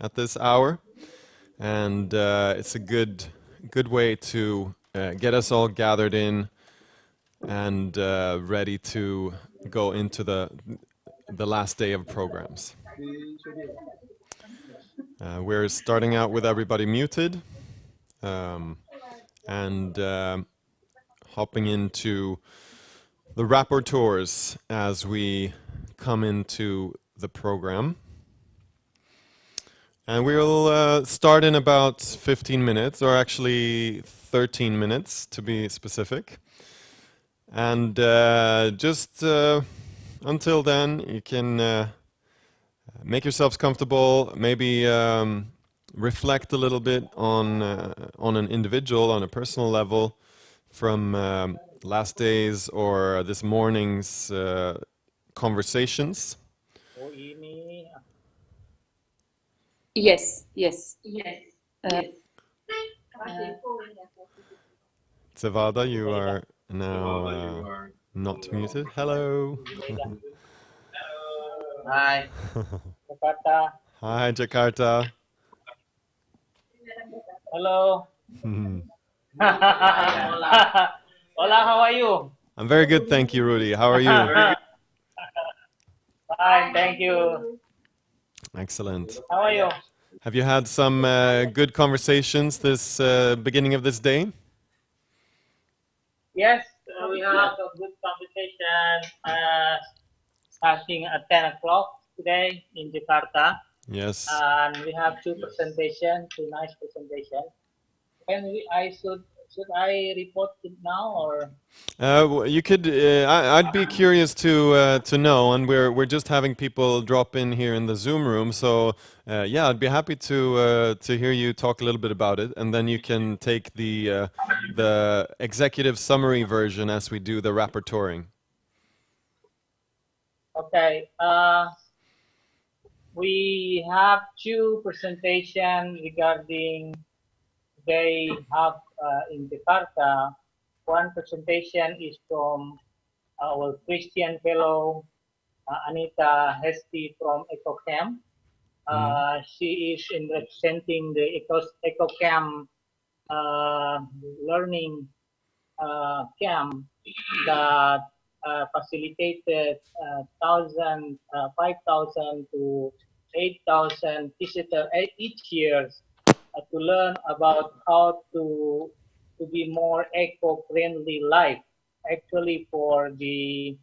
at this hour, and it's a good way to get us all gathered in and ready to go into the last day of programs. We're starting out with everybody muted, and hopping into the rapporteurs as we come into the program. And we'll start in about 15 minutes, or actually 13 minutes to be specific. And just until then, you can make yourselves comfortable, maybe reflect a little bit on an individual, on a personal level, from last day's or this morning's conversations. Yes. Zavada, you are now not muted. Hello. Hi, Jakarta. Hi, Jakarta. Hello. Hola, how are you? I'm very good, thank you, Rudy. How are you? Fine, thank you. Excellent. How are you? Have you had some good conversations this beginning of this day? Yes, we have a good conversation starting at 10 o'clock today in Jakarta. Yes. And we have two presentations, two nice presentations. Should I report it now or? You could. I'd be curious to know, and we're just having people drop in here in the Zoom room. So yeah, I'd be happy to hear you talk a little bit about it, and then you can take the executive summary version as we do the rapporteuring. Okay. We have two presentations regarding they have in Jakarta. One presentation is from our Christian fellow Anita Hesti from EcoCamp. She is in representing the EcoCamp learning camp that facilitated 5,000 to 8,000 visitors each year to learn about how to be more eco-friendly life. Actually, for the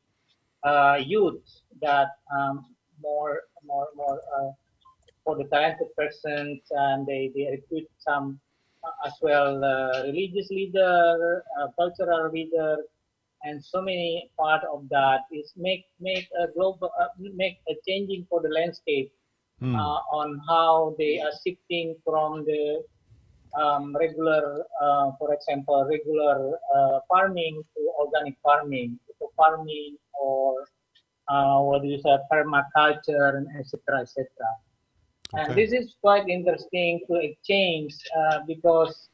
youth, that more for the talented persons, and they recruit some as well religious leader, cultural leader, and so many part of that is make a global make a changing for the landscape on how they are shifting from the regular, for example, regular farming to organic farming, or what do you say, permaculture, and etc. etc. And this is quite interesting to exchange because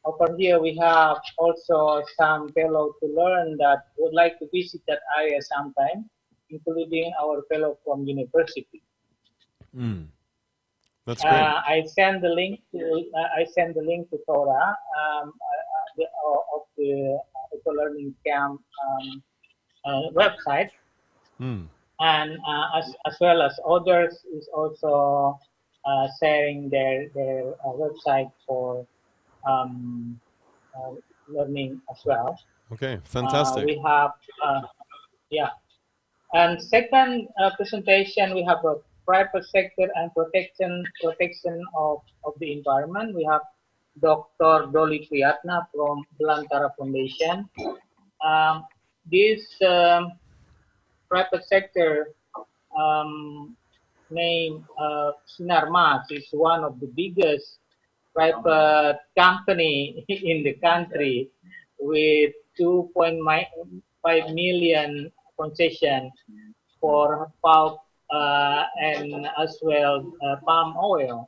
over here we have also some fellow to learn that would like to visit that area sometime, including our fellow from university. That's great. I send the link to Tora of the Eco Learning Camp website, and as well as others is also sharing their website for learning as well. Okay, fantastic. We have and second presentation, we have a private sector and protection of the environment. We have Dr. Dolly Priyatna from Belantara Foundation. This private sector named Sinarmas is one of the biggest private company in the country with 2.5 million concession for pulp and as well palm oil.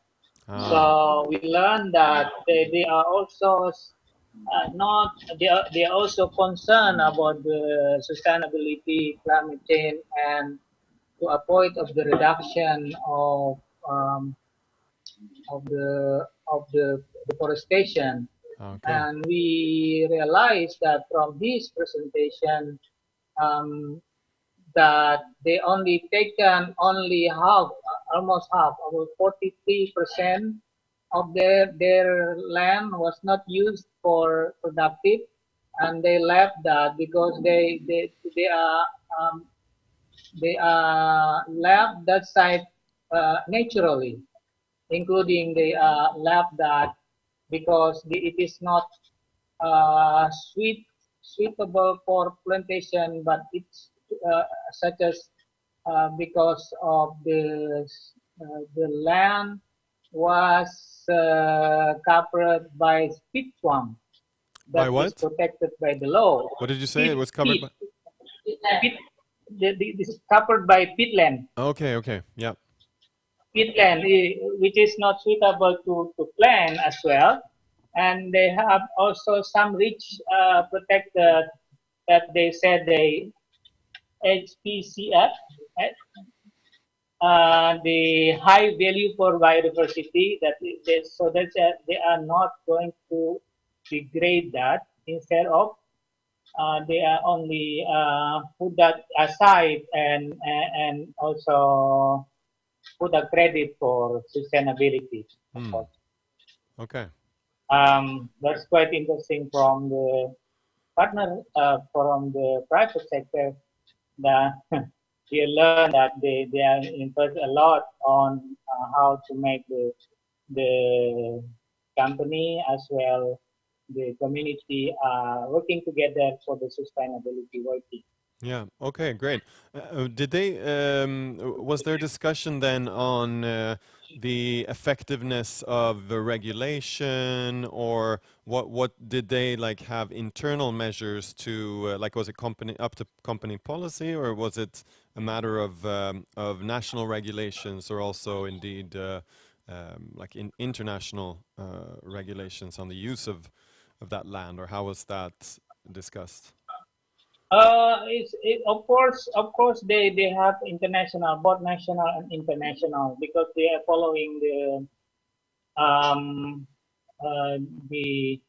So we learned that they are also they are also concerned about the sustainability, climate change, and to a point of the reduction of of the deforestation. Okay. And we realized that from his presentation, um, that they only taken only half, almost half, about 43% of their land was not used for productive, and they left that because um, they left that site naturally, including they left that because it is not suitable for plantation, but it's such as because of the land was covered by peat swamp By that is what? protected by the law. What did you say? It Peat, was covered peat, by. peat, this is covered by peatland. Okay, okay. Yeah. Peatland, which is not suitable to plant as well. And they have also some rich protected that they said they HPCF, the high value for biodiversity that so that they are not going to degrade that. Instead of they are only put that aside and also put a credit for sustainability, of Hmm. course. Okay. That's quite interesting from the partner from the private sector that we learn that they are invest a lot on how to make the company as well the community working together for the sustainability working. Yeah. Okay. Great. Did they? Was there discussion then on the effectiveness of the regulation, or what? What did they like have internal measures to like? Was it company up to company policy, or was it a matter of national regulations, or also indeed like international regulations on the use of that land, or how was that discussed? Of course, they have international, both national and international, because they are following um, uh, the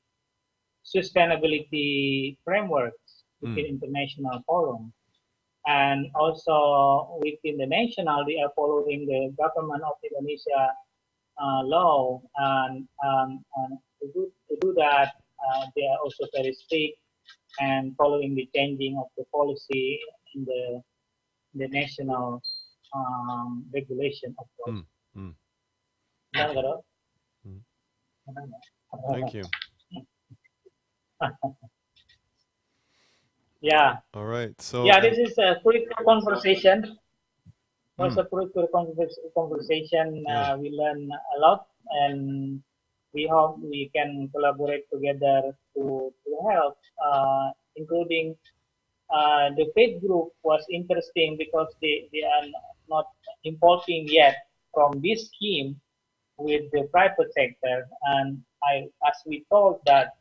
sustainability frameworks Mm. within international forum. And also within the national, they are following the government of Indonesia law. And to do that, they are also very strict and following the changing of the policy in the national regulation, of course. Mm. Mm. Okay. Benar, Mm. Garo? Thank you. Yeah, All right. So, yeah. This is a fruitful conversation. Was mm, a fruitful conversation. yeah, We learn a lot, and we hope we can collaborate together to help, including the faith group was interesting because they are not importing yet from this scheme with the private sector. And as we told that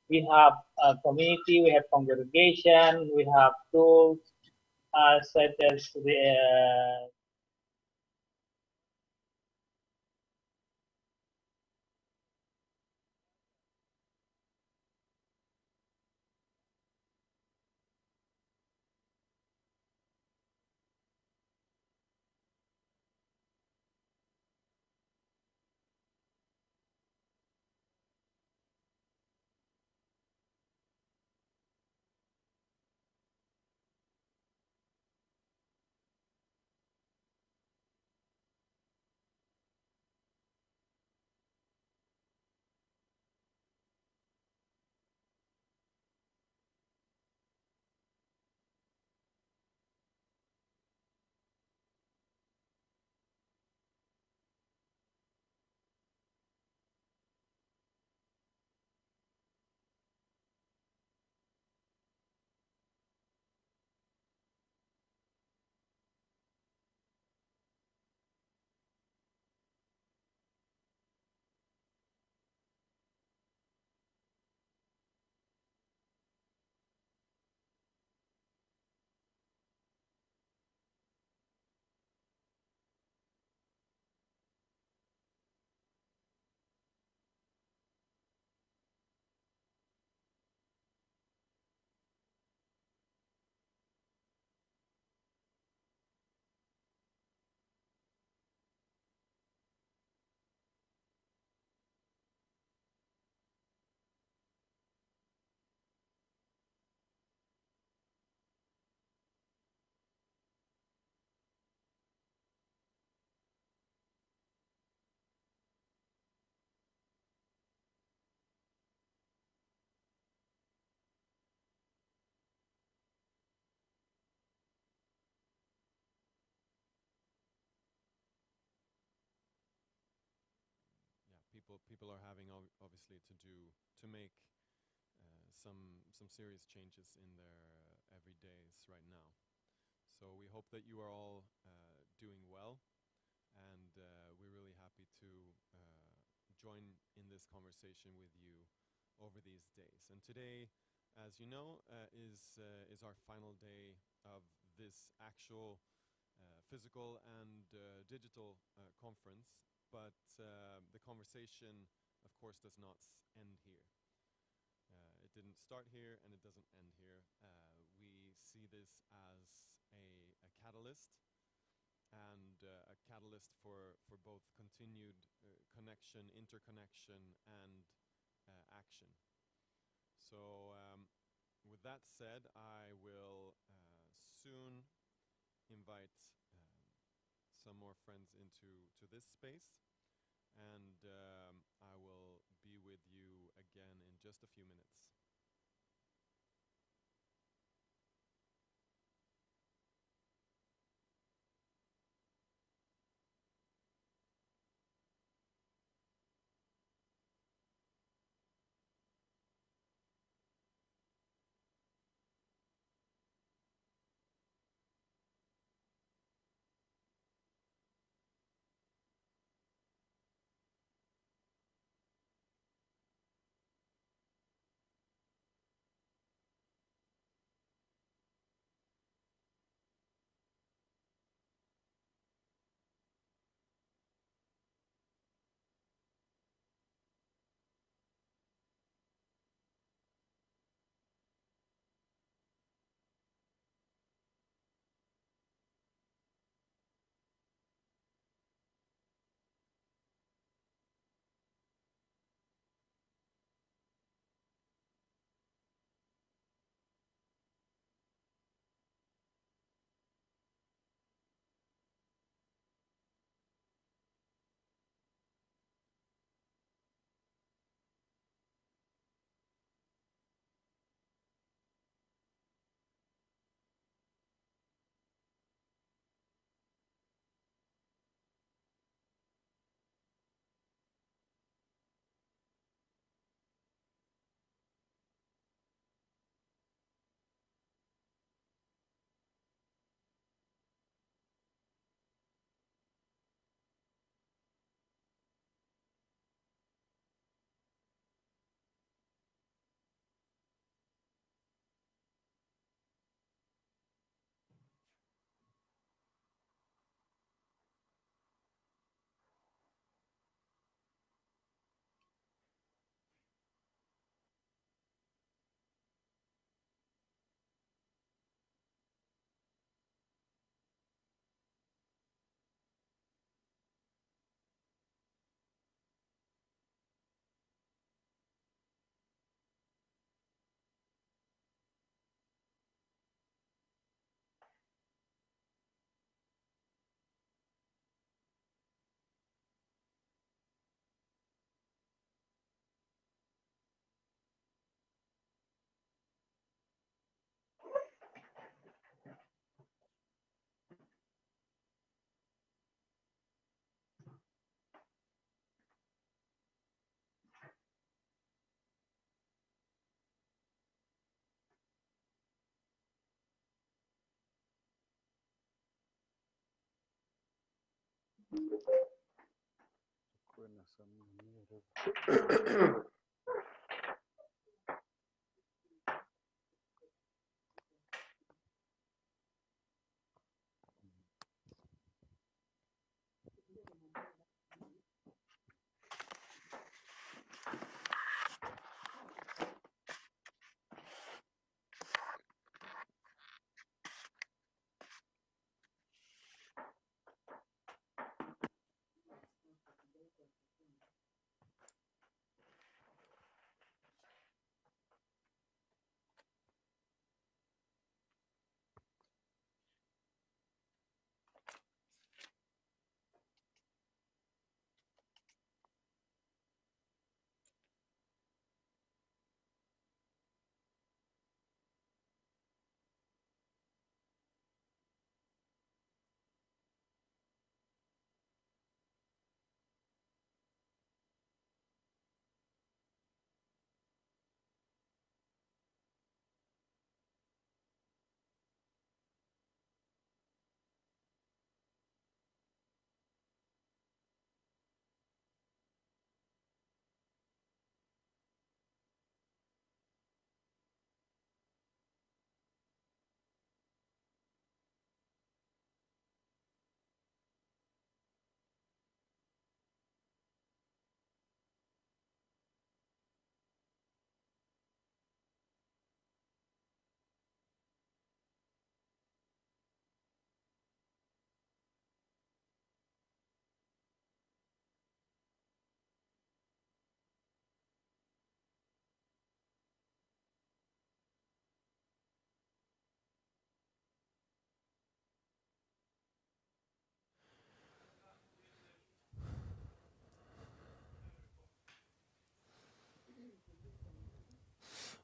we have a community, we have congregation, we have tools such as the people are having obviously to make some serious changes in their everydays right now. So we hope that you are all doing well, and we're really happy to join in this conversation with you over these days. And today, as you know, is our final day of this actual physical and digital conference, but the conversation, of course, does not end here. It didn't start here and it doesn't end here. We see this as a catalyst, and a catalyst for both continued connection, interconnection, and action. So with that said, I will soon invite some more friends into this space, and I will be with you again in just a few minutes.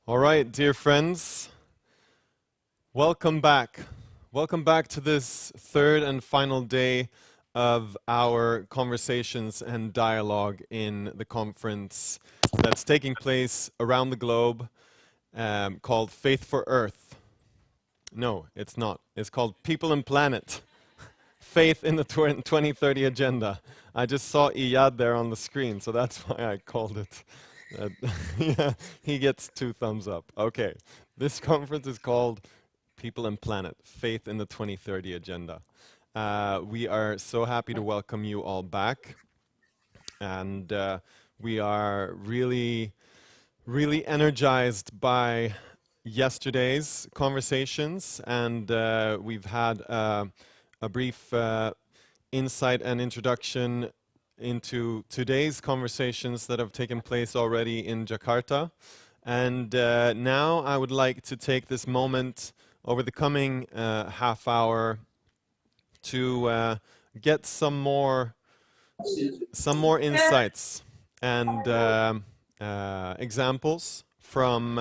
All right, dear friends, welcome back. Welcome back to this third and final day of our conversations and dialogue in the conference that's taking place around the globe, called Faith for Earth. No, it's not. It's called People and Planet. Faith in the 2030 Agenda. I just saw Iyad there on the screen, so that's why I called it. Yeah, he gets 2 thumbs up. Okay, this conference is called People and Planet, Faith in the 2030 Agenda. We are so happy to welcome you all back, and we are really energized by yesterday's conversations, and we've had a brief insight and introduction into today's conversations that have taken place already in Jakarta. And now I would like to take this moment over the coming half hour to get some more insights and examples from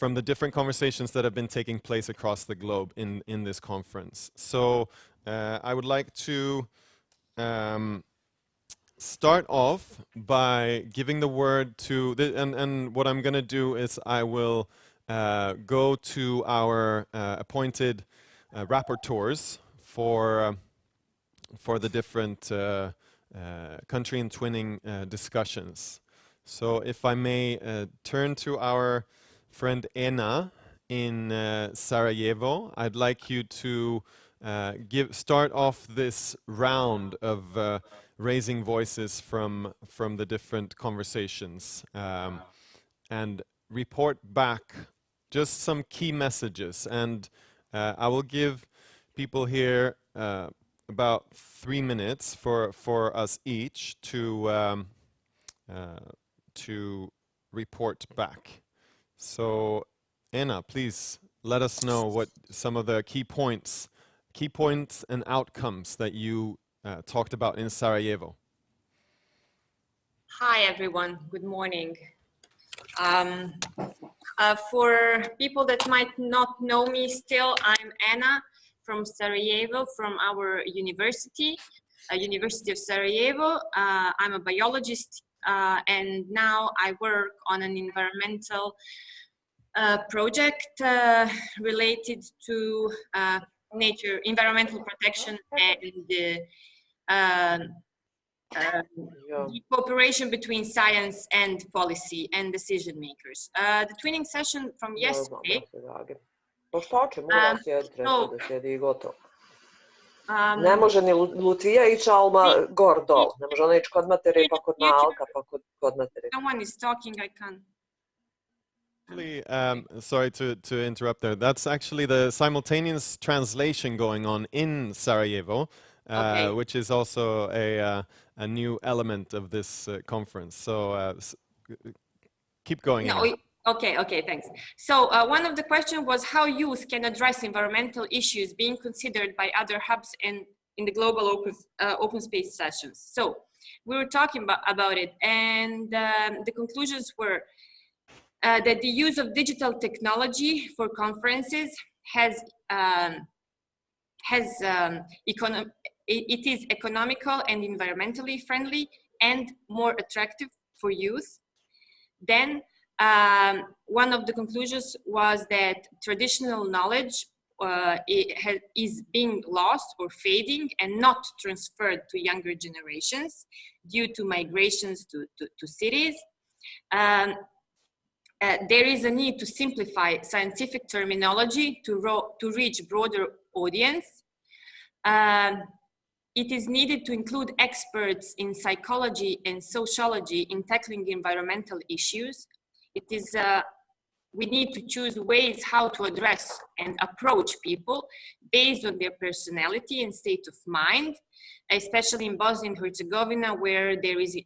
the different conversations that have been taking place across the globe in this conference. So I would like to start off by giving the word to, and what I'm going to do is I will go to our appointed rapporteurs for the different country and twinning discussions. So if I may turn to our friend Ena in Sarajevo, I'd like you to start off this round of raising voices from the different conversations and report back just some key messages. And I will give people here about 3 minutes for us each to report back. So Ena, please let us know what some of the key points and outcomes that you talked about in Sarajevo. Hi everyone, good morning. For people that might not know me still, I'm Ena from Sarajevo, from our university, University of Sarajevo. I'm a biologist and now I work on an environmental project related to nature, environmental protection, and the cooperation between science and policy and decision makers. The twinning session from yesterday. Ne može ni Lutvija ići Alma Gordol. Ne može ona ići kod matere pa kod Malka pa kod matere. Someone is talking, I can't. Sorry to interrupt there. That's actually the simultaneous translation going on in Sarajevo, Okay. which is also a new element of this conference. So keep going. No, okay, thanks. So one of the questions was how youth can address environmental issues being considered by other hubs and in the global open space sessions. So we were talking about it, and the conclusions were that the use of digital technology for conferences it is economical and environmentally friendly and more attractive for youth. Then one of the conclusions was that traditional knowledge is being lost or fading and not transferred to younger generations due to migrations to cities. There is a need to simplify scientific terminology to reach broader audience. It is needed to include experts in psychology and sociology in tackling environmental issues. We need to choose ways how to address and approach people based on their personality and state of mind, especially in Bosnia and Herzegovina, where there is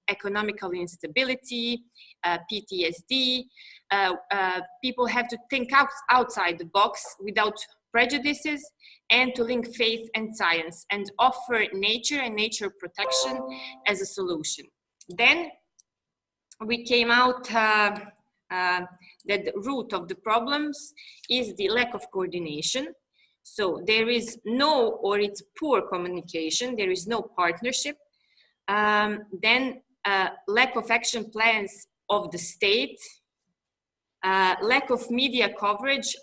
economical instability, PTSD. People have to think outside the box without prejudices and to link faith and science and offer nature and nature protection as a solution. Then we came out that the root of the problems is the lack of coordination. So there is no, or it's poor communication, there is no partnership. Then lack of action plans of the state, lack of media coverage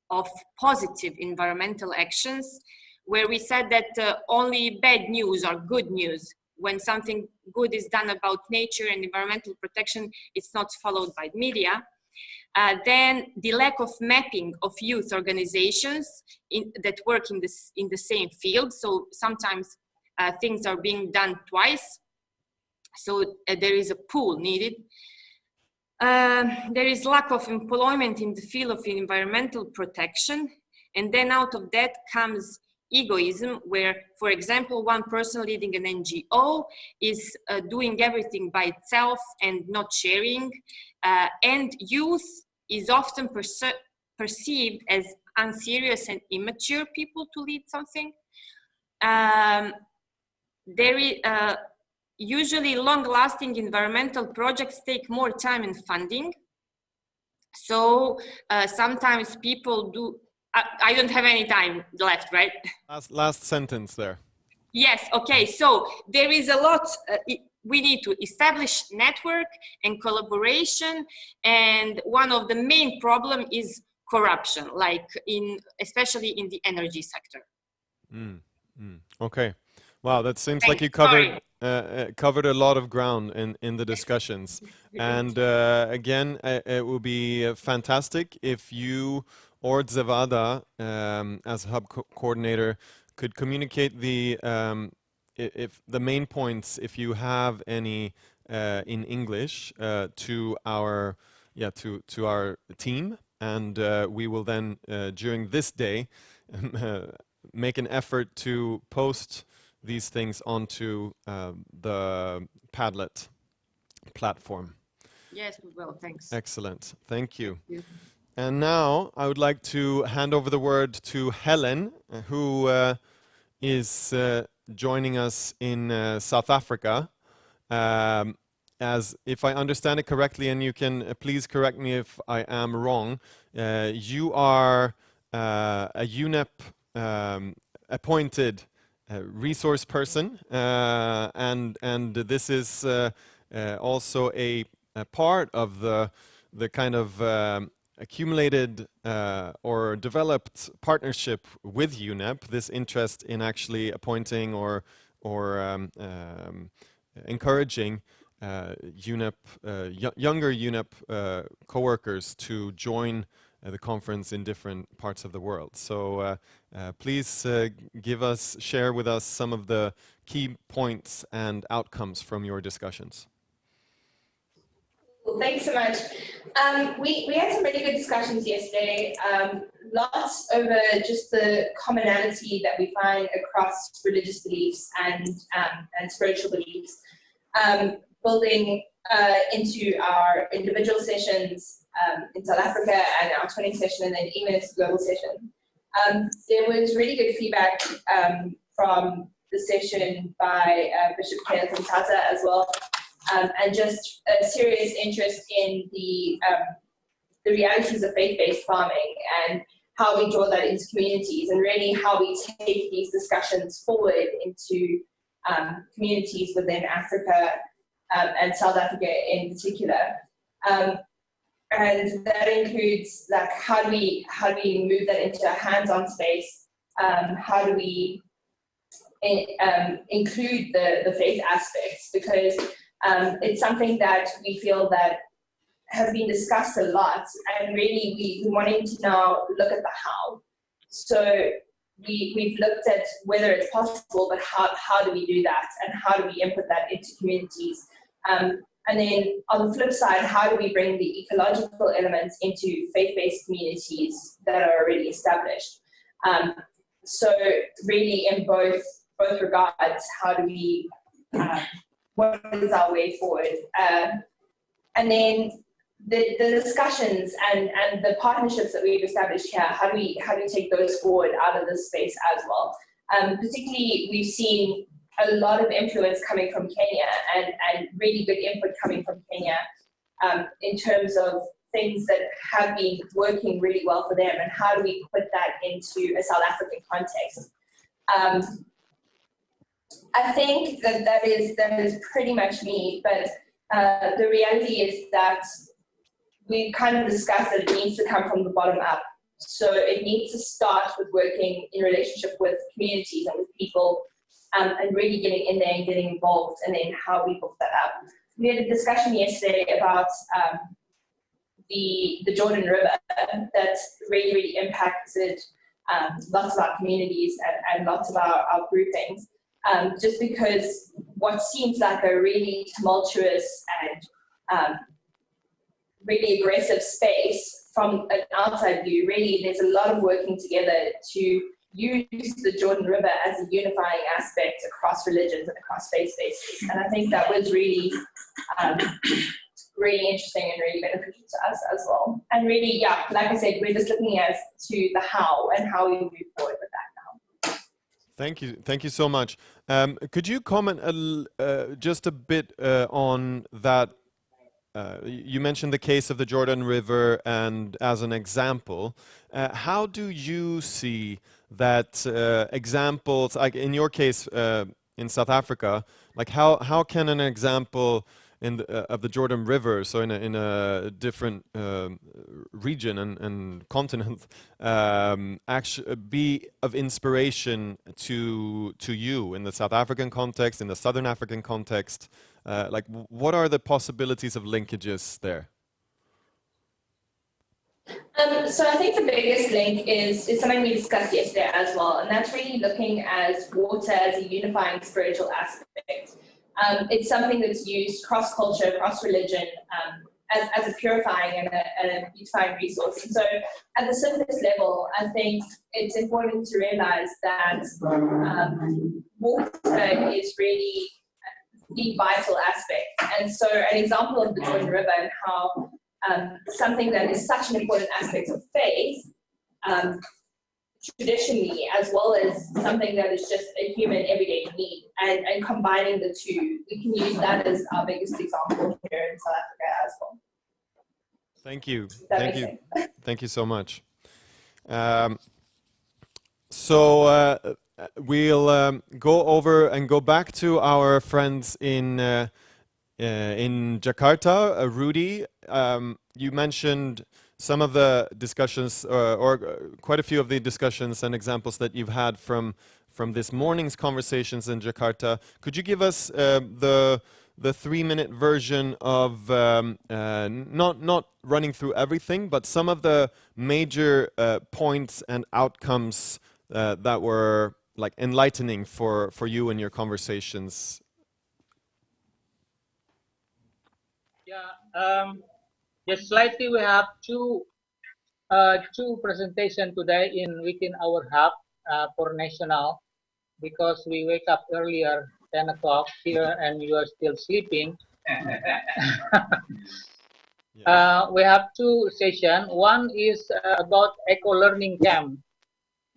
of positive environmental actions, where we said that only bad news or good news. When something good is done about nature and environmental protection, it's not followed by media. Then the lack of mapping of youth organizations that work in the same field. So sometimes things are being done twice. So there is a pool needed. There is lack of employment in the field of environmental protection. And then out of that comes egoism, where, for example, one person leading an NGO is doing everything by itself and not sharing. And youth is often perceived as unserious and immature people to lead something. There is usually long-lasting environmental projects take more time and funding. So sometimes people do. I don't have any time left, right? Last sentence there. Yes, okay, so there is a lot, we need to establish network and collaboration, and one of the main problem is corruption, like especially in the energy sector. Okay, wow, that seems Thanks. like you covered a lot of ground in the discussions. And again, it will be fantastic if you or Zevada, as hub coordinator, could communicate the if the main points, if you have any in English, to our to our team, and we will then during this day make an effort to post these things onto the Padlet platform. Yes, we will. Thanks. Excellent. Thank you. And now I would like to hand over the word to Helen, who is joining us in South Africa. As if I understand it correctly, and you can please correct me if I am wrong, you are a UNEP appointed resource person, and this is also a part of the kind of accumulated or developed partnership with UNEP, this interest in actually appointing or encouraging UNEP, younger UNEP co-workers to join the conference in different parts of the world. So please share with us some of the key points and outcomes from your discussions. Well, thanks so much. We had some really good discussions yesterday, lots over just the commonality that we find across religious beliefs and spiritual beliefs, building into our individual sessions in South Africa and our 20 session, and then even its global session. There was really good feedback from the session by Bishop Kenneth Mthatha as well. And just a serious interest in the realities of faith-based farming and how we draw that into communities, and really how we take these discussions forward into communities within Africa and South Africa in particular. And that includes like how do we move that into a hands-on space? How do we include the faith aspects? Because it's something that we feel that has been discussed a lot, and really we're wanting to now look at the how. So we've looked at whether it's possible, but how do we do that, and how do we input that into communities? And then on the flip side, how do we bring the ecological elements into faith-based communities that are already established? So really in both regards, how do we what is our way forward? And then the discussions and the partnerships that we've established here, how do we take those forward out of this space as well? Particularly, we've seen a lot of influence coming from Kenya and really good input coming from Kenya in terms of things that have been working really well for them, and how do we put that into a South African context. I think that is pretty much me, but the reality is that we kind of discussed that it needs to come from the bottom up. So it needs to start with working in relationship with communities and with people, and really getting in there and getting involved, and then how we build that up. We had a discussion yesterday about the Jordan River that really impacted lots of our communities and lots of our groupings, just because what seems like a really tumultuous and really aggressive space from an outside view, really there's a lot of working together to use the Jordan River as a unifying aspect across religions and across faith spaces. And I think that was really really interesting and really beneficial to us as well. And really, yeah, like I said, we're just looking as to the how and how we move forward with that now. Thank you so much. Could you comment just a bit on that? You mentioned the case of the Jordan River, and as an example, how do you see that examples, like in your case in South Africa, like how can an example of the Jordan River, so in a different region and continent, actually be of inspiration to you in the South African context, in the Southern African context? Like, what are the possibilities of linkages there? So I think the biggest link is something we discussed yesterday as well, and that's really looking at water as a unifying spiritual aspect. It's something that's used cross-culture, cross-religion, as a purifying and a beautifying resource. And so at the simplest level, I think it's important to realize that water is really the vital aspect. And so an example of the Jordan River and how something that is such an important aspect of faith, traditionally, as well as something that is just a human everyday need, and combining the two, we can use that as our biggest example here in South Africa as well. Thank you. Thank you. Thank you so much. So we'll go over and go back to our friends in Jakarta. Rudy, you mentioned some of the discussions, or quite a few of the discussions and examples that you've had from this morning's conversations in Jakarta. Could you give us the 3-minute version of not running through everything, but some of the major points and outcomes that were like enlightening for you in your conversations? Yeah. Just slightly, we have two presentation today within our hub for national, because we wake up earlier, 10 o'clock here, and you are still sleeping. We have two sessions. One is about eco-learning camp.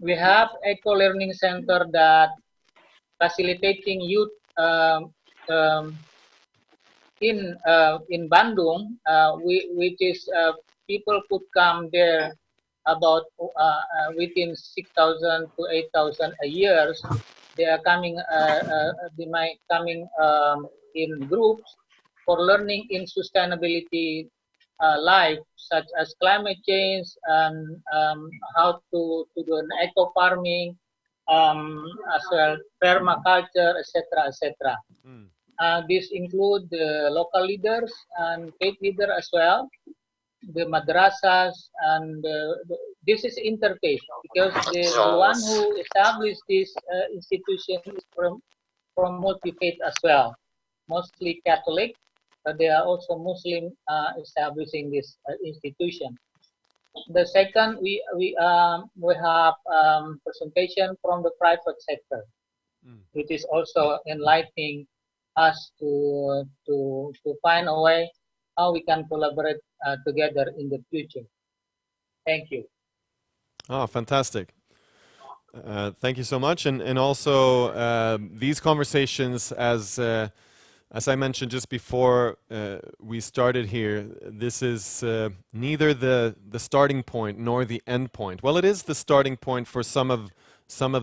We have eco-learning center that facilitating youth in Bandung, which is people could come there about within 6,000 to 8,000 a year. They are coming. They might coming in groups for learning in sustainability life, such as climate change and how to do an eco farming, as well permaculture, etc., etc. This include the local leaders and faith leaders as well, the madrasas, and this is interfaith, because the one who established this institution is from multi-faith as well, mostly Catholic, but they are also Muslim establishing this institution. The second, we have presentation from the private sector, which is also enlightening us to find a way how we can collaborate together in the future. Thank you. Oh, fantastic. Thank you so much. And also these conversations, as as I mentioned just before we started here, this is neither the starting point nor the end point. Well, it is the starting point for some of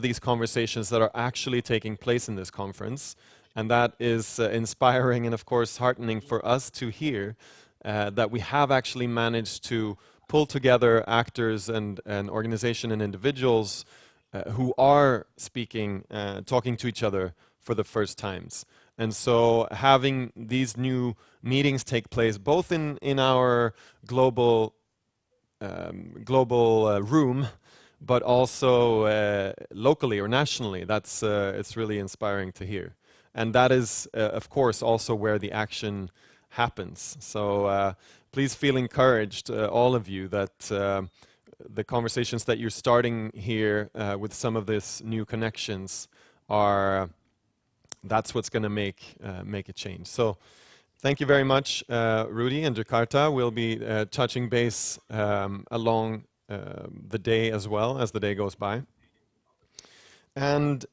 these conversations that are actually taking place in this conference, and that is inspiring and of course heartening for us to hear that we have actually managed to pull together actors and organization and individuals who are speaking, talking to each other for the first times. And so having these new meetings take place both in our global room, but also locally or nationally, that's it's really inspiring to hear. And that is, of course, also where the action happens. So please feel encouraged, all of you, that the conversations that you're starting here with some of these new connections are, that's what's going to make a change. So thank you very much, Rudy and Jakarta. We'll be touching base along the day as well as the day goes by. And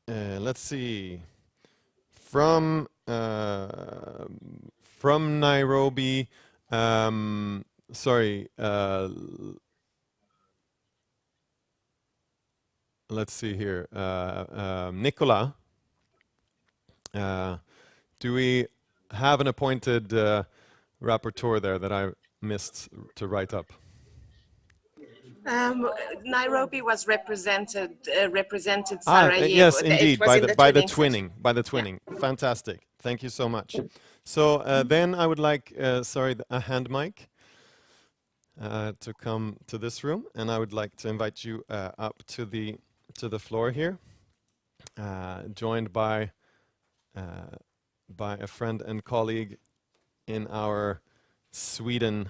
let's see, from Nairobi, sorry, let's see here, Nicola, do we have an appointed rapporteur there that I missed to write up? Nairobi was represented Sarajevo. Yes, indeed, by the twinning. twinning. Yeah. Fantastic. Thank you so much. So then I would like, a hand mic to come to this room, and I would like to invite you up to the floor here, joined by a friend and colleague in our Sweden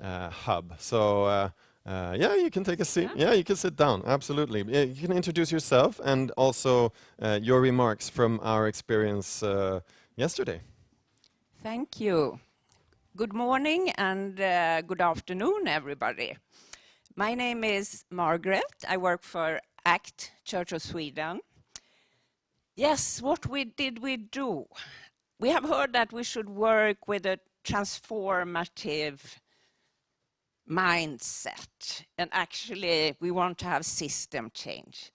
hub. So. Yeah, you can take a seat. Yeah, you can sit down. Absolutely. You can introduce yourself and also your remarks from our experience yesterday. Thank you. Good morning and good afternoon, everybody. My name is Margaret. I work for ACT Church of Sweden. Yes, what did we do? We have heard that we should work with a transformative mindset, and actually we want to have system change.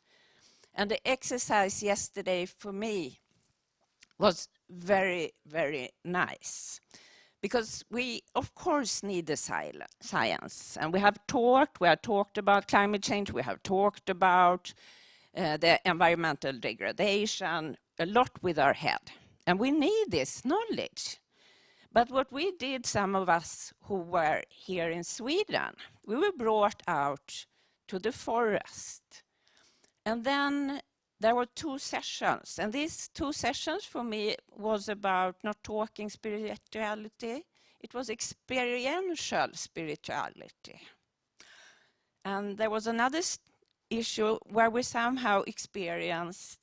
And the exercise yesterday for me was very, very nice, because we of course need the science, and we have talked about climate change, we have talked about the environmental degradation a lot with our head, and we need this knowledge. But what we did, some of us who were here in Sweden, we were brought out to the forest. And then there were 2 sessions. And these 2 sessions for me was about not talking spirituality. It was experiential spirituality. And there was another issue where we somehow experienced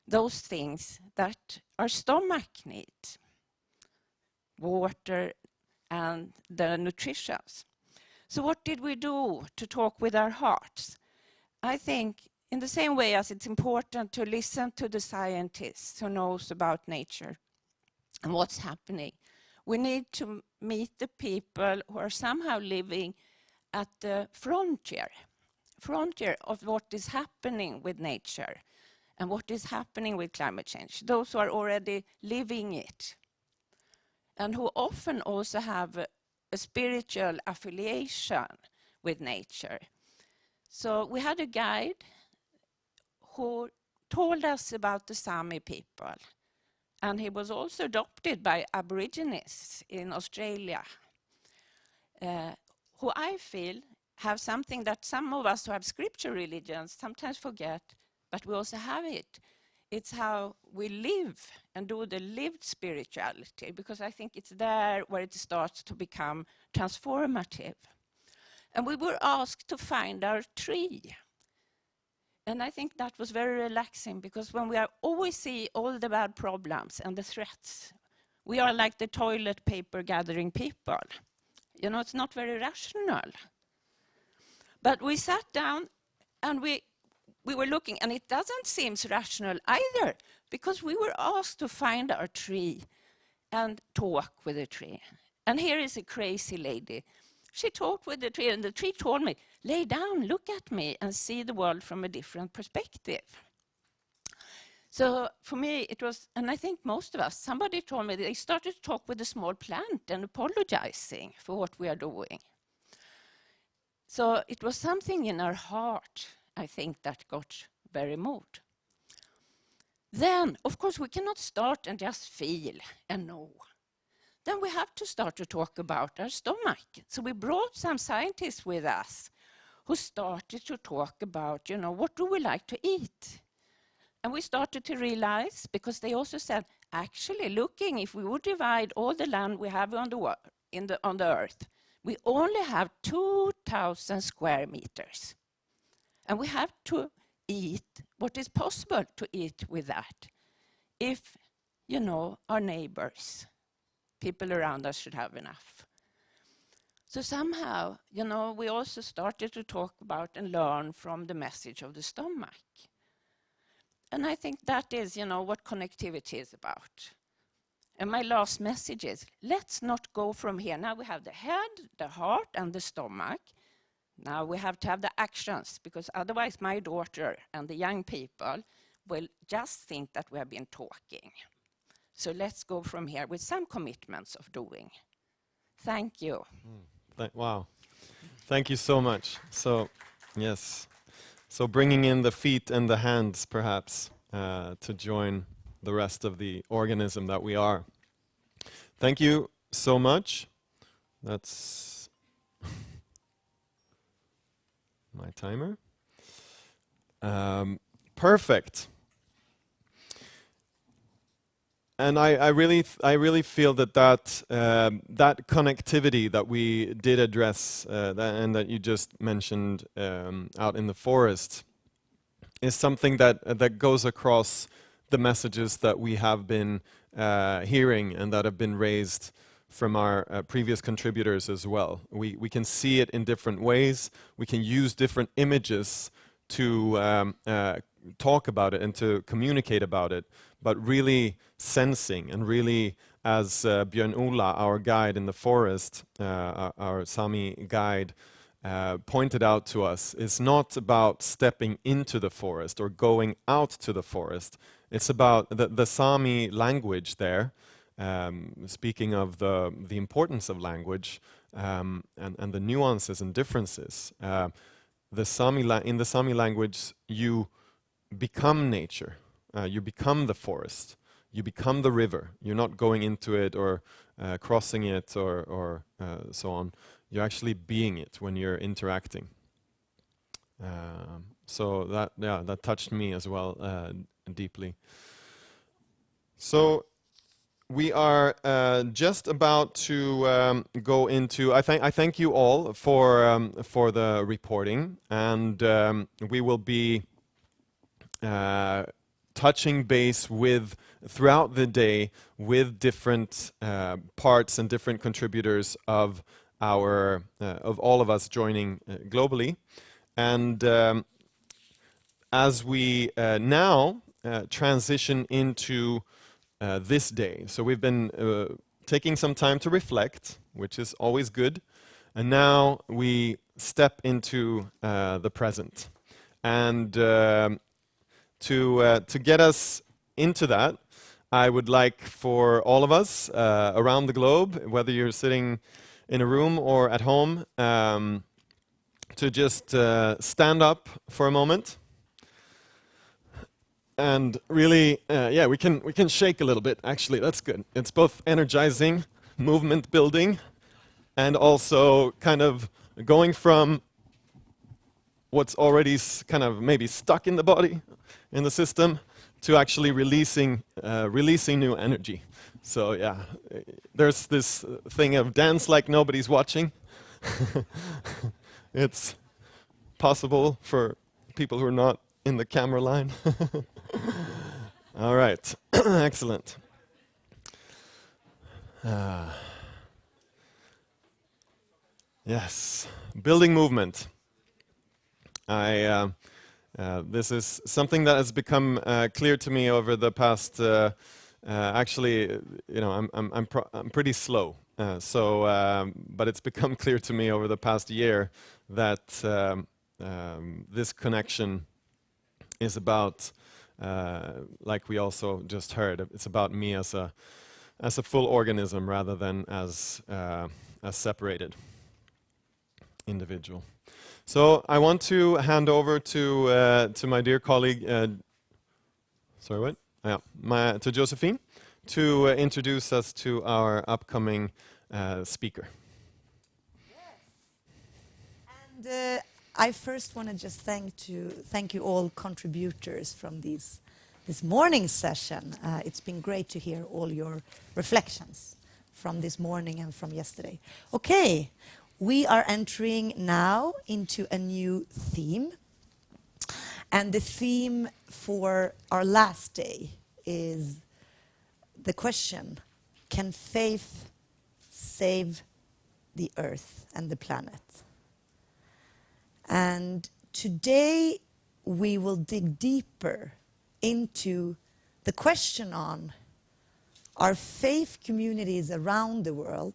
those things that our stomach needs. Water and the nutrition. So what did we do to talk with our hearts? I think in the same way as it's important to listen to the scientists who knows about nature and what's happening, we need to meet the people who are somehow living at the frontier of what is happening with nature and what is happening with climate change, those who are already living it, and who often also have a spiritual affiliation with nature. So we had a guide who told us about the Sami people, and he was also adopted by Aborigines in Australia, who I feel have something that some of us who have scripture religions sometimes forget, but we also have it. It's how we live and do the lived spirituality, because I think it's there where it starts to become transformative. And we were asked to find our tree. And I think that was very relaxing, because when we always see all the bad problems and the threats, we are like the toilet paper gathering people. You know, it's not very rational. But we sat down and we were looking, and it doesn't seem rational either. because we were asked to find our tree and talk with the tree. And here is a crazy lady. She talked with the tree, and the tree told me, lay down, look at me, and see the world from a different perspective. So for me, it was, and I think most of us, somebody told me they started to talk with a small plant and apologizing for what we are doing. So it was something in our heart, I think, that got very moved. Then, of course, we cannot start and just feel and know. Then we have to start to talk about our stomach. So we brought some scientists with us who started to talk about, what do we like to eat? And we started to realize, because they also said, actually looking, if we would divide all the land we have on the earth, we only have 2,000 square meters. And we have to eat what is possible to eat with that. If, our neighbors, people around us should have enough. So somehow, we also started to talk about and learn from the message of the stomach. And I think that is, what connectivity is about. And my last message is, let's not go from here. Now we have the head, the heart, and the stomach. Now we have to have the actions, because otherwise my daughter and the young people will just think that we have been talking. So let's go from here with some commitments of doing. Thank you. Wow. Thank you so much. So, yes. So bringing in the feet and the hands, perhaps, to join the rest of the organism that we are. Thank you so much. That's my timer. Perfect. And I really feel that that connectivity that we did address and that you just mentioned out in the forest is something that goes across the messages that we have been hearing and that have been raised from our previous contributors as well. We can see it in different ways. We can use different images to talk about it and to communicate about it, but really sensing and really, as Björn Ola, our guide in the forest, our Sami guide, pointed out to us, is not about stepping into the forest or going out to the forest. It's about the Sami language there, speaking of the importance of language and the nuances and differences. In the Sami language, you become nature. You become the forest. You become the river. You're not going into it or crossing it or so on. You're actually being it when you're interacting. So that touched me as well deeply. So we are just about to go into. I thank you all for the reporting, and we will be touching base throughout the day with different parts and different contributors of all of us joining globally, and as we now transition into this day. So we've been taking some time to reflect, which is always good, and now we step into the present. And to get us into that, I would like for all of us around the globe, whether you're sitting in a room or at home, to just stand up for a moment. And really, we can shake a little bit. Actually, that's good. It's both energizing, movement building, and also kind of going from what's already kind of maybe stuck in the body, in the system, to actually releasing new energy. So yeah, there's this thing of dance like nobody's watching. It's possible for people who are not in the camera line. All right, excellent. Yes, building movement. I This is something that has become clear to me over the past. Actually, you know, I'm pretty slow. But it's become clear to me over the past year that this connection is about, like we also just heard, it's about me as a full organism rather than as a separated individual. So I want to hand over to my dear colleague, sorry, what? Yeah, to Josephine, to introduce us to our upcoming speaker. And I first want to just thank you all contributors from this morning session. It's been great to hear all your reflections from this morning and from yesterday. Okay, we are entering now into a new theme. And the theme for our last day is the question, can faith save the earth and the planet? And today we will dig deeper into the question on, are faith communities around the world,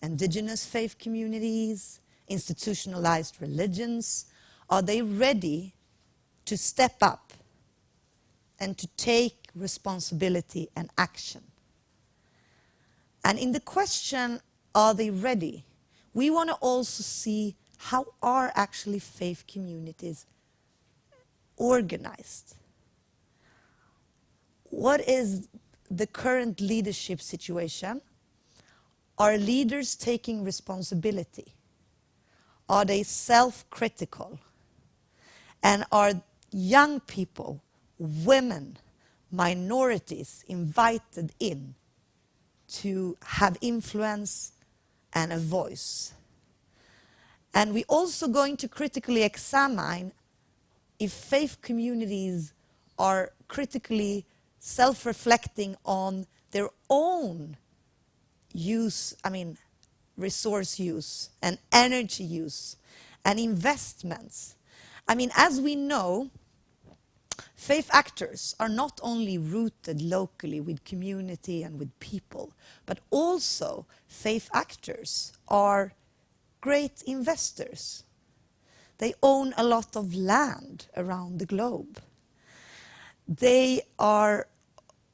indigenous faith communities, institutionalized religions, are they ready to step up and to take responsibility and action? And in the question, are they ready? We want to also see how are actually faith communities organized? What is the current leadership situation? Are leaders taking responsibility? Are they self-critical? And are young people, women, minorities invited in to have influence and a voice? And we're also going to critically examine if faith communities are critically self-reflecting on their own use, resource use and energy use and investments. As we know, faith actors are not only rooted locally with community and with people, but also faith actors are great investors. They own a lot of land around the globe. They are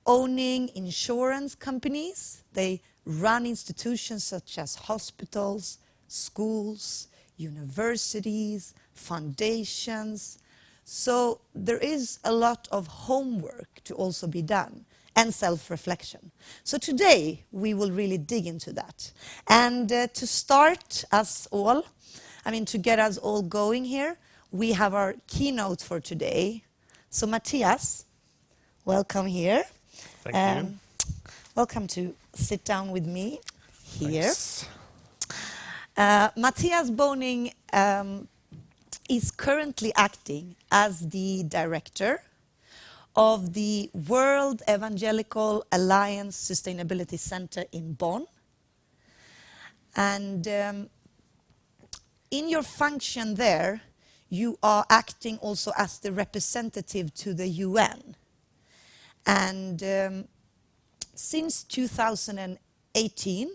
owning insurance companies. They run institutions such as hospitals, schools, universities, foundations. So there is a lot of homework to also be done and self-reflection. So today we will really dig into that. And to start us all, to get us all going here, we have our keynote for today. So Matthias, welcome here. Thank you. Welcome to sit down with me here. Thanks. Matthias Boning is currently acting as the director of the World Evangelical Alliance Sustainability Center in Bonn. And in your function there, you are acting also as the representative to the UN. And since 2018,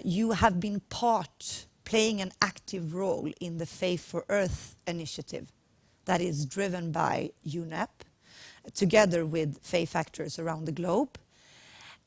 you have been playing an active role in the Faith for Earth initiative that is driven by UNEP, together with faith actors around the globe.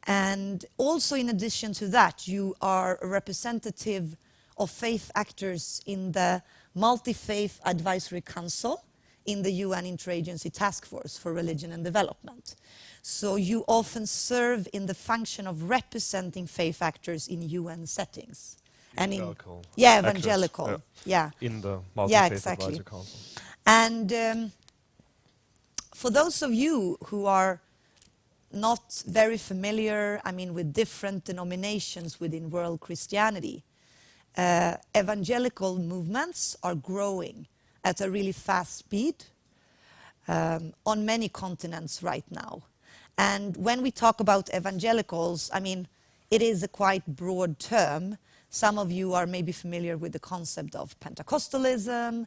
And also in addition to that, you are a representative of faith actors in the Multi-Faith Advisory Council in the UN Interagency Task Force for Religion and Development. So you often serve in the function of representing faith actors in UN settings. Evangelical. Evangelical. Actors, yeah. In the Multi-Faith Advisory Council. And for those of you who are not very familiar, with different denominations within world Christianity, evangelical movements are growing at a really fast speed on many continents right now. And when we talk about evangelicals, it is a quite broad term. Some of you are maybe familiar with the concept of Pentecostalism,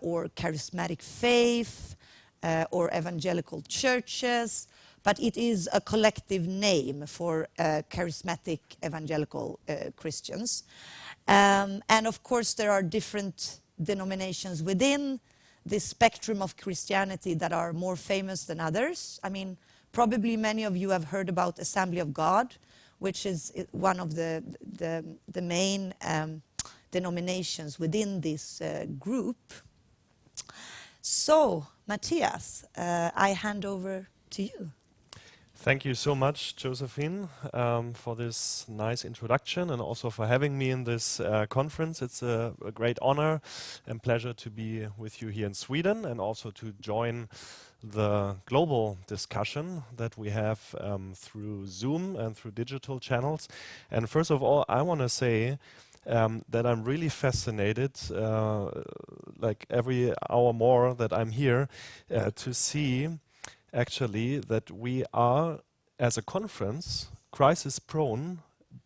or charismatic faith or evangelical churches, but it is a collective name for charismatic evangelical Christians. And of course, there are different denominations within this spectrum of Christianity that are more famous than others. I mean, probably many of you have heard about Assembly of God, which is one of the main denominations within this group. So, Matthias, I hand over to you. Thank you so much, Josephine, for this nice introduction and also for having me in this conference. It's a great honor and pleasure to be with you here in Sweden and also to join the global discussion that we have through Zoom and through digital channels. And first of all, I want to say that I'm really fascinated, like every hour more that I'm here, to see actually that we are, as a conference, crisis-prone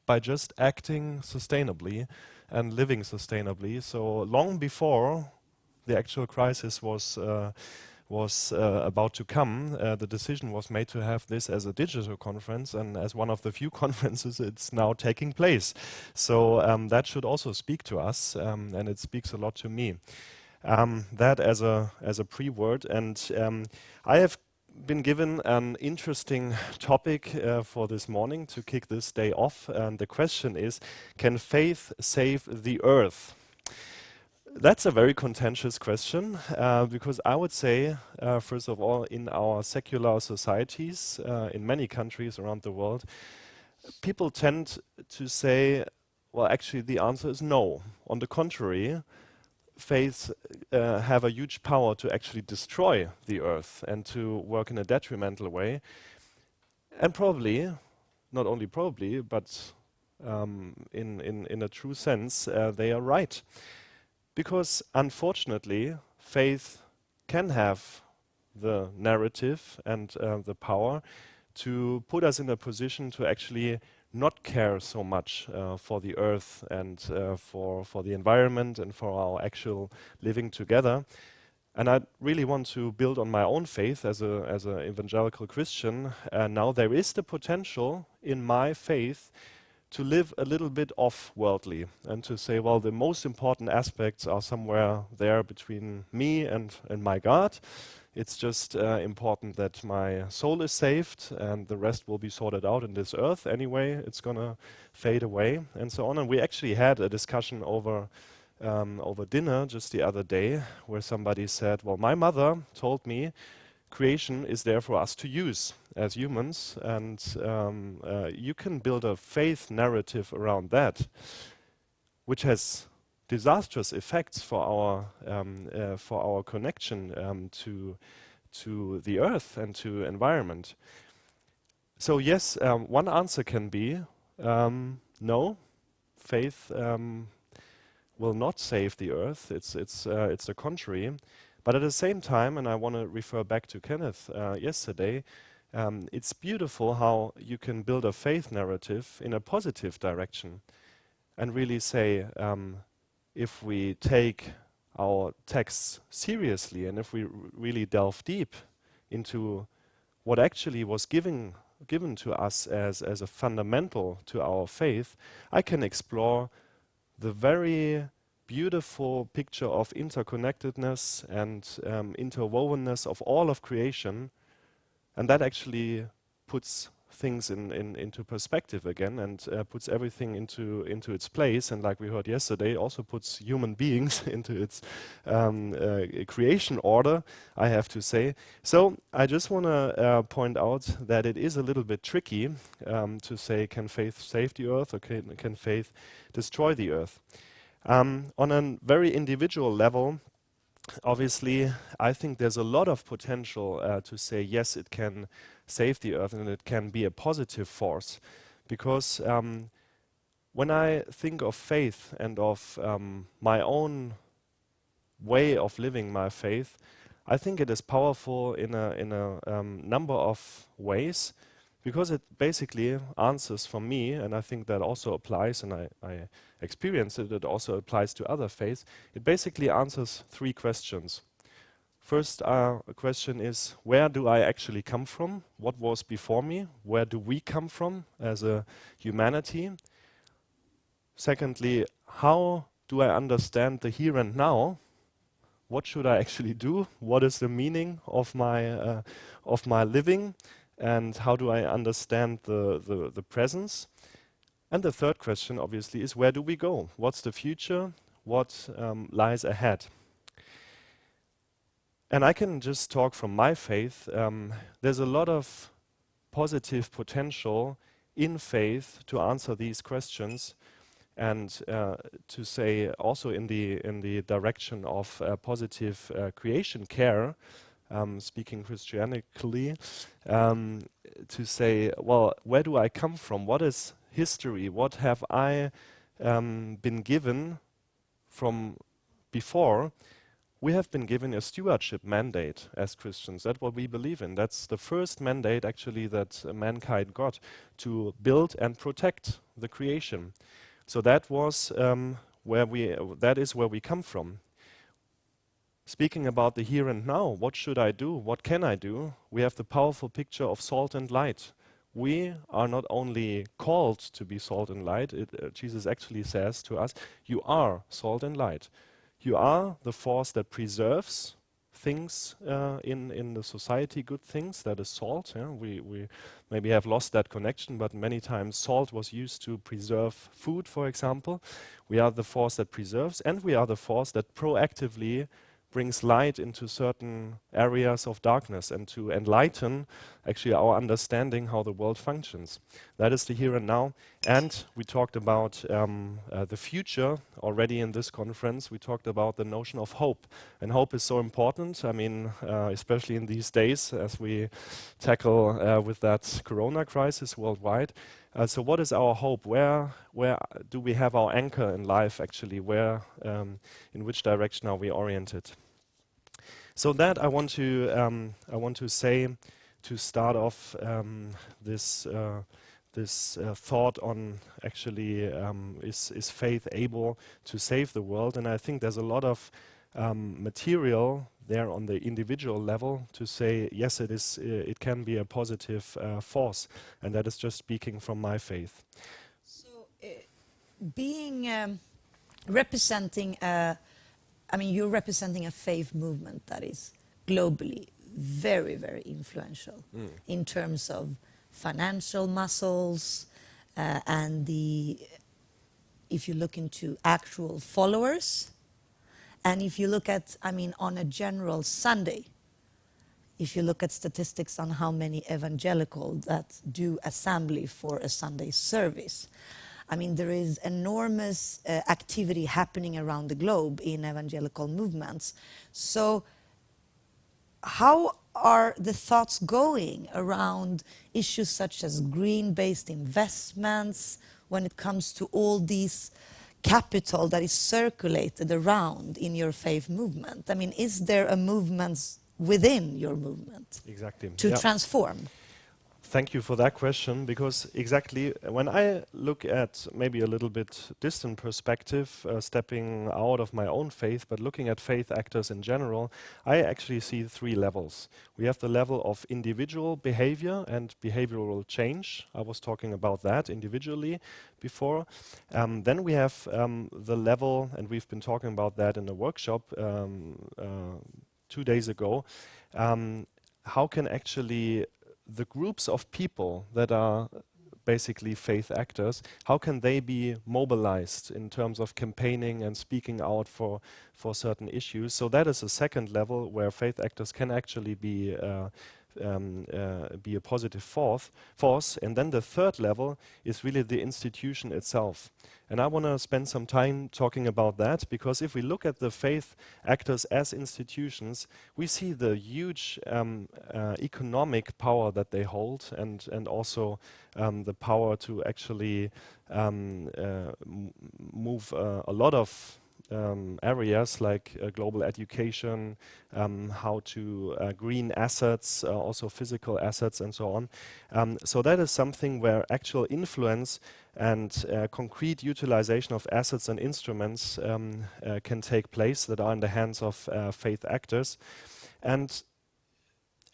by just acting sustainably and living sustainably. So long before the actual crisis was about to come, the decision was made to have this as a digital conference, and as one of the few conferences, it's now taking place. So that should also speak to us, and it speaks a lot to me. That as a pre-word, and I have been given an interesting topic for this morning to kick this day off, and the question is, can faith save the earth? That's a very contentious question, because I would say, first of all, in our secular societies, in many countries around the world, people tend to say, well, actually the answer is no. On the contrary, faiths have a huge power to actually destroy the earth and to work in a detrimental way. And probably, not only probably, but in a true sense, they are right. Because unfortunately, faith can have the narrative and the power to put us in a position to actually not care so much for the earth and for the environment and for our actual living together. And I really want to build on my own faith as an evangelical Christian. Now there is the potential in my faith to live a little bit off-worldly and to say, well, the most important aspects are somewhere there between me and my God. It's just important that my soul is saved and the rest will be sorted out in this earth anyway. It's going to fade away and so on. And we actually had a discussion over dinner just the other day where somebody said, well, my mother told me creation is there for us to use as humans, and you can build a faith narrative around that, which has disastrous effects for our connection to the earth and to environment. So yes, one answer can be no, faith will not save the earth. It's the contrary. But at the same time, and I want to refer back to Kenneth yesterday, it's beautiful how you can build a faith narrative in a positive direction and really say, if we take our texts seriously and if we really delve deep into what actually was given to us as a fundamental to our faith, I can explore the very beautiful picture of interconnectedness and interwovenness of all of creation, and that actually puts things into perspective again and puts everything into its place, and like we heard yesterday, also puts human beings into its creation order, I have to say. So I just want to point out that it is a little bit tricky to say, can faith save the earth or can faith destroy the earth? On a very individual level, obviously, I think there's a lot of potential to say, yes, it can save the earth and it can be a positive force. Because when I think of faith and of my own way of living my faith, I think it is powerful in a number of ways. because it basically answers for me, and I think that also applies, and I experience it, it also applies to other faiths. It basically answers three questions. First question is, where do I actually come from? What was before me? Where do we come from as a humanity? Secondly, how do I understand the here and now? What should I actually do? What is the meaning of my living? And how do I understand the presence? And the third question, obviously, is where do we go? What's the future? What lies ahead? And I can just talk from my faith. There's a lot of positive potential in faith to answer these questions, and to say also in the direction of positive creation care, speaking Christianically, to say, well, where do I come from? What is history? What have I been given from before? We have been given a stewardship mandate as Christians. That's what we believe in. That's the first mandate actually that mankind got, to build and protect the creation. So that was that is where we come from. Speaking about the here and now, what should I do? What can I do? We have the powerful picture of salt and light. We are not only called to be salt and light, Jesus actually says to us, you are salt and light. You are the force that preserves things in the society, good things, that is salt. Yeah? We maybe have lost that connection, but many times salt was used to preserve food, for example. We are the force that preserves, and we are the force that proactively brings light into certain areas of darkness and to enlighten actually our understanding how the world functions. That is the here and now. And we talked about the future already in this conference. We talked about the notion of hope. And hope is so important. I mean, especially in these days as we tackle with that corona crisis worldwide. So what is our hope? Where do we have our anchor in life actually? Where, in which direction are we oriented? So that I want to say to start off this thought on actually is faith able to save the world? And I think there's a lot of material there on the individual level to say yes, it is. It can be a positive force, and that is just speaking from my faith. So, being representing you're representing a faith movement that is globally very, very influential in terms of financial muscles and if you look into actual followers, and if you look at, on a general Sunday, if you look at statistics on how many evangelical that do assembly for a Sunday service, there is enormous activity happening around the globe in evangelical movements. So how are the thoughts going around issues such as green-based investments when it comes to all these capital that is circulated around in your faith movement? Is there a movement within your movement to transform? Thank you for that question, because exactly when I look at maybe a little bit distant perspective, stepping out of my own faith, but looking at faith actors in general, I actually see three levels. We have the level of individual behavior and behavioral change. I was talking about that individually before. Then we have the level, and we've been talking about that in a workshop 2 days ago, how can actually the groups of people that are basically faith actors, how can they be mobilized in terms of campaigning and speaking out for certain issues? So that is a second level where faith actors can actually be a positive force. And then the third level is really the institution itself. And I want to spend some time talking about that, because if we look at the faith actors as institutions, we see the huge economic power that they hold, and also the power to actually move a lot of areas like global education, how to green assets, also physical assets and so on. So that is something where actual influence and concrete utilization of assets and instruments can take place that are in the hands of faith actors. And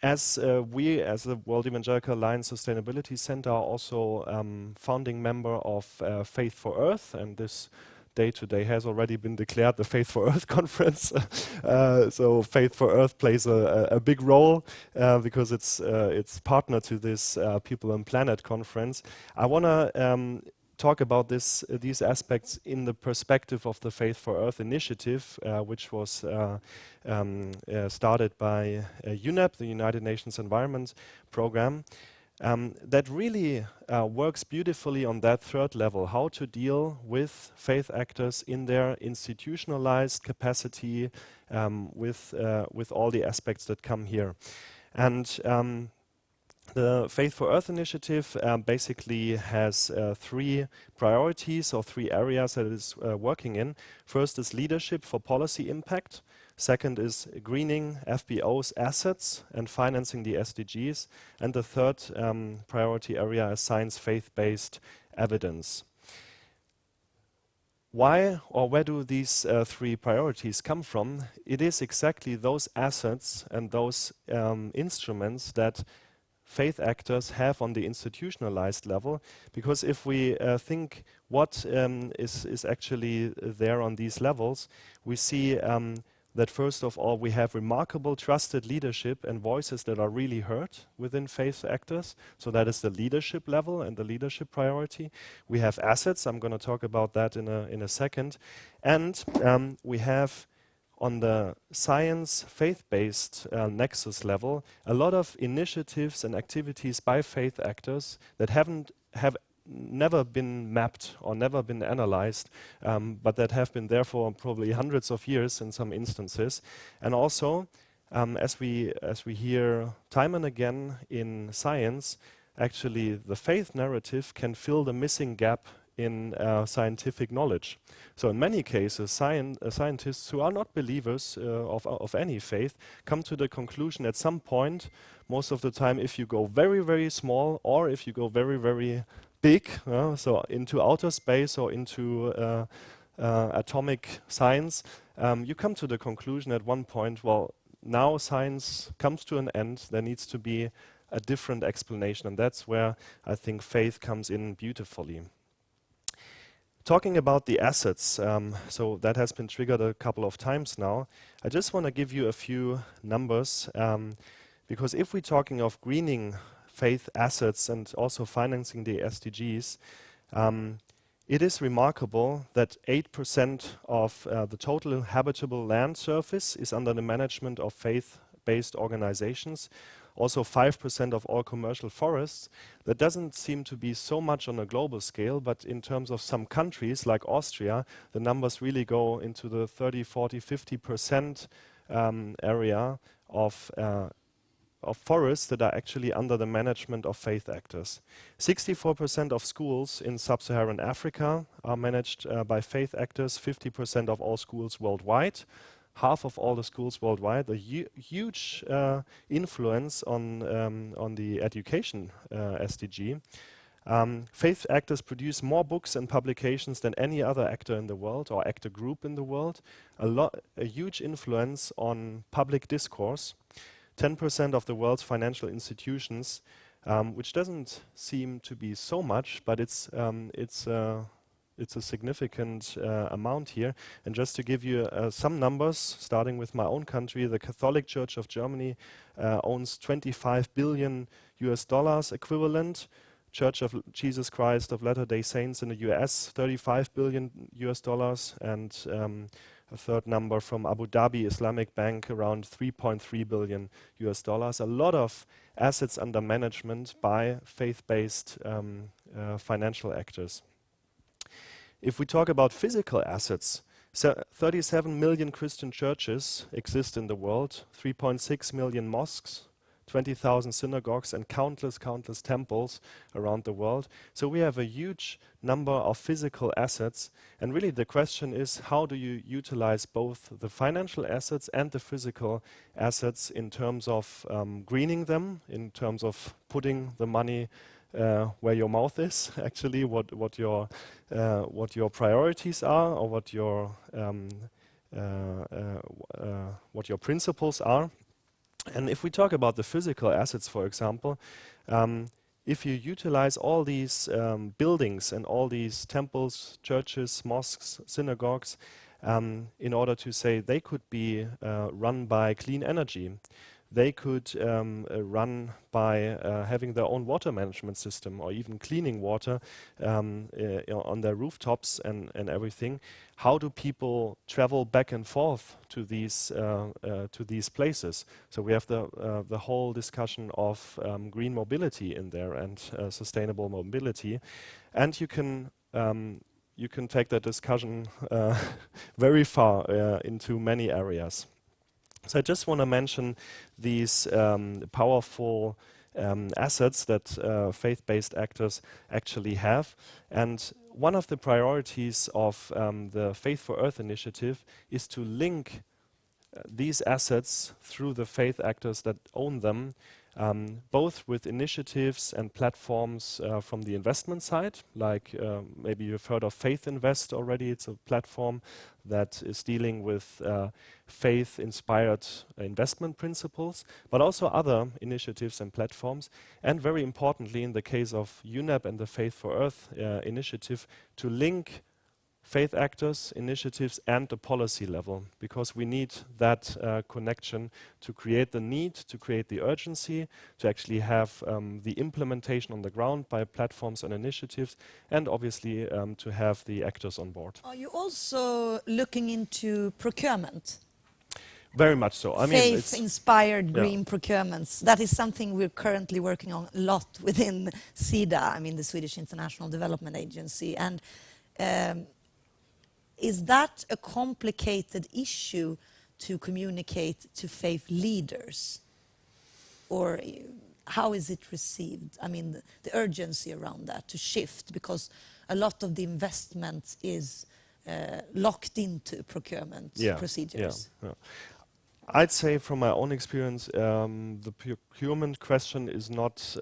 as we, as the World Evangelical Alliance Sustainability Center, are also founding member of Faith for Earth, and this day today has already been declared the Faith for Earth conference. So Faith for Earth plays a big role because it's partner to this People and Planet conference. I want to talk about these aspects in the perspective of the Faith for Earth initiative, which was started by UNEP, the United Nations Environment Programme, that really works beautifully on that third level, how to deal with faith actors in their institutionalized capacity with all the aspects that come here. And the Faith for Earth initiative basically has three priorities or three areas that it is working in. First is leadership for policy impact. Second is greening FBO's assets and financing the SDGs. And the third priority area is science faith-based evidence. Why or where do these three priorities come from? It is exactly those assets and those instruments that faith actors have on the institutionalized level, because if we think what is actually there on these levels, we see that first of all we have remarkable trusted leadership and voices that are really heard within faith actors. So that is the leadership level and the leadership priority. We have assets, I'm going to talk about that in a second. And we have on the science faith-based nexus level a lot of initiatives and activities by faith actors that have never been mapped or never been analyzed, but that have been there for probably hundreds of years in some instances. And also, as we hear time and again in science, actually the faith narrative can fill the missing gap in scientific knowledge. So in many cases, scientists who are not believers of any faith come to the conclusion at some point, most of the time if you go very, very small or if you go very, very big, so into outer space or into atomic science, you come to the conclusion at one point, well, now science comes to an end, there needs to be a different explanation, and that's where I think faith comes in beautifully. Talking about the assets, so that has been triggered a couple of times now. I just want to give you a few numbers, because if we're talking of greening faith assets and also financing the SDGs, it is remarkable that 8% of the total habitable land surface is under the management of faith-based organizations. Also 5% of all commercial forests. That doesn't seem to be so much on a global scale, but in terms of some countries like Austria, the numbers really go into the 30, 40, 50% area of forests that are actually under the management of faith actors. 64% of schools in sub-Saharan Africa are managed by faith actors, 50% of all schools worldwide. Half of all the schools worldwide, a huge influence on the education SDG. Faith actors produce more books and publications than any other actor in the world or actor group in the world. A huge influence on public discourse. 10% of the world's financial institutions, which doesn't seem to be so much, but it's a significant amount here. And just to give you some numbers, starting with my own country, the Catholic Church of Germany owns $25 billion equivalent. Church of Jesus Christ of Latter-day Saints in the US, $35 billion, and a third number from Abu Dhabi Islamic Bank, around $3.3 billion. A lot of assets under management by faith-based financial actors. If we talk about physical assets, 37 million Christian churches exist in the world, 3.6 million mosques, 20,000 synagogues and countless temples around the world. So we have a huge number of physical assets, and really the question is, how do you utilize both the financial assets and the physical assets in terms of greening them, in terms of putting the money where your mouth is, actually, what your priorities are, or what your principles are. And if we talk about the physical assets, for example, if you utilize all these buildings and all these temples, churches, mosques, synagogues, in order to say they could be run by clean energy, they could run by having their own water management system, or even cleaning water on their rooftops and everything. How do people travel back and forth to these places? So we have the whole discussion of green mobility in there, and sustainable mobility, and you can take that discussion very far into many areas. So I just want to mention these powerful assets that faith-based actors actually have. And one of the priorities of the Faith for Earth initiative is to link these assets through the faith actors that own them, both with initiatives and platforms from the investment side, like maybe you've heard of Faith Invest already. It's a platform that is dealing with faith-inspired investment principles, but also other initiatives and platforms, and very importantly, in the case of UNEP and the Faith for Earth initiative, to link faith actors, initiatives, and the policy level, because we need that connection to create the need, to create the urgency, to actually have the implementation on the ground by platforms and initiatives, and obviously to have the actors on board. Are you also looking into procurement? Very much so. I mean, faith-inspired green procurements. That is something we're currently working on a lot within SIDA, I mean the Swedish International Development Agency. And is that a complicated issue to communicate to faith leaders? Or how is it received? I mean, the urgency around that to shift, because a lot of the investment is locked into procurement procedures. Yeah. I'd say from my own experience, the procurement question is not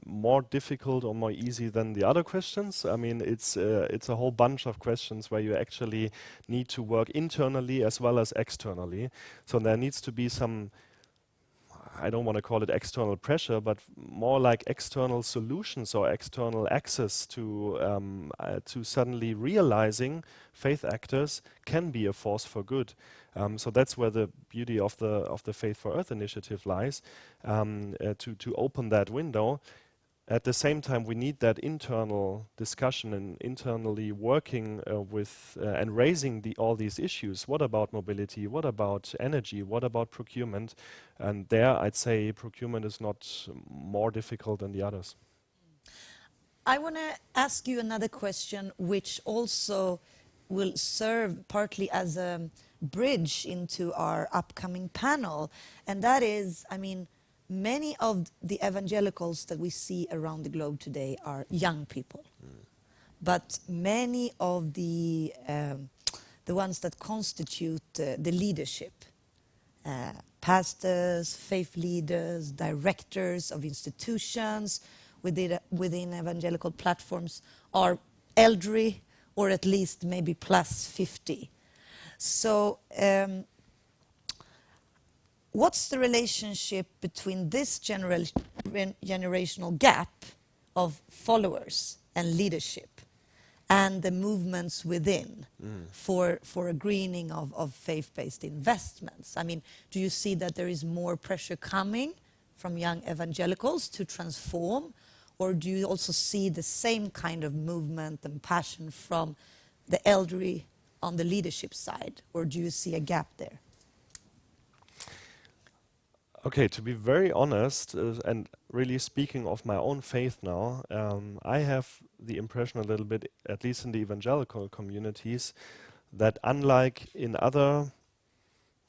more difficult or more easy than the other questions. I mean, it's a whole bunch of questions where you actually need to work internally as well as externally. So there needs to be some, I don't want to call it external pressure, but more like external solutions or external access to suddenly realizing faith actors can be a force for good. So that's where the beauty of the Faith for Earth initiative lies, to open that window. At the same time, we need that internal discussion and internally working with and raising all these issues. What about mobility? What about energy? What about procurement? And there, I'd say procurement is not more difficult than the others. I want to ask you another question, which also will serve partly as a bridge into our upcoming panel. And that is, I mean, many of the evangelicals that we see around the globe today are young people. But many of the ones that constitute the leadership, pastors, faith leaders, directors of institutions within evangelical platforms are elderly, or at least maybe plus 50. So what's the relationship between this generational gap of followers and leadership and the movements within for a greening of faith-based investments? I mean, do you see that there is more pressure coming from young evangelicals to transform, or do you also see the same kind of movement and passion from the elderly on the leadership side, or do you see a gap there? Okay, to be very honest, and really speaking of my own faith now, I have the impression a little bit, at least in the evangelical communities, that unlike in other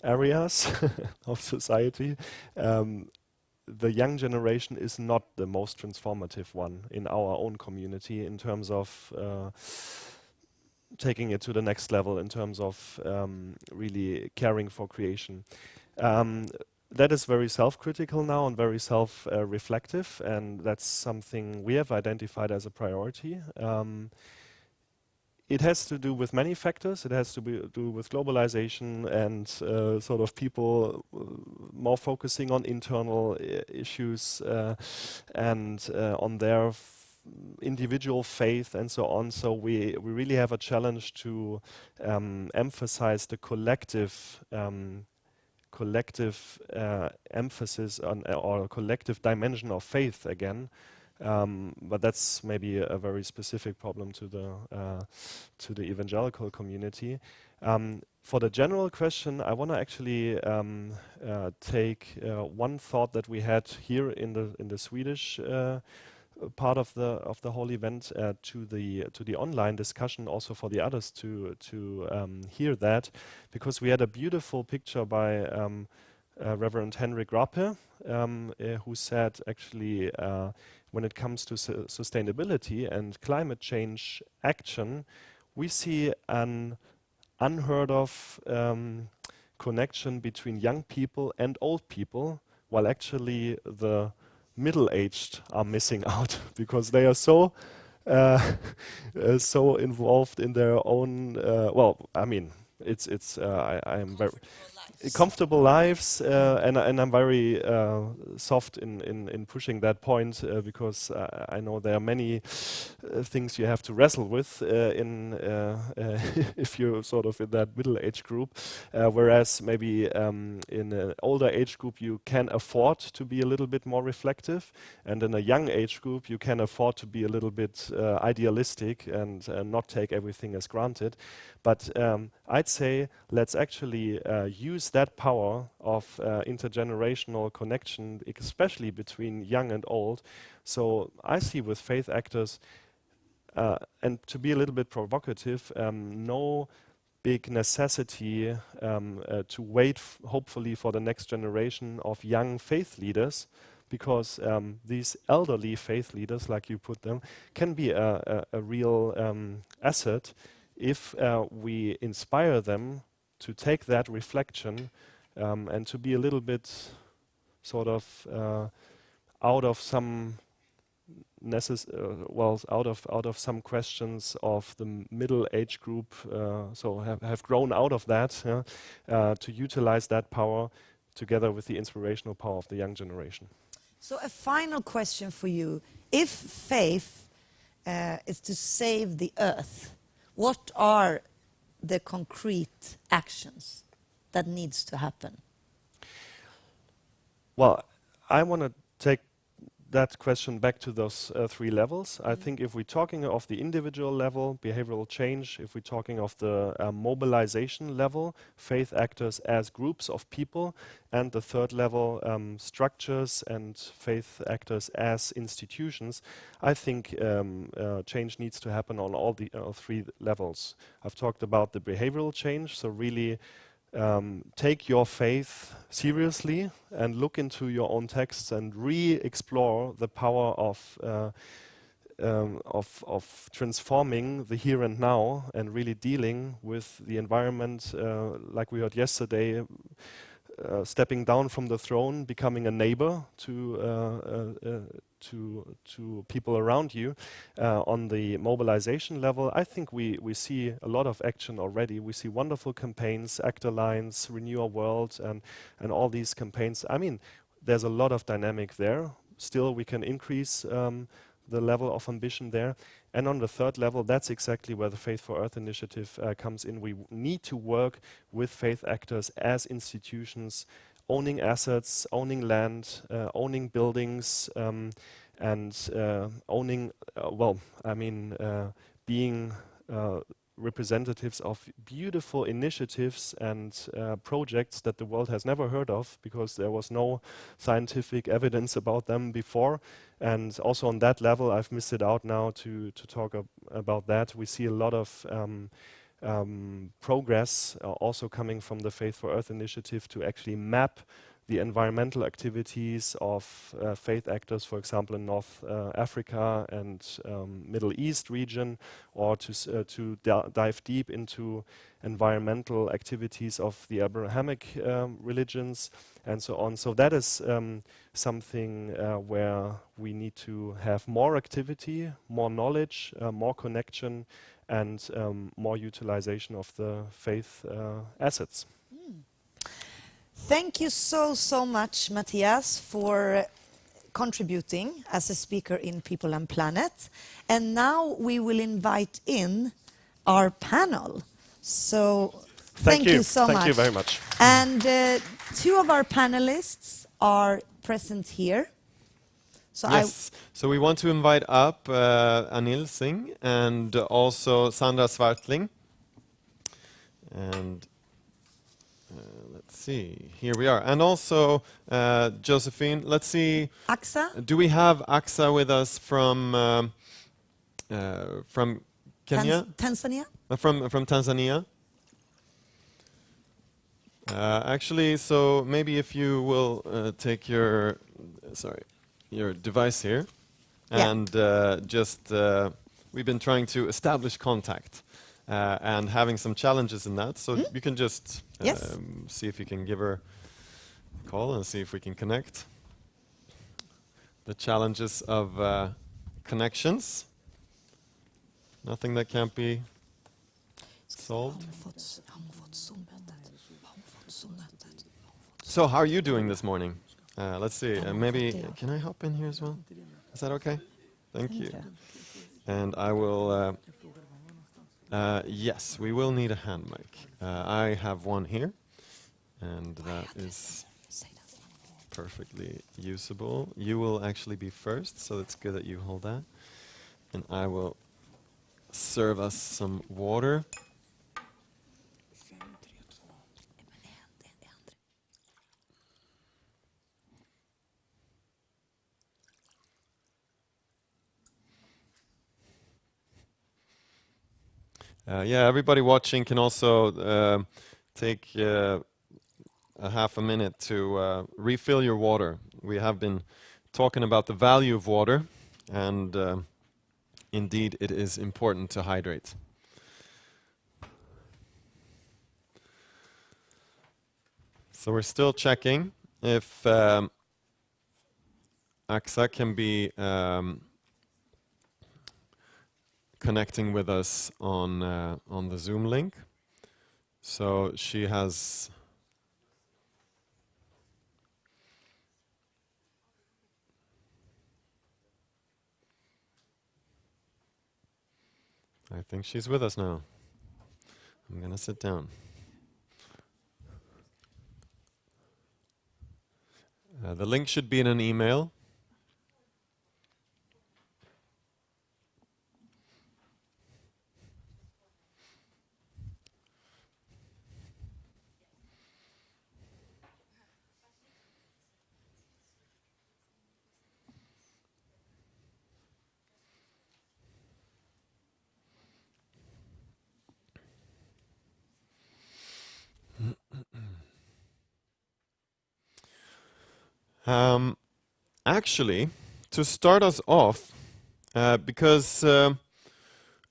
areas of society, the young generation is not the most transformative one in our own community in terms of taking it to the next level, in terms of really caring for creation. That is very self-critical now and very self-reflective, and that's something we have identified as a priority. It has to do with many factors. It has to do with globalization and sort of people more focusing on internal issues and on their individual faith and so on. So we really have a challenge to emphasize the collective emphasis on or collective dimension of faith again. But that's maybe a very specific problem to the evangelical community. For the general question, I want to actually take one thought that we had here in the Swedish part of the whole event to the online discussion, also for the others to hear that, because we had a beautiful picture by Reverend Henrik Rappe, who said actually when it comes to sustainability and climate change action, we see an unheard of connection between young people and old people, while actually the middle-aged are missing out because they are so so involved in their own. Well, I mean, I am very comfortable lives, and I'm very soft in pushing that point because I know there are many things you have to wrestle with if you're sort of in that middle age group, whereas maybe in an older age group you can afford to be a little bit more reflective, and in a young age group you can afford to be a little bit idealistic and not take everything as granted. But I'd say let's actually use that power of intergenerational connection, especially between young and old. So I see with faith actors, and to be a little bit provocative, no big necessity to wait, hopefully, for the next generation of young faith leaders, because these elderly faith leaders, like you put them, can be a real asset if we inspire them to take that reflection and to be a little bit sort of out of some out of some questions of the middle age group, so have grown out of that, to utilize that power together with the inspirational power of the young generation. So a final question for you. If faith is to save the earth, what are the concrete actions that needs to happen? Well, I want to take that question back to those three levels. I think if we're talking of the individual level, behavioral change, if we're talking of the mobilization level, faith actors as groups of people, and the third level, structures and faith actors as institutions, I think change needs to happen on all three levels. I've talked about the behavioral change, so really take your faith seriously and look into your own texts and re-explore the power of transforming the here and now and really dealing with the environment, like we heard yesterday, stepping down from the throne, becoming a neighbor to people around you. On the mobilization level, I think we see a lot of action already. We see wonderful campaigns, Act Alliance, Renew Our World, and all these campaigns. I mean, there's a lot of dynamic there. Still, we can increase the level of ambition there. And on the third level, that's exactly where the Faith for Earth initiative comes in. We need to work with faith actors as institutions, owning assets, owning land, owning buildings, and owning, being representatives of beautiful initiatives and projects that the world has never heard of because there was no scientific evidence about them before. And also on that level, I've missed it out now to talk about that. We see a lot of progress also coming from the Faith for Earth initiative to actually map the environmental activities of faith actors, for example, in North Africa and Middle East region, or to dive deep into environmental activities of the Abrahamic religions and so on. So that is something where we need to have more activity, more knowledge, more connection, and more utilization of the faith assets. Thank you so much, Matthias, for contributing as a speaker in People and Planet. And now we will invite in our panel. So thank you so much. Thank you very much. And two of our panelists are present here. So yes, so we want to invite up Anil Singh and also Sandra Svartling. And let's see, here we are. And also Josephine, let's see. Aksa? Do we have Aksa with us from Kenya? Tanzania? From Tanzania? Actually, so maybe if you will take your, your device here, and we've been trying to establish contact and having some challenges in that, so you can just see if you can give her a call and see if we can connect. The challenges of connections, nothing that can't be solved. So how are you doing this morning? Let's see, maybe, can I hop in here as well? Is that okay? Thank you. And I will, yes, we will need a hand mic. I have one here, and that is perfectly usable. You will actually be first, so it's good that you hold that. And I will serve us some water. Yeah, everybody watching can also take a half a minute to refill your water. We have been talking about the value of water, and indeed it is important to hydrate. So we're still checking if Aksa can be connecting with us on the Zoom link. So she has I think she's with us now. I'm gonna sit down. The link should be in an email. Actually, to start us off, because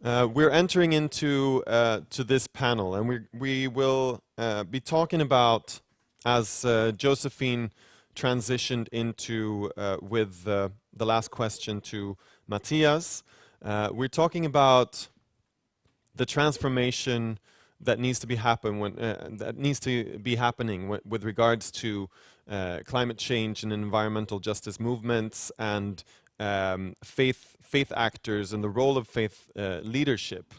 we're entering into to this panel, and we will be talking about, as Josephine transitioned into with the last question to Matthias, we're talking about the transformation that needs to be happening with regards to climate change and environmental justice movements, and faith actors, and the role of faith leadership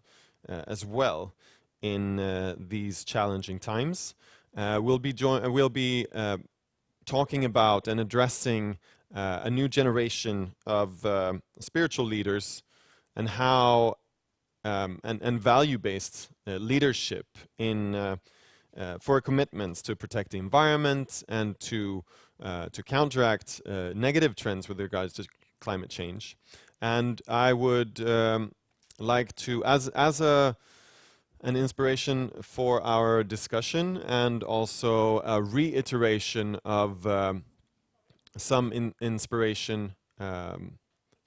as well in these challenging times. We'll be talking about and addressing a new generation of spiritual leaders, and how and value-based leadership in for commitments to protect the environment and to counteract negative trends with regards to climate change. And I would like to, as an inspiration for our discussion and also a reiteration of some inspiration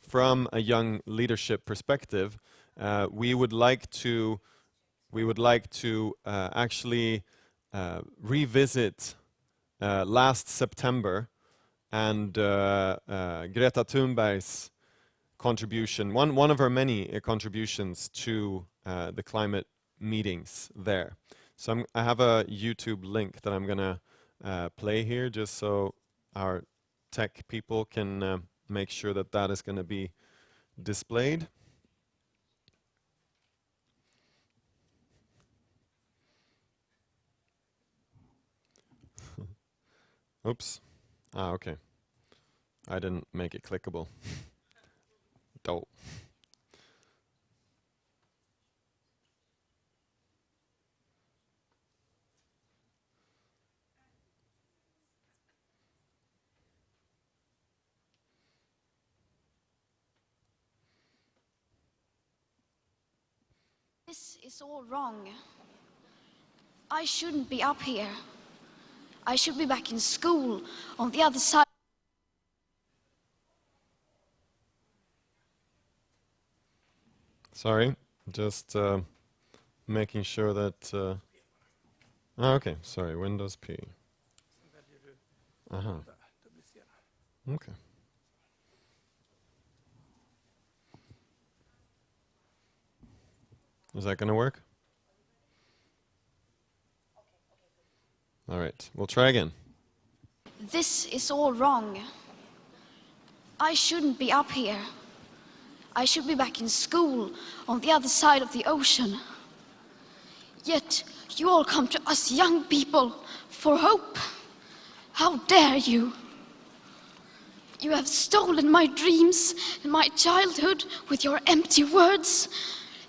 from a young leadership perspective. We would like to actually revisit last September and Greta Thunberg's contribution, one of her many contributions to the climate meetings there. So I have a YouTube link that I'm gonna play here, just so our tech people can make sure that that is gonna be displayed. Oops. Okay. I didn't make it clickable. Dope. This is all wrong. I shouldn't be up here. I should be back in school on the other side. Sorry, just making sure that... okay, sorry, Windows P. Okay. Is that going to work? All right, we'll try again. This is all wrong. I shouldn't be up here. I should be back in school on the other side of the ocean. Yet you all come to us young people for hope. How dare you? You have stolen my dreams and my childhood with your empty words,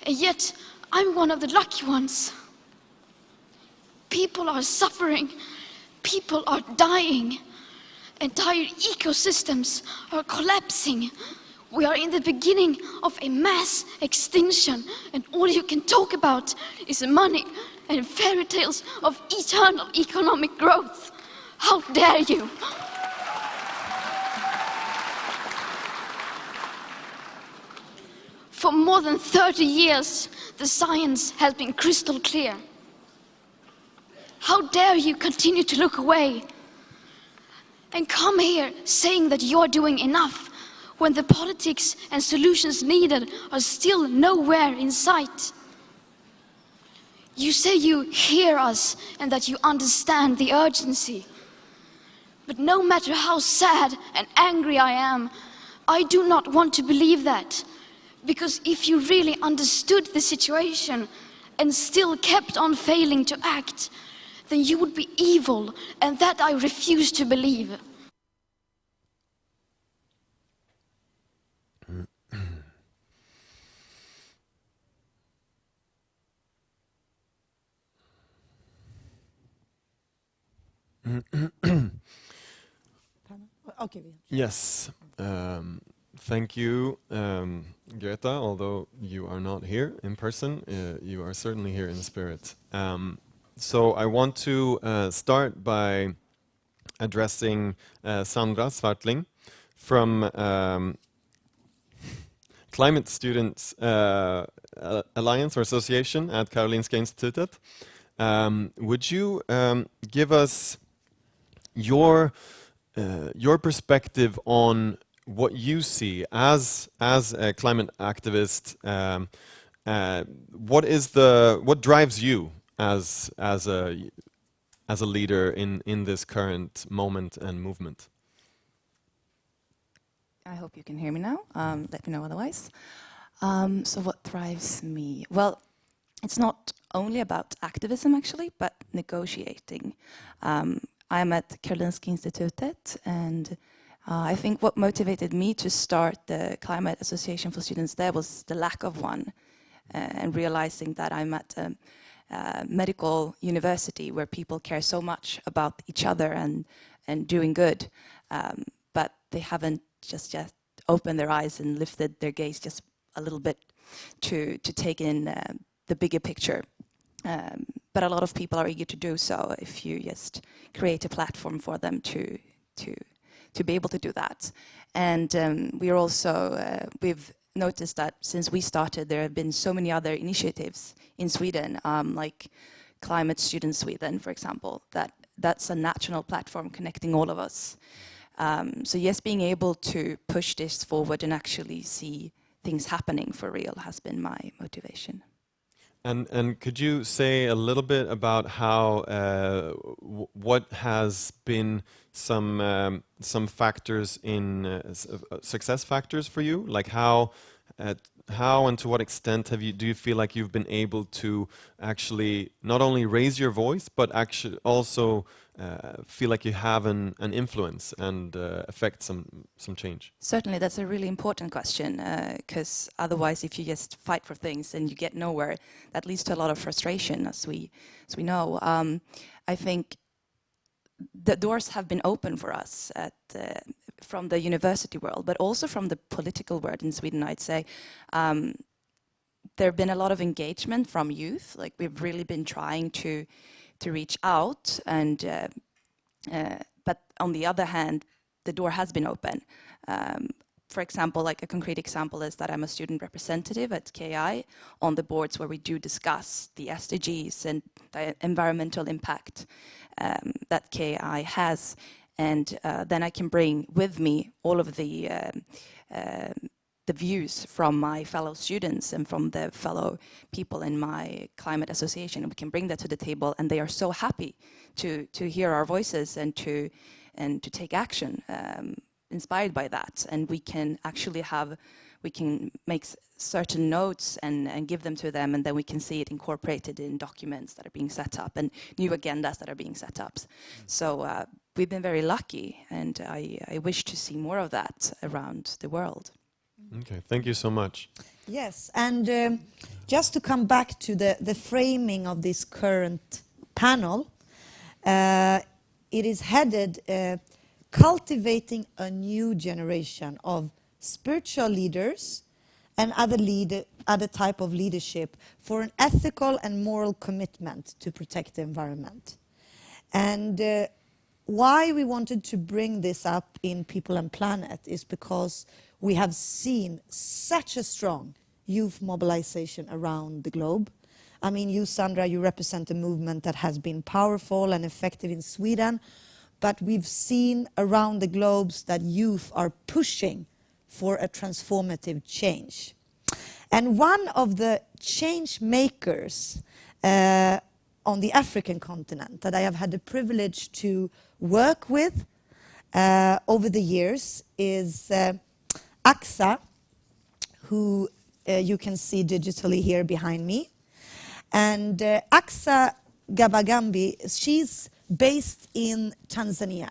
and yet I'm one of the lucky ones. People are suffering, people are dying, entire ecosystems are collapsing. We are in the beginning of a mass extinction, and all you can talk about is money and fairy tales of eternal economic growth. How dare you? For more than 30 years, the science has been crystal clear. How dare you continue to look away and come here saying that you're doing enough when the politics and solutions needed are still nowhere in sight? You say you hear us and that you understand the urgency. But no matter how sad and angry I am, I do not want to believe that. Because if you really understood the situation and still kept on failing to act, then you would be evil, and that I refuse to believe. Okay. Yes. Thank you, Greta. Although you are not here in person, you are certainly here in spirit. So I want to start by addressing Sandra Svartling from Climate Students Alliance or Association at Karolinska Institutet. Would you give us your perspective on what you see as a climate activist? What drives you as a leader in this current moment and movement? I hope you can hear me now. Let me know otherwise. So what drives me? Well, it's not only about activism actually, but negotiating. I'm at Karolinska Institutet, and I think what motivated me to start the Climate Association for Students there was the lack of one, and realizing that I'm at a medical university where people care so much about each other and doing good, but they haven't just yet opened their eyes and lifted their gaze just a little bit to take in the bigger picture. but a lot of people are eager to do so if you just create a platform for them to be able to do that. And we are also, we've noticed that since we started, there have been so many other initiatives in Sweden, like Climate Student Sweden, for example, that's a national platform connecting all of us. So yes, being able to push this forward and actually see things happening for real has been my motivation. And could you say a little bit about how what has been some factors in success factors for you? Like how and to what extent do you feel like you've been able to actually not only raise your voice but actually also feel like you have an influence and affect some change? Certainly, that's a really important question, because otherwise, if you just fight for things and you get nowhere, that leads to a lot of frustration, as we know. I think the doors have been open for us from the university world, but also from the political world in Sweden, I'd say. There have been a lot of engagement from youth. Like, we've really been trying to reach out, and but on the other hand, the door has been open. For example, like a concrete example is that I'm a student representative at KI on the boards where we do discuss the SDGs and the environmental impact that KI has, and then I can bring with me all of the views from my fellow students and from the fellow people in my climate association, and we can bring that to the table, and they are so happy to hear our voices and to take action inspired by that. And we can actually make certain notes and give them to them, and then we can see it incorporated in documents that are being set up and new agendas that are being set up. So we've been very lucky, and I wish to see more of that around the world. Okay, thank you so much. Yes, and just to come back to the framing of this current panel, it is headed cultivating a new generation of spiritual leaders and other type of leadership for an ethical and moral commitment to protect the environment. And why we wanted to bring this up in People and Planet is because we have seen such a strong youth mobilization around the globe. I mean, you, Sandra, you represent a movement that has been powerful and effective in Sweden, but we've seen around the globe that youth are pushing for a transformative change. And one of the change makers on the African continent that I have had the privilege to work with over the years is AXA, who you can see digitally here behind me. And AXA Gabagambi, she's based in Tanzania.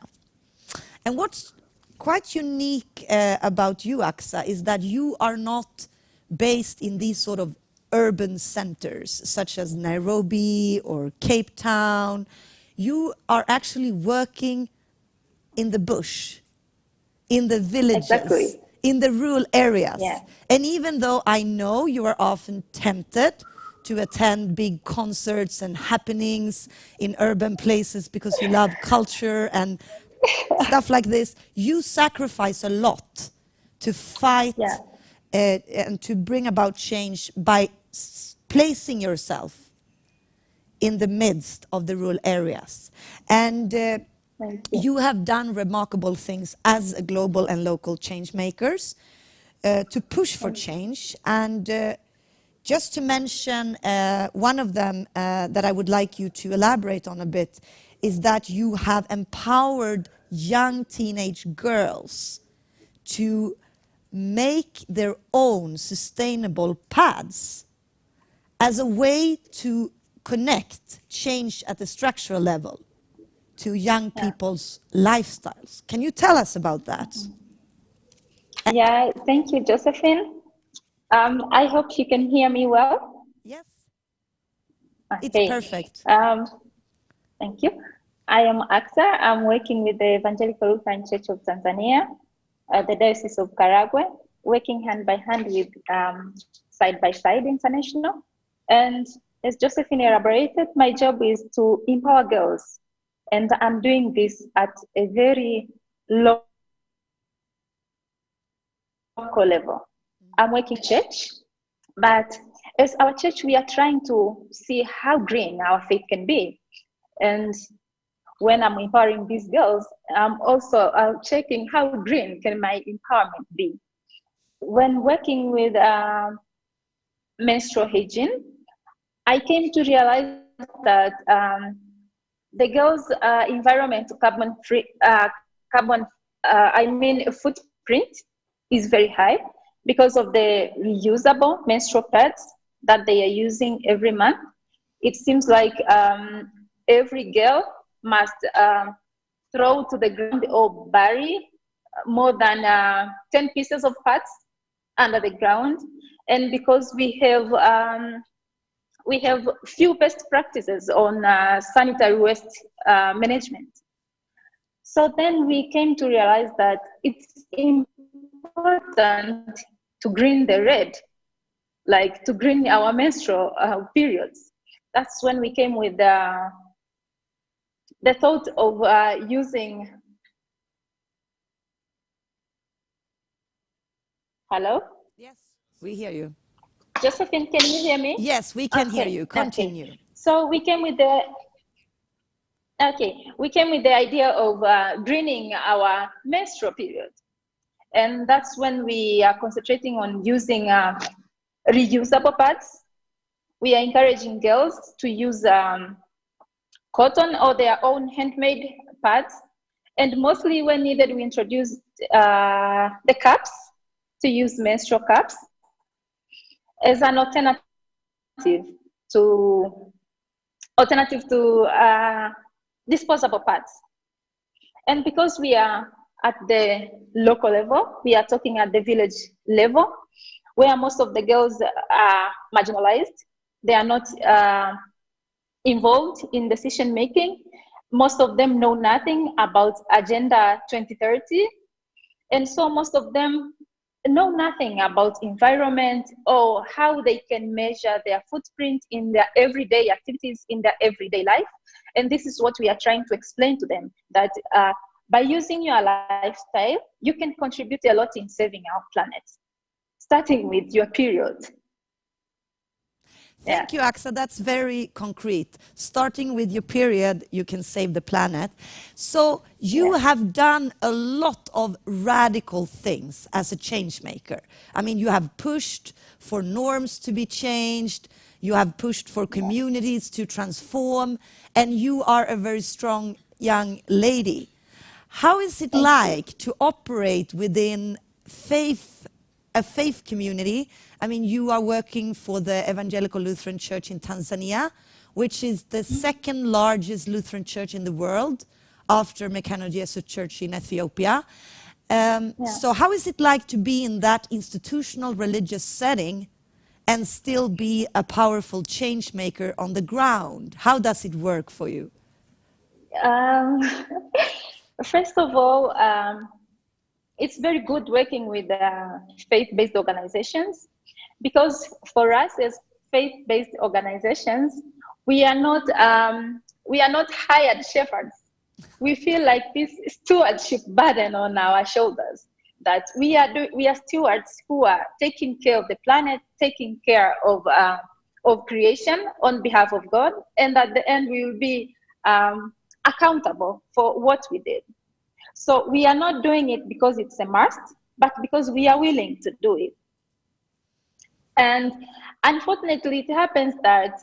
And what's quite unique about you, AXA, is that you are not based in these sort of urban centers, such as Nairobi or Cape Town. You are actually working in the bush, in the villages. Exactly. In the rural areas. Yeah. And even though I know you are often tempted to attend big concerts and happenings in urban places because you love culture and stuff like this, you sacrifice a lot to fight and to bring about change by placing yourself in the midst of the rural areas. And you have done remarkable things as a global and local change makers to push for change. And just to mention one of them that I would like you to elaborate on a bit is that you have empowered young teenage girls to make their own sustainable paths as a way to connect change at the structural level to young people's lifestyles. Can you tell us about that? Yeah, thank you, Josephine. I hope you can hear me well. Yes. Okay. It's perfect. Thank you. I am AXA. I'm working with the Evangelical Lutheran Church of Tanzania, the Diocese of Karagwe, working hand by hand with Side by Side International. And as Josephine elaborated, my job is to empower girls. And I'm doing this at a very local level. I'm working church, but as our church, we are trying to see how green our faith can be. And when I'm empowering these girls, I'm also checking how green can my empowerment be. When working with menstrual hygiene, I came to realize that the girls' environment footprint is very high because of the reusable menstrual pads that they are using every month. It seems like every girl must throw to the ground or bury more than 10 pieces of pads under the ground. And because we have few best practices on sanitary waste management. So then we came to realize that it's important to green the red, like to green our menstrual periods. That's when we came with the thought of using. Hello? Yes, we hear you. Josephine, can you hear me? Yes, we can hear you. Continue. Okay. So we came with the idea of greening our menstrual period. And that's when we are concentrating on using reusable pads. We are encouraging girls to use cotton or their own handmade pads. And mostly when needed, we introduced the cups, to use menstrual cups as an alternative to disposable pads. And because we are at the local level, we are talking at the village level, where most of the girls are marginalized. They are not involved in decision making. Most of them know nothing about Agenda 2030. And so most of them know nothing about environment or how they can measure their footprint in their everyday activities, in their everyday life. And this is what we are trying to explain to them, that by using your lifestyle, you can contribute a lot in saving our planet, starting with your period. Thank you, Aksa. That's very concrete. Starting with your period, you can save the planet. So you have done a lot of radical things as a change maker. I mean, you have pushed for norms to be changed. You have pushed for communities to transform. And you are a very strong young lady. How is it like to operate within a faith community? I mean, you are working for the Evangelical Lutheran Church in Tanzania, which is the second largest Lutheran church in the world after Mekano Jesuit Church in Ethiopia. So how is it like to be in that institutional religious setting and still be a powerful change maker on the ground? How does it work for you? First of all, it's very good working with faith-based organizations, because for us as faith-based organizations, we are not hired shepherds. We feel like this stewardship burden on our shoulders, that we are stewards who are taking care of the planet, taking care of creation on behalf of God, and at the end we will be accountable for what we did. So we are not doing it because it's a must, but because we are willing to do it. And unfortunately, it happens that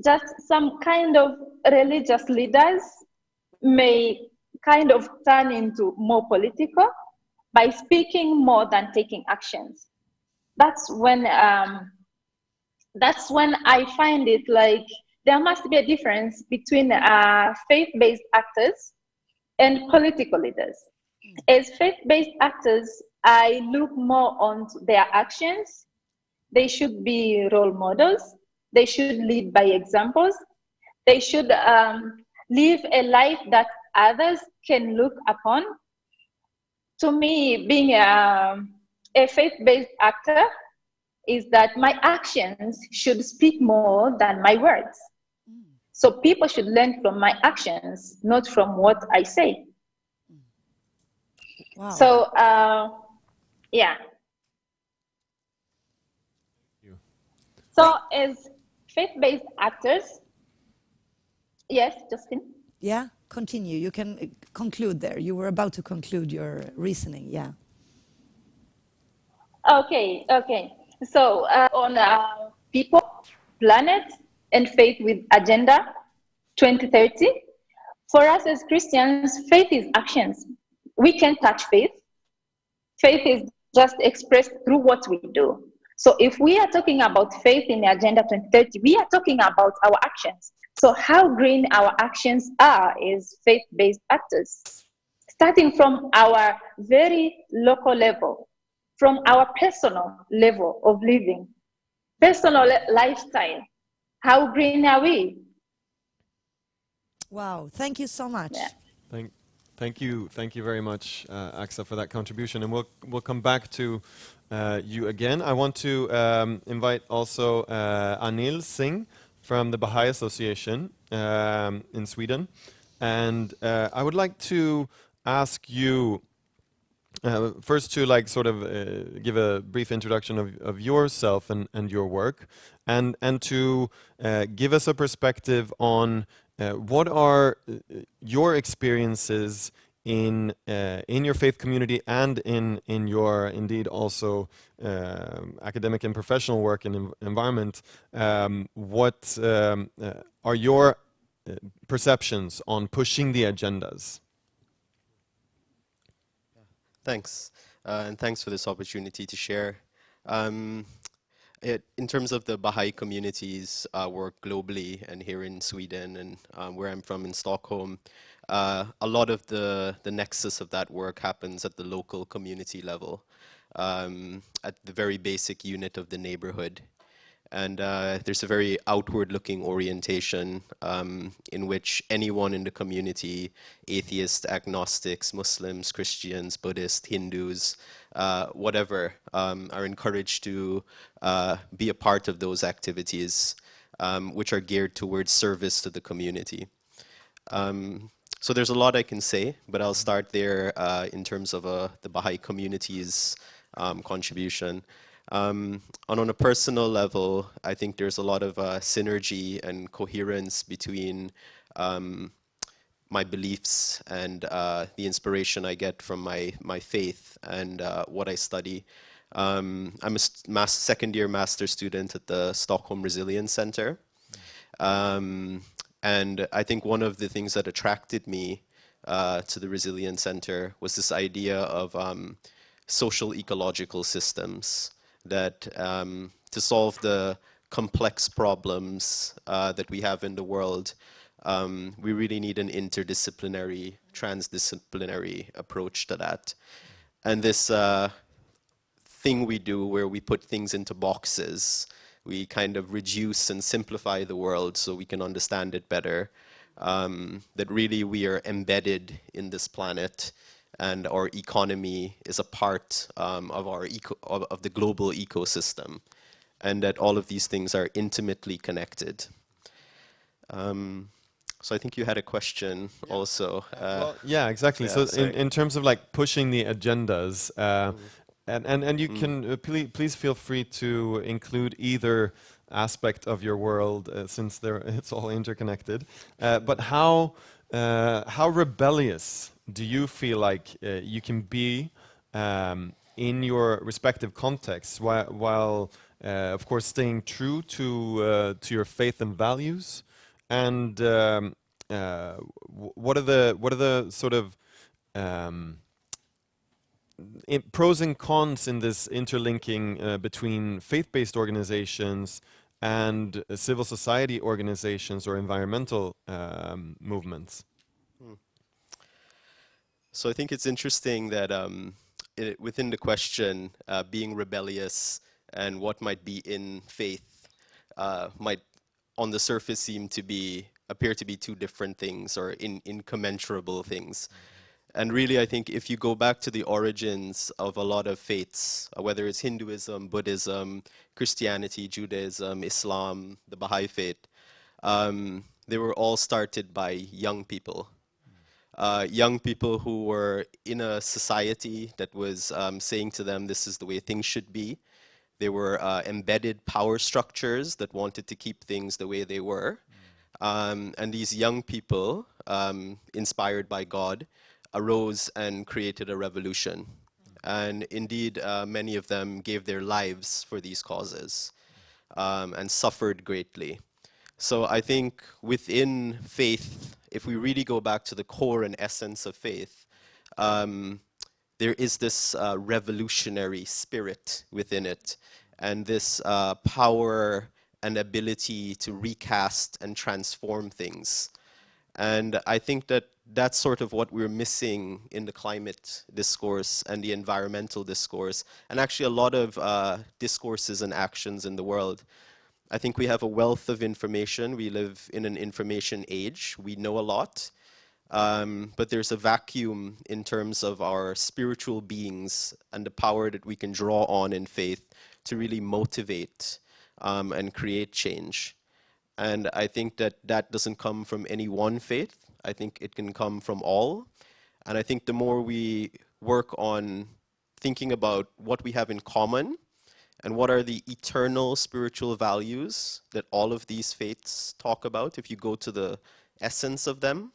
just some kind of religious leaders may kind of turn into more political by speaking more than taking actions. That's when I find it like there must be a difference between faith-based actors and political leaders. As faith-based actors, I look more on their actions. They should be role models. They should lead by examples. They should live a life that others can look upon. To me, being a faith-based actor is that my actions should speak more than my words. So people should learn from my actions, not from what I say. Wow. So, yeah. So as faith-based actors, yes, Justin? Yeah, continue. You can conclude there. You were about to conclude your reasoning, yeah. Okay. So on people, planet, and faith with Agenda 2030, for us as Christians, faith is actions. We can't touch faith. Faith is just expressed through what we do. So if we are talking about faith in the Agenda 2030, we are talking about our actions. So how green our actions are is faith-based actors, starting from our very local level, from our personal level of living, personal lifestyle. How green are we? Wow, thank you so much. Yeah. Thank you very much, Aksa, for that contribution, and we'll come back to you again. I want to invite also Anil Singh from the Baha'i Association in Sweden, and I would like to ask you first to sort of give a brief introduction of yourself and your work, and to give us a perspective on what are your experiences in your faith community and in your indeed also academic and professional work and environment. What are your perceptions on pushing the agendas? Thanks, and thanks for this opportunity to share. In terms of the Baha'i community's work globally and here in Sweden and where I'm from in Stockholm, a lot of the nexus of that work happens at the local community level, at the very basic unit of the neighborhood. And there's a very outward-looking orientation in which anyone in the community, atheists, agnostics, Muslims, Christians, Buddhists, Hindus, whatever, are encouraged to be a part of those activities, which are geared towards service to the community. So there's a lot I can say, but I'll start there in terms of the Baha'i community's contribution. On a personal level, I think there's a lot of synergy and coherence between my beliefs and the inspiration I get from my faith and what I study. I'm a second-year master's student at the Stockholm Resilience Center. And I think one of the things that attracted me to the Resilience Center was this idea of social ecological systems that to solve the complex problems that we have in the world, we really need an interdisciplinary, transdisciplinary approach to that. And this thing we do where we put things into boxes, we kind of reduce and simplify the world so we can understand it better, that really we are embedded in this planet, and our economy is a part of the global ecosystem, and that all of these things are intimately connected. So I think you had a question also. Well, yeah, exactly. Yeah, so in terms of pushing the agendas, and you can please feel free to include either aspect of your world since it's all interconnected. But how rebellious do you feel like you can be in your respective contexts while of course staying true to your faith and values? And what are the sort of pros and cons in this interlinking between faith-based organizations and civil society organizations or environmental movements? So I think it's interesting that within the question, being rebellious and what might be in faith might on the surface appear to be two different things or incommensurable things. And really, I think if you go back to the origins of a lot of faiths, whether it's Hinduism, Buddhism, Christianity, Judaism, Islam, the Baha'i faith, they were all started by young people. Young people who were in a society that was saying to them, this is the way things should be. They were embedded power structures that wanted to keep things the way they were. And these young people, inspired by God, arose and created a revolution. And indeed, many of them gave their lives for these causes and suffered greatly. So I think within faith, if we really go back to the core and essence of faith, there is this revolutionary spirit within it, and this power and ability to recast and transform things. And I think that that's sort of what we're missing in the climate discourse and the environmental discourse, and actually a lot of discourses and actions in the world. I think we have a wealth of information. We live in an information age. We know a lot, but there's a vacuum in terms of our spiritual beings and the power that we can draw on in faith to really motivate and create change. And I think that that doesn't come from any one faith. I think it can come from all. And I think the more we work on thinking about what we have in common and what are the eternal spiritual values that all of these faiths talk about, if you go to the essence of them,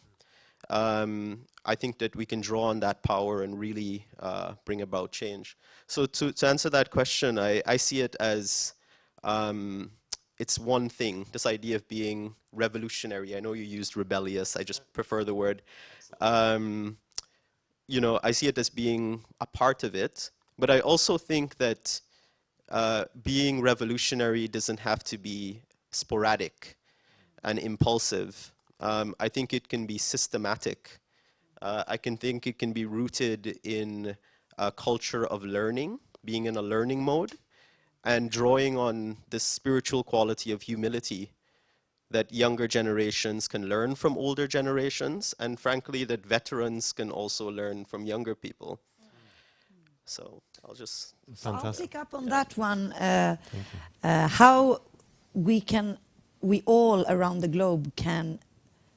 I think that we can draw on that power and really bring about change. So to answer that question, I see it as it's one thing, this idea of being revolutionary. I know you used rebellious, I just prefer the word. You know, I see it as being a part of it, but I also think that being revolutionary doesn't have to be sporadic and impulsive. I think it can be systematic. I can think it can be rooted in a culture of learning, being in a learning mode, and drawing on this spiritual quality of humility that younger generations can learn from older generations, and frankly, that veterans can also learn from younger people. So I'll just... I'll pick up on that one, how we all around the globe can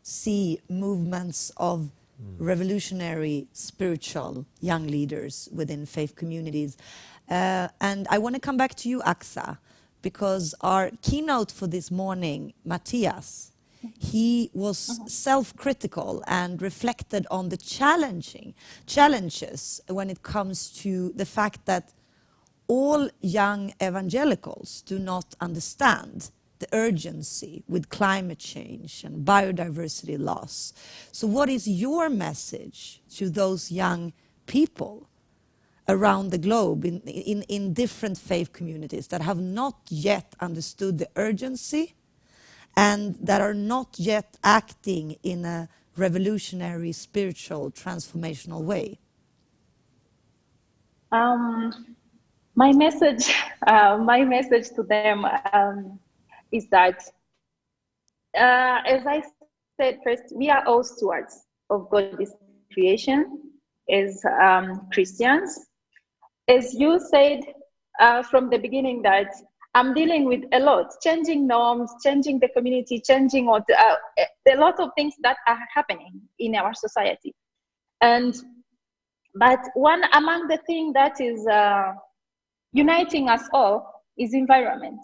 see movements of revolutionary spiritual young leaders within faith communities. And I want to come back to you, Aksa, because our keynote for this morning, Matthias, he was self-critical and reflected on the challenges when it comes to the fact that all young evangelicals do not understand the urgency with climate change and biodiversity loss. So what is your message to those young people around the globe in different faith communities that have not yet understood the urgency and that are not yet acting in a revolutionary, spiritual, transformational way? My message to them is that, as I said first, we are all stewards of God's creation as Christians. As you said from the beginning, that I'm dealing with a lot, changing norms, changing the community, changing a lot of things that are happening in our society. But one among the things that is uniting us all is environment.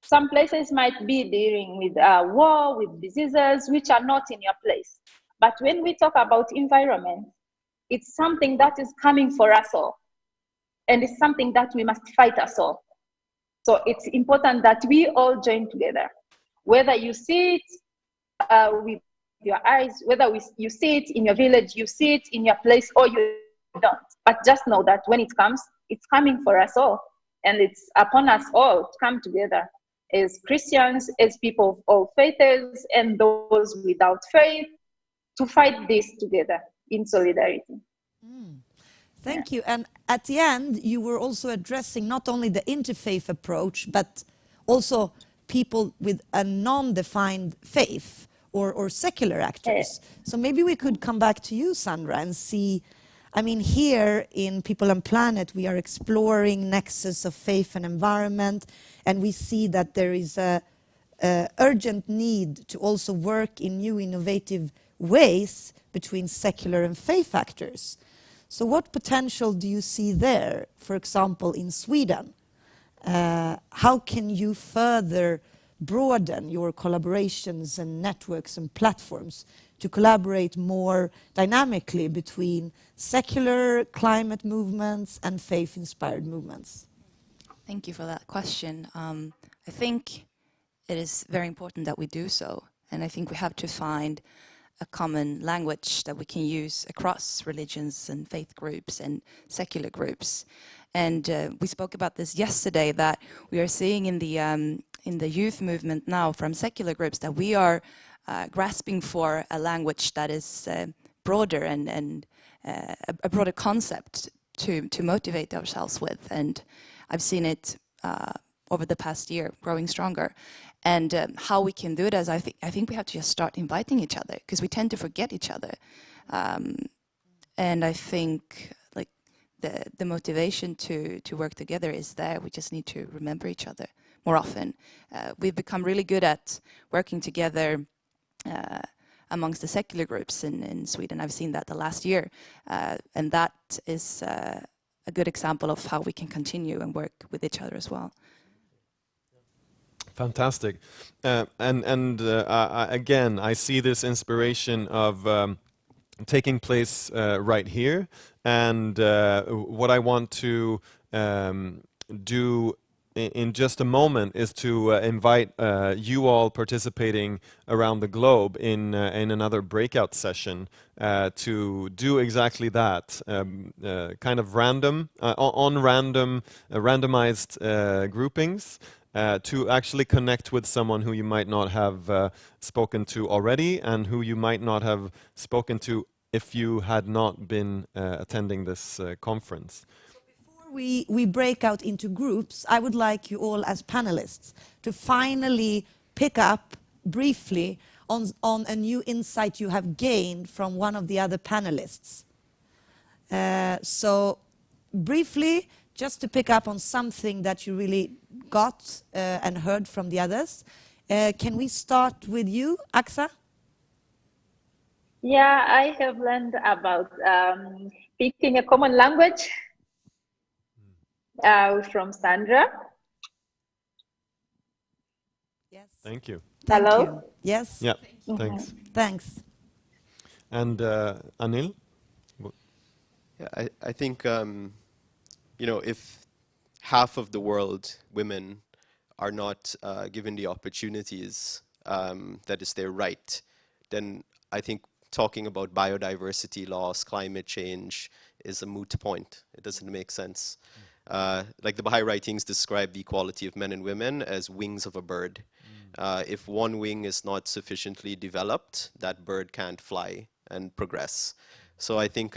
Some places might be dealing with war, with diseases, which are not in your place. But when we talk about environment, it's something that is coming for us all. And it's something that we must fight us all. So it's important that we all join together. Whether you see it with your eyes, whether you see it in your village, you see it in your place, or you don't. But just know that when it comes, it's coming for us all. And it's upon us all to come together as Christians, as people of all faiths, and those without faith, to fight this together in solidarity. Thank you. And at the end, you were also addressing not only the interfaith approach, but also people with a non-defined faith or secular actors. So maybe we could come back to you, Sandra, and see, I mean, here in People and Planet, we are exploring nexus of faith and environment, and we see that there is a urgent need to also work in new innovative ways between secular and faith actors. So what potential do you see there, for example, in Sweden? How can you further broaden your collaborations and networks and platforms to collaborate more dynamically between secular climate movements and faith-inspired movements? Thank you for that question. I think it is very important that we do so, and I think we have to find a common language that we can use across religions and faith groups and secular groups. And we spoke about this yesterday, that we are seeing in the youth movement now from secular groups that we are grasping for a language that is broader and a broader concept to motivate ourselves with. And I've seen it over the past year growing stronger. And how we can do it is, I think we have to just start inviting each other, because we tend to forget each other. And I think like the motivation to work together is there. We just need to remember each other more often. We've become really good at working together amongst the secular groups in Sweden. I've seen that the last year. And that is a good example of how we can continue and work with each other as well. Fantastic. Again, I see this inspiration of taking place right here. And what I want to do in just a moment is to invite you all participating around the globe in another breakout session to do exactly that, kind of random, randomized groupings. To actually connect with someone who you might not have spoken to already, and who you might not have spoken to if you had not been attending this conference. So before we break out into groups, I would like you all as panelists to finally pick up briefly on a new insight you have gained from one of the other panelists. So briefly, just to pick up on something that you really got and heard from the others. Can we start with you, Aksa? Yeah, I have learned about speaking a common language from Sandra. Yes. Thank you. Thank Hello? you. Yes. Yeah, thanks. Thanks. And Anil? Yeah, I think, you know, if half of the world, women, are not given the opportunities that is their right, then I think talking about biodiversity loss, climate change is a moot point. It doesn't make sense. Like the Baha'i writings describe the equality of men and women as wings of a bird. If one wing is not sufficiently developed, that bird can't fly and progress. So I think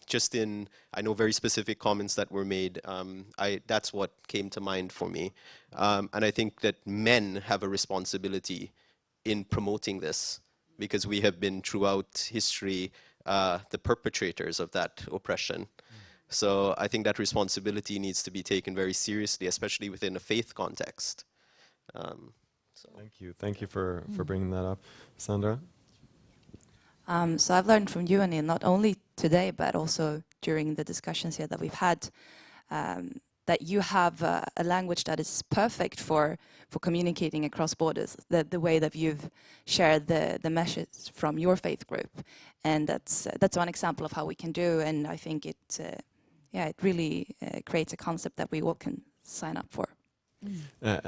just in, I know very specific comments that were made, that's what came to mind for me. And I think that men have a responsibility in promoting this, because we have been throughout history the perpetrators of that oppression. So I think that responsibility needs to be taken very seriously, especially within a faith context. Thank you for bringing that up. Sandra? So I've learned from you, Anil, not only today, but also during the discussions here that we've had, that you have a language that is perfect for communicating across borders, the way that you've shared the message from your faith group. And that's one example of how we can do, and I think it really creates a concept that we all can sign up for.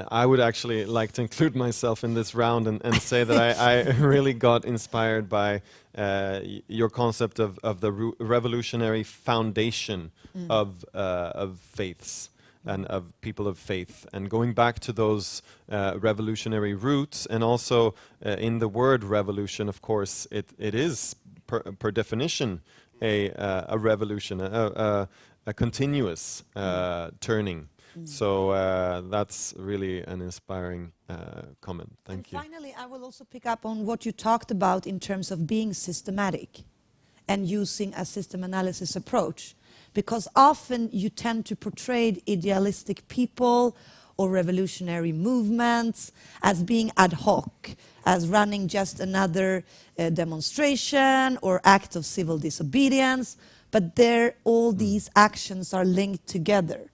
I would actually like to include myself in this round and say that I really got inspired by your concept of the revolutionary foundation of faiths and of people of faith, and going back to those revolutionary roots, and also in the word revolution, of course, it is per definition a revolution, a continuous turning. So that's really an inspiring comment. Thank you. Finally, I will also pick up on what you talked about in terms of being systematic and using a system analysis approach. Because often you tend to portray idealistic people or revolutionary movements as being ad hoc, as running just another demonstration or act of civil disobedience, but all these actions are linked together.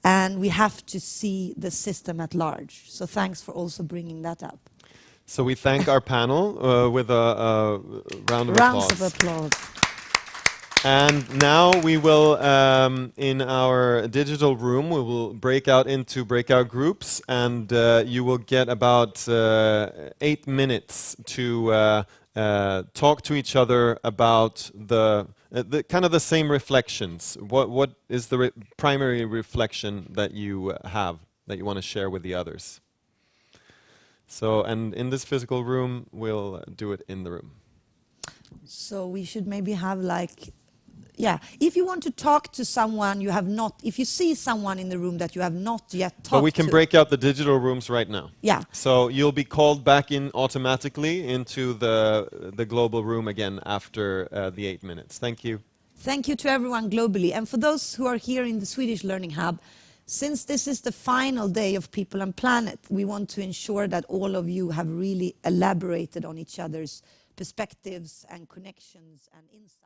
And we have to see the system at large. So thanks for also bringing that up. So we thank our panel with a round of applause. Rounds of applause. And now we will, in our digital room, we will break out into breakout groups, and you will get about 8 minutes to talk to each other about the kind of the same reflections. What is the primary reflection that you have, that you want to share with the others? So, and in this physical room, we'll do it in the room. So we should maybe have like, yeah, if you want to talk to someone you have not, if you see someone in the room that you have not yet talked to. But we can break out the digital rooms right now. Yeah. So you'll be called back in automatically into the global room again after the 8 minutes. Thank you. Thank you to everyone globally. And for those who are here in the Swedish Learning Hub, since this is the final day of People and Planet, we want to ensure that all of you have really elaborated on each other's perspectives and connections and insights.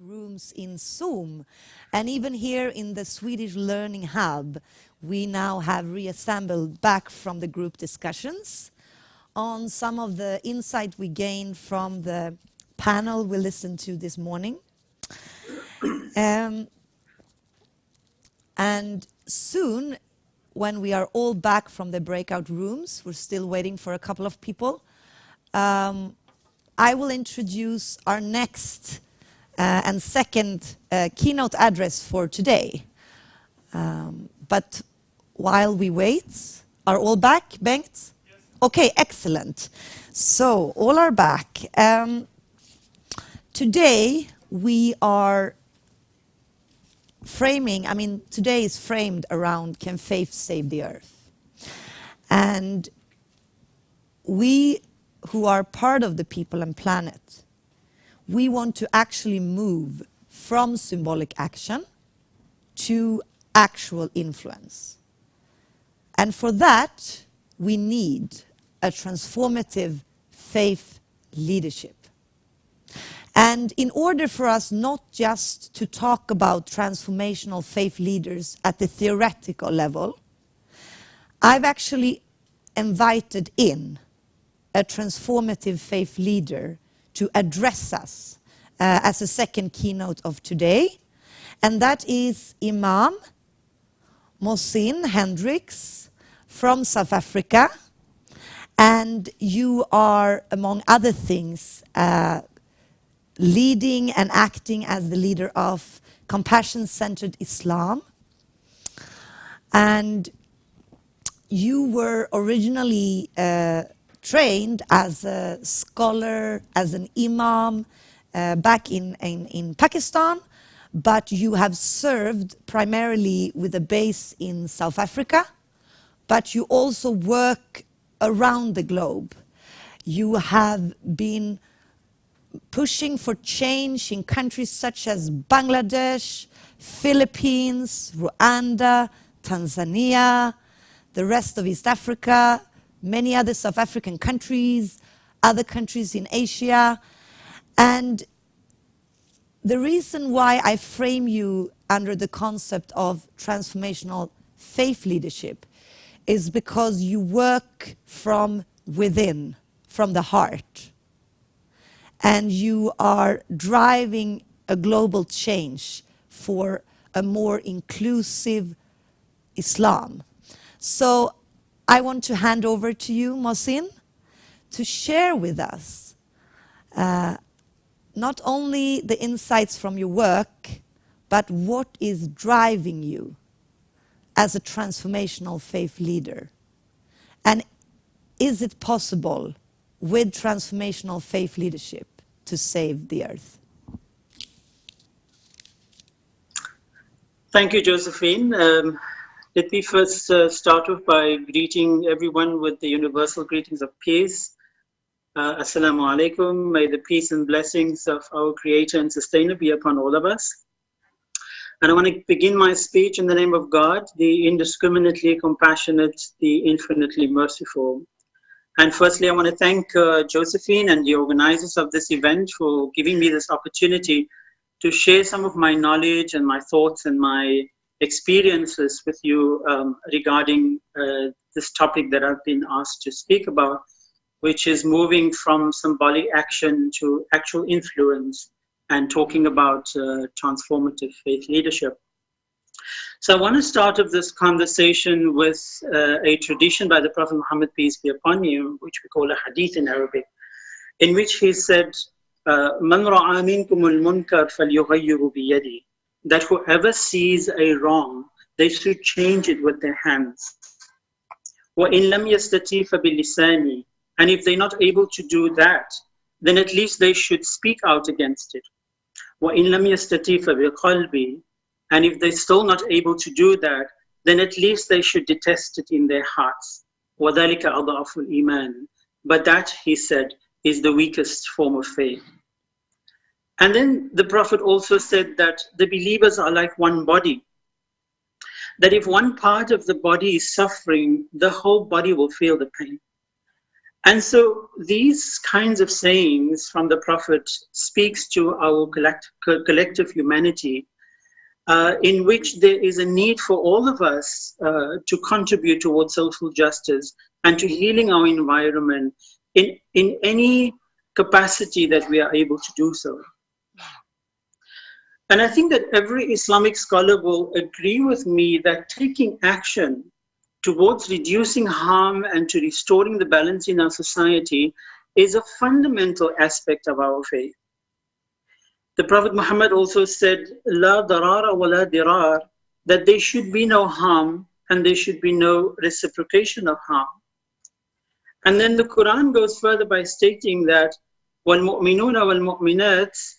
rooms in Zoom. And even here in the Swedish Learning Hub, we now have reassembled back from the group discussions on some of the insight we gained from the panel we listened to this morning. And soon, when we are all back from the breakout rooms, we're still waiting for a couple of people, I will introduce our next and second keynote address for today. But while we wait, are all back, Bengt? Yes. Okay, excellent. So all are back. Today we are framing, today is framed around can faith save the earth? And we who are part of the People and Planet, we want to actually move from symbolic action to actual influence. And for that, we need a transformative faith leadership. And in order for us not just to talk about transformational faith leaders at the theoretical level, I've actually invited in a transformative faith leader to address us as a second keynote of today. And that is Imam Mohsin Hendricks from South Africa. And you are, among other things, leading and acting as the leader of Compassion-Centered Islam. And you were originally trained as a scholar, as an imam back in Pakistan, but you have served primarily with a base in South Africa, but you also work around the globe. You have been pushing for change in countries such as Bangladesh, Philippines, Rwanda, Tanzania, the rest of East Africa, many other South African countries, other countries in Asia. And the reason why I frame you under the concept of transformational faith leadership is because you work from within, from the heart. And you are driving a global change for a more inclusive Islam. So I want to hand over to you, Mohsin, to share with us not only the insights from your work, but what is driving you as a transformational faith leader. And is it possible with transformational faith leadership to save the earth? Thank you, Josephine. Let me first start off by greeting everyone with the universal greetings of peace. Assalamu alaikum. May the peace and blessings of our Creator and Sustainer be upon all of us. And I want to begin my speech in the name of God, the indiscriminately compassionate, the infinitely merciful. And firstly, I want to thank Josephine and the organizers of this event for giving me this opportunity to share some of my knowledge and my thoughts and my experiences with you regarding this topic that I've been asked to speak about, which is moving from symbolic action to actual influence and talking about transformative faith leadership. So I want to start off this conversation with a tradition by the Prophet Muhammad, peace be upon him, which we call a hadith in Arabic, in which he said, "Man ra'a minkumul munkar falyughayyirhu biyadihi," that whoever sees a wrong, they should change it with their hands. وَإِن لَمْ يَسْتَطِيعْ فَبِلِسَانِهِ, and if they're not able to do that, then at least they should speak out against it. وَإِن لَمْ يَسْتَطِيعْ فَبِقَلْبِهِ, and if they're still not able to do that, then at least they should detest it in their hearts. وَذَلِكَ أَضْعَفُ الْإِيمَانِ, but that, he said, is the weakest form of faith. And then the Prophet also said that the believers are like one body. That if one part of the body is suffering, the whole body will feel the pain. And so these kinds of sayings from the Prophet speaks to our collective humanity, in which there is a need for all of us to contribute towards social justice and to healing our environment in any capacity that we are able to do so. And I think that every Islamic scholar will agree with me that taking action towards reducing harm and to restoring the balance in our society is a fundamental aspect of our faith. The Prophet Muhammad also said, La darara wa la dirar, that there should be no harm and there should be no reciprocation of harm. And then the Quran goes further by stating that وَالْمُؤْمِنُونَ وَالْمُؤْمِنَاتِ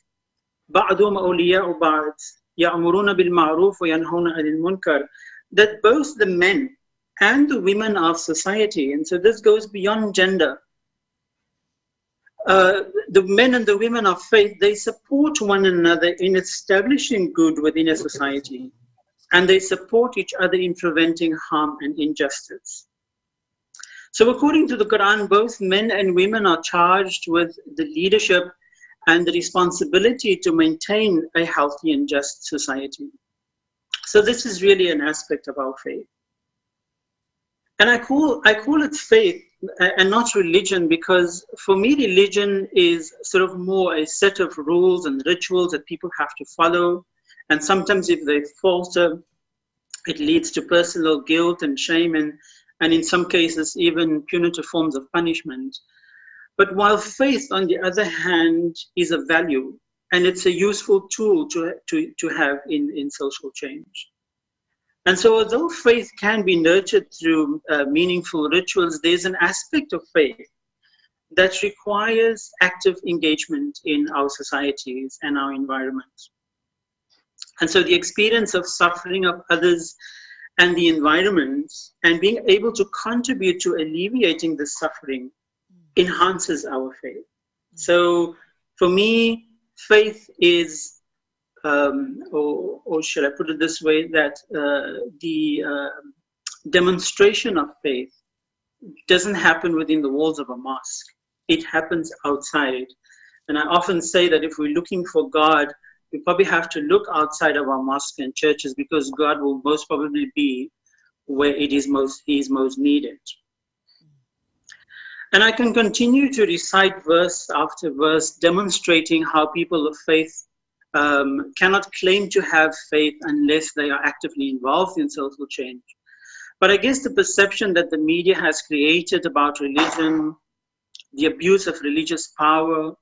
بَعْضُهُمْ أَوْلِيَاءُ بَعْضٍ يَأْمُرُونَ بِالْمَعْرُوفِ وَيَنْهَوْنَ عَنِ الْمُنْكَرِ, that both the men and the women of society, and so this goes beyond gender, the men and the women of faith, they support one another in establishing good within a society, and they support each other in preventing harm and injustice. So according to the Quran, both men and women are charged with the leadership and the responsibility to maintain a healthy and just society. So this is really an aspect of our faith. And I call it faith and not religion, because for me religion is sort of more a set of rules and rituals that people have to follow. And sometimes if they falter, it leads to personal guilt and shame and in some cases even punitive forms of punishment. But while faith, on the other hand, is a value and it's a useful tool to have in social change. And so although faith can be nurtured through meaningful rituals, there's an aspect of faith that requires active engagement in our societies and our environment. And so the experience of suffering of others and the environment and being able to contribute to alleviating the suffering enhances our faith. So for me, faith is or should I put it this way, that the demonstration of faith doesn't happen within the walls of a mosque. It happens outside. And I often say that if we're looking for God, we probably have to look outside of our mosques and churches, because God will most probably be where He is most needed. And I can continue to recite verse after verse, demonstrating how people of faith cannot claim to have faith unless they are actively involved in social change. But I guess the perception that the media has created about religion, the abuse of religious power,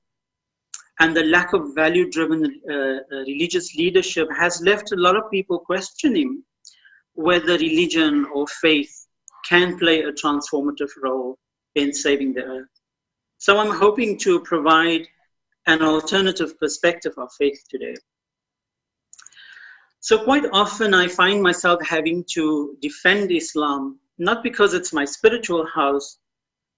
and the lack of value-driven religious leadership has left a lot of people questioning whether religion or faith can play a transformative role in saving the earth. So I'm hoping to provide an alternative perspective of faith today. So quite often I find myself having to defend Islam, not because it's my spiritual house,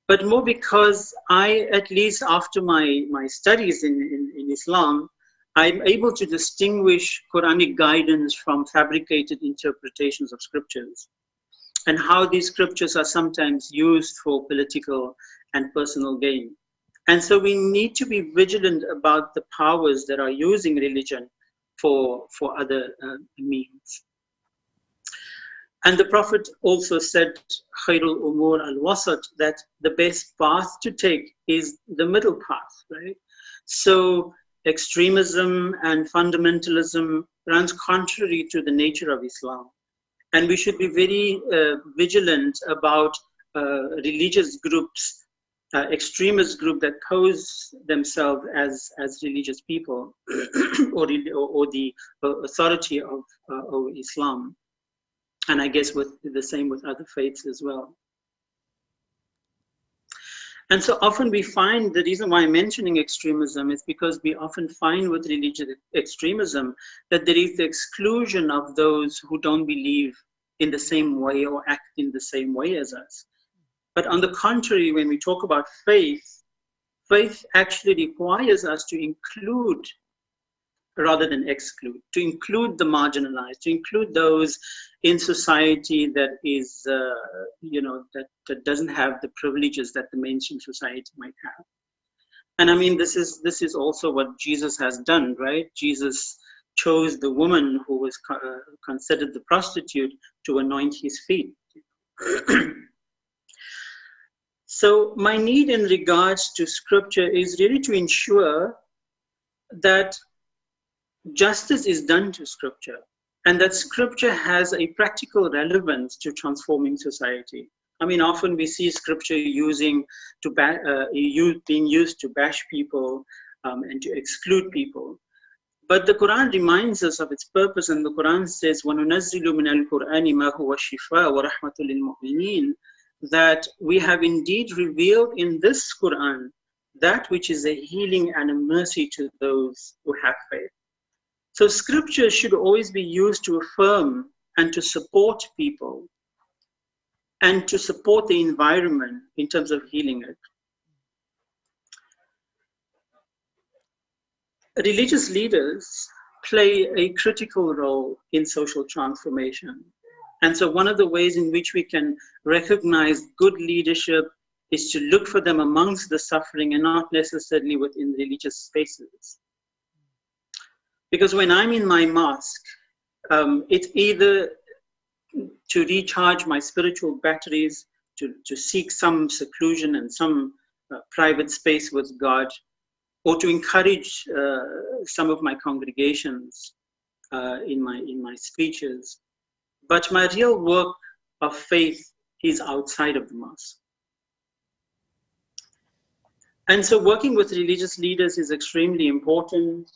but more because I, at least after my studies in Islam, I'm able to distinguish Quranic guidance from fabricated interpretations of scriptures, and how these scriptures are sometimes used for political and personal gain. And so we need to be vigilant about the powers that are using religion for other means. And the Prophet also said, Khairul Umur al-Wasat, that the best path to take is the middle path, right? So extremism and fundamentalism runs contrary to the nature of Islam. And we should be very vigilant about religious groups, extremist group that pose themselves as religious people or the authority of Islam. And I guess with the same with other faiths as well. And so often we find, the reason why I'm mentioning extremism is because we often find with religious extremism that there is the exclusion of those who don't believe in the same way or act in the same way as us. But on the contrary, when we talk about faith, faith actually requires us to include rather than exclude, to include the marginalized, to include those in society that is, that doesn't have the privileges that the mainstream society might have. And I mean, this is also what Jesus has done, right? Jesus chose the woman who was considered the prostitute to anoint his feet. So my need in regards to scripture is really to ensure that justice is done to scripture, and that scripture has a practical relevance to transforming society. I mean, often we see scripture being used to bash people and to exclude people. But the Quran reminds us of its purpose, and the Quran says, وَنُنَزِّلُ مِنَ الْقُرْآنِ مَا هُوَ شِفَاءٌ وَرَحْمَةٌ لِلْمُؤْمِنِينَ, that we have indeed revealed in this Quran that which is a healing and a mercy to those who have faith. So scripture should always be used to affirm and to support people and to support the environment in terms of healing it. Religious leaders play a critical role in social transformation. And so one of the ways in which we can recognize good leadership is to look for them amongst the suffering and not necessarily within religious spaces. Because when I'm in my mosque, it's either to recharge my spiritual batteries, to seek some seclusion and some private space with God, or to encourage some of my congregations in my speeches. But my real work of faith is outside of the mosque. And so working with religious leaders is extremely important.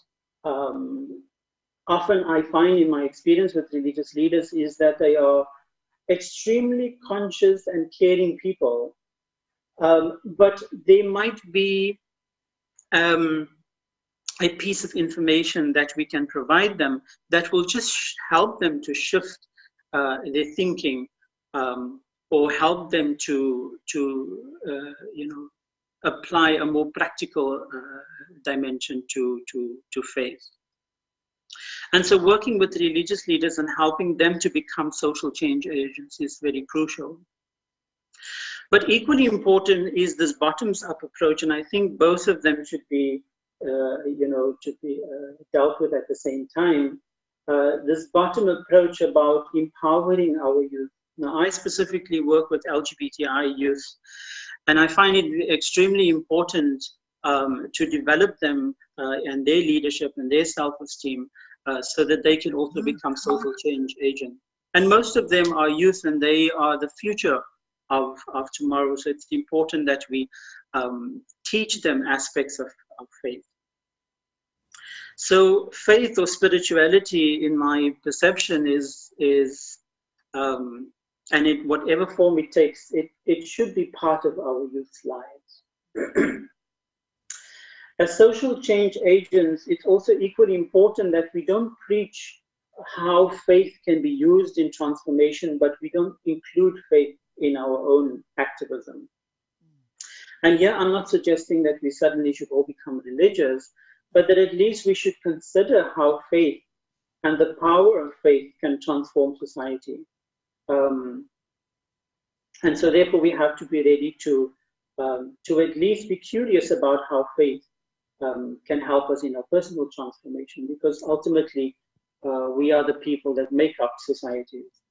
Often I find in my experience with religious leaders is that they are extremely conscious and caring people, but they might be a piece of information that we can provide them that will just help them to shift their thinking, or help them to apply a more practical dimension to faith. And so working with religious leaders and helping them to become social change agents is very crucial. But equally important is this bottoms-up approach, and I think both of them should be, dealt with at the same time. This bottom approach about empowering our youth. Now, I specifically work with LGBTI youth, and I find it extremely important to develop them and their leadership and their self-esteem so that they can also become social change agents. And most of them are youth, and they are the future of tomorrow. So it's important that we teach them aspects of faith. So faith or spirituality, in my perception, is and in whatever form it takes, it should be part of our youth's lives. As social change agents, it's also equally important that we don't preach how faith can be used in transformation, but we don't include faith in our own activism. And here I'm not suggesting that we suddenly should all become religious, but that at least we should consider how faith and the power of faith can transform society. And so therefore we have to be ready to at least be curious about how faith can help us in our personal transformation, because ultimately we are the people that make up societies.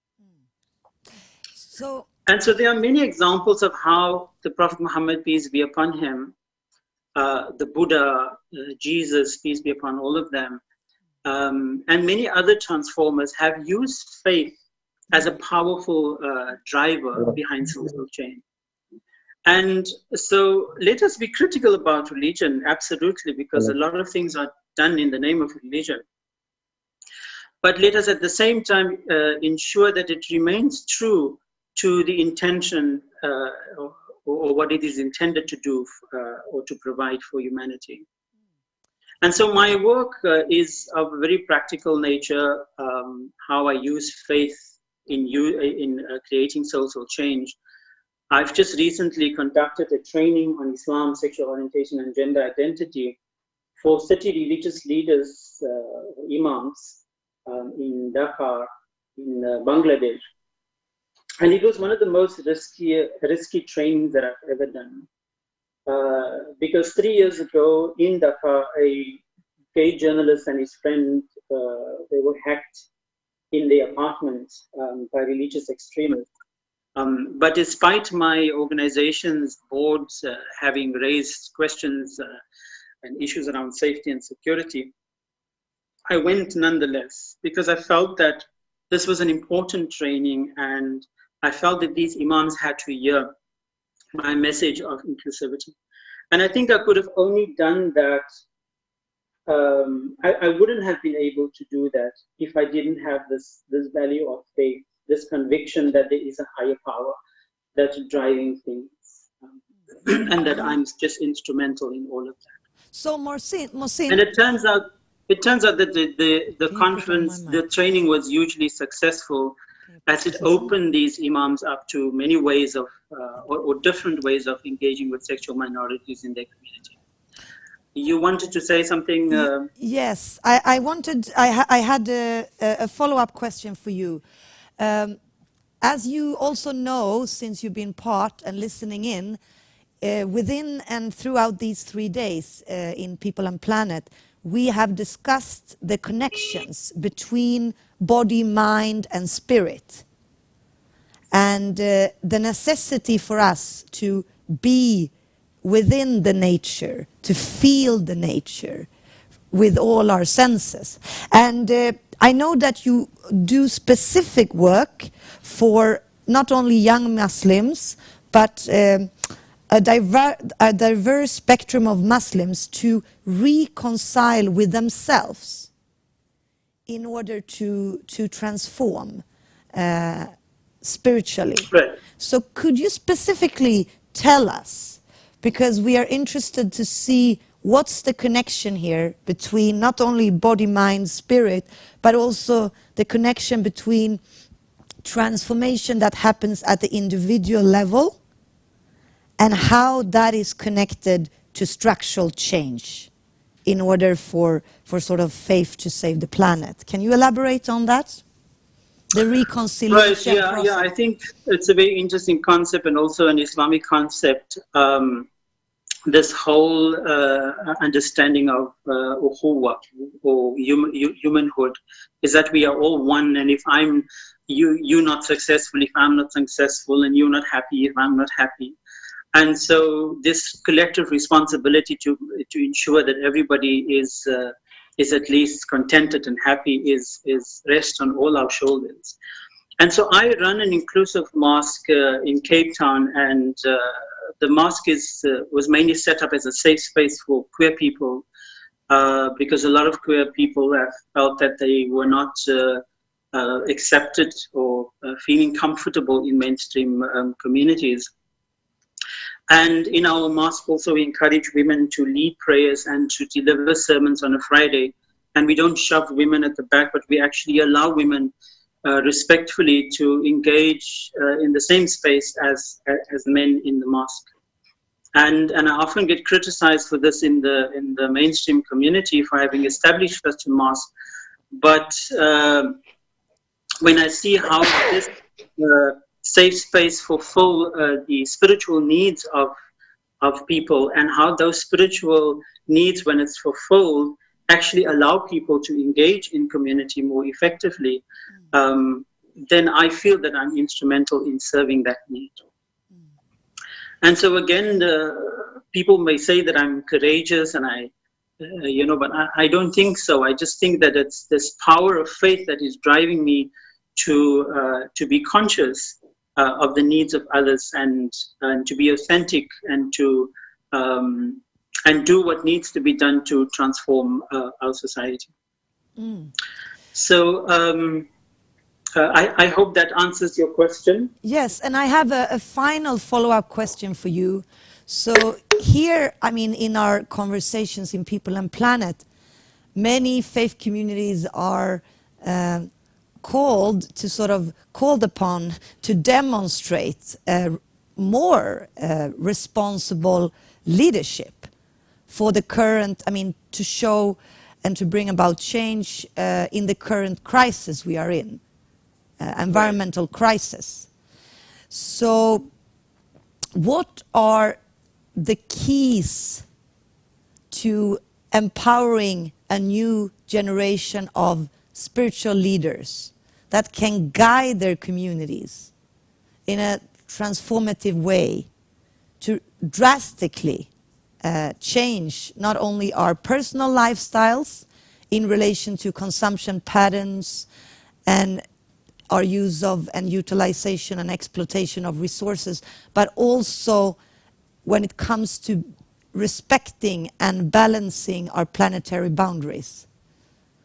And so there are many examples of how the Prophet Muhammad, peace be upon him, the Buddha, Jesus, peace be upon all of them, and many other transformers have used faith as a powerful driver behind social change. And so let us be critical about religion, absolutely, because a lot of things are done in the name of religion. But let us at the same time ensure that it remains true to the intention or what it is intended to do or to provide for humanity. And so my work is of a very practical nature, how I use faith in creating social change. I've just recently conducted a training on Islam, sexual orientation, and gender identity for city religious leaders, imams, in Dhaka, in Bangladesh. And it was one of the most risky trainings that I've ever done. Because 3 years ago in Dhaka, a gay journalist and his friend, they were hacked in their apartment by religious extremists. But despite my organization's boards having raised questions and issues around safety and security, I went nonetheless because I felt that this was an important training, and I felt that these imams had to hear my message of inclusivity. And I think I could have only done that, I wouldn't have been able to do that if I didn't have this value of faith, this conviction that there is a higher power that's driving things, and that I'm just instrumental in all of that. So Mohsin, and it turns out that the conference, the training was hugely successful, as it opened these imams up to many ways of, or different ways of engaging with sexual minorities in their community. You wanted to say something? Yes, I had a follow-up question for you. As you also know, since you've been part and listening in, within and throughout these 3 days in People and Planet, we have discussed the connections between body, mind, and spirit, and the necessity for us to be within the nature, to feel the nature with all our senses. And I know that you do specific work for not only young Muslims, but a diverse spectrum of Muslims to reconcile with themselves in order to transform spiritually. Right. So could you specifically tell us, because we are interested to see what's the connection here between not only body, mind, spirit, but also the connection between transformation that happens at the individual level and how that is connected to structural change in order for sort of faith to save the planet. Can you elaborate on that? The reconciliation process. Yeah, I think it's a very interesting concept, and also an Islamic concept. This whole understanding of ukhuwa, or humanhood, is that we are all one, and if you're not successful, if I'm not successful, and you're not happy if I'm not happy. And so this collective responsibility to ensure that everybody is at least contented and happy is rests on all our shoulders. And so I run an inclusive mosque in Cape Town, and the mosque was mainly set up as a safe space for queer people, because a lot of queer people have felt that they were not accepted or feeling comfortable in mainstream communities. And in our mosque also we encourage women to lead prayers and to deliver sermons on a Friday. And we don't shove women at the back, but we actually allow women respectfully to engage in the same space as men in the mosque. And I often get criticized for this in the mainstream community for having established such a mosque. But when I see how this safe space fulfill the spiritual needs of people, and how those spiritual needs, when it's fulfilled, actually allow people to engage in community more effectively, then I feel that I'm instrumental in serving that need. And so again, people may say that I'm courageous, and but I don't think so. I just think that it's this power of faith that is driving me to be conscious of the needs of others, and to be authentic, and to and do what needs to be done to transform our society. So I hope that answers your question. Yes, and I have a final follow-up question for you. So here, I mean, in our conversations in People and Planet, many faith communities are called upon to demonstrate more responsible leadership for the current, I mean, to show and to bring about change in the current crisis we are in, environmental crisis. So what are the keys to empowering a new generation of spiritual leaders that can guide their communities in a transformative way to drastically change not only our personal lifestyles in relation to consumption patterns and our use of and utilization and exploitation of resources, but also when it comes to respecting and balancing our planetary boundaries?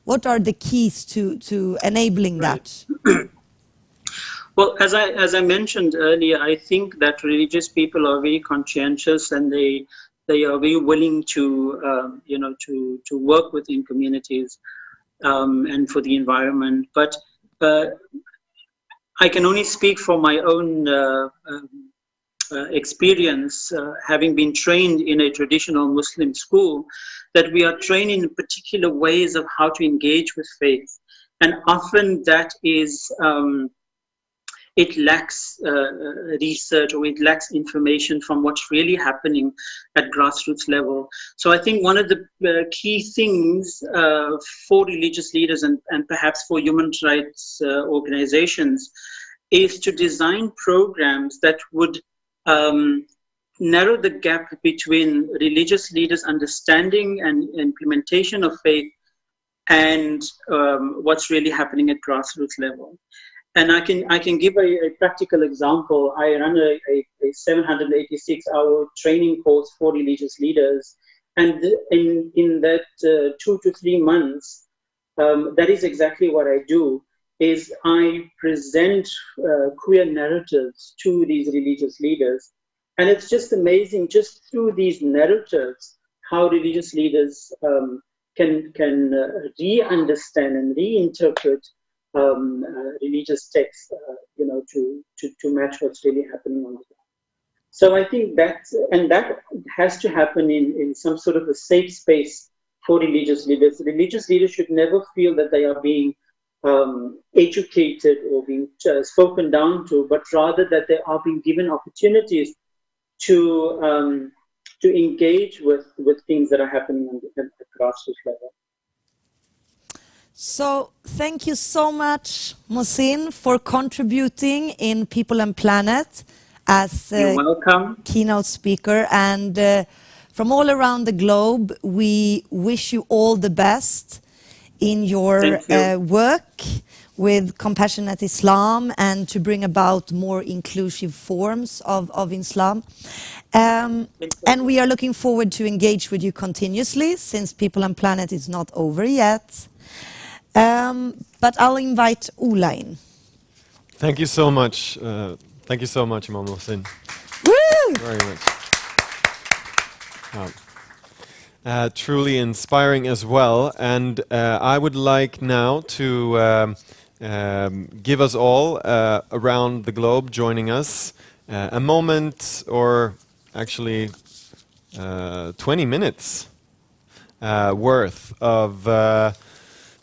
What are the keys to enabling that? Well, as I mentioned earlier, I think that religious people are very conscientious, and they are very willing to to work within communities and for the environment. But I can only speak from my own experience, having been trained in a traditional Muslim school, that we are trained in particular ways of how to engage with faith, and often that is it lacks research, or it lacks information from what's really happening at grassroots level. So I think one of the key things for religious leaders and perhaps for human rights organizations is to design programs that would narrow the gap between religious leaders' understanding and implementation of faith and what's really happening at grassroots level. And I can give a practical example. I run a 786-hour training course for religious leaders, and in that 2 to 3 months, that is exactly what I do. Is I present queer narratives to these religious leaders, and it's just amazing, just through these narratives, how religious leaders can re-understand and reinterpret religious texts, to match what's really happening on the ground. So I think that has to happen in some sort of a safe space for religious leaders. Religious leaders should never feel that they are being educated or being spoken down to, but rather that they are being given opportunities to engage with things that are happening at the grassroots level. So thank you so much, Mohsin, for contributing in People and Planet as You're welcome. Keynote speaker. And from all around the globe, we wish you all the best in your work with Compassionate Islam and to bring about more inclusive forms of Islam. And we are looking forward to engage with you continuously, since People and Planet is not over yet. But I'll invite Ola in. Thank you so much. Thank you so much, Imam Mohsin. Woo! Very much. Truly inspiring as well. And I would like now to give us all around the globe joining us a moment, or actually 20 minutes worth of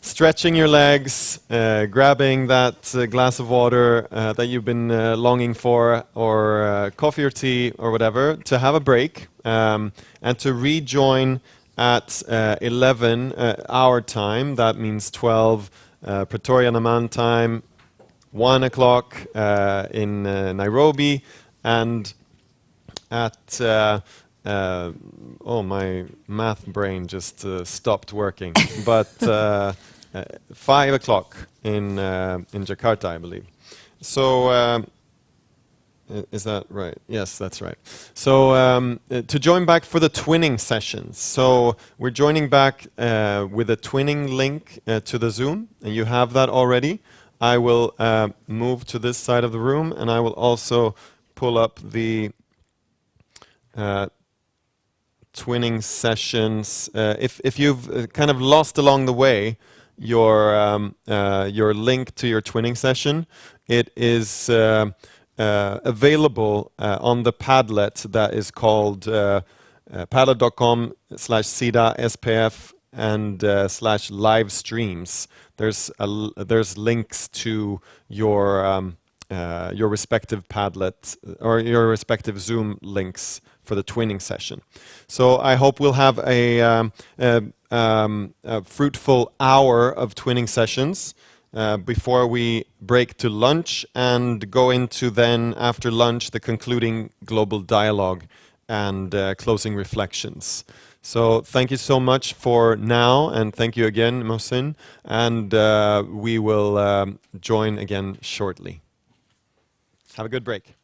stretching your legs, grabbing that glass of water that you've been longing for, or coffee or tea or whatever, to have a break and to rejoin at 11 our time. That means 12 Pretoria Naman time, 1 o'clock in Nairobi, and at my math brain just stopped working, but 5 o'clock in Jakarta, I believe. So is that right? Yes, that's right. So to join back for the twinning sessions. So we're joining back with a twinning link to the Zoom, and you have that already. I will move to this side of the room, and I will also pull up the twinning sessions. If you've kind of lost along the way your link to your twinning session, it is available on the Padlet that is called padlet.com/SIDA SPF and /live streams. There's links to your respective Padlet or your respective Zoom links for the twinning session. So I hope we'll have a fruitful hour of twinning sessions before we break to lunch and go into then after lunch the concluding global dialogue and closing reflections. So thank you so much for now, and thank you again, Mohsin, and we will join again shortly. Have a good break.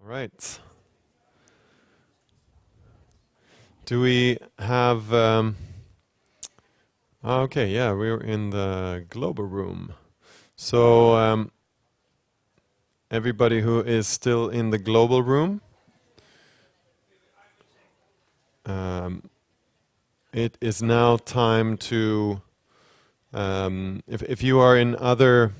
right. Do we have... okay, yeah, we're in the global room. So everybody who is still in the global room, it is now time to... if you are in other...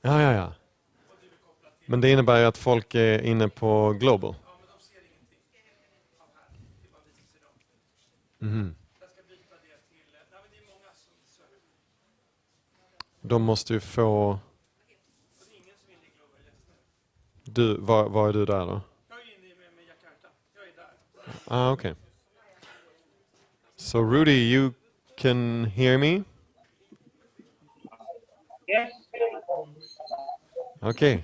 Ja. Men det innebär ju att folk är inne på global. Mhm. De måste ju få... Du, var är du där då? Okay. So Rudy, you can hear me? Yes. Okay.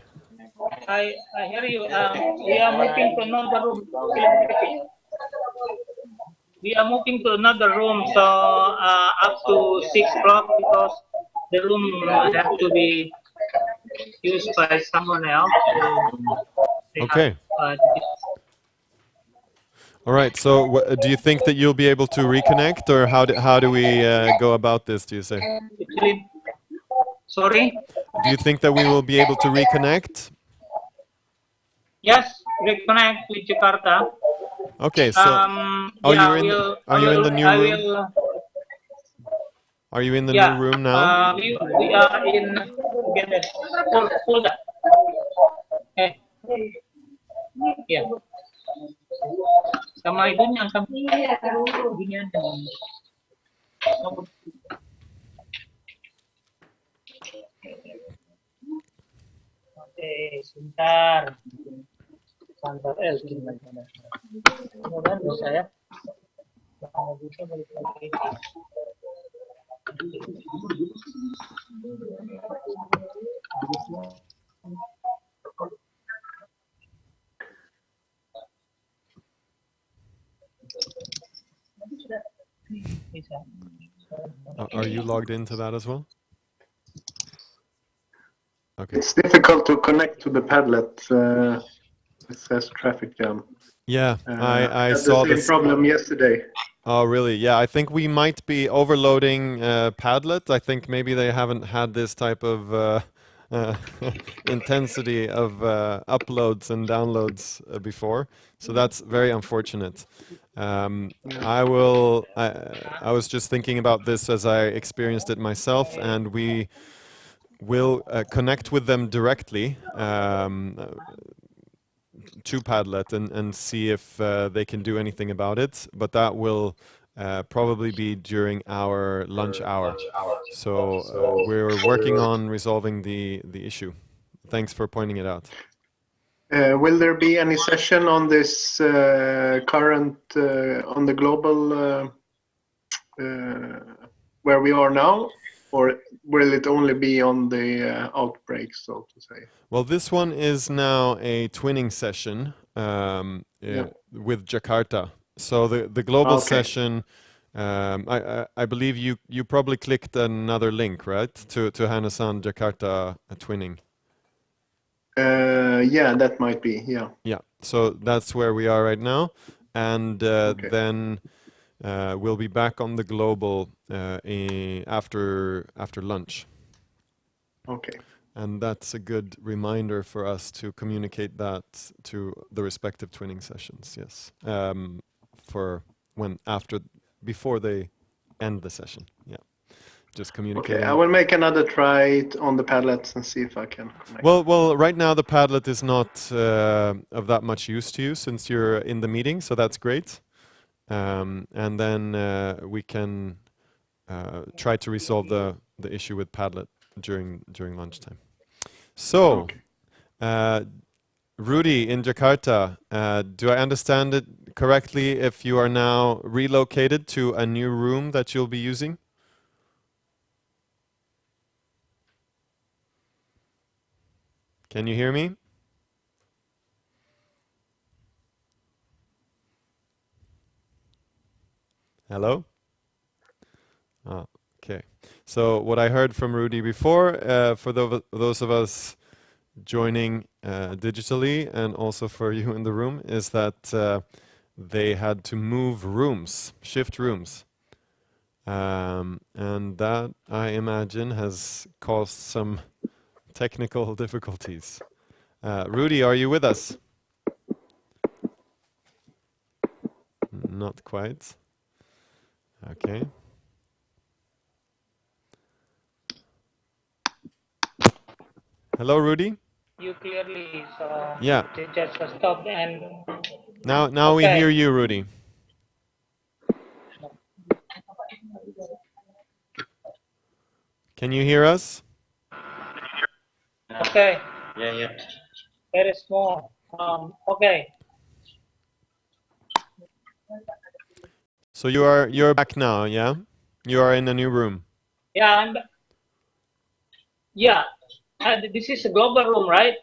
I hear you. We are moving to another room. We are moving to another room, so up to 6 o'clock, because the room have to be used by someone else. Okay. All right. So, do you think that you'll be able to reconnect, or how do we go about this? Do you say? Actually, sorry. Do you think that we will be able to reconnect? Yes, reconnect with Jakarta. Okay. So, are you in the new room? Are you in the new room now? We are in together. Hold up. Okay. Yeah. Sama ibunya sama ibunya. Oke, sebentar. Santar gimana? Mudah-mudahan bisa ya. Kalau bisa balik lagi. Are you logged into that as well? Okay. It's difficult to connect to the Padlet. It says traffic jam. Yeah, I had saw the same this problem yesterday. Oh, really? Yeah, I think we might be overloading Padlet. I think maybe they haven't had this type of intensity of uploads and downloads before, so that's very unfortunate. I was just thinking about this as I experienced it myself, and we will connect with them directly to Padlet and see if they can do anything about it, but that will probably be during our lunch hour. So we're working on resolving the issue. Thanks for pointing it out. Will there be any session on this current, on the global, where we are now? Or will it only be on the outbreak, so to say? Well, this one is now a twinning session with Jakarta. So the global session, I believe you probably clicked another link, right? To Hanusan Jakarta twinning. Yeah, that might be, yeah. Yeah, so that's where we are right now. And then we'll be back on the global after lunch. Okay. And that's a good reminder for us to communicate that to the respective twinning sessions, yes. For before they end the session, yeah. Just communicating. Okay, I will make another try on the Padlets and see if I can connect. Well, right now the Padlet is not of that much use to you since you're in the meeting, so that's great. And then we can try to resolve the issue with Padlet during lunchtime. So, Rudy in Jakarta, do I understand it correctly if you are now relocated to a new room that you'll be using? Can you hear me? Hello? Okay. So what I heard from Rudy before, for those of us joining digitally, and also for you in the room, is that they had to move rooms, shift rooms. And that, I imagine, has caused some technical difficulties. Rudy, are you with us? Not quite. Okay. Hello, Rudy. You clearly, so Yeah. it just stopped and. Now we hear you, Rudy. Can you hear us? Okay. Yeah. Very small. Okay. So you're back now, yeah? You are in a new room. Yeah, yeah. This is a global room, right?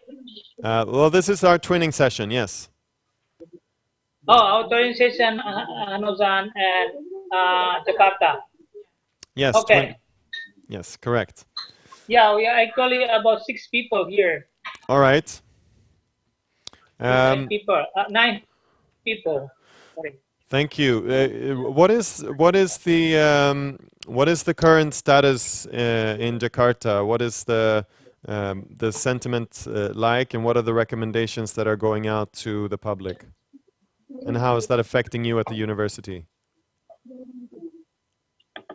Well, this is our twinning session, yes. Oh, our training session, Hanozan and Jakarta. Yes. Okay. Yes, correct. Yeah, we are actually about 6 people here. All right. 9 people. 9 people. Sorry. Thank you. What is the current status in Jakarta? What is the sentiment like, and what are the recommendations that are going out to the public? And how is that affecting you at the university?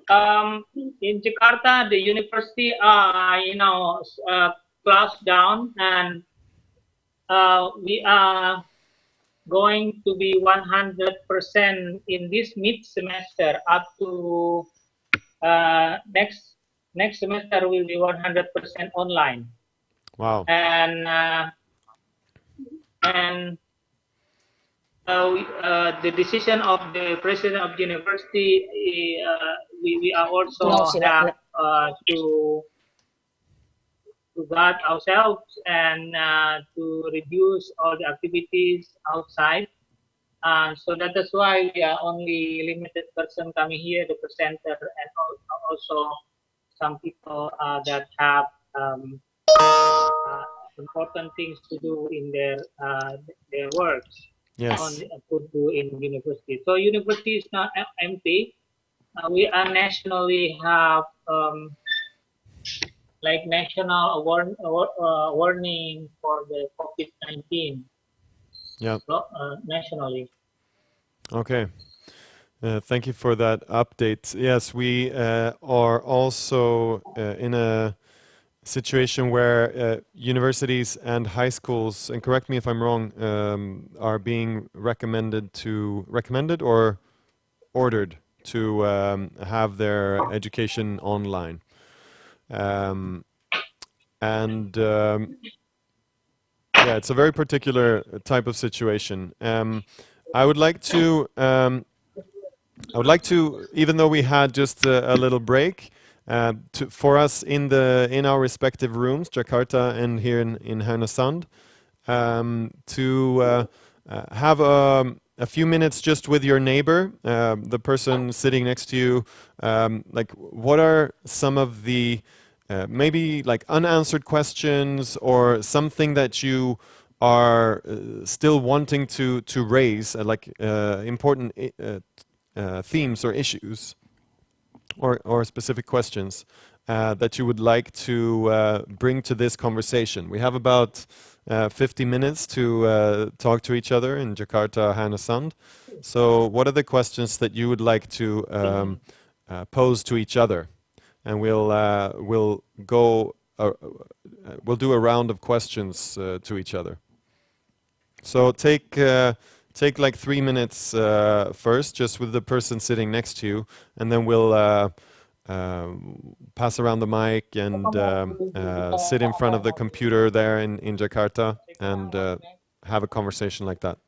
In Jakarta, the university, closed down, and we are going to be 100% in this mid-semester. Up to next semester will be 100% online. Wow. And the decision of the president of the university, we are also have to guard ourselves and to reduce all the activities outside. So that is why we are only limited person coming here, the presenter, and also some people that have important things to do in their works. Yes. Could do in university. So university is not empty. We are nationally have like national warning for the COVID-19. Yeah. Nationally. Okay. Thank you for that update. Yes, we are also in a situation where universities and high schools, and correct me if I'm wrong, are being recommended or ordered to have their education online. Yeah, it's a very particular type of situation. I would like to, even though we had just a little break, for us in our respective rooms, Jakarta and here in Härnösand, to have a few minutes just with your neighbor, the person sitting next to you. Like, what are some of the maybe like unanswered questions, or something that you are still wanting to raise, like important themes or issues, or specific questions that you would like to bring to this conversation. We have about 50 minutes to talk to each other in Jakarta, Härnösand. So what are the questions that you would like to pose to each other? And we'll do a round of questions to each other. So take like 3 minutes first, just with the person sitting next to you, and then we'll pass around the mic and sit in front of the computer there in Jakarta and have a conversation like that.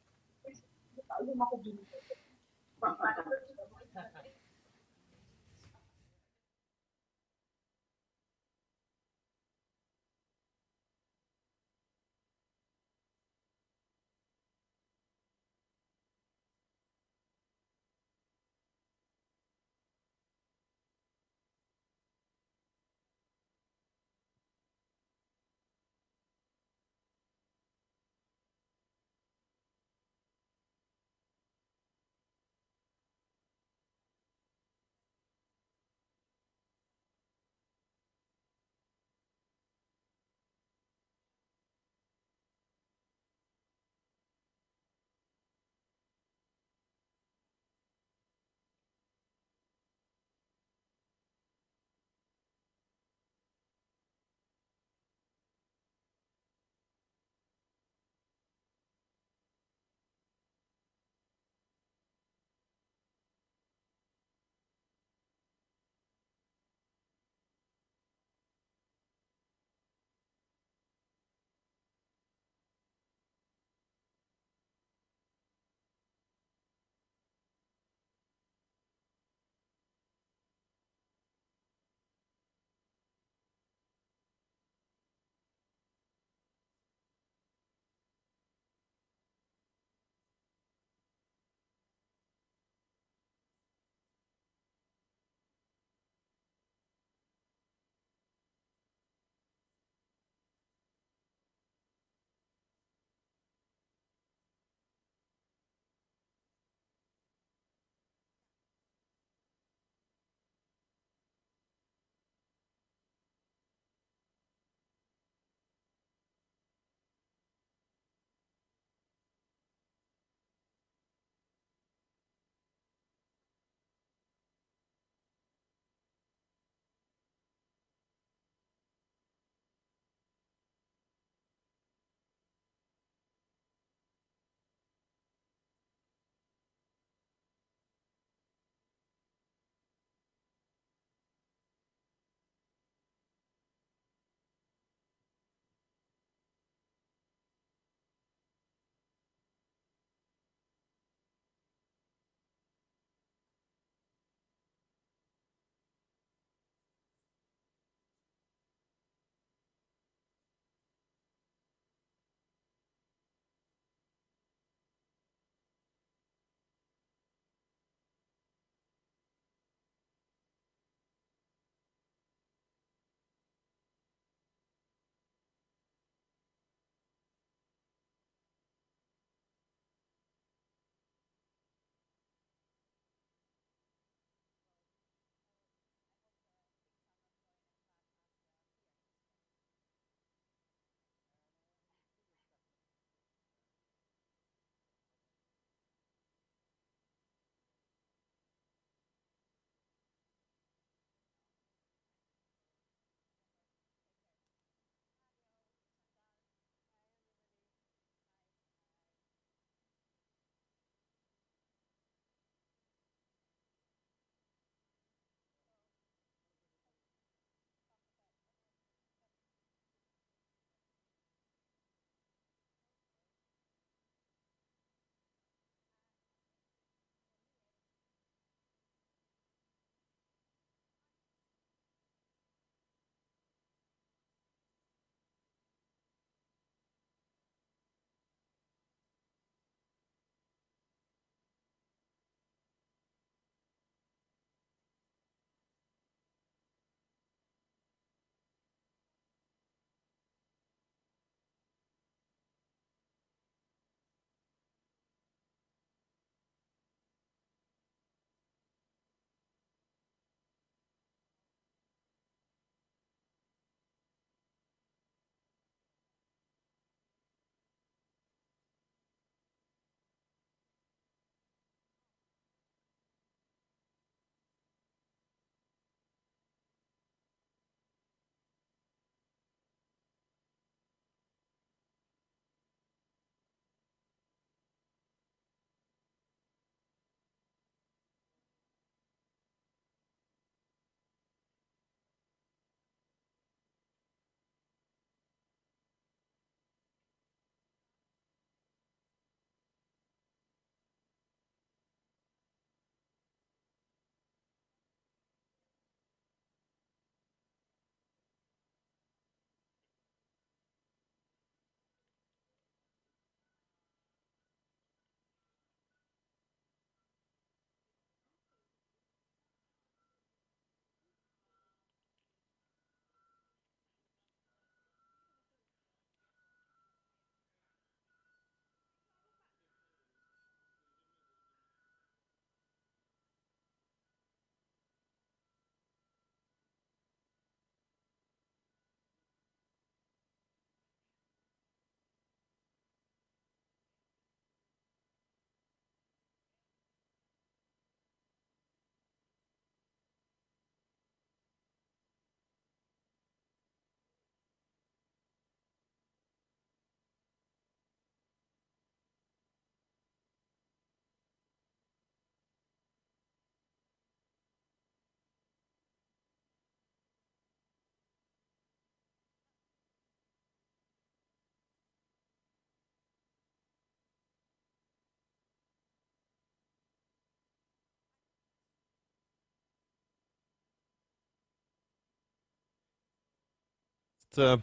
just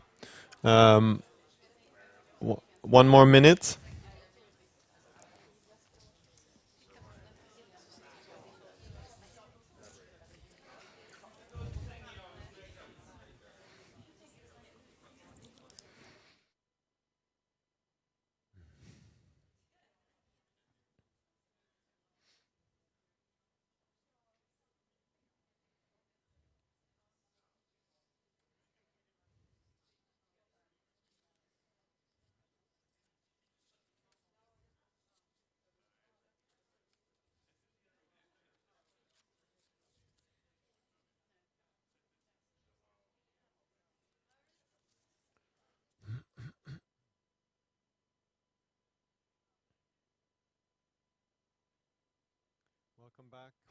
um, 1 more minute.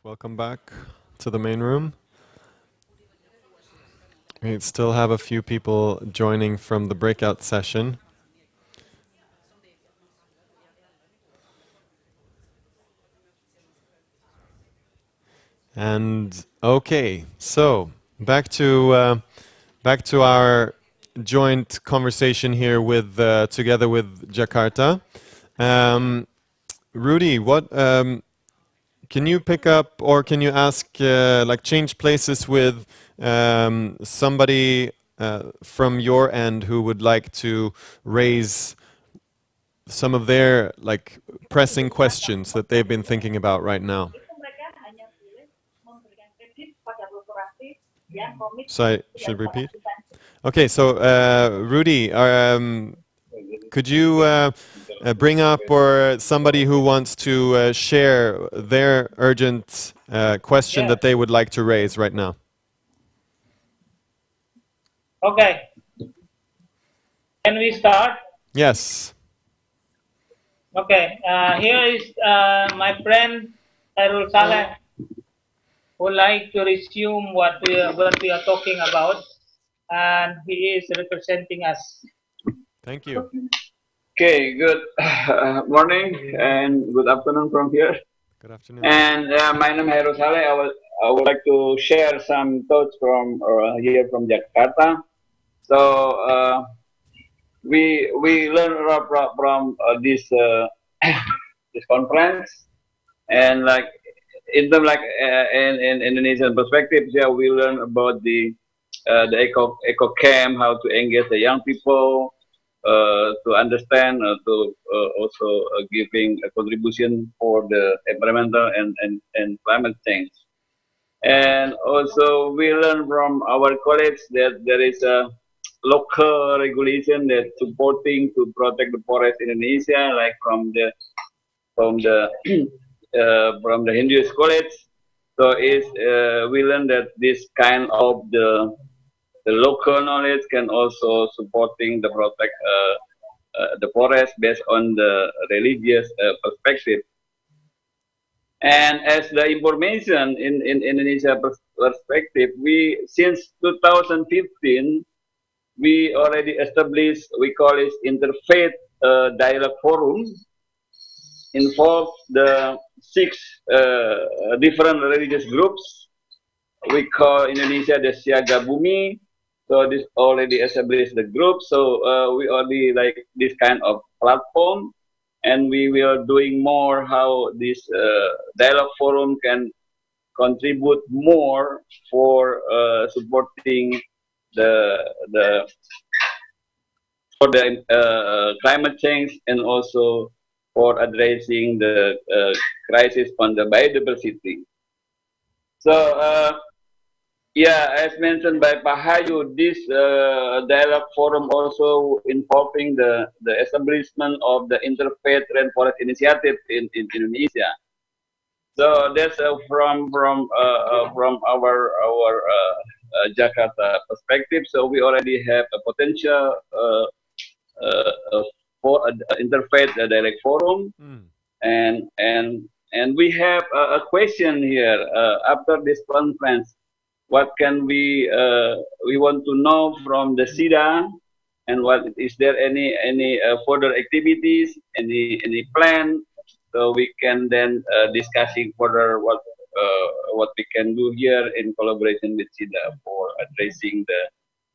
Welcome back to the main room. We still have a few people joining from the breakout session. And okay, so back to our joint conversation here with together with Jakarta. Rudy, what can you pick up or can you ask like change places with somebody from your end who would like to raise some of their like pressing questions that they've been thinking about right now? So I should repeat? Okay, so Rudy, could you bring up or somebody who wants to share their urgent question that they would like to raise right now? Okay. Can we start? Yes. Okay. Here is my friend Khairul Saleh, who would like to resume what we are talking about, and he is representing us. Thank you. Okay, good morning and good afternoon from here. Good afternoon. And my name is Khairul Saleh. I would like to share some thoughts from here from Jakarta. So we learn a lot from this this conference, and like in terms like in Indonesian perspective, yeah, we learn about the eco camp, how to engage the young people. To understand, to also giving a contribution for the environmental and climate change. And also we learn from our colleagues that there is a local regulation that supporting to protect the forest in Indonesia, like from the from the Hindu college. So we learn that this kind of the local knowledge can also supporting the protect the forest based on the religious perspective. And as the information in Indonesia perspective, we since 2015 we already established, we call it interfaith dialogue forum, involve the 6 different religious groups. We call Indonesia the Siaga Bumi. So this already established the group. So we already like this kind of platform, and we will doing more how this dialogue forum can contribute more for supporting the climate change and also for addressing the crisis on the biodiversity. So yeah, as mentioned by Pak Hayu, this dialogue forum also involving the establishment of the Interfaith Rainforest Initiative in Indonesia. So that's from our Jakarta perspective. So we already have a potential for interfaith dialogue forum, and we have a question here after this conference. What can we want to know from the SIDA, and what is there any further activities, any plan, so we can then discussing further what we can do here in collaboration with SIDA for addressing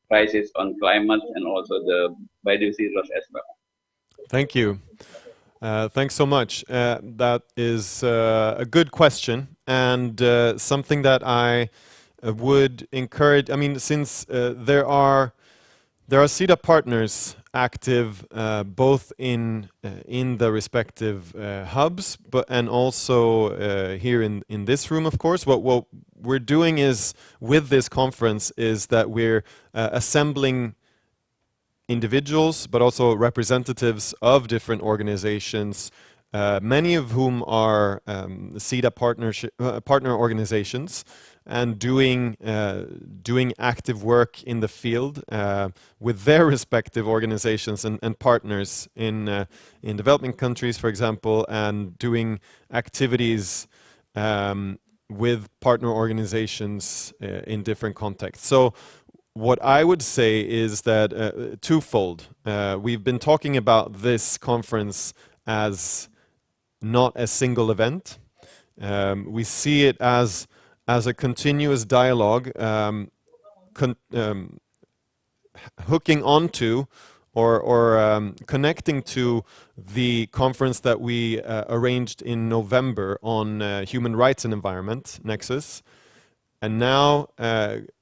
crisis on climate and also the biodiversity loss as well. Thank you. Thanks so much. That is a good question, and something that I would encourage. I mean, since there are CEDA partners active both in the respective hubs, and also here in this room, of course. What we're doing is with this conference is that we're assembling individuals, but also representatives of different organizations, many of whom are CEDA partner organizations, and doing active work in the field with their respective organizations and partners in developing countries, for example, and doing activities with partner organizations in different contexts. So what I would say is that twofold. We've been talking about this conference as not a single event. We see it as a continuous dialogue, hooking onto or connecting to the conference that we arranged in November on human rights and environment, Nexus. And now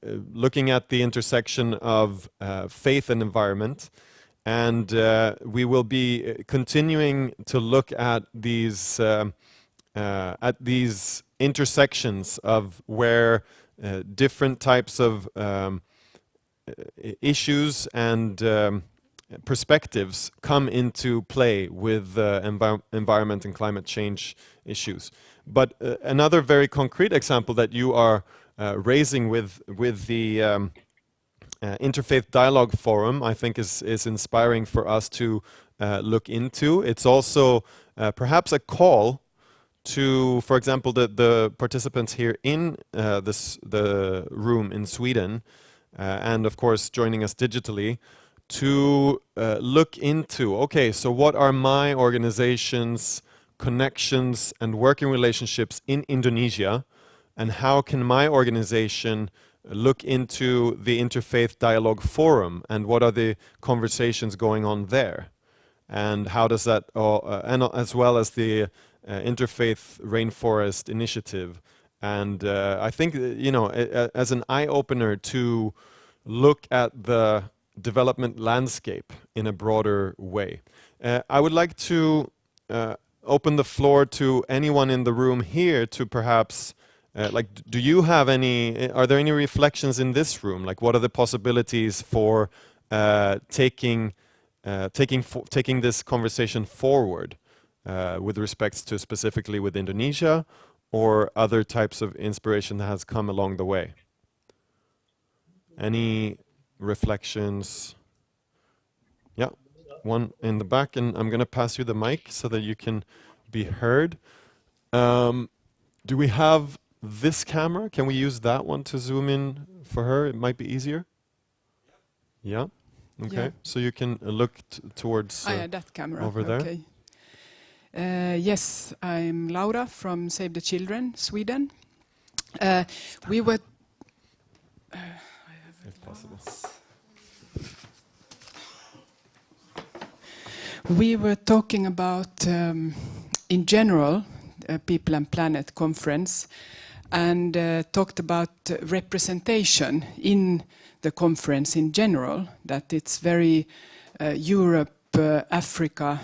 looking at the intersection of faith and environment, and we will be continuing to look at these intersections of where different types of issues and perspectives come into play with environment and climate change issues. But another very concrete example that you are raising with the Interfaith Dialogue Forum, I think is inspiring for us to look into. It's also perhaps a call to, for example, the participants here in the room in Sweden, and of course joining us digitally, to look into, okay, so what are my organization's connections and working relationships in Indonesia, and how can my organization look into the Interfaith Dialogue Forum, and what are the conversations going on there, and how does that, and as well as the Interfaith Rainforest Initiative. And I think, you know, as an eye-opener to look at the development landscape in a broader way. I would like to open the floor to anyone in the room here to perhaps like, do you have any, are there any reflections in this room? Like, what are the possibilities for taking this conversation forward with respects to specifically with Indonesia, or other types of inspiration that has come along the way? Any reflections? Yeah, one in the back, and I'm going to pass you the mic so that you can be heard. Do we have this camera? Can we use that one to zoom in for her? It might be easier. Yeah. Okay. Yeah. So you can look towards yeah, that camera over there. Okay. Yes, I'm Laura from Save the Children, Sweden. We were. If possible. We were talking about, in general, People and Planet conference, and talked about representation in the conference in general, that it's very Europe, Africa,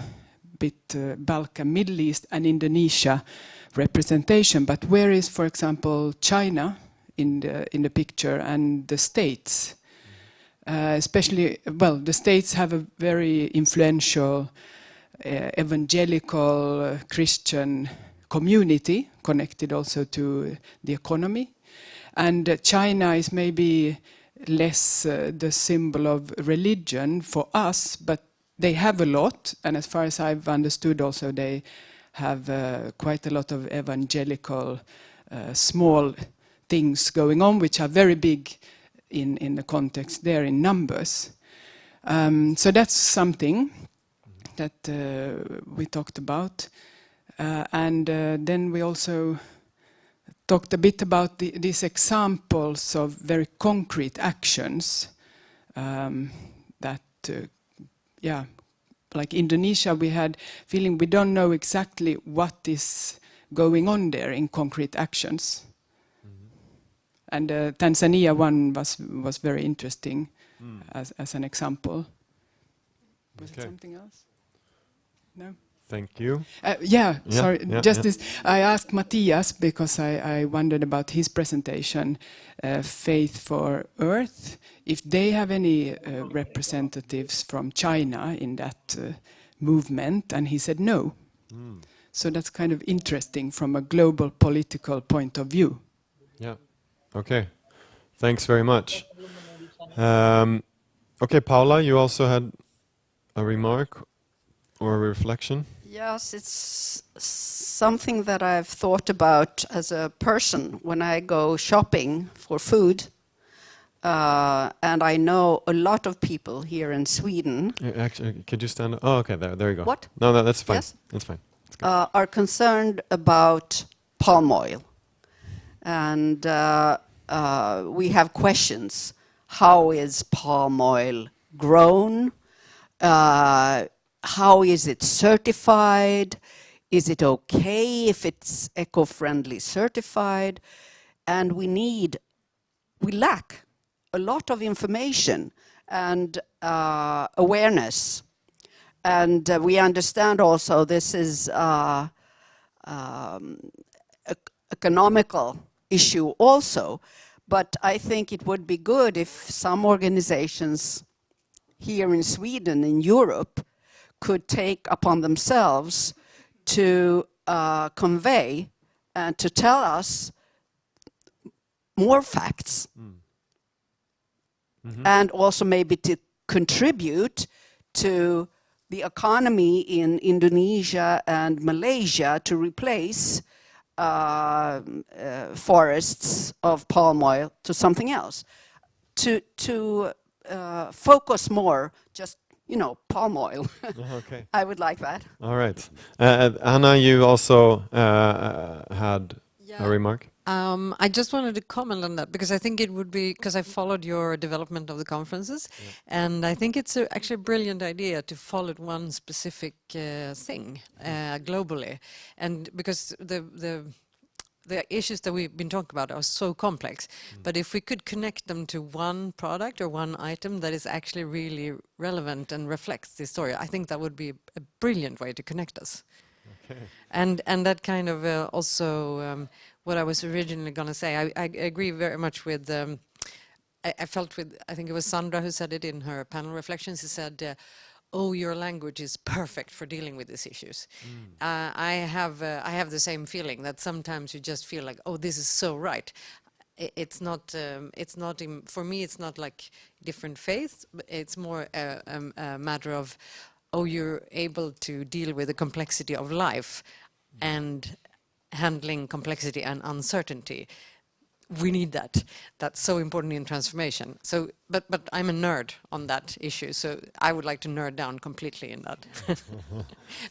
bit Balkan, Middle East, and Indonesia representation. But where is, for example, China in the picture, and the States? Especially, well, the States have a very influential evangelical Christian community connected also to the economy. And China is maybe less the symbol of religion for us, but they have a lot. And as far as I've understood also, they have quite a lot of evangelical small things going on, which are very big in the context there in numbers. So that's something that we talked about. And then we also talked a bit about these examples of very concrete actions that, yeah, like Indonesia, we had feeling we don't know exactly what is going on there in concrete actions. And Tanzania one was very interesting as an example. Was it something else? No? Thank you. Sorry, this. I asked Matthias because I wondered about his presentation, Faith for Earth, if they have any representatives from China in that movement, and he said no. So that's kind of interesting from a global political point of view. Yeah. Okay. Thanks very much. Okay, Paula, you also had a remark or a reflection? Yes, it's something that I've thought about as a person when I go shopping for food. And I know a lot of people here in Sweden. Actually, could you stand up? Oh, okay, there you go. What? No, that's fine. Yes? It's fine. Are concerned about palm oil. And we have questions. How is palm oil grown? How is it certified? Is it okay if it's eco-friendly certified? And we lack a lot of information and awareness. And we understand also this is economical issue also. But I think it would be good if some organizations here in Sweden, in Europe, could take upon themselves to convey and to tell us more facts. And also maybe to contribute to the economy in Indonesia and Malaysia to replace forests of palm oil to something else. To focus more just, palm oil. Okay. I would like that. All right. Anna, you also had a remark? I just wanted to comment on that because I think it would be, because I followed your development of the conferences, and I think it's actually a brilliant idea to follow one specific thing globally, and because the issues that we've been talking about are so complex, but if we could connect them to one product or one item that is actually really relevant and reflects the story, I think that would be a brilliant way to connect us. Okay. And that kind of also what I was originally going to say, I agree very much with, I felt with, I think it was Sandra who said it in her panel reflections, she said, oh, your language is perfect for dealing with these issues. I have the same feeling that sometimes you just feel like, oh, this is so right. It's not for me, it's not like different faiths, but it's more a matter of, oh, you're able to deal with the complexity of life and handling complexity and uncertainty. We need that. That's so important in transformation. So, but I'm a nerd on that issue, so I would like to nerd down completely in that.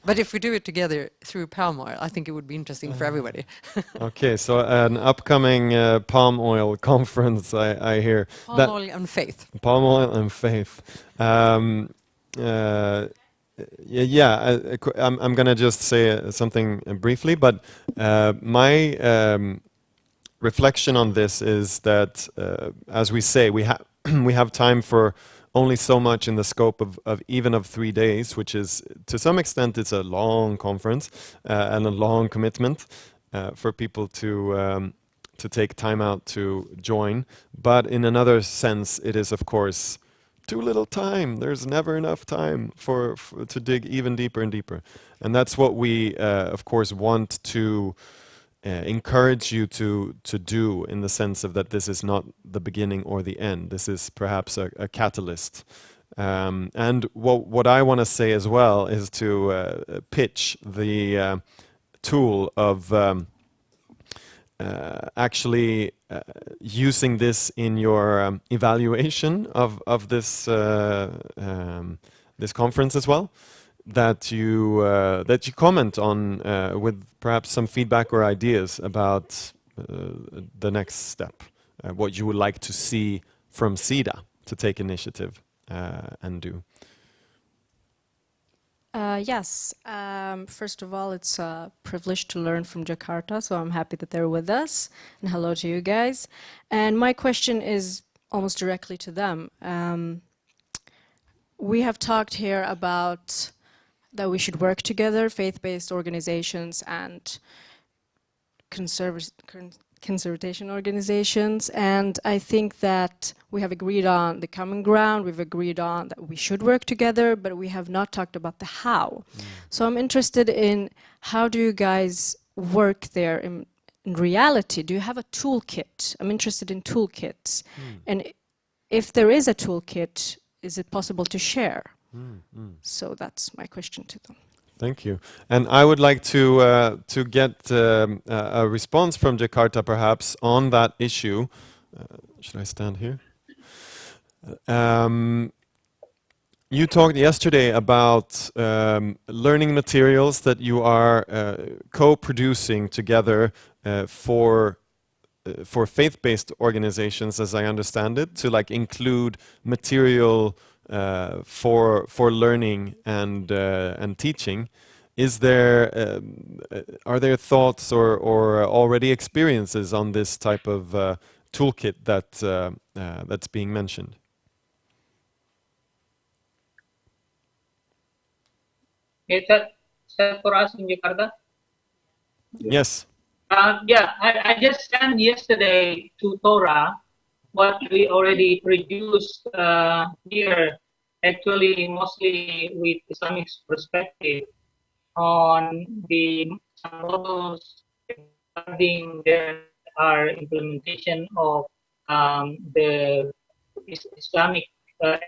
But if we do it together through palm oil, I think it would be interesting for everybody. Okay, so an upcoming palm oil conference, I hear. Palm oil and faith. Palm oil and faith. I'm going to just say something briefly, but my reflection on this is that, as we say, we have time for only so much in the scope of even of 3 days, which is, to some extent, it's a long conference and a long commitment for people to take time out to join. But in another sense, it is, of course, too little time. There's never enough time to dig even deeper and deeper. And that's what we, of course, want to encourage you to do, in the sense of that this is not the beginning or the end. This is perhaps a catalyst. And what I want to say as well is to pitch the tool of actually using this in your evaluation of this this conference as well, that you comment on with perhaps some feedback or ideas about the next step, what you would like to see from SIDA, to take initiative and do? Yes. First of all, it's a privilege to learn from Jakarta, so I'm happy that they're with us. And hello to you guys. And my question is almost directly to them. We have talked here about that we should work together, faith-based organizations and conservation organizations, and I think that we have agreed on the common ground, we've agreed on that we should work together, but we have not talked about the how. So I'm interested in how do you guys work there in reality? Do you have a toolkit? I'm interested in toolkits. And if there is a toolkit, is it possible to share? So that's my question to them. Thank you. And I would like to get a response from Jakarta, perhaps, on that issue. Should I stand here? You talked yesterday about learning materials that you are co-producing together for faith-based organizations, as I understand it, to like include material for learning and teaching. Is there are there thoughts or already experiences on this type of toolkit that's being mentioned? Is that for us in Jakarta? Yes. Yeah, I just sent yesterday to Torah what we already produced here, actually mostly with Islamic perspective on the models regarding our implementation of the Islamic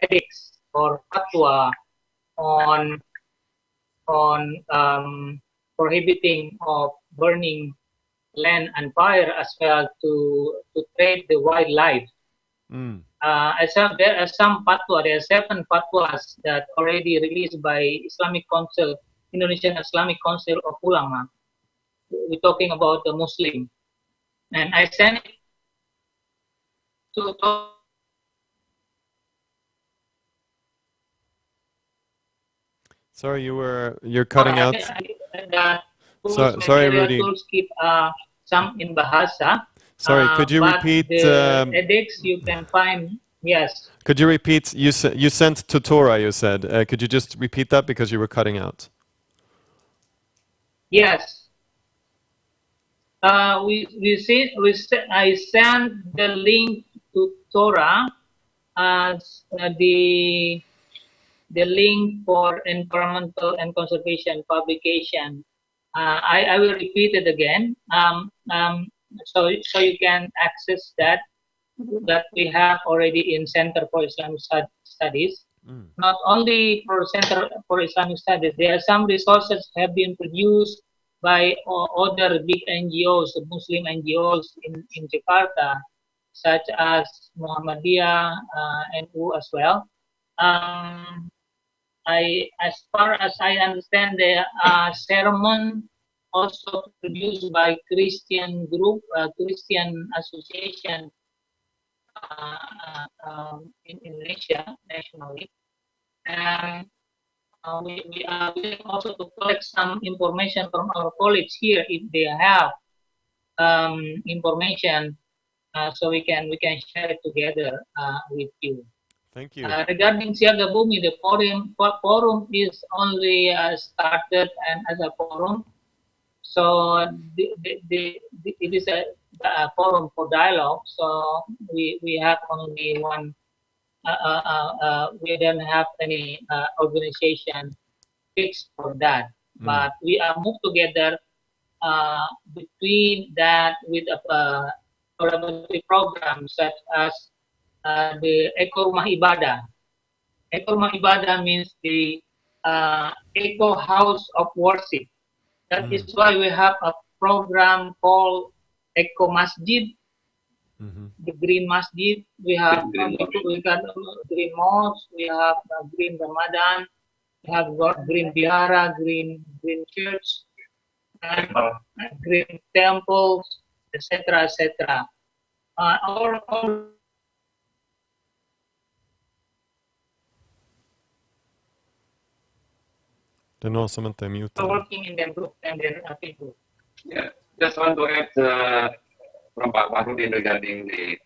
edicts or fatwa on prohibiting of burning land and fire, as well to trade the wildlife. There are some fatwa. There are 7 fatwas that already released by Islamic Council, Indonesian Islamic Council of Ulama. We're talking about the Muslim, and I sent it to. Sorry, you're cutting out. Sorry, Rudy. Tools keep some in Bahasa. Sorry, could you repeat? The edicts you can find. Yes. Could you repeat? You sent to Torah. You said. Could you just repeat that because you were cutting out? Yes. I sent the link to Torah as the link for environmental and conservation publication. I will repeat it again. So you can access that we have already in Center for Islamic Studies. Not only for Center for Islamic Studies, there are some resources have been produced by other big NGOs, Muslim NGOs in Jakarta, such as Muhammadiyah, NU as well. As far as I understand, the sermon also produced by Christian group, Christian association in Indonesia nationally, and we are willing also to collect some information from our colleagues here if they have information, so we can share it together with you. Thank you. Regarding Siaga Bumi, the forum is only started and as a forum. So it is a forum for dialogue. So we have only one. We don't have any organization fixed for that. But we are moved together between that with a collaborative program such as the Eko Rumah Ibadah. Eko Rumah Ibadah means the Eco House of Worship. That is why we have a program called Eco Masjid, the Green Masjid. We got Green Mosque, we have Green Ramadan, we have got Green Biara, Green Church, and Green Temples, etc., etc. Det är någon som inte är mutad. Working in their group and their people. Yeah, just want to add from Pak Wahyudin regarding the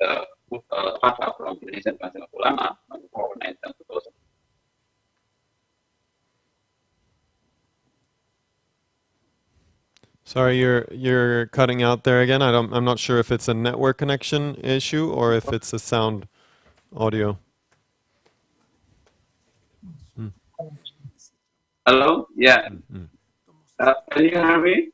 fatwa from Indonesian Council of Ulama on 4/9/2000. Sorry, you're cutting out there again. I'm not sure if it's a network connection issue or if it's a sound audio. Hello? Yeah. Can you hear me?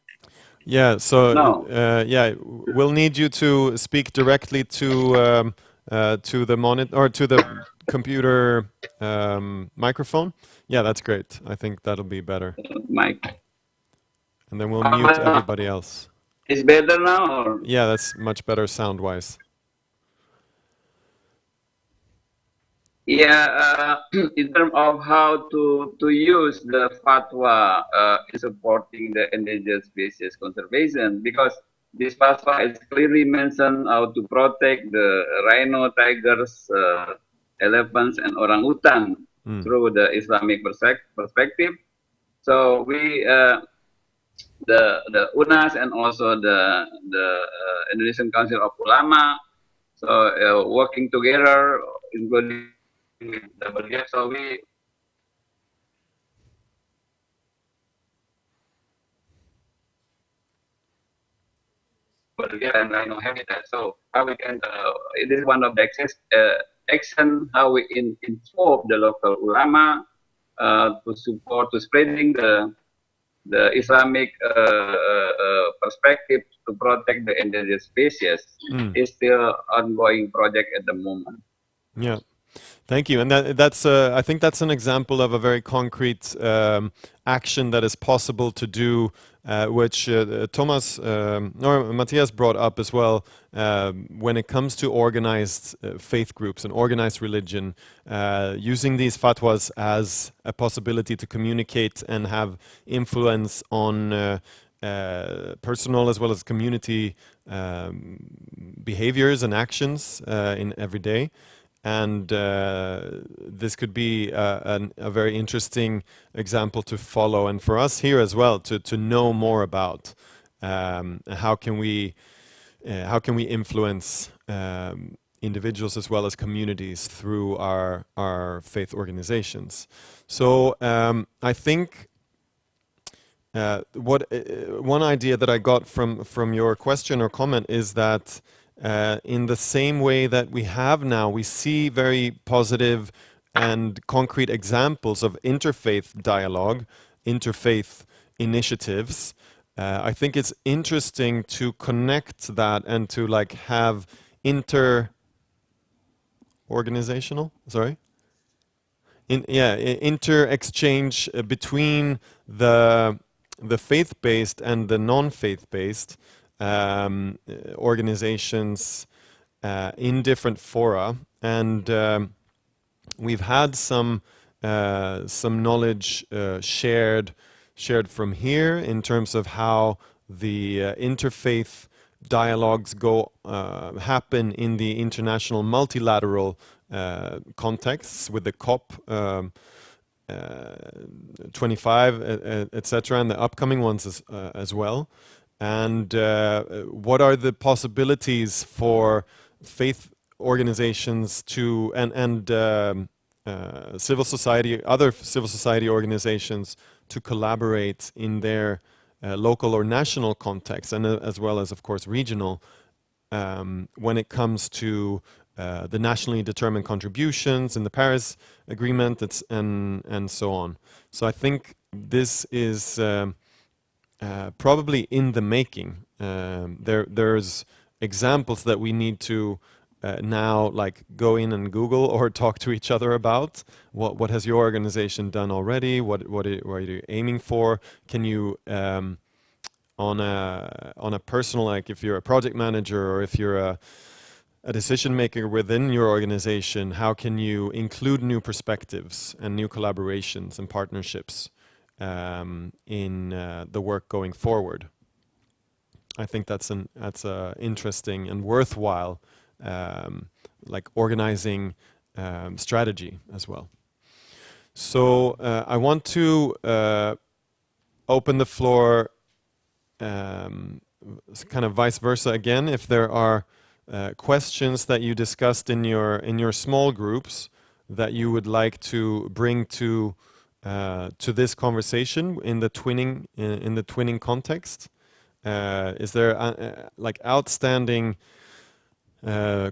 Yeah, so No. yeah, we'll need you to speak directly to the monitor or to the computer microphone. Yeah, that's great. I think that'll be better. Mic. And then we'll mute everybody else. Is better now? Or? Yeah, that's much better sound-wise. Yeah, in terms of how to use the fatwa in supporting the endangered species conservation, because this fatwa is clearly mentioned how to protect the rhino, tigers, elephants, and orangutan through the Islamic perspective. So we, the UNAS and also the Indonesian Council of Ulama, so working together, including with WWF, so we and rhino habitat. So how we can, it is one of the action how we involve the local ulama to support to spreading the Islamic perspective to protect the endangered species. Is still ongoing project at the moment. Yeah. Thank you, and that's I think that's an example of a very concrete action that is possible to do, which Thomas or Matthias brought up as well. When it comes to organized faith groups and organized religion, using these fatwas as a possibility to communicate and have influence on personal as well as community behaviors and actions in every day. And this could be a very interesting example to follow, and for us here as well to know more about how can we influence individuals as well as communities through our faith organizations. So I think one idea that I got from your question or comment is that in the same way that we have now, we see very positive and concrete examples of interfaith dialogue, interfaith initiatives. I think it's interesting to connect that and to like have inter-organizational, inter-exchange between the faith-based and the non-faith-based organizations in different fora, and we've had some knowledge shared from here in terms of how the interfaith dialogues happen in the international multilateral contexts with the COP 25, etc., and the upcoming ones as well. And what are the possibilities for faith organizations to and civil society, other civil society organizations to collaborate in their local or national context, and as well as, of course, regional, when it comes to the nationally determined contributions in the Paris Agreement, and so on. So I think this is probably in the making. There's examples that we need to now like go in and Google or talk to each other about. What has your organization done already? What are you aiming for? Can you on a personal, like if you're a project manager or if you're a decision maker within your organization, how can you include new perspectives and new collaborations and partnerships in the work going forward? I think that's a interesting and worthwhile like organizing strategy as well. So I want to open the floor kind of vice versa again. If there are questions that you discussed in your small groups that you would like to bring to this conversation in the twinning context, is there like outstanding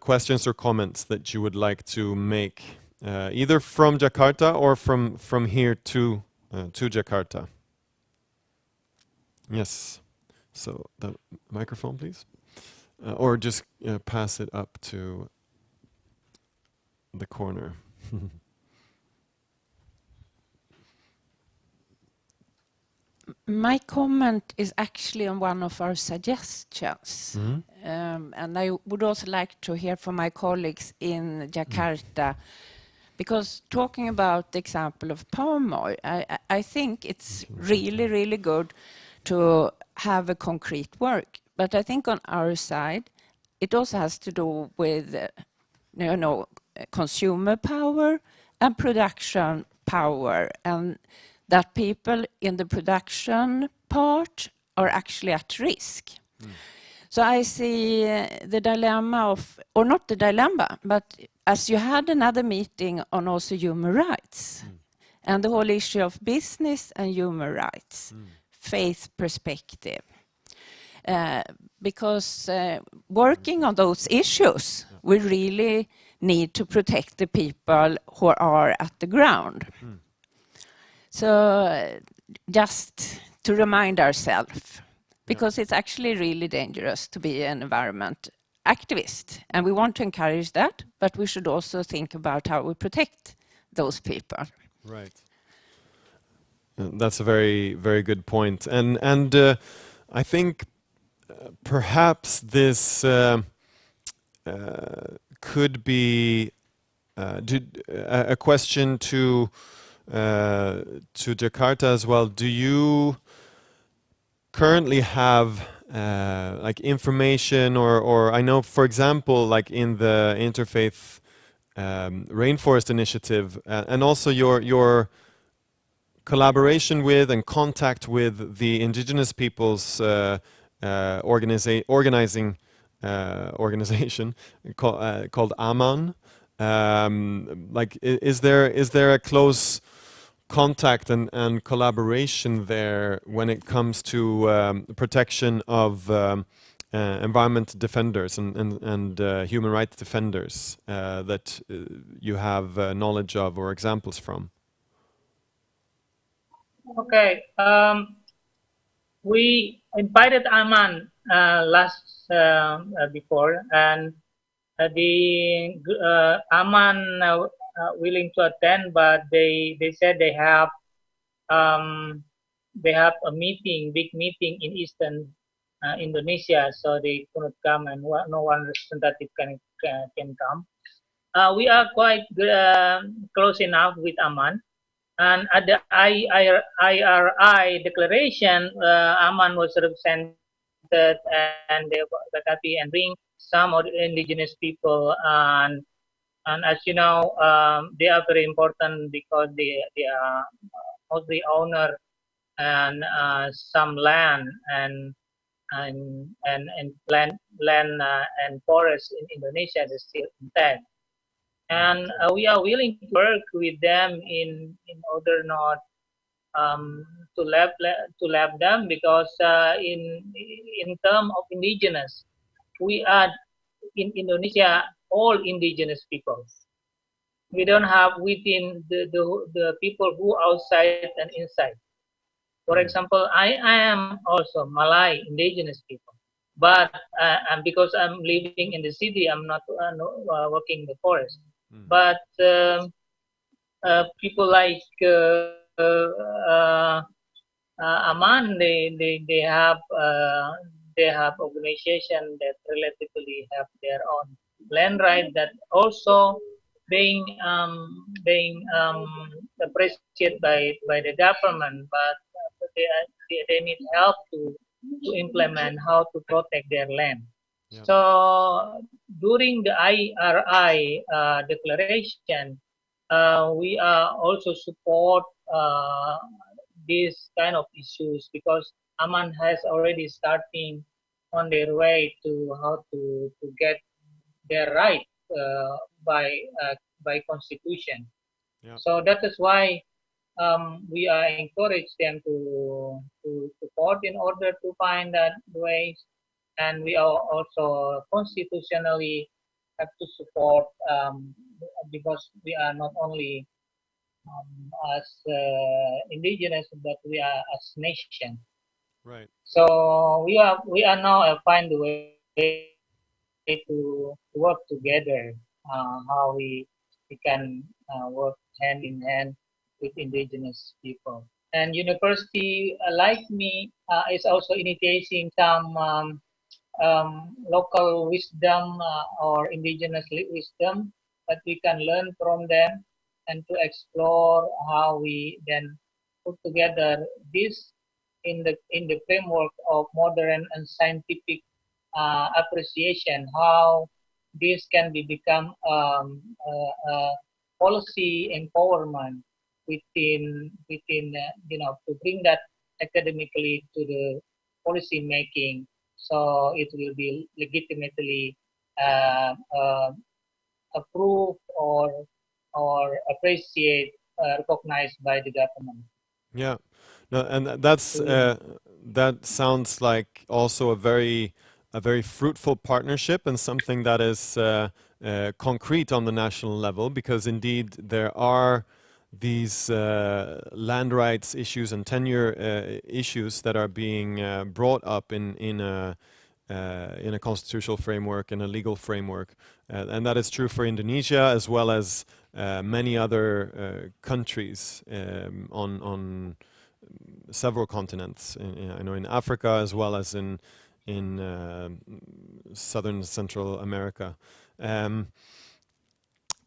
questions or comments that you would like to make, either from Jakarta or from here to Jakarta? Yes. So the microphone, please, or just pass it up to the corner. My comment is actually on one of our suggestions. And I would also like to hear from my colleagues in Jakarta, because talking about the example of palm oil, I think it's really, really good to have a concrete work. But I think on our side, it also has to do with consumer power and production power, and that people in the production part are actually at risk. So I see the dilemma of, or not the dilemma, but as you had another meeting on also human rights, and the whole issue of business and human rights, faith perspective. Because working on those issues, we really need to protect the people who are at the ground. So just to remind ourselves, because it's actually really dangerous to be an environment activist, and we want to encourage that, but we should also think about how we protect those people. Right. That's a very, very good point. And I think perhaps this could be a question to Jakarta as well. Do you currently have like information, or I know, for example, like in the Interfaith Rainforest Initiative, and also your collaboration with and contact with the indigenous peoples organizing organization called AMAN. Like, is there a close contact and collaboration there when it comes to protection of environment defenders and human rights defenders that you have knowledge of or examples from? Okay, we invited Aman before, and the Aman willing to attend, but they said they have a big meeting in Eastern Indonesia, so they couldn't come, and no one representative can come. We are quite close enough with Aman. And at the IRI declaration, Aman was represented, and Bakati and bring some of the indigenous people, and as you know, they are very important because they are mostly owner and some land and land and forest in Indonesia is still intact. And we are willing to work with them in order not to lab them, because in terms of indigenous, we are in Indonesia all indigenous peoples. We don't have within the people who outside and inside. For example, I am also Malay indigenous people, but because I'm living in the city, I'm not working in the forest. But people like Aman, they have organization that relatively have their own land right, that also being appreciated by the government, but they need help to implement how to protect their land. Yeah. So during the IRI declaration, we are also support these kind of issues, because Aman has already starting on their way to how to get their right by constitution. Yeah. So that is why we are encourage them to support in order to find that ways, and we are also constitutionally have to support because we are not only as indigenous, but we are as nation. Right. So we are now find a way to work together. How we can work hand in hand with indigenous people. And university, like me, is also initiating some local wisdom or indigenous wisdom that we can learn from them, and to explore how we then put together this in the framework of modern and scientific appreciation, how this can become policy empowerment within to bring that academically to the policy making, so it will be legitimately approved or appreciate recognized by the government. Yeah, no, and that's that sounds like also a very fruitful partnership, and something that is concrete on the national level, because indeed there are these land rights issues and tenure issues that are being brought up in a constitutional framework, in a legal framework, and that is true for Indonesia as well as many other countries on several continents. I know in Africa as well as in southern Central America.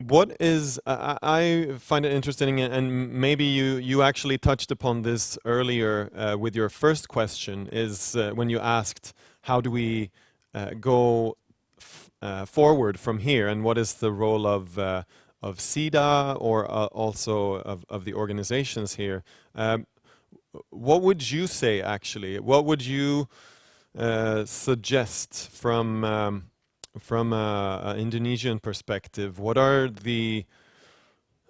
What is I find it interesting, and maybe you actually touched upon this earlier with your first question, is when you asked how do we go forward from here, and what is the role of SIDA or also of the organizations here. What would you say actually? What would you suggest from an Indonesian perspective? What are the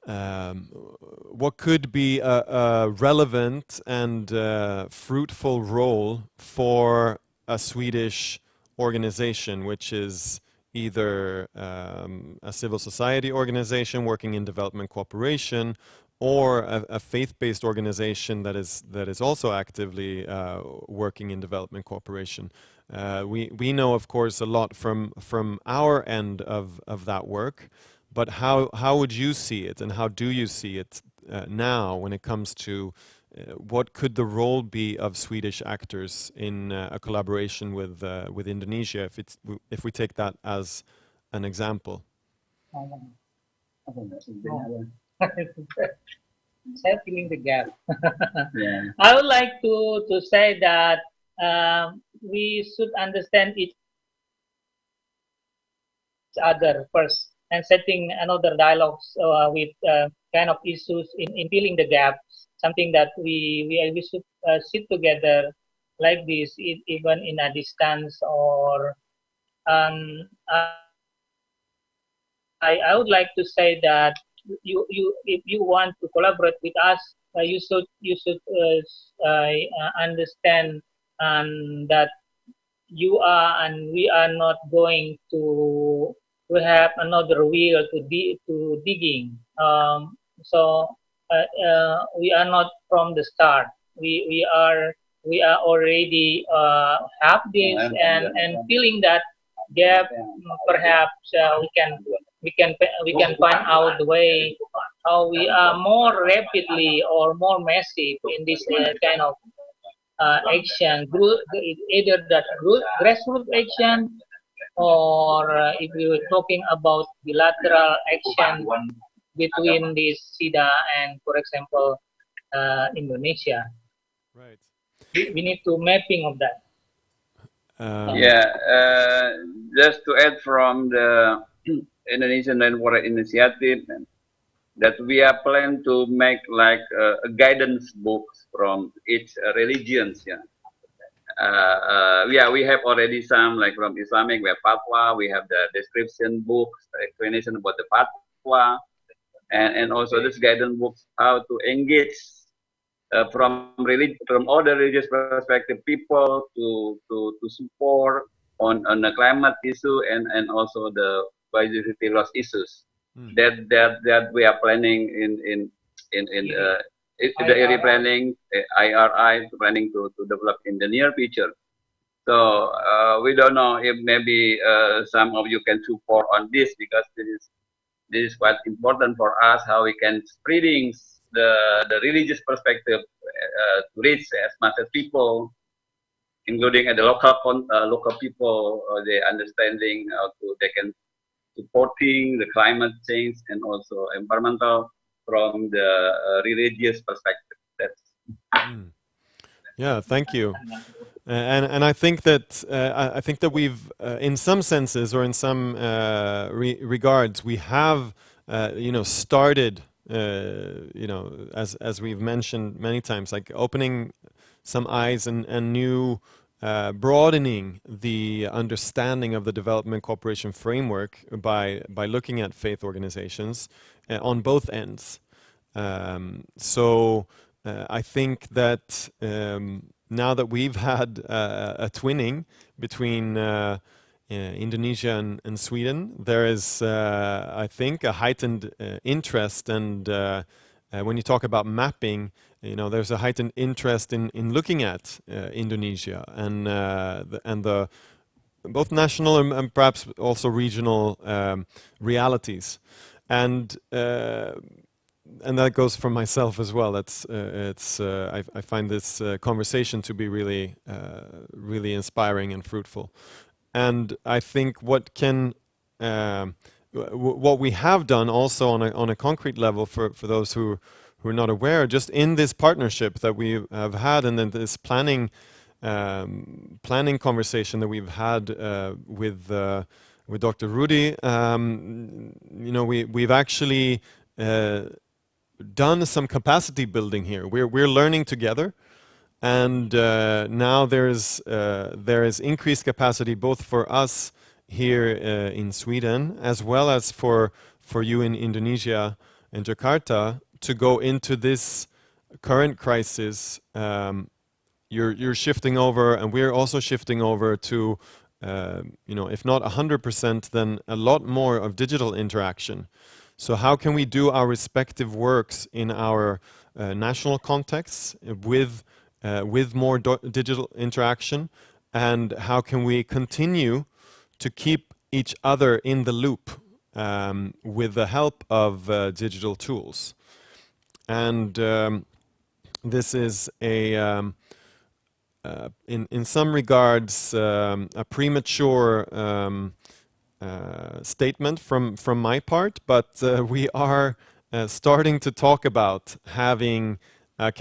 what could be a relevant and fruitful role for a Swedish organization, which is either a civil society organization working in development cooperation, or a faith-based organization that is also actively working in development cooperation? We know, of course, a lot from our end of that work, but how would you see it, and how do you see it now when it comes to what could the role be of Swedish actors in a collaboration with Indonesia, if we take that as an example? Filling the gap. Yeah. I would like to say that we should understand each other first, and setting another dialogues with kind of issues in filling the gaps. Something that we should sit together like this, even in a distance, or I would like to say that if you want to collaborate with us, you should understand that you are and we are not going to have another wheel to digging. So we are not from the start. We are already have this, and filling that gap. Perhaps we can find out the way how we are more rapidly or more massive in this kind of action, either that grassroots action, or if we were talking about bilateral action between this SIDA and, for example, Indonesia. Right. We need to mapping of that. Just to add from the Indonesian Rainwater Initiative, that we are planning to make like guidance books from each religions. Yeah. We have already some, like from Islamic, we have fatwa, we have the description books, the explanation about the fatwa, and also this guidance books how to engage from all the religious perspective people to support on the climate issue and also the biodiversity loss issues. That we are planning in the area planning, IRI planning to develop in the near future. So we don't know if maybe some of you can support on this, because this is quite important for us, how we can spreading the religious perspective to reach as much as people, including at the local people, the understanding how to they can supporting the climate change and also environmental from the religious perspective. That's Yeah, thank you. And I think that we've, in some senses or in some regards, we have, started, as we've mentioned many times, like opening some eyes and new, broadening the understanding of the development cooperation framework by looking at faith organizations on both ends. So I think that now that we've had a twinning between Indonesia and Sweden, there is, I think, a heightened interest, and when you talk about mapping, there's a heightened interest in looking at Indonesia and the both national and perhaps also regional realities, and that goes for myself as well. I find this conversation to be really, really inspiring and fruitful. And I think what we have done also on a concrete level for those who are not aware, just in this partnership that we have had, and then this planning conversation that we've had with Dr. Rudy, we've actually done some capacity building here. We're learning together, and now there is increased capacity both for us here in Sweden as well as for you in Indonesia and Jakarta to go into this current crisis. You're shifting over, and we're also shifting over to if not 100%, then a lot more of digital interaction. So how can we do our respective works in our national contexts with more digital interaction, and how can we continue to keep each other in the loop with the help of digital tools? And this is in some regards a premature statement from my part, but we are starting to talk about having a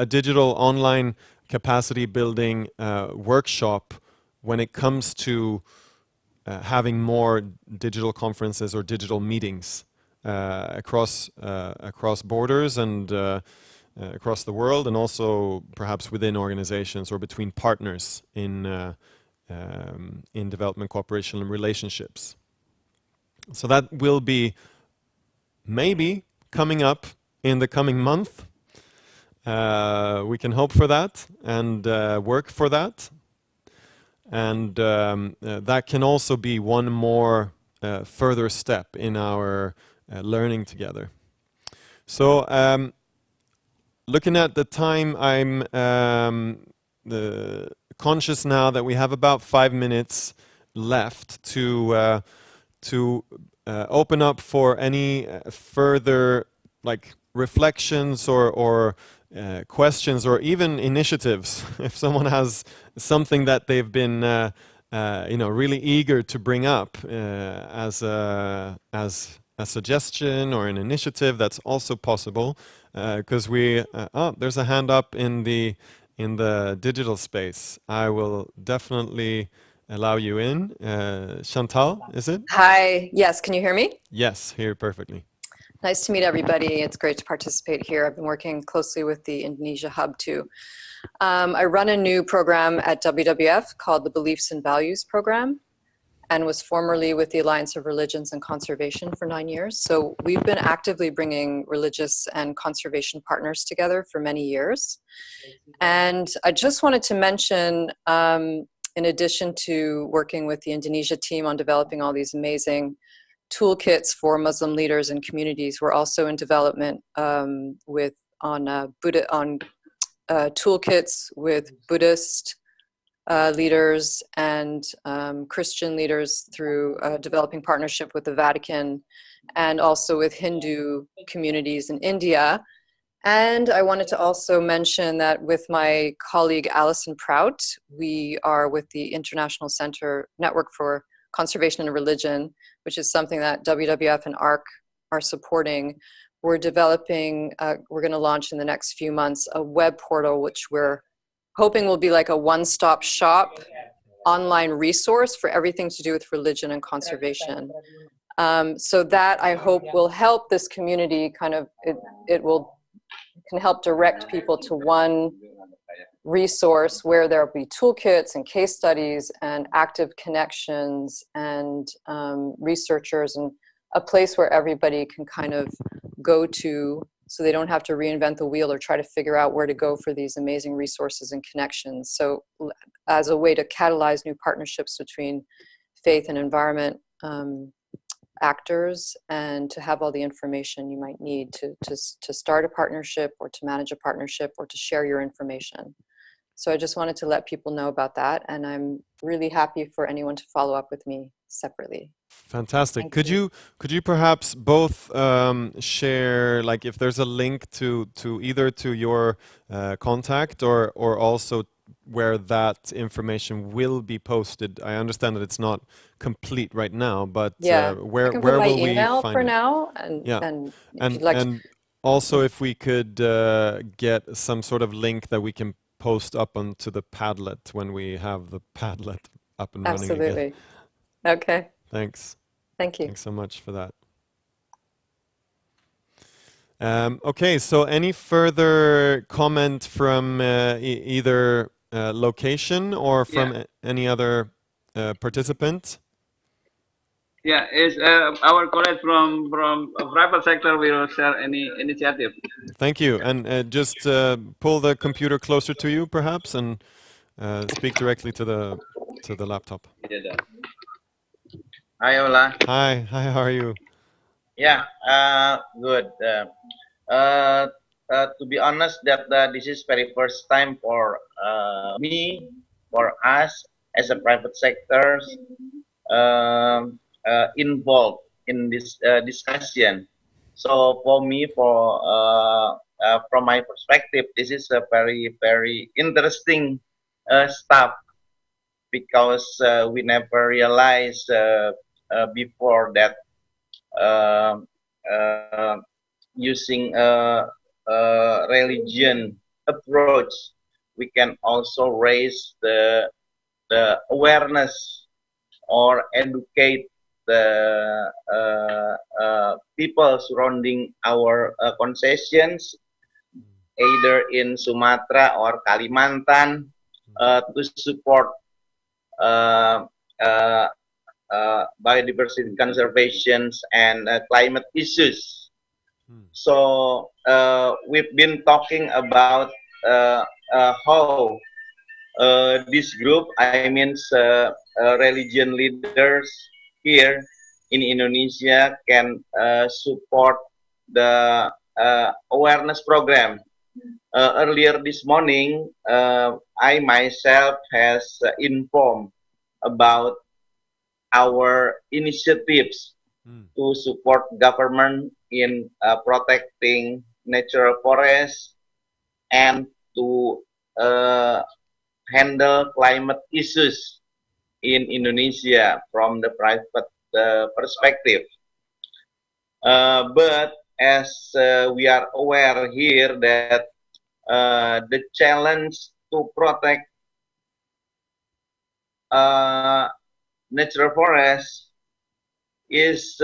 digital online capacity building workshop when it comes to having more digital conferences or digital meetings across borders and across the world, and also perhaps within organizations or between partners in development cooperation and relationships. So that will be maybe coming up in the coming month. We can hope for that and work for that. And that can also be one more further step in our learning together. So looking at the time, I'm conscious now that we have about 5 minutes left to open up for any further reflections or questions, or even initiatives. If someone has something that they've been really eager to bring up as a suggestion or an initiative, that's also possible. Because there's a hand up in the digital space. I will definitely allow you in. Chantal, is it? Hi. Yes. Can you hear me? Yes, hear perfectly. Nice to meet everybody. It's great to participate here. I've been working closely with the Indonesia Hub too. I run a new program at WWF called the Beliefs and Values Program, and was formerly with the Alliance of Religions and Conservation for 9 years. So we've been actively bringing religious and conservation partners together for many years. And I just wanted to mention, in addition to working with the Indonesia team on developing all these amazing toolkits for Muslim leaders and communities, we're also in development toolkits with Buddhist leaders and Christian leaders through developing partnership with the Vatican, and also with Hindu communities in India. And I wanted to also mention that with my colleague Alison Prout, we are with the International Center Network for Conservation and Religion, which is something that WWF and ARC are supporting. We're developing, we're going to launch in the next few months a web portal, which we're hoping will be like a one-stop shop online resource for everything to do with religion and conservation. So that I hope will help this community kind of, can help direct people to one resource where there'll be toolkits and case studies and active connections and researchers, and a place where everybody can kind of go to so they don't have to reinvent the wheel or try to figure out where to go for these amazing resources and connections. So as a way to catalyze new partnerships between faith and environment actors, and to have all the information you might need to start a partnership or to manage a partnership or to share your information. So I just wanted to let people know about that, and I'm really happy for anyone to follow up with me separately. Fantastic. Could you perhaps both share, like, if there's a link to either to your contact or also where that information will be posted? I understand that it's not complete right now, but where will we find for it? now, And also if we could get some sort of link that we can post up onto the Padlet when we have the Padlet up and running again. Absolutely. Okay. Thanks. Thank you. Thanks so much for that. Okay, so any further comment from either location or from any other participant? Yeah, is our colleague from private sector will share any initiative. Thank you, and just pull the computer closer to you, perhaps, and speak directly to the laptop. Hi, Ola. Hi, how are you? Yeah, good. To be honest, that this is very first time for me, for us as a private sectors involved in this discussion. So for me, from my perspective, this is a very interesting stuff, because we never realized before that using a religion approach, we can also raise the awareness or educate the people surrounding our concessions, either in Sumatra or Kalimantan, to support biodiversity conservation and climate issues. So we've been talking about how this group, I mean religion leaders here in Indonesia, can support the awareness program. Earlier this morning, I myself has informed about our initiatives to support government in protecting natural forests and to handle climate issues in Indonesia from the private perspective. But as we are aware here that the challenge to protect natural forests is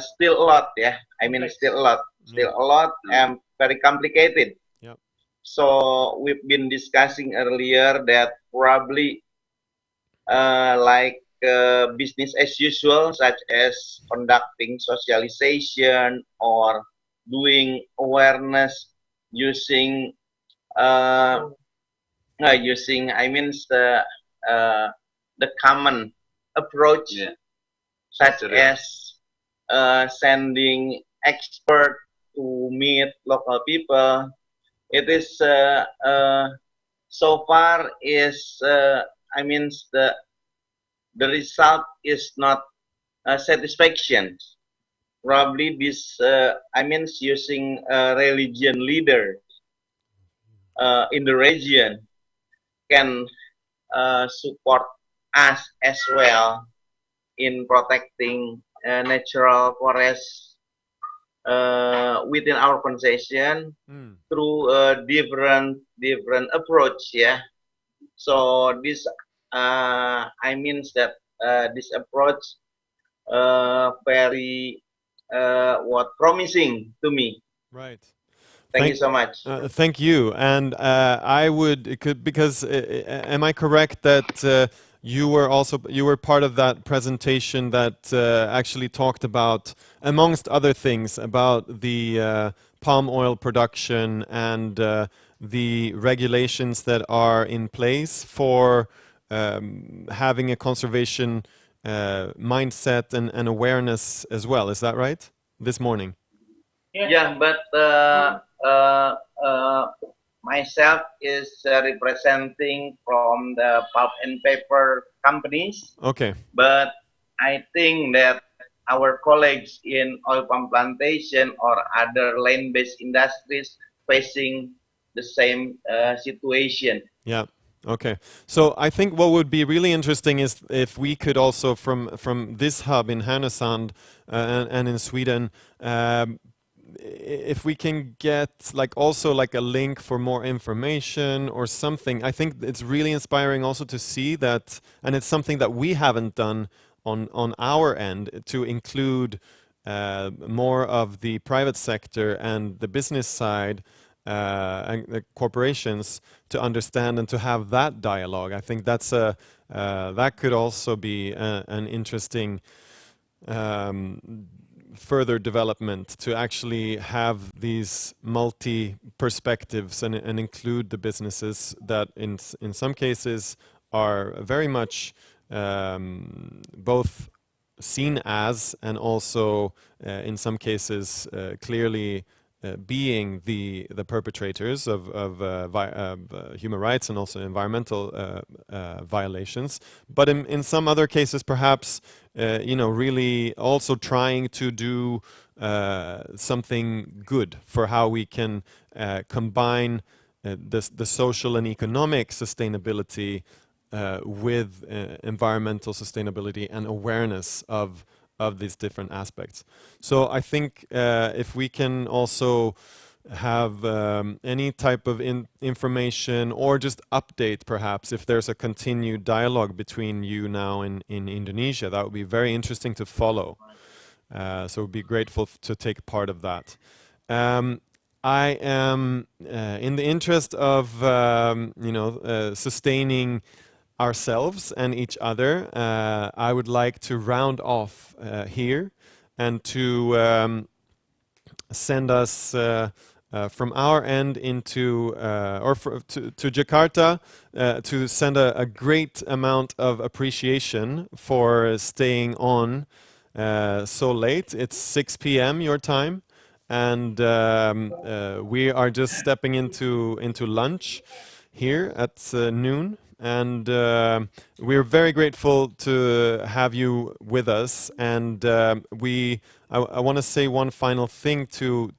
still a lot, yeah. I mean, still a lot, and very complicated. Yep. So we've been discussing earlier that probably like business as usual, such as conducting socialization or doing awareness using I mean the common approach, such as sending expert to meet local people. It is so far is I mean the result is not satisfaction. Probably this I mean using religion leader in the region can support us as well in protecting natural forests within our concession through a different approach. Yeah. So this I means that this approach very promising to me. Right. Thank you so much. Thank you. And I would, because am I correct that you were part of that presentation that actually talked about, amongst other things, about the palm oil production and the regulations that are in place for having a conservation mindset and awareness as well. Is that right? This morning. Yeah, but myself is representing from the pulp and paper companies. Okay. But I think that our colleagues in oil palm plantation or other land-based industries facing the same situation. Yeah. Okay. So I think what would be really interesting is if we could also from this hub in Härnösand and in Sweden, if we can get also a link for more information or something. I think it's really inspiring also to see that, and it's something that we haven't done on our end, to include more of the private sector and the business side and the corporations to understand and to have that dialogue. I think that's that could also be an interesting further development, to actually have these multi perspectives and include the businesses that in some cases are very much both seen as and also in some cases clearly being the perpetrators of human rights and also environmental violations, but in some other cases perhaps really also trying to do something good for how we can combine the social and economic sustainability with environmental sustainability and awareness of these different aspects. So I think if we can also have any type of information or just update, perhaps if there's a continued dialogue between you now in Indonesia, that would be very interesting to follow. So we'd be grateful to take part of that. I am in the interest of sustaining ourselves and each other, I would like to round off here and to send us from our end into to Jakarta to send a great amount of appreciation for staying on so late. It's 6 p.m. your time, and we are just stepping into lunch here at noon. And we're very grateful to have you with us. And I want to say one final thing to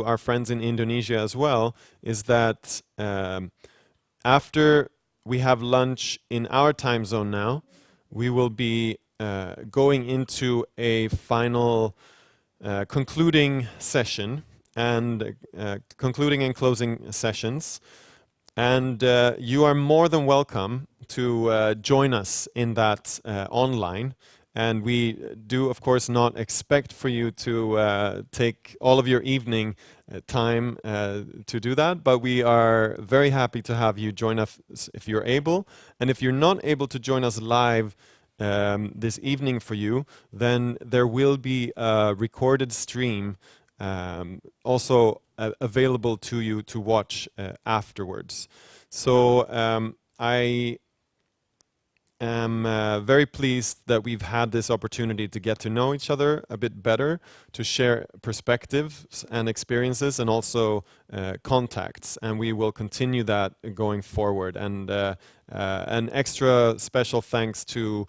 our friends in Indonesia as well, is that after we have lunch in our time zone now, we will be going into a final concluding session and concluding and closing sessions. And you are more than welcome to join us in that online. And we do, of course, not expect for you to take all of your evening time to do that, but we are very happy to have you join us if you're able. And if you're not able to join us live this evening for you, then there will be a recorded stream also available to you to watch afterwards. So I am very pleased that we've had this opportunity to get to know each other a bit better, to share perspectives and experiences, and also contacts. And we will continue that going forward. And an extra special thanks to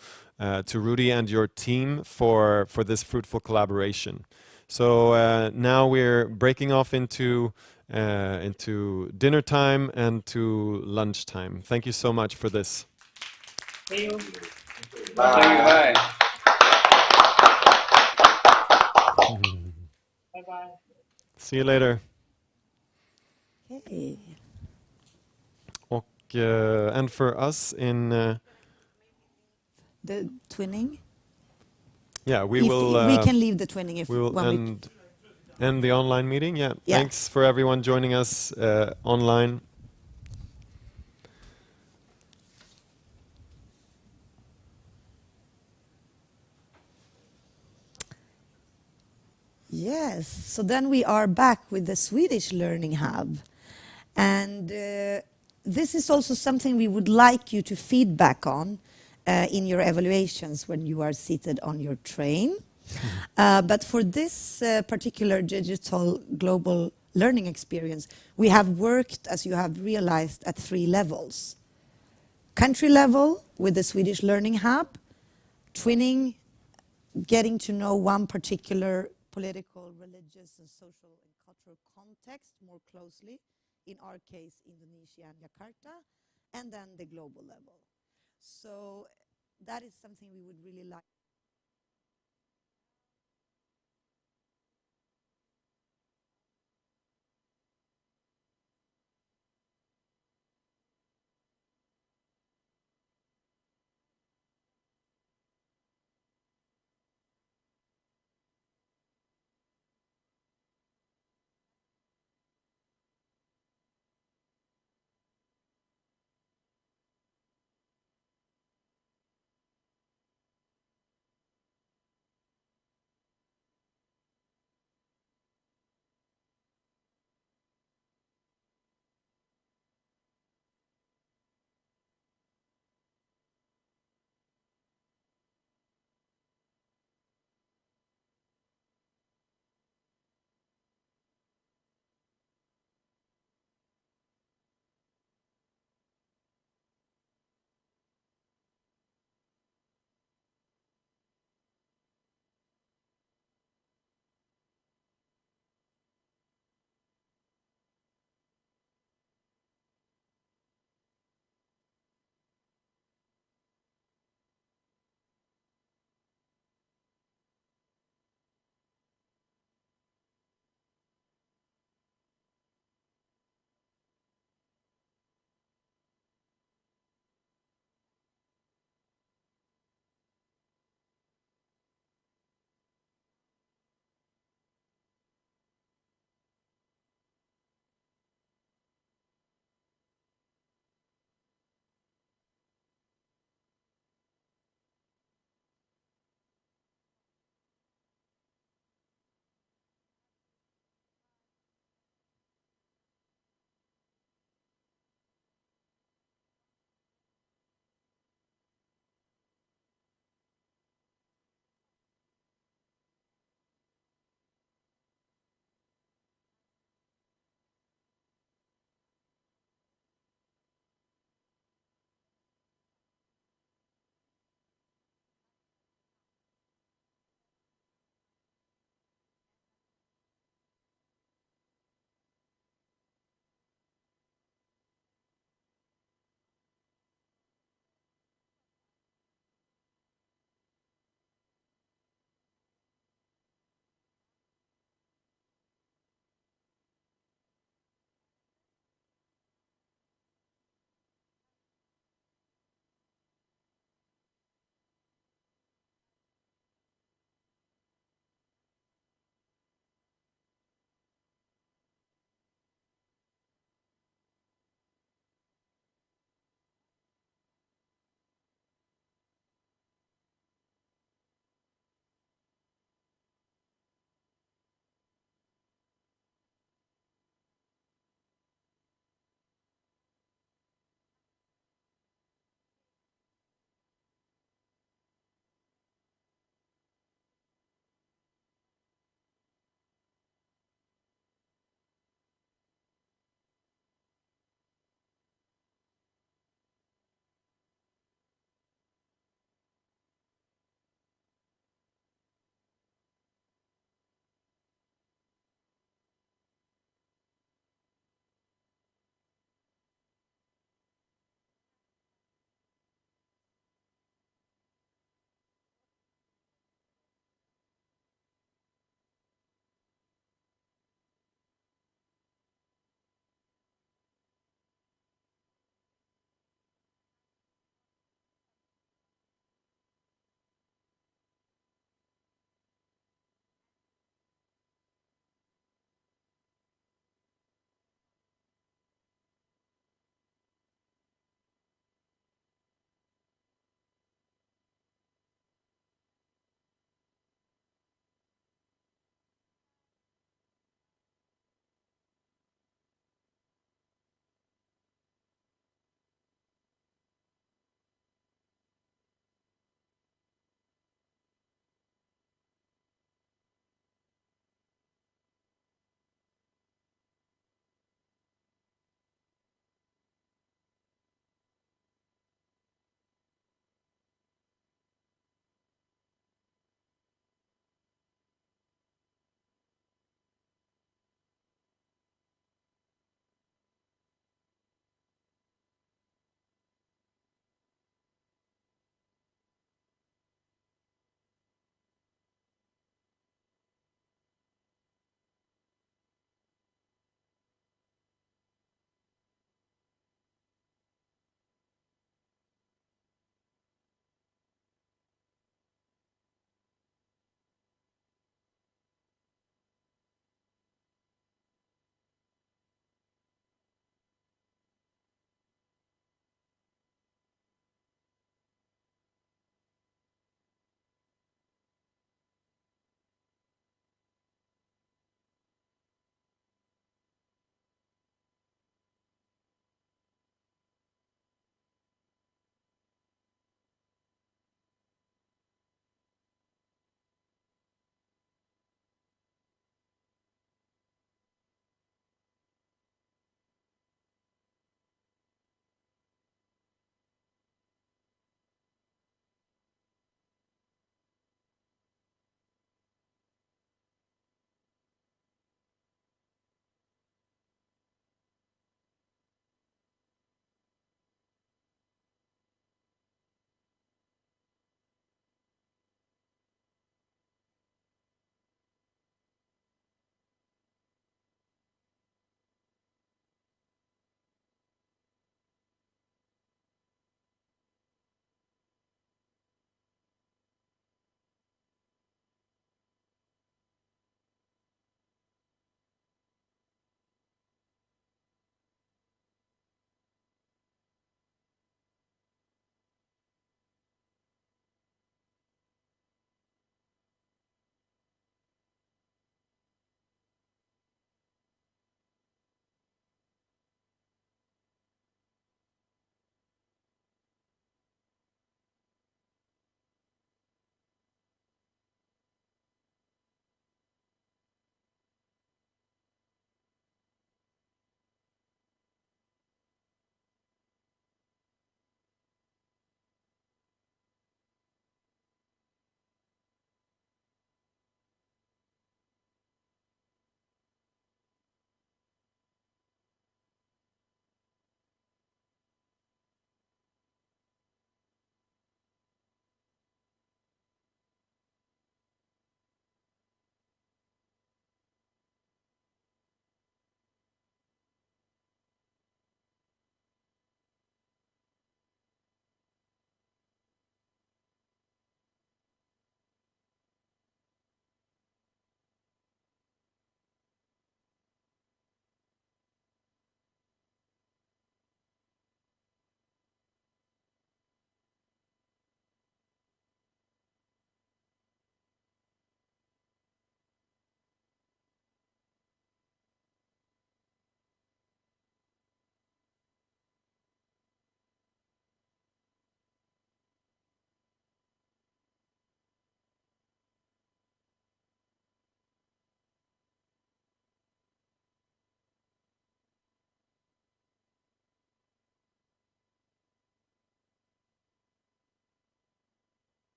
Rudy and your team for this fruitful collaboration. So now we're breaking off into dinner time and to lunch time. Thank you so much for this. See you. Bye. Bye-bye. See you later. Okay. Och, and for us in... the twinning? Yeah, we If will... we can leave the twinning if we will when end the online meeting. Yeah. Yeah. Thanks for everyone joining us online. Yes, so then we are back with the Swedish Learning Hub. And this is also something we would like you to feedback on in your evaluations when you are seated on your train. But for this particular digital global learning experience, we have worked, as you have realized, at 3 levels. Country level with the Swedish Learning Hub, twinning, getting to know one particular political, religious, and social and cultural context more closely, in our case, Indonesia and Jakarta, and then the global level. So that is something we would really like.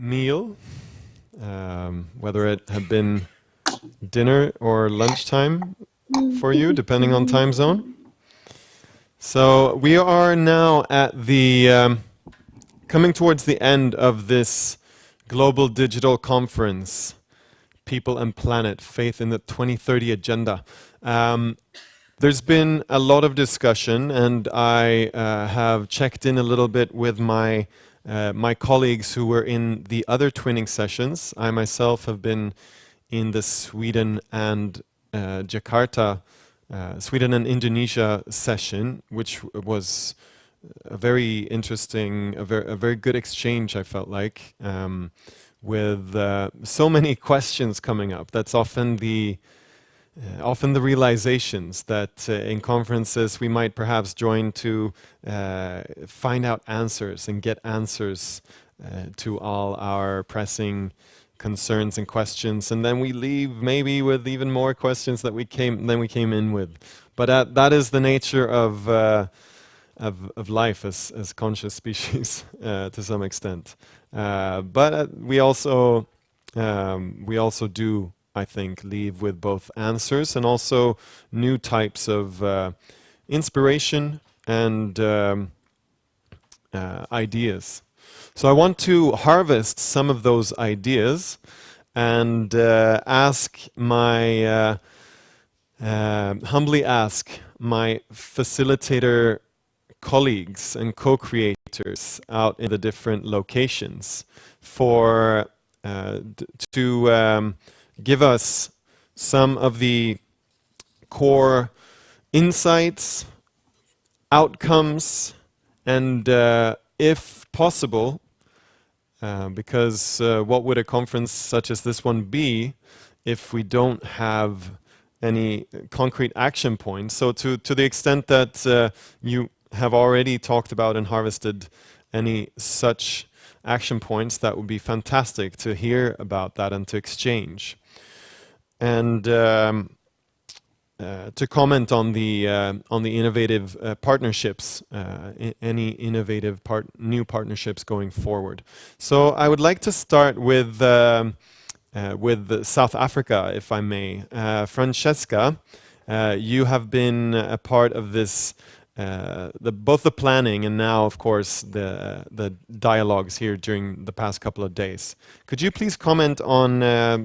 meal, whether it had been dinner or lunchtime for you, depending on time zone. So we are now at the coming towards the end of this Global Digital Conference, People and Planet, Faith in the 2030 Agenda. There's been a lot of discussion, and I have checked in a little bit with my my colleagues who were in the other twinning sessions. I myself have been in the Sweden and Jakarta, Sweden and Indonesia session, which was a very interesting, a very good exchange, I felt like, with so many questions coming up. That's often the realizations that in conferences we might perhaps join to find out answers and get answers to all our pressing concerns and questions, and then we leave maybe with even more questions that we came in with. But that is the nature of life as conscious species to some extent. But we also do, I think, leave with both answers and also new types of inspiration and ideas. So I want to harvest some of those ideas and humbly ask my facilitator colleagues and co-creators out in the different locations to give us some of the core insights, outcomes, and if possible, because what would a conference such as this one be if we don't have any concrete action points? So to the extent that you have already talked about and harvested any such action points, that would be fantastic to hear about that and to exchange. And to comment on the innovative partnerships, any innovative new partnerships going forward. So I would like to start with South Africa, if I may. Francesca, you have been a part of this, both the planning and now, of course, the dialogues here during the past couple of days. Could you please comment on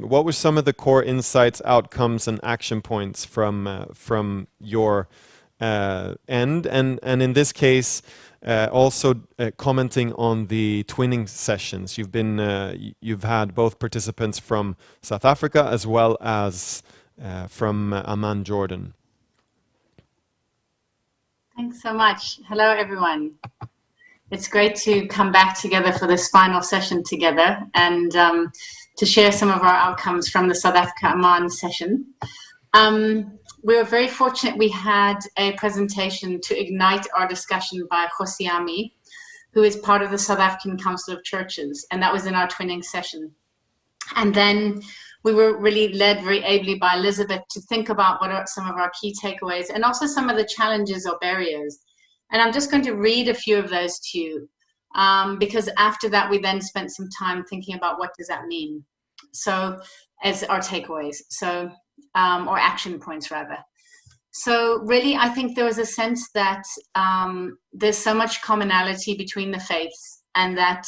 what were some of the core insights, outcomes, and action points from your end, and in this case, also commenting on the twinning sessions? You've had both participants from South Africa as well as from Amman, Jordan. Thanks so much. Hello, everyone. It's great to come back together for this final session together and to share some of our outcomes from the South Africa Amman session. We were very fortunate we had a presentation to ignite our discussion by Khosiami, who is part of the South African Council of Churches, and that was in our twinning session. And then we were really led very ably by Elizabeth to think about what are some of our key takeaways and also some of the challenges or barriers. And I'm just going to read a few of those to you, because after that we then spent some time thinking about what does that mean. So as our takeaways, so or action points rather. So really, I think there was a sense that there's so much commonality between the faiths, and that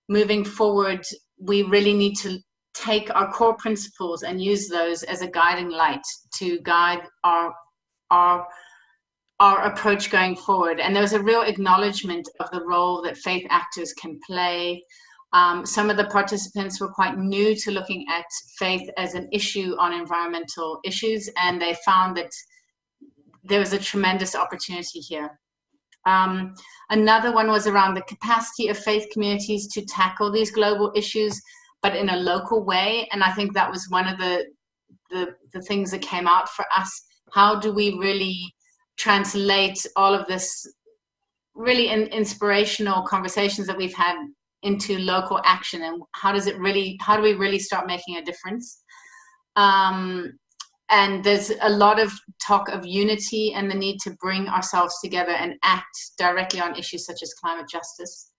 moving forward, we really need to take our core principles and use those as a guiding light to guide our approach going forward. And there was a real acknowledgement of the role that faith actors can play. Some of the participants were quite new to looking at faith as an issue on environmental issues, and they found that there was a tremendous opportunity here. Another one was around the capacity of faith communities to tackle these global issues, but in a local way. And I think that was one of the things that came out for us. How do we really translate all of this really inspirational conversations that we've had into local action, and how do we really start making a difference? And there's a lot of talk of unity and the need to bring ourselves together and act directly on issues such as climate justice.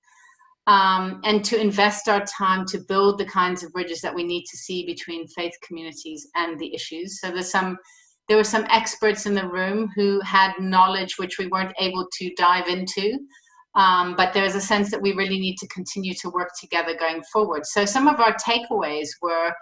and to invest our time to build the kinds of bridges that we need to see between faith communities and the issues. So there were some experts in the room who had knowledge which we weren't able to dive into, but there is a sense that we really need to continue to work together going forward. So some of our takeaways were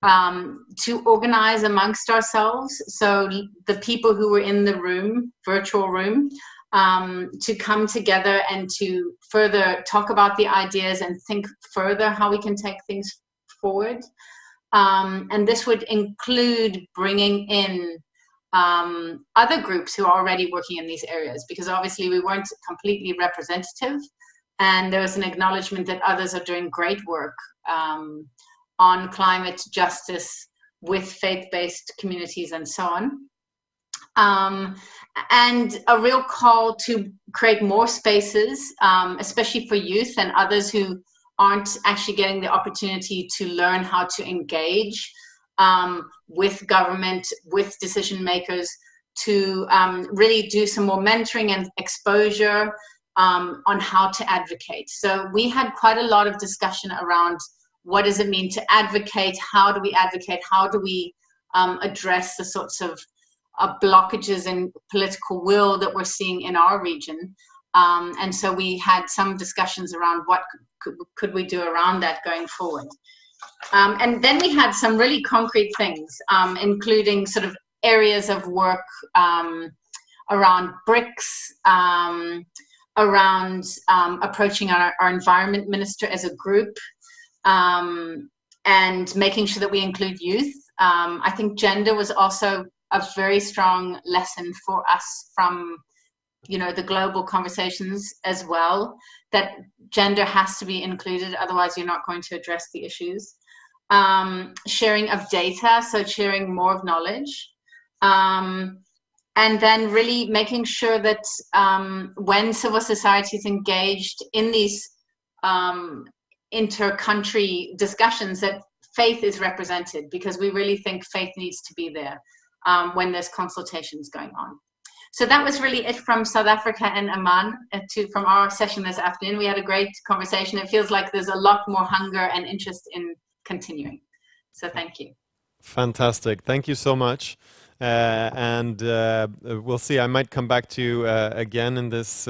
to organize amongst ourselves, so the people who were in the room, virtual room, to come together and to further talk about the ideas and think further how we can take things forward. And this would include bringing in other groups who are already working in these areas, because obviously we weren't completely representative, and there was an acknowledgement that others are doing great work on climate justice with faith-based communities and so on. And a real call to create more spaces, especially for youth and others who aren't actually getting the opportunity to learn how to engage with government, with decision makers, to really do some more mentoring and exposure on how to advocate. So we had quite a lot of discussion around what does it mean to advocate, how do we advocate, how do we address the sorts of blockages in political will that we're seeing in our region. And so we had some discussions around what could we do around that going forward. And then we had some really concrete things, including sort of areas of work around BRICS, around approaching our environment minister as a group, and making sure that we include youth. I think gender was also a very strong lesson for us from, you know, the global conversations as well, that gender has to be included, otherwise you're not going to address the issues. Sharing of data, so sharing more of knowledge. And then really making sure that when civil society is engaged in these inter-country discussions, that faith is represented, because we really think faith needs to be there when there's consultations going on. So that was really it from South Africa and Amman, from our session this afternoon. We had a great conversation. It feels like there's a lot more hunger and interest in continuing. So thank you. Fantastic. Thank you so much. And we'll see. I might come back to you again in this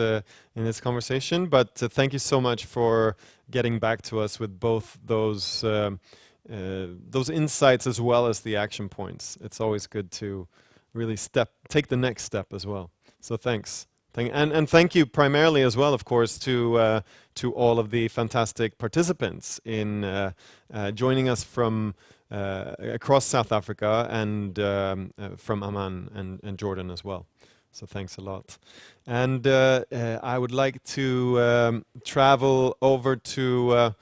conversation. But thank you so much for getting back to us with both those insights as well as the action points. It's always good to really take the next step as well. So thanks. And thank you primarily as well, of course, to all of the fantastic participants in joining us from across South Africa and from Amman and Jordan as well. So thanks a lot. And I would like to travel over to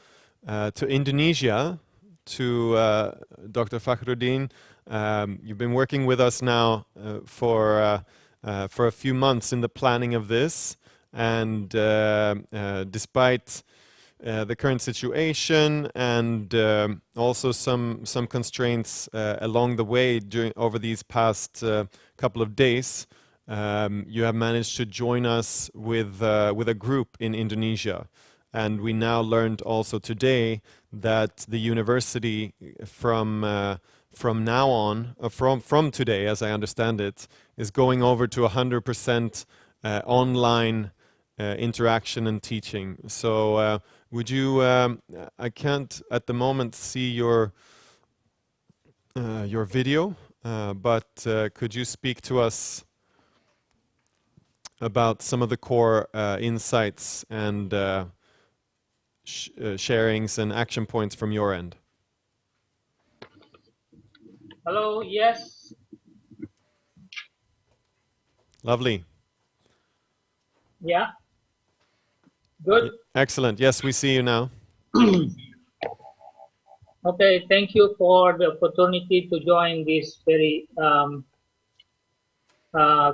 Indonesia, to Dr. Fakhruddin. You've been working with us now for a few months in the planning of this, and despite the current situation and also some constraints along the way over these past couple of days, you have managed to join us with a group in Indonesia. And we now learned also today that the university from now on, from today, as I understand it, is going over to 100% online interaction and teaching. So would you, I can't at the moment see your video, but could you speak to us about some of the core insights and sharings and action points from your end? Hello, yes. Lovely. Yeah. Good. Excellent. Yes, we see you now. Okay, thank you for the opportunity to join this very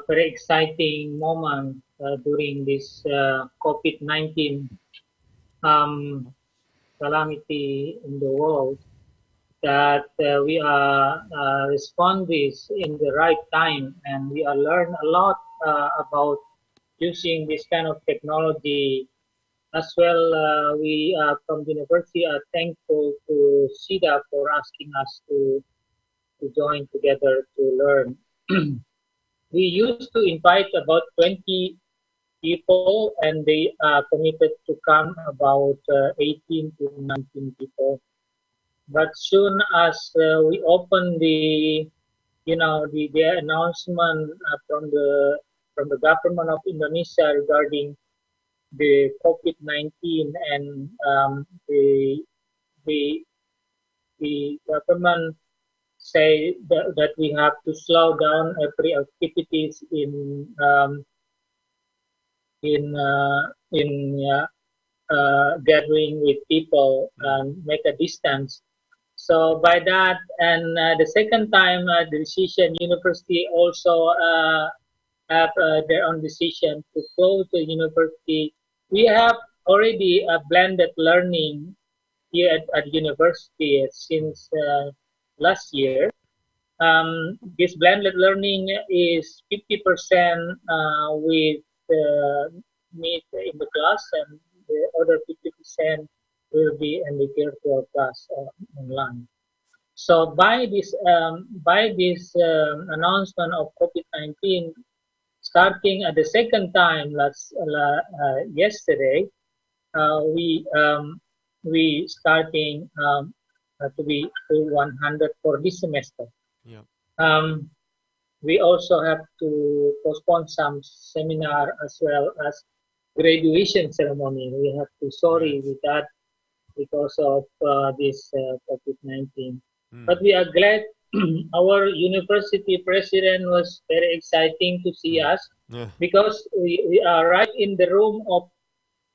very exciting moment during this COVID-19 calamity in the world, that we are responding in the right time, and we are learn a lot about using this kind of technology As well, we from the university are thankful to SIDA for asking us to join together to learn. We used to invite about 20 people, and they committed to come about 18 to 19 people. But soon as we opened the, the announcement from the government of Indonesia regarding the COVID-19, and the government say that we have to slow down every activities in gathering with people and make a distance. So by that, and the second time, the decision, university also have their own decision to close the university. We have already a blended learning here at university since last year. This blended learning is 50% with meet in the class, and the other 50% will be in the virtual class online. So by this announcement of COVID-19, starting at the second time yesterday, we starting to be to 100 for this semester. Yeah. We also have to postpone some seminar as well as graduation ceremony. We have to sorry with that because of this COVID-19. But we are glad. Our university president was very exciting to see us because we are right in the room of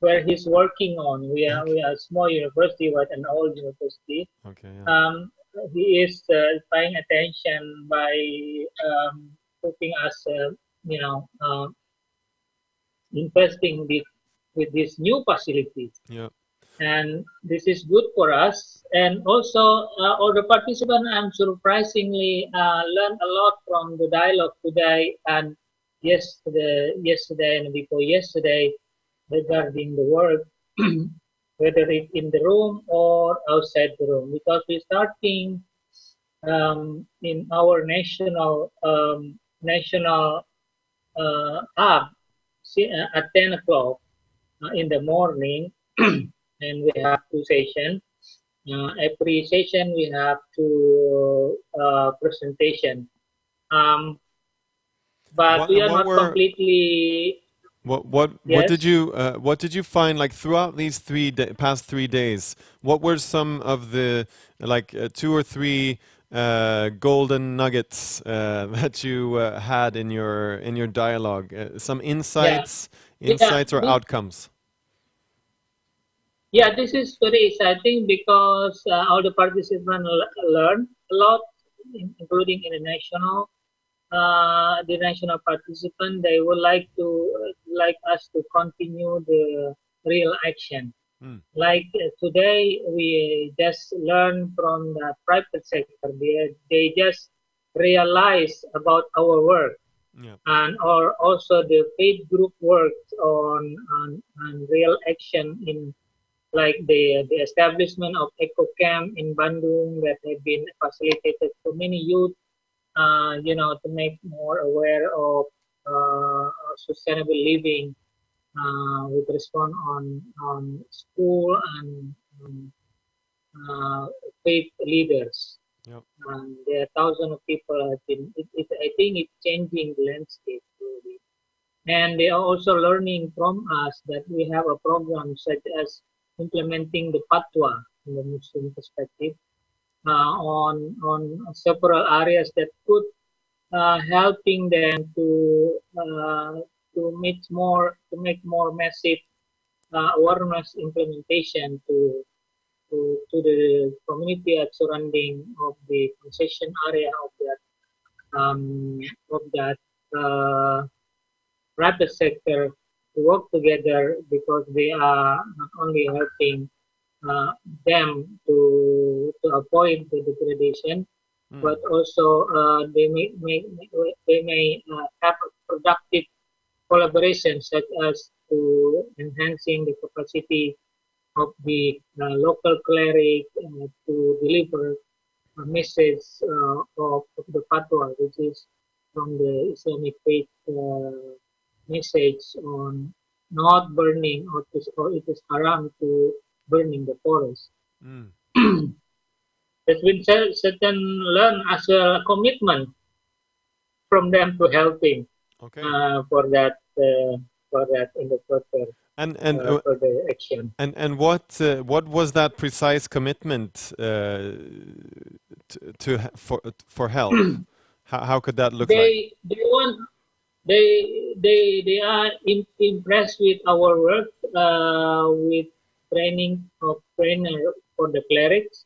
where he's working on. We are a small university, but an old university. Okay. Yeah. He is paying attention by putting us, investing with these new facilities. Yeah. And this is good for us. And also, all the participants, I'm surprisingly learned a lot from the dialogue today and yesterday and before yesterday regarding the work, whether it's in the room or outside the room, because we're starting in our national hub at 10 o'clock in the morning. And we have two sessions. Every session we have two presentation. But we are not completely. What did you find like throughout these past 3 days? What were some of the two or three golden nuggets that you had in your dialogue? Some insights, or outcomes? Yeah, this is very exciting because all the participants learn a lot, including international. The national participant, they would like us to continue the real action. Like today, we just learned from the private sector. They just realize about our work, and also the faith group works on real action in. Like the establishment of Eco Camp in Bandung that have been facilitated for many youth, to make more aware of sustainable living with response on school and faith leaders. Yep. There are thousands of people have been. I think it's changing the landscape really. And they are also learning from us that we have a program such as implementing the fatwa in the Muslim perspective on several areas that could helping them to make more massive awareness implementation to the community at surrounding of the concession area of that private sector to work together, because they are not only helping them to avoid the degradation, but also they may have a productive collaboration, such as to enhancing the capacity of the local cleric to deliver a message of the fatwa, which is from the Islamic faith message on not burning, or it is haram to burning the forest. There's been certain learned as a commitment from them to helping for that in the further action. And what was that precise commitment for help? How could that look like? They are impressed with our work with training of trainer for the clerics,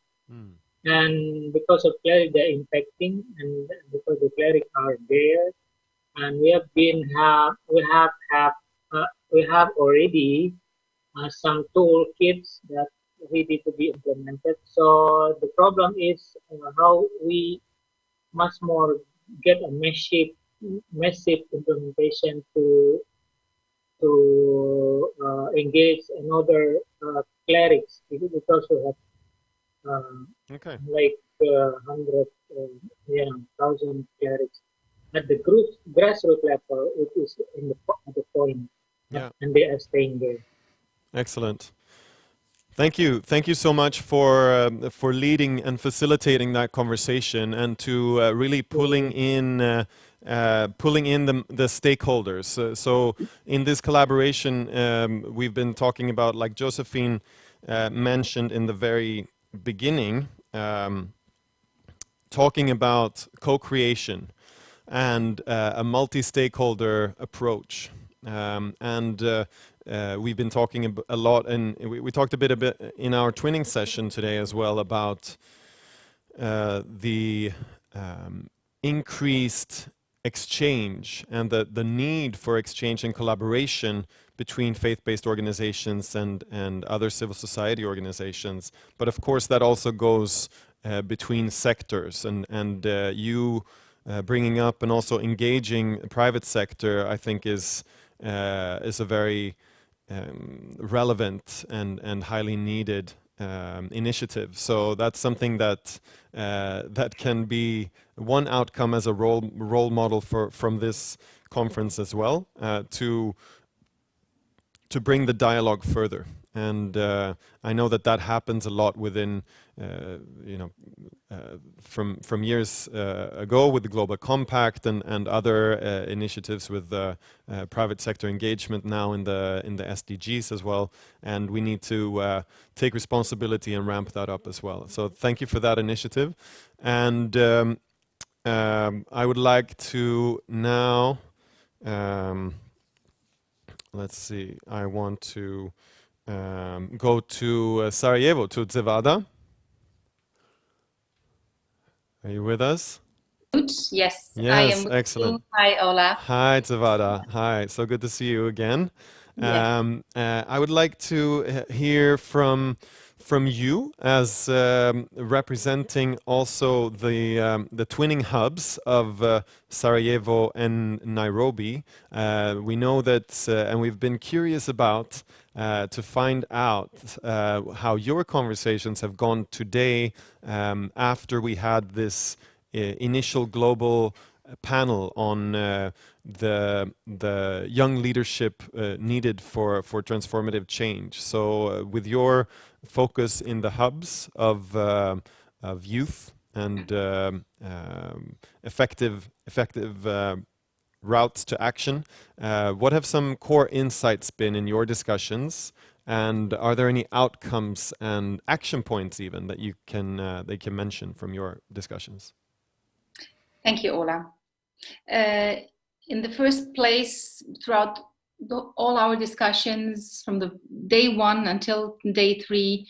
and because of clerics they're impacting, and because the clerics are there, and we have already some toolkits that ready to be implemented. So the problem is how we much more get a massive implementation to engage another clerics, because we have like 1,000 clerics at the grassroots level. It is at the point, and they are staying there. Excellent. Thank you so much for leading and facilitating that conversation, and to really pulling in the stakeholders. So in this collaboration, we've been talking about, like Josephine mentioned in the very beginning, talking about co-creation and a multi-stakeholder approach, we've been talking a lot, and we talked a bit in our twinning session today as well about the increased exchange and the need for exchange and collaboration between faith-based organizations and other civil society organizations. But of course that also goes between sectors, and you bringing up and also engaging the private sector, I think is a very relevant and highly needed initiative. So that's something that that can be one outcome as a role model from this conference as well, to bring the dialogue further. And I know that happens a lot within, from years ago with the Global Compact and other initiatives with private sector engagement now in the SDGs as well. And we need to take responsibility and ramp that up as well. So thank you for that initiative. And I would like to now, let's see, I want to go to Sarajevo, to Zevada. Are you with us? Yes, yes, I am. Excellent. Hi, Ola. Hi, Zevada. Hi, so good to see you again. Yes. I would like to hear from you as representing also the twinning hubs of Sarajevo and Nairobi. We know that, and we've been curious about to find out how your conversations have gone today after we had this initial global panel on the young leadership needed for transformative change. So with your focus in the hubs of youth and effective routes to action, what have some core insights been in your discussions, and are there any outcomes and action points even that you can mention from your discussions? Thank you, Ola. In the first place, throughout all our discussions from the day 1 until day 3,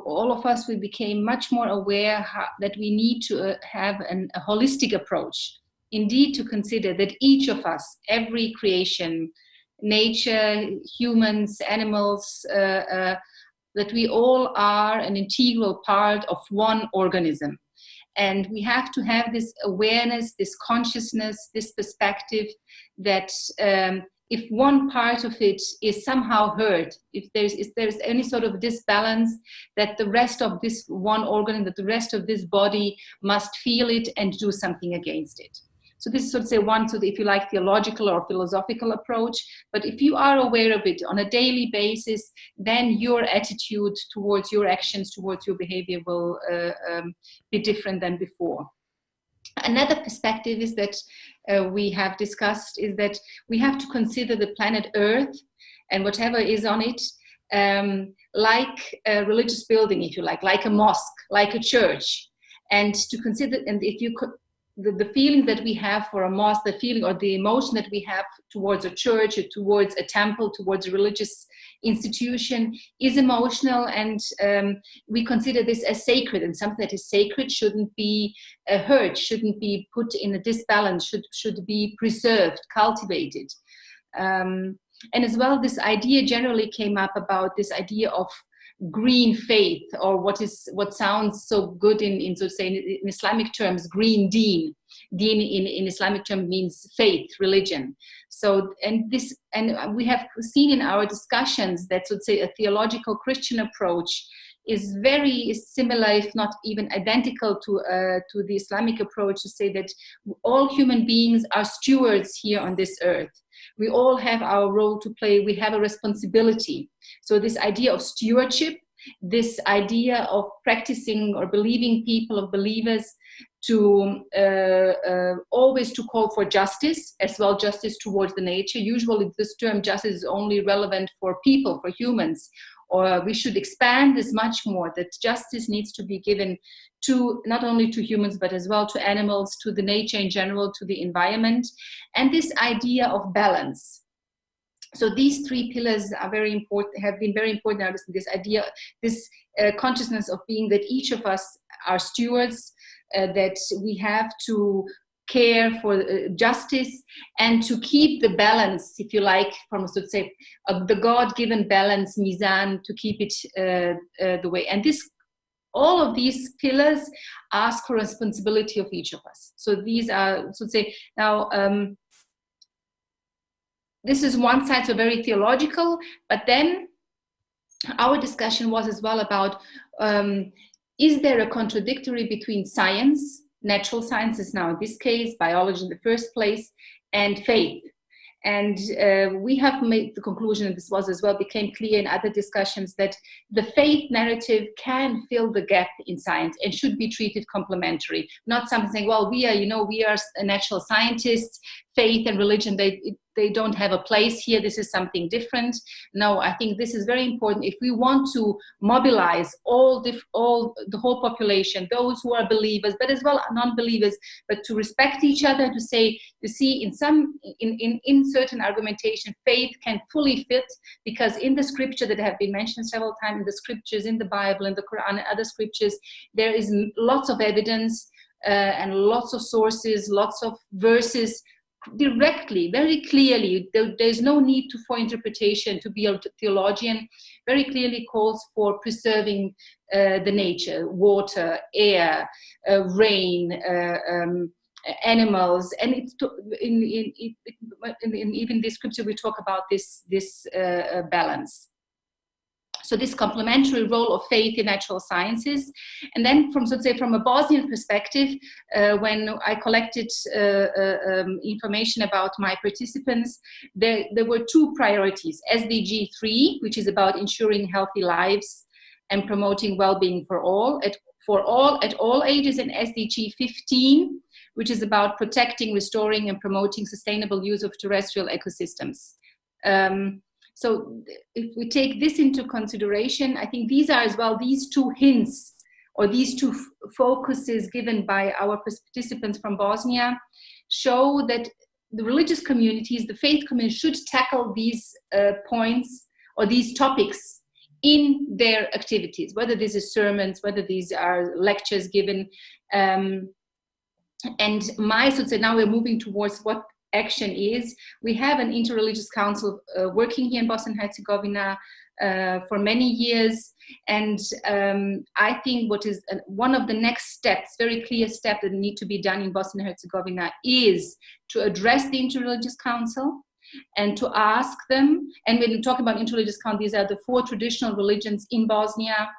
all of us, we became much more aware that we need to have a holistic approach. Indeed, to consider that each of us, every creation, nature, humans, animals, that we all are an integral part of one organism. And we have to have this awareness, this consciousness, this perspective that if one part of it is somehow hurt, if there's any sort of disbalance, that the rest of this one organ, that the rest of this body must feel it and do something against it. So this is, sort of say, one, so if you like, theological or philosophical approach. But if you are aware of it on a daily basis, then your attitude towards your actions, towards your behavior will be different than before. Another perspective is that we have discussed is that we have to consider the planet Earth and whatever is on it like a religious building, if you like a mosque, like a church, and to consider, and if you could, the feeling that we have for a mosque, the feeling or the emotion that we have towards a church or towards a temple, towards a religious institution is emotional, and we consider this as sacred, and something that is sacred shouldn't be hurt, shouldn't be put in a disbalance, should be preserved, cultivated. And as well, this idea generally came up about this idea of green faith, or what sounds so good in so to say in Islamic terms, green deen. Deen in Islamic term means faith, religion. So and we have seen in our discussions that, so to say, a theological Christian approach is very similar, if not even identical, to the Islamic approach, to say that all human beings are stewards here on this earth. We all have our role to play. We have a responsibility. So this idea of stewardship, this idea of practicing or believing people, of believers, to always to call for justice, as well justice towards the nature. Usually this term justice is only relevant for people, for humans, or we should expand this much more, that justice needs to be given to not only to humans, but as well to animals, to the nature in general, to the environment, and this idea of balance. So these three pillars are very important, have been very important now, this idea, this consciousness of being that each of us are stewards, that we have to care for justice and to keep the balance, if you like, from, so to say, the God-given balance, mizan, to keep it the way. And this, all of these pillars ask for responsibility of each of us. So these are, so to say, now, this is one side, so very theological, but then our discussion was as well about, is there a contradictory between science, natural sciences now in this case, biology in the first place, and faith? And we have made the conclusion, and this was as well became clear in other discussions, that the faith narrative can fill the gap in science and should be treated complementary, not something saying, well, we are natural scientists, faith and religion, they don't have a place here, this is something different. No, I think this is very important. If we want to mobilize all the whole population, those who are believers, but as well non-believers, but to respect each other, to say, you see, in certain argumentation, faith can fully fit, because in the scripture that have been mentioned several times, in the scriptures, in the Bible, in the Quran and other scriptures, there is lots of evidence and lots of sources, lots of verses directly, very clearly, there's no need for interpretation to be a theologian, very clearly calls for preserving the nature, water, air, rain, animals, and it's in even this scripture we talk about this balance. So this complementary role of faith in natural sciences. And then from, so to say, from a Bosnian perspective, when I collected information about my participants, there were two priorities: SDG 3, which is about ensuring healthy lives and promoting well-being for all at all ages, and SDG 15, which is about protecting, restoring and promoting sustainable use of terrestrial ecosystems. So if we take this into consideration, I think these are as well, these two hints or these two focuses given by our participants from Bosnia show that the religious communities, the faith communities, should tackle these points or these topics in their activities, whether this is sermons, whether these are lectures given. And so to say, now we're moving towards what action is. We have an interreligious council working here in Bosnia and Herzegovina for many years, and I think what is one of the next steps, very clear step that need to be done in Bosnia and Herzegovina, is to address the interreligious council, and to ask them, and when we talk about interreligious count, these are the 4 traditional religions in Bosnia,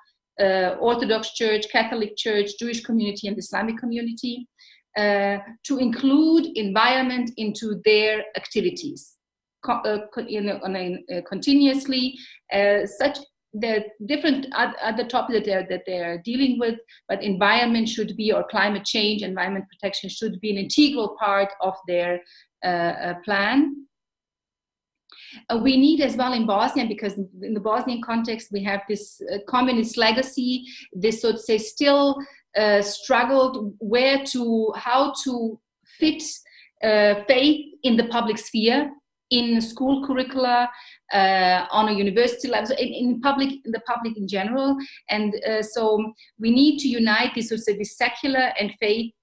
Orthodox Church, Catholic Church, Jewish community, and Islamic community, to include environment into their activities continuously. Such the different other topics that they're dealing with, but environment should be, or climate change, environment protection should be an integral part of their plan. We need as well in Bosnia, because in the Bosnian context we have this communist legacy, this, so to say, still struggled how to fit faith in the public sphere, in school curricula, on a university level, so in the public in general. And so we need to unite this, so to say, the secular and faith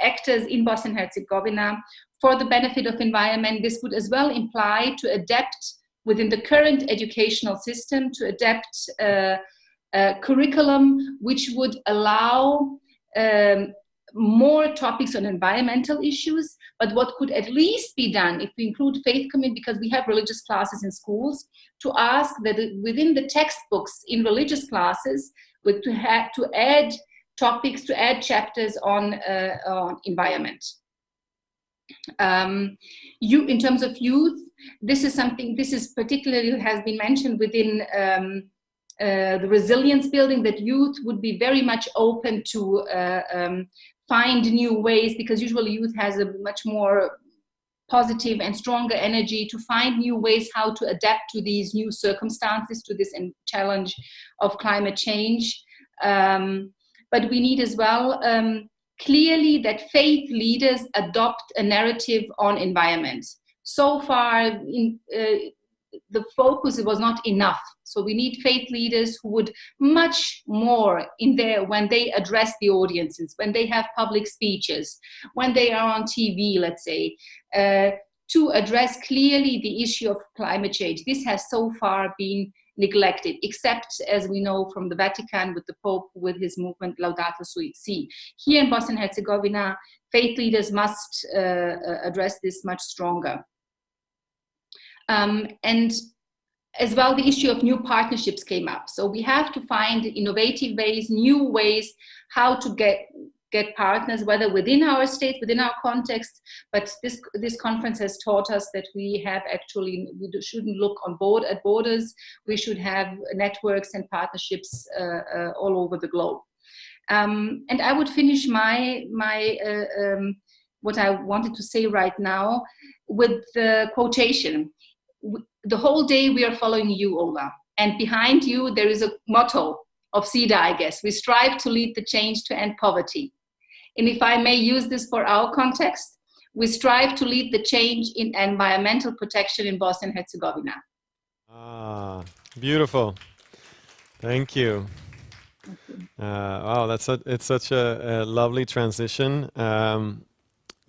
actors in Bosnia and Herzegovina for the benefit of environment. This would as well imply to adapt within the current educational system, to adapt curriculum which would allow more topics on environmental issues. But what could at least be done if we include faith community, because we have religious classes in schools, to ask that within the textbooks in religious classes, to add topics, to add chapters on environment. In terms of youth, this is particularly has been mentioned within the resilience building, that youth would be very much open to find new ways, because usually youth has a much more positive and stronger energy to find new ways how to adapt to these new circumstances, to this challenge of climate change. But we need as well clearly that faith leaders adopt a narrative on environment. So far, the focus was not enough. So we need faith leaders who would much more when they address the audiences, when they have public speeches, when they are on TV, let's say, to address clearly the issue of climate change. This has so far been neglected, except, as we know, from the Vatican with the Pope, with his movement Laudato Si'. Here in Bosnia and Herzegovina, faith leaders must address this much stronger. And as well, the issue of new partnerships came up. So we have to find innovative ways, new ways how to get partners, whether within our state, within our context. But this conference has taught us that we shouldn't look at borders. We should have networks and partnerships all over the globe. And I would finish what I wanted to say right now with the quotation. The whole day we are following you, Ola, and behind you there is a motto of SIDA, I guess. We strive to lead the change to end poverty. And if I may use this for our context, we strive to lead the change in environmental protection in Bosnia and Herzegovina. Ah, beautiful. Thank you. Wow, it's such a lovely transition.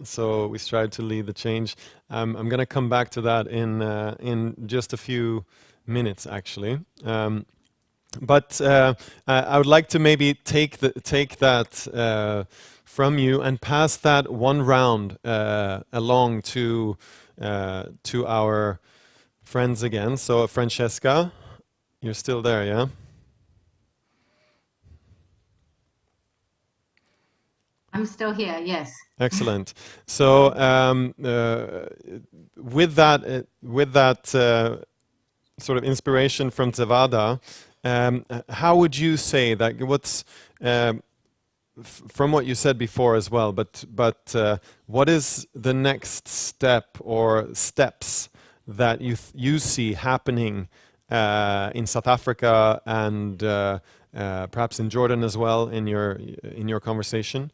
So we strive to lead the change. I'm going to come back to that in just a few minutes, actually. But I would like to maybe take that from you and pass that one round along to our friends again. So Francesca, you're still there, yeah? I'm still here, yes. Excellent. So with that sort of inspiration from Zavada, how would you say that? What's from what you said before as well? But what is the next step or steps that you see happening in South Africa and perhaps in Jordan as well in your conversation?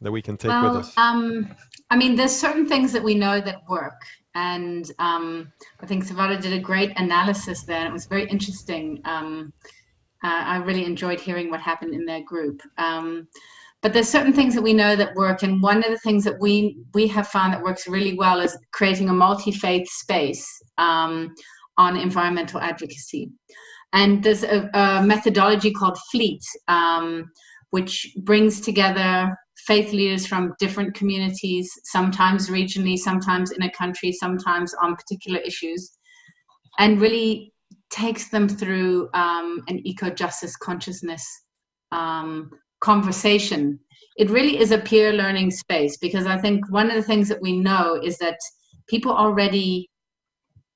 That we can take with us? I mean, there's certain things that we know that work. And I think Zavada did a great analysis there. And it was very interesting. I really enjoyed hearing what happened in their group. But there's certain things that we know that work. And one of the things that we have found that works really well is creating a multi-faith space on environmental advocacy. And there's a methodology called FLEET, which brings together faith leaders from different communities, sometimes regionally, sometimes in a country, sometimes on particular issues, and really takes them through an eco-justice consciousness conversation. It really is a peer learning space, because I think one of the things that we know is that people already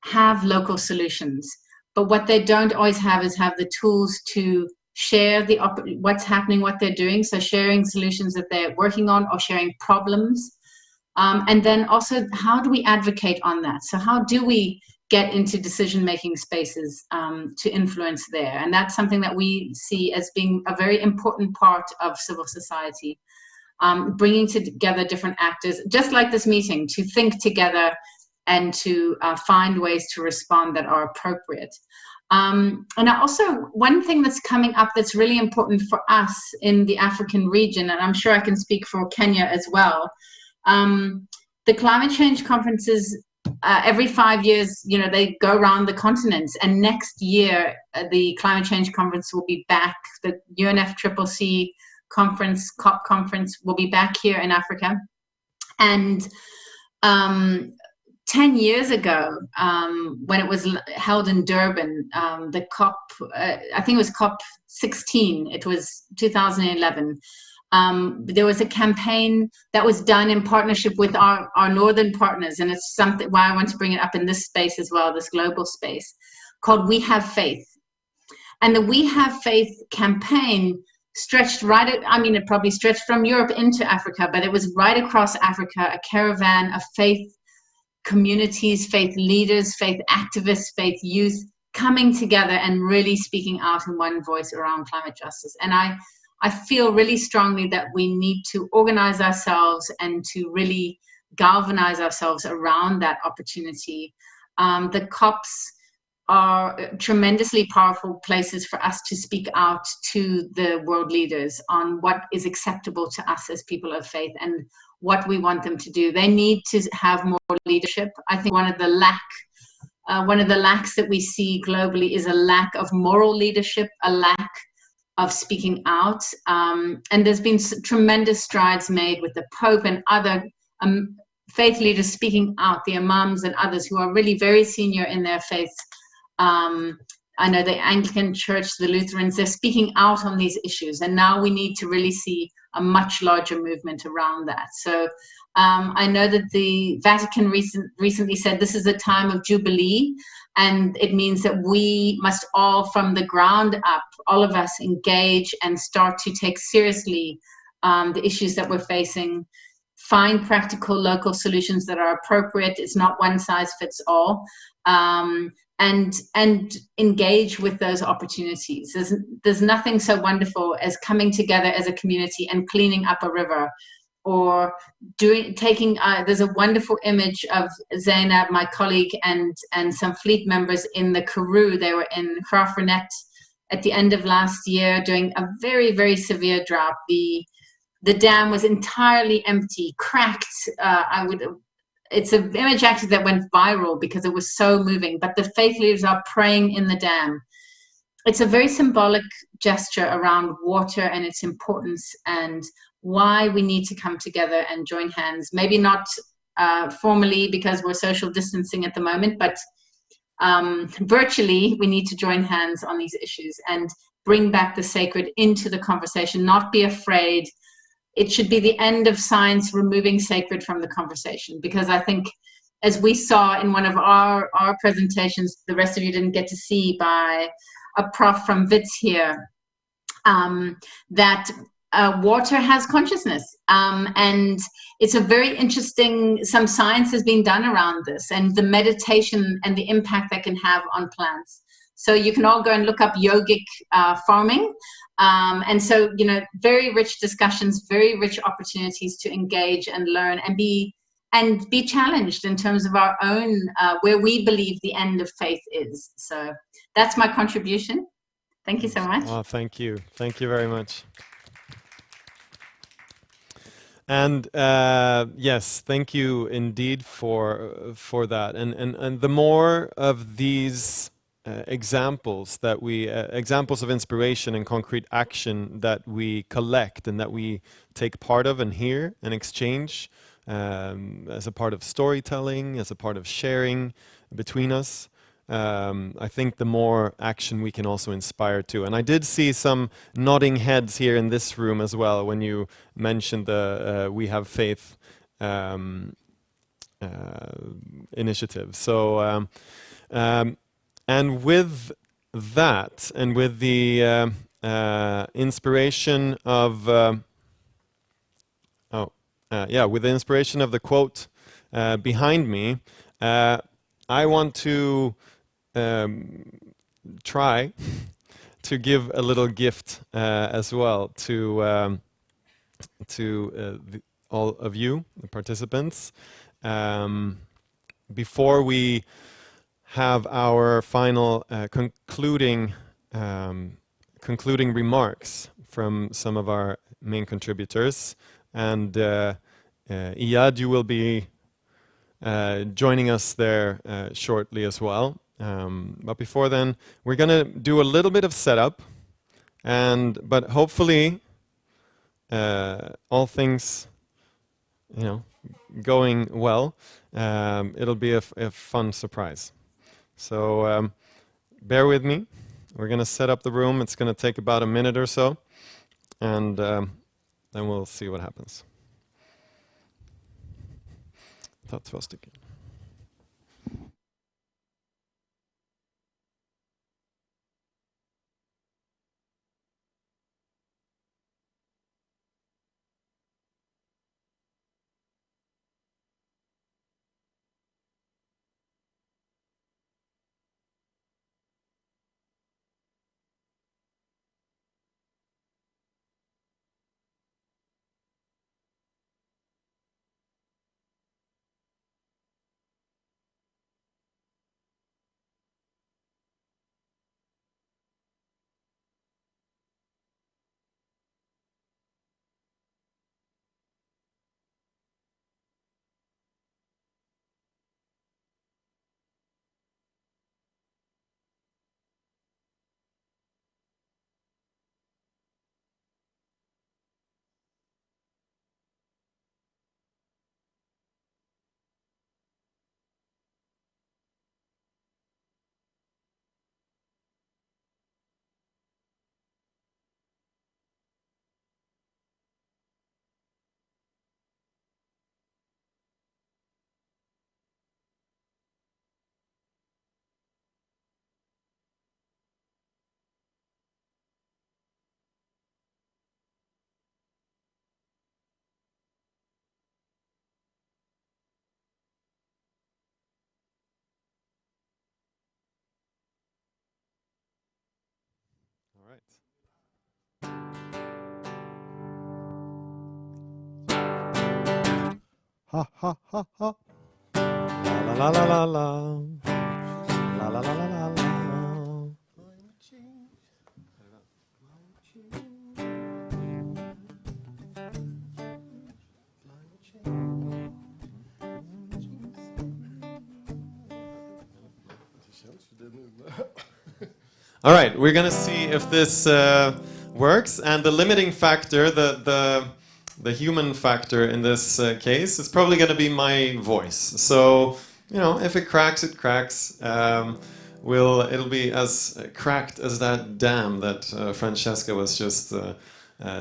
have local solutions, but what they don't always have is have the tools to share what's happening, what they're doing. So sharing solutions that they're working on, or sharing problems. And then also, how do we advocate on that? So how do we get into decision-making spaces to influence there? And that's something that we see as being a very important part of civil society, bringing together different actors, just like this meeting, to think together and to find ways to respond that are appropriate. And also, one thing that's coming up that's really important for us in the African region, and I'm sure I can speak for Kenya as well, the climate change conferences, every 5 years, you know, they go around the continent, and next year the climate change conference will be back. The UNFCCC conference, COP conference, will be back here in Africa. And 10 years ago, when it was held in Durban, the COP, I think it was COP 16, it was 2011, there was a campaign that was done in partnership with our northern partners, and it's something why I want to bring it up in this space as well, this global space, called We Have Faith. And the We Have Faith campaign stretched it probably stretched from Europe into Africa, but it was right across Africa, a caravan of faith communities, faith leaders, faith activists, faith youth coming together and really speaking out in one voice around climate justice. And I feel really strongly that we need to organize ourselves and to really galvanize ourselves around that opportunity. The COPs are tremendously powerful places for us to speak out to the world leaders on what is acceptable to us as people of faith and what we want them to do. They need to have more leadership. I think one of the lacks that we see globally is a lack of moral leadership, a lack of speaking out. And there's been tremendous strides made with the Pope and other faith leaders speaking out, the imams and others who are really very senior in their faith. I know the Anglican Church, the Lutherans, they're speaking out on these issues. And now we need to really see a much larger movement around that. So I know that the Vatican recently said this is a time of Jubilee, and it means that we must all, from the ground up, all of us engage and start to take seriously the issues that we're facing, find practical local solutions that are appropriate. It's not one size fits all. And engage with those opportunities. There's nothing so wonderful as coming together as a community and cleaning up a river, or there's a wonderful image of Zainab, my colleague, and some fleet members in the Karoo. They were in Graaff-Reinet at the end of last year during a very, very severe drought. The dam was entirely empty, cracked. It's an image actually that went viral because it was so moving, but the faith leaders are praying in the dam. It's a very symbolic gesture around water and its importance and why we need to come together and join hands. Maybe not formally because we're social distancing at the moment, but virtually we need to join hands on these issues and bring back the sacred into the conversation, not be afraid. It should be the end of science removing sacred from the conversation, because I think, as we saw in one of our presentations, the rest of you didn't get to see, by a prof from WITS here, that water has consciousness. And it's a very interesting, some science has been done around this and the meditation and the impact that can have on plants. So you can all go and look up yogic farming. And so, you know, very rich discussions, very rich opportunities to engage and learn and be challenged in terms of our own, where we believe the end of faith is. So that's my contribution. Thank you so much. Oh, thank you. Thank you very much. And yes, thank you indeed for that. And the more of these examples that we examples of inspiration and concrete action that we collect and that we take part of and hear and exchange as a part of storytelling, as a part of sharing between us. I think the more action we can also inspire to. And I did see some nodding heads here in this room as well when you mentioned the We Have Faith initiative. So, and with that, and with the inspiration of, with the inspiration of the quote behind me, I want to try to give a little gift as well to all of you, the participants, before we have our final concluding remarks from some of our main contributors. And Iyad, you will be joining us there shortly as well. But before then, we're going to do a little bit of setup, but hopefully all things, going well. It'll be a fun surprise. So bear with me. We're going to set up the room. It's going to take about a minute or so, and then we'll see what happens. Ta 2 stycken. Ha ha ha ha. La la la la la. La la la la la la. All right, we're gonna see if this works, and the limiting factor, the human factor in this case is probably going to be my voice. So, if it cracks, it cracks. It'll be as cracked as that dam that Francesca was just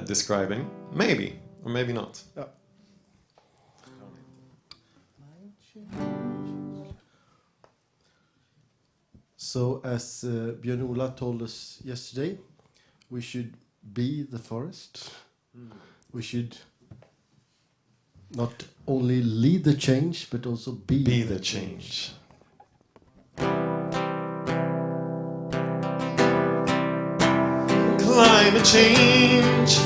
describing. Maybe, or maybe not. Yeah. So, as Björn-Ola told us yesterday, we should be the forest. We should not only lead the change, but also be the change. Climate change,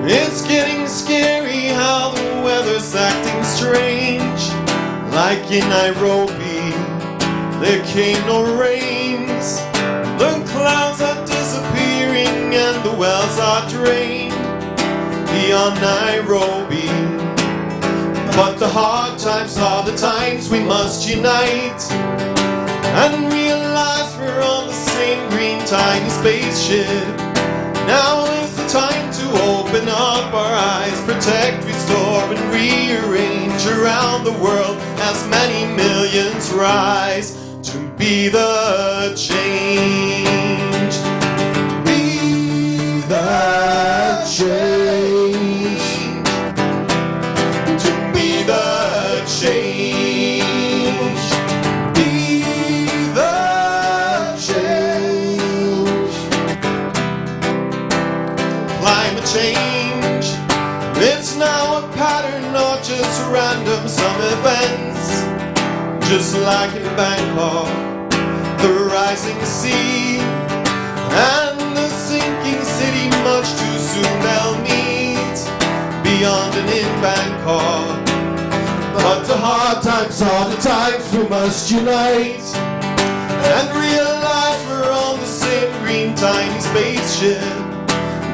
it's getting scary how the weather's acting strange. Like in Nairobi, there came no rains. The clouds are disappearing and the wells are drained beyond Nairobi. But the hard times are the times we must unite. and realize we're on the same green tiny spaceship. Now is the time to open up our eyes, protect, restore, and rearrange around the world as many millions rise to be the change. Be the change. To be the change. Be the change. Climate change, it's now a pattern, not just random some events. Just like in Bangkok, the rising sea and the sinking city, much too soon they'll meet beyond and in Bangkok. But the hard times are the times we must unite and realize we're on the same green tiny spaceship.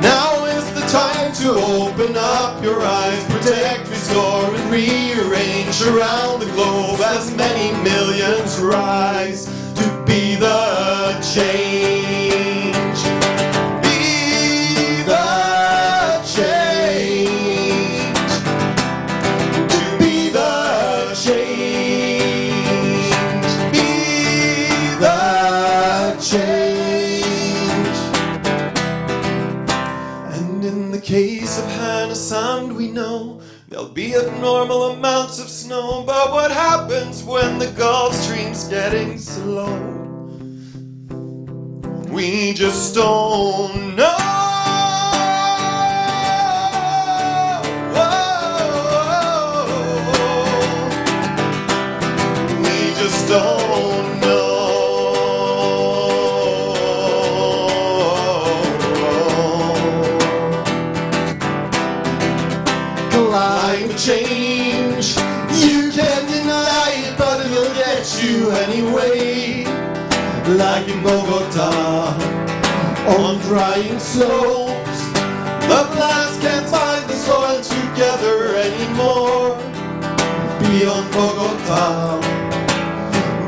Now is the time to open up your eyes, protect, restore, and rearrange around the globe as many millions rise to be the change. Be the change. To be the change. Be the change. And in the case of Hannah Sound, we know there'll be abnormal amounts of snow. But what happens when the Gulf Stream's getting slow? We just don't know. We just don't know. Climate change, you can't deny it, but it'll get you anyway. Like in Bogota, on drying slopes, the plants can't find the soil together anymore. Beyond Bogota,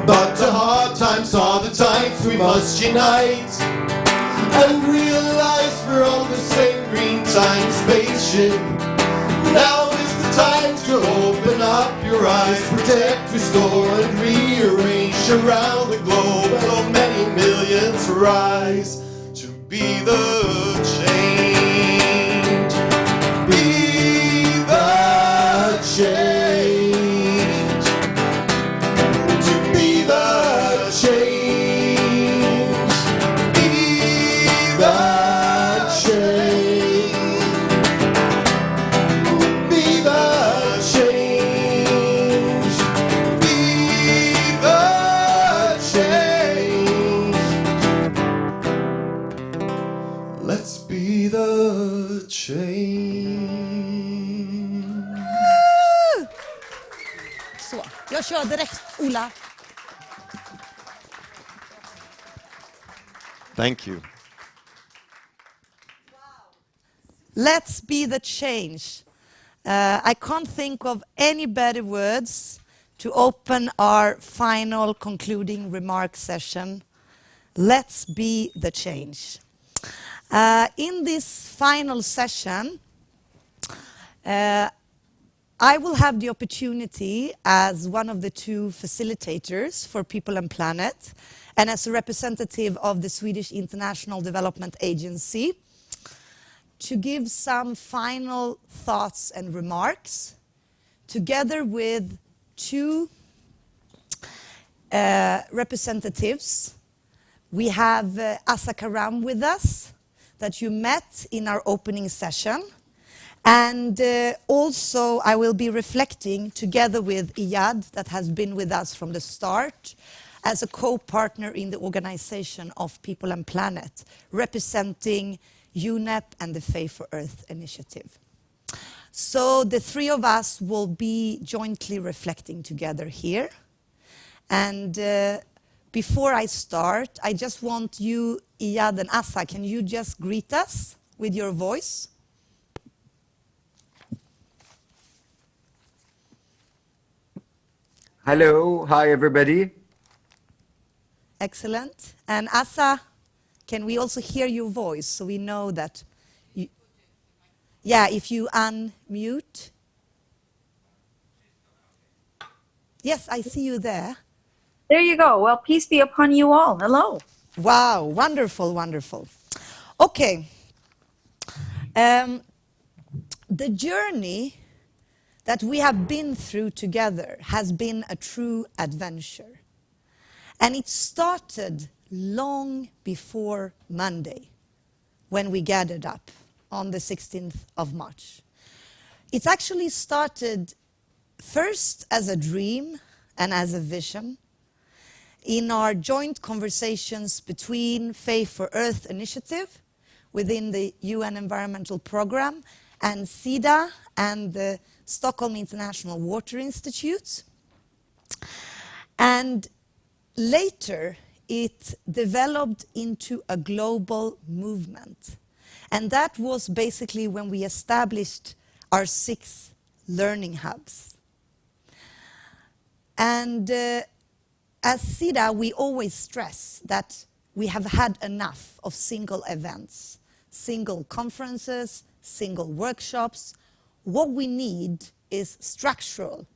but the hard times are the times we must unite and realize we're on the same green time spaceship. Now is the time to open up your eyes, protect, restore, and rearrange around the globe. So many millions rise to be the change. Be the change. To be the change. Be the change. Be the change. Be the change. Let's be the change. Så, jag kör direkt, Ola. Thank you. Let's be the change. I can't think of any better words to open our final concluding remark session. Let's be the change. In this final session, I will have the opportunity as one of the two facilitators for People and Planet and as a representative of the Swedish International Development Agency to give some final thoughts and remarks together with two representatives. We have Assa Karam with us that you met in our opening session. And also I will be reflecting together with Iyad that has been with us from the start as a co-partner in the organization of People and Planet, representing UNEP and the Faith for Earth initiative. So the three of us will be jointly reflecting together here. And before I start, I just want you, Iyad and Assa, can you just greet us with your voice? Hello, hi everybody. Excellent. And Asa, can we also hear your voice so we know that you... Yeah, if you unmute. Yes, I see you there. There you go. Well, peace be upon you all. Hello. Wow, wonderful, wonderful. Okay. The journey that we have been through together has been a true adventure. And it started long before Monday, when we gathered up on the 16th of March. It actually started first as a dream and as a vision in our joint conversations between Faith for Earth initiative within the UN Environmental Programme and SIDA and the Stockholm International Water Institute. And later, it developed into a global movement. And that was basically when we established our 6 learning hubs. And as SIDA, we always stress that we have had enough of single events, single conferences, single workshops. What we need is structural,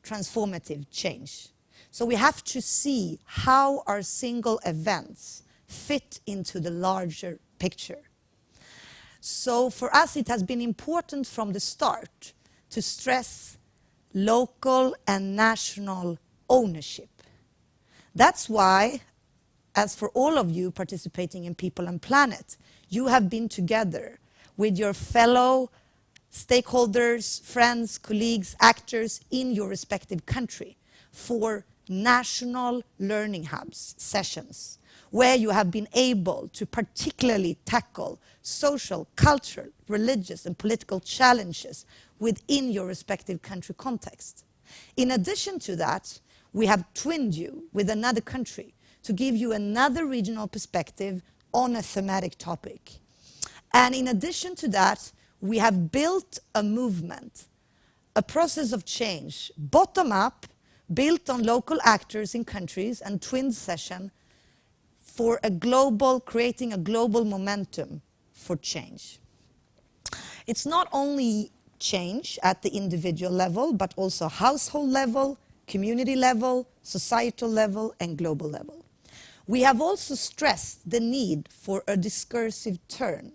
transformative change. So we have to see how our single events fit into the larger picture. So for us, it has been important from the start to stress local and national ownership. That's why, as for all of you participating in People and Planet, you have been together with your fellow stakeholders, friends, colleagues, actors in your respective country for national learning hubs sessions, where you have been able to particularly tackle social, cultural, religious, and political challenges within your respective country context. In addition to that, we have twinned you with another country to give you another regional perspective on a thematic topic. And in addition to that, we have built a movement, a process of change, bottom up, built on local actors in countries and twin session for a global, creating a global momentum for change. It's not only change at the individual level, but also household level, community level, societal level, and global level. We have also stressed the need for a discursive turn.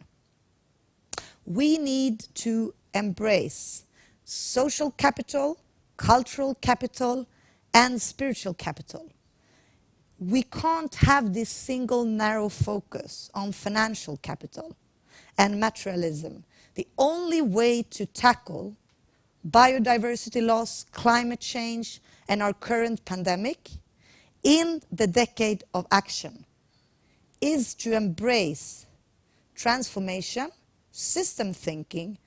We need to embrace social capital, cultural capital, and spiritual capital. We can't have this single narrow focus on financial capital and materialism. The only way to tackle biodiversity loss, climate change, and our current pandemic in the decade of action is to embrace transformation, system thinking,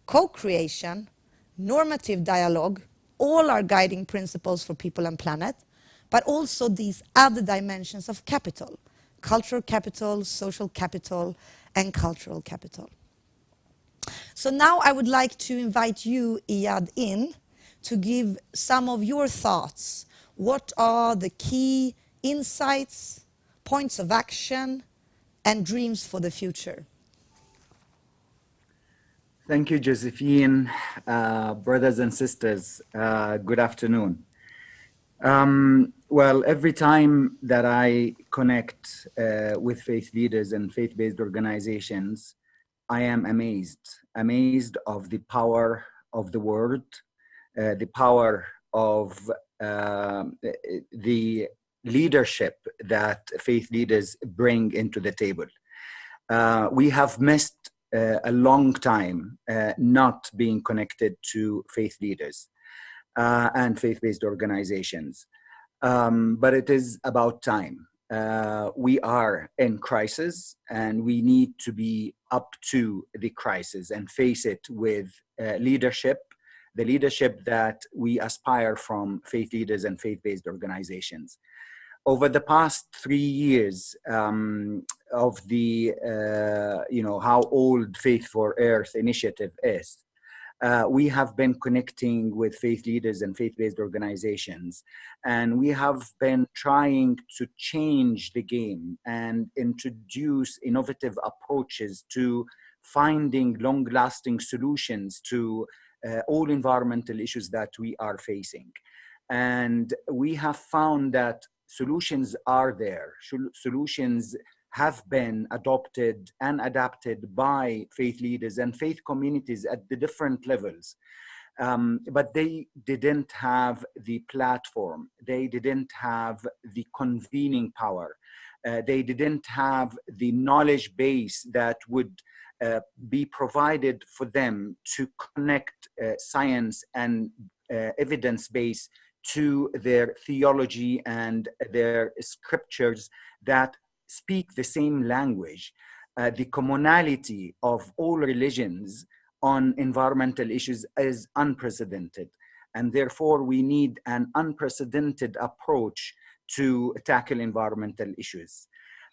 co-creation, normative dialogue, all our guiding principles for People and Planet, but also these other dimensions of capital, cultural capital, social capital, and cultural capital. So now I would like to invite you, Iyad, in to give some of your thoughts. What are the key insights, points of action, and dreams for the future? Thank you, Josephine. Brothers and sisters, good afternoon. Well, every time that I connect with faith leaders and faith-based organizations, I am amazed of the power of the word, the power of the leadership that faith leaders bring into the table. We have missed a long time not being connected to faith leaders and faith-based organizations. But it is about time. We are in crisis and we need to be up to the crisis and face it with leadership, the leadership that we aspire from faith leaders and faith-based organizations. Over the past 3 years of the, how old Faith for Earth initiative is, we have been connecting with faith leaders and faith-based organizations, and we have been trying to change the game and introduce innovative approaches to finding long-lasting solutions to all environmental issues that we are facing. And we have found that solutions are there. Solutions have been adopted and adapted by faith leaders and faith communities at the different levels. But they didn't have the platform. They didn't have the convening power. They didn't have the knowledge base that would be provided for them to connect science and evidence base to their theology and their scriptures that speak the same language. The commonality of all religions on environmental issues is unprecedented. And therefore, we need an unprecedented approach to tackle environmental issues.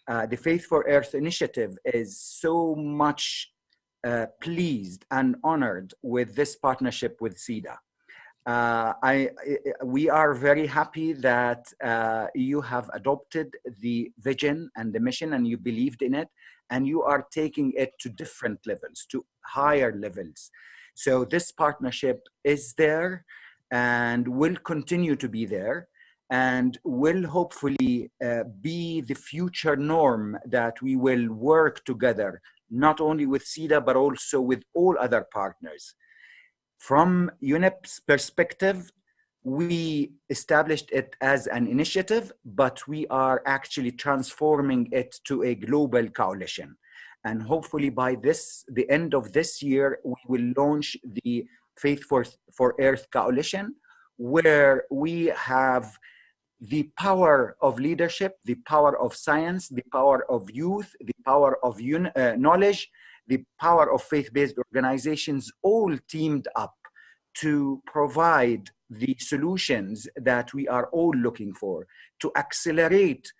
The Faith for Earth initiative is so much pleased and honored with this partnership with SIDA. We are very happy that you have adopted the vision and the mission, and you believed in it, and you are taking it to different levels, to higher levels. So this partnership is there and will continue to be there, and will hopefully be the future norm that we will work together, not only with SIDA, but also with all other partners. From UNEP's perspective, we established it as an initiative, but we are actually transforming it to a global coalition. And hopefully by the end of this year, we will launch the Faith for Earth Coalition, where we have the power of leadership, the power of science, the power of youth, the power of knowledge, the power of faith-based organizations, all teamed up to provide the solutions that we are all looking for to accelerate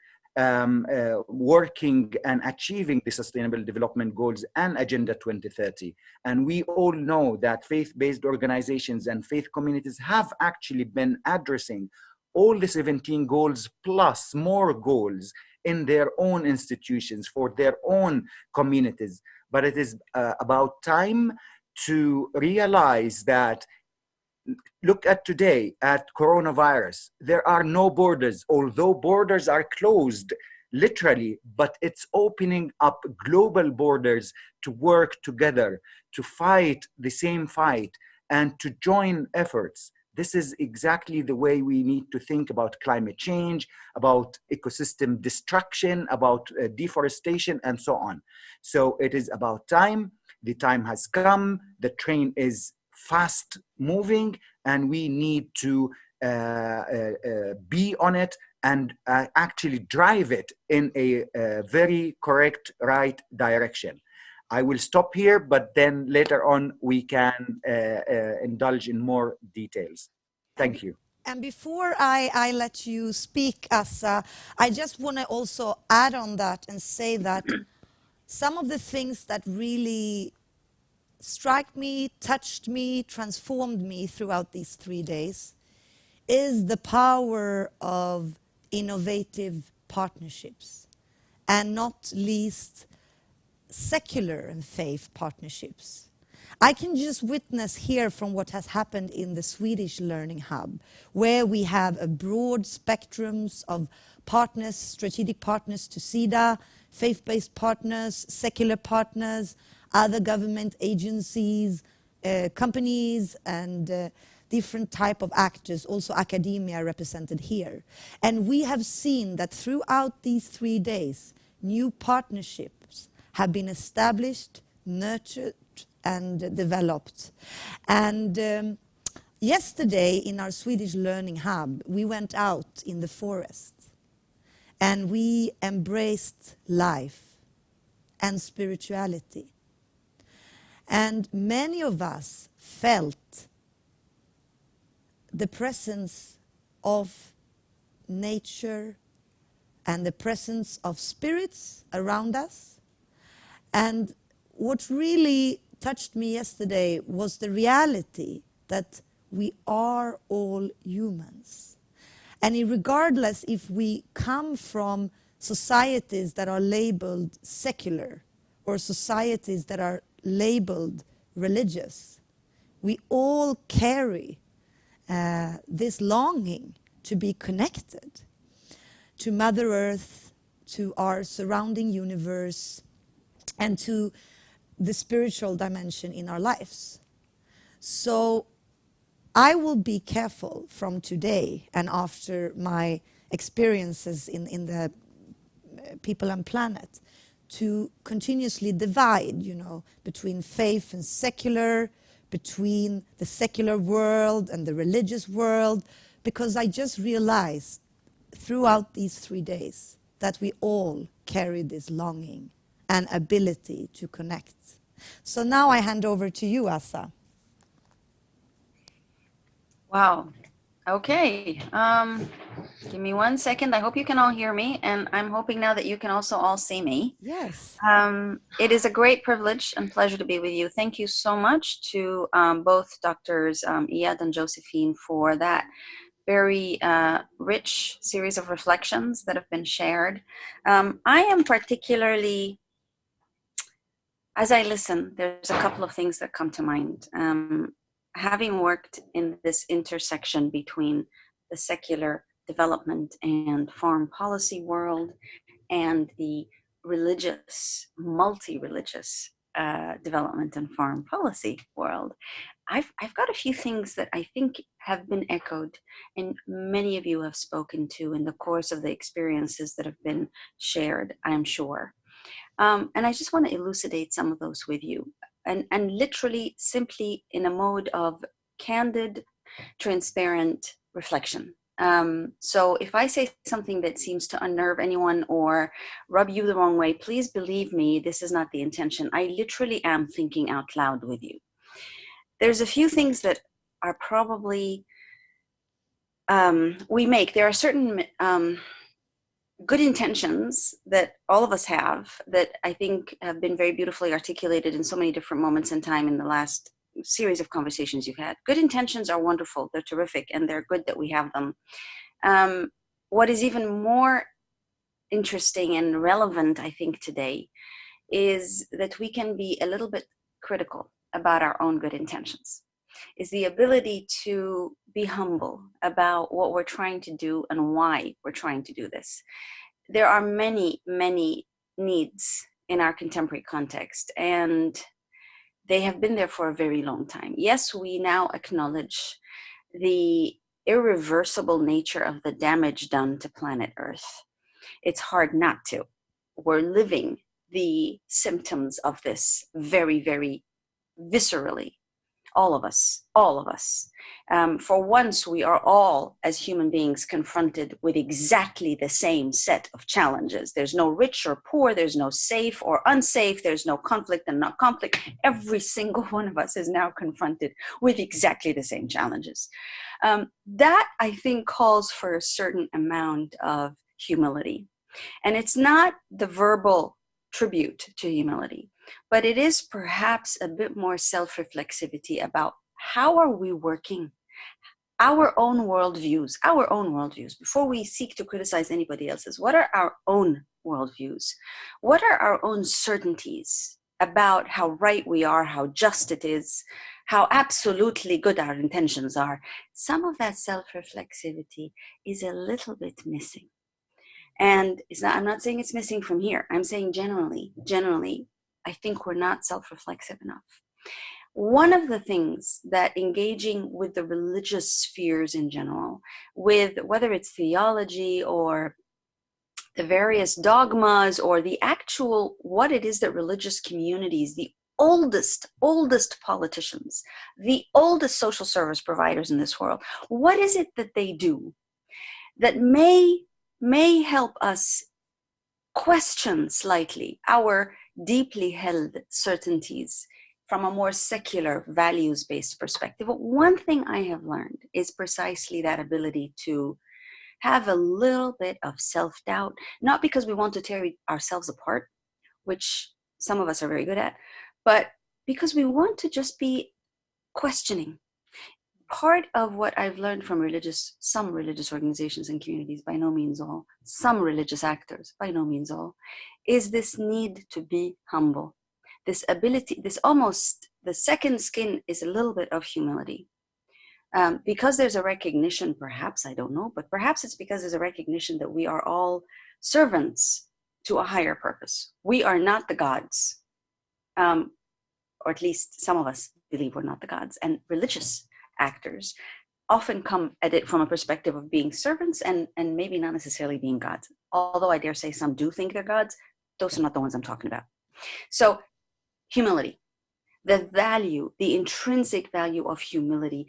working and achieving the Sustainable Development Goals and Agenda 2030. And we all know that faith-based organizations and faith communities have actually been addressing all the 17 goals plus more goals in their own institutions for their own communities. But it is about time to realize that, look at today, at coronavirus, there are no borders, although borders are closed literally, but it's opening up global borders to work together, to fight the same fight, and to join efforts. This is exactly the way we need to think about climate change, about ecosystem destruction, about deforestation, and so on. So it is about time. The time has come. The train is fast moving, and we need to be on it and actually drive it in a very correct, right direction. I will stop here, but then later on we can indulge in more details. Thank you. And before I let you speak, Assa, I just want to also add on that and say that some of the things that really struck me, touched me, transformed me throughout these 3 days is the power of innovative partnerships, and not least secular and faith partnerships. I can just witness here from what has happened in the Swedish Learning Hub, where we have a broad spectrums of partners, strategic partners to SIDA, faith-based partners, secular partners, other government agencies, companies, and different type of actors, also academia represented here. And we have seen that throughout these 3 days, new partnerships have been established, nurtured, and developed. And yesterday in our Swedish Learning Hub, we went out in the forest and we embraced life and spirituality. And many of us felt the presence of nature and the presence of spirits around us. And what really touched me yesterday was the reality that we are all humans. And regardless if we come from societies that are labeled secular or societies that are labeled religious, we all carry this longing to be connected to Mother Earth, to our surrounding universe, and to the spiritual dimension in our lives. So I will be careful from today and after my experiences in the People and Planet to continuously divide, between faith and secular, between the secular world and the religious world, because I just realized throughout these 3 days that we all carry this longing and ability to connect. So now I hand over to you, Asa. Wow. Okay. Give me 1 second. I hope you can all hear me, and I'm hoping now that you can also all see me. Yes. It is a great privilege and pleasure to be with you. Thank you so much to both Doctors Iyad and Josephine for that very rich series of reflections that have been shared. I am particularly, as I listen, there's a couple of things that come to mind. Having worked in this intersection between the secular development and foreign policy world and the religious, multi-religious development and foreign policy world, I've got a few things that I think have been echoed and many of you have spoken to in the course of the experiences that have been shared, I'm sure. And I just want to elucidate some of those with you. And literally, simply in a mode of candid, transparent reflection. So if I say something that seems to unnerve anyone or rub you the wrong way, please believe me, this is not the intention. I literally am thinking out loud with you. There's a few things that are probably, there are certain good intentions that all of us have that I think have been very beautifully articulated in so many different moments in time in the last series of conversations you've had. Good intentions are wonderful, they're terrific, and they're good that we have them. What is even more interesting and relevant, I think, today is that we can be a little bit critical about our own good intentions, is the ability to be humble about what we're trying to do and why we're trying to do this. There are many, many needs in our contemporary context, and they have been there for a very long time. Yes, we now acknowledge the irreversible nature of the damage done to planet Earth. It's hard not to. We're living the symptoms of this very, very viscerally. All of us. For once, we are all, as human beings, confronted with exactly the same set of challenges. There's no rich or poor, there's no safe or unsafe, there's no conflict and not conflict. Every single one of us is now confronted with exactly the same challenges. That, I think, calls for a certain amount of humility. And it's not the verbal tribute to humility, but it is perhaps a bit more self-reflexivity about how are we working our own worldviews, before we seek to criticize anybody else's. What are our own worldviews? What are our own certainties about how right we are, how just it is, how absolutely good our intentions are? Some of that self-reflexivity is a little bit missing. And I'm not saying it's missing from here. I'm saying generally, I think we're not self-reflexive enough. One of the things that engaging with the religious spheres in general, with whether it's theology or the various dogmas or the actual, what it is that religious communities, the oldest politicians, the oldest social service providers in this world, what is it that they do that may help us question slightly our deeply held certainties from a more secular, values-based perspective? But one thing I have learned is precisely that ability to have a little bit of self-doubt, not because we want to tear ourselves apart, which some of us are very good at, but because we want to just be questioning. Part of what I've learned from some religious organizations and communities, by no means all, some religious actors, by no means all, is this need to be humble. This ability, the second skin is a little bit of humility. Because there's a recognition, perhaps, I don't know, but perhaps it's because there's a recognition that we are all servants to a higher purpose. We are not the gods, or at least some of us believe we're not the gods, and religious actors often come at it from a perspective of being servants and maybe not necessarily being gods. Although I dare say some do think they're gods, those are not the ones I'm talking about. So humility, the value, the intrinsic value of humility,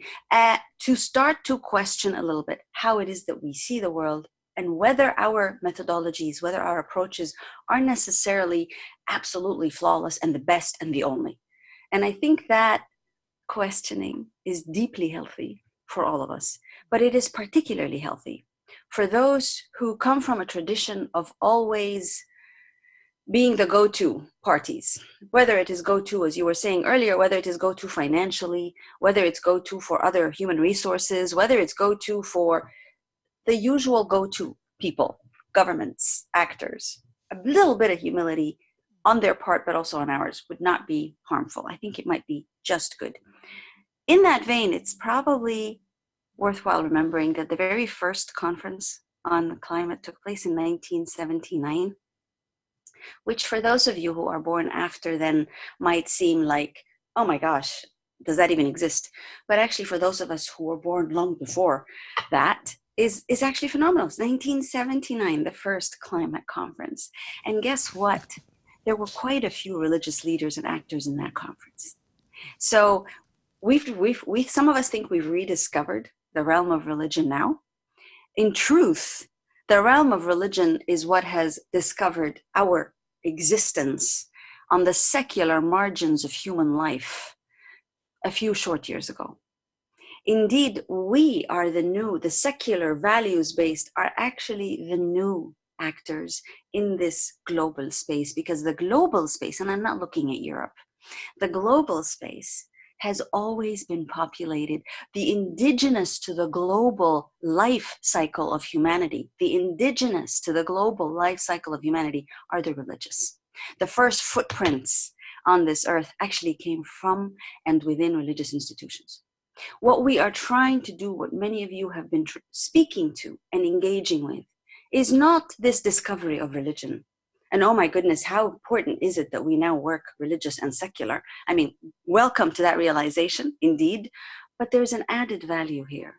to start to question a little bit how it is that we see the world and whether our methodologies, whether our approaches are necessarily absolutely flawless and the best and the only. And I think that questioning is deeply healthy for all of us, but it is particularly healthy for those who come from a tradition of always being the go-to parties, whether it is go-to, as you were saying earlier, whether it is go-to financially, whether it's go-to for other human resources, whether it's go-to for the usual go-to people, governments, actors. A little bit of humility on their part, but also on ours, would not be harmful. I think it might be just good. In that vein, it's probably worthwhile remembering that the very first conference on climate took place in 1979, which for those of you who are born after then might seem like, oh my gosh, does that even exist? But actually for those of us who were born long before that, is actually phenomenal. It's 1979, the first climate conference. And guess what? There were quite a few religious leaders and actors in that conference. So some of us think we've rediscovered the realm of religion now. In truth, the realm of religion is what has discovered our existence on the secular margins of human life a few short years ago. Indeed, we are the secular values-based are actually the new actors in this global space, because the global space, and I'm not looking at Europe, the global space has always been populated. The indigenous to the global life cycle of humanity, the indigenous to the global life cycle of humanity are the religious. The first footprints on this earth actually came from and within religious institutions. What we are trying to do, what many of you have been speaking to and engaging with, is not this discovery of religion. And oh my goodness, how important is it that we now work religious and secular? I mean, welcome to that realization, indeed. But there's an added value here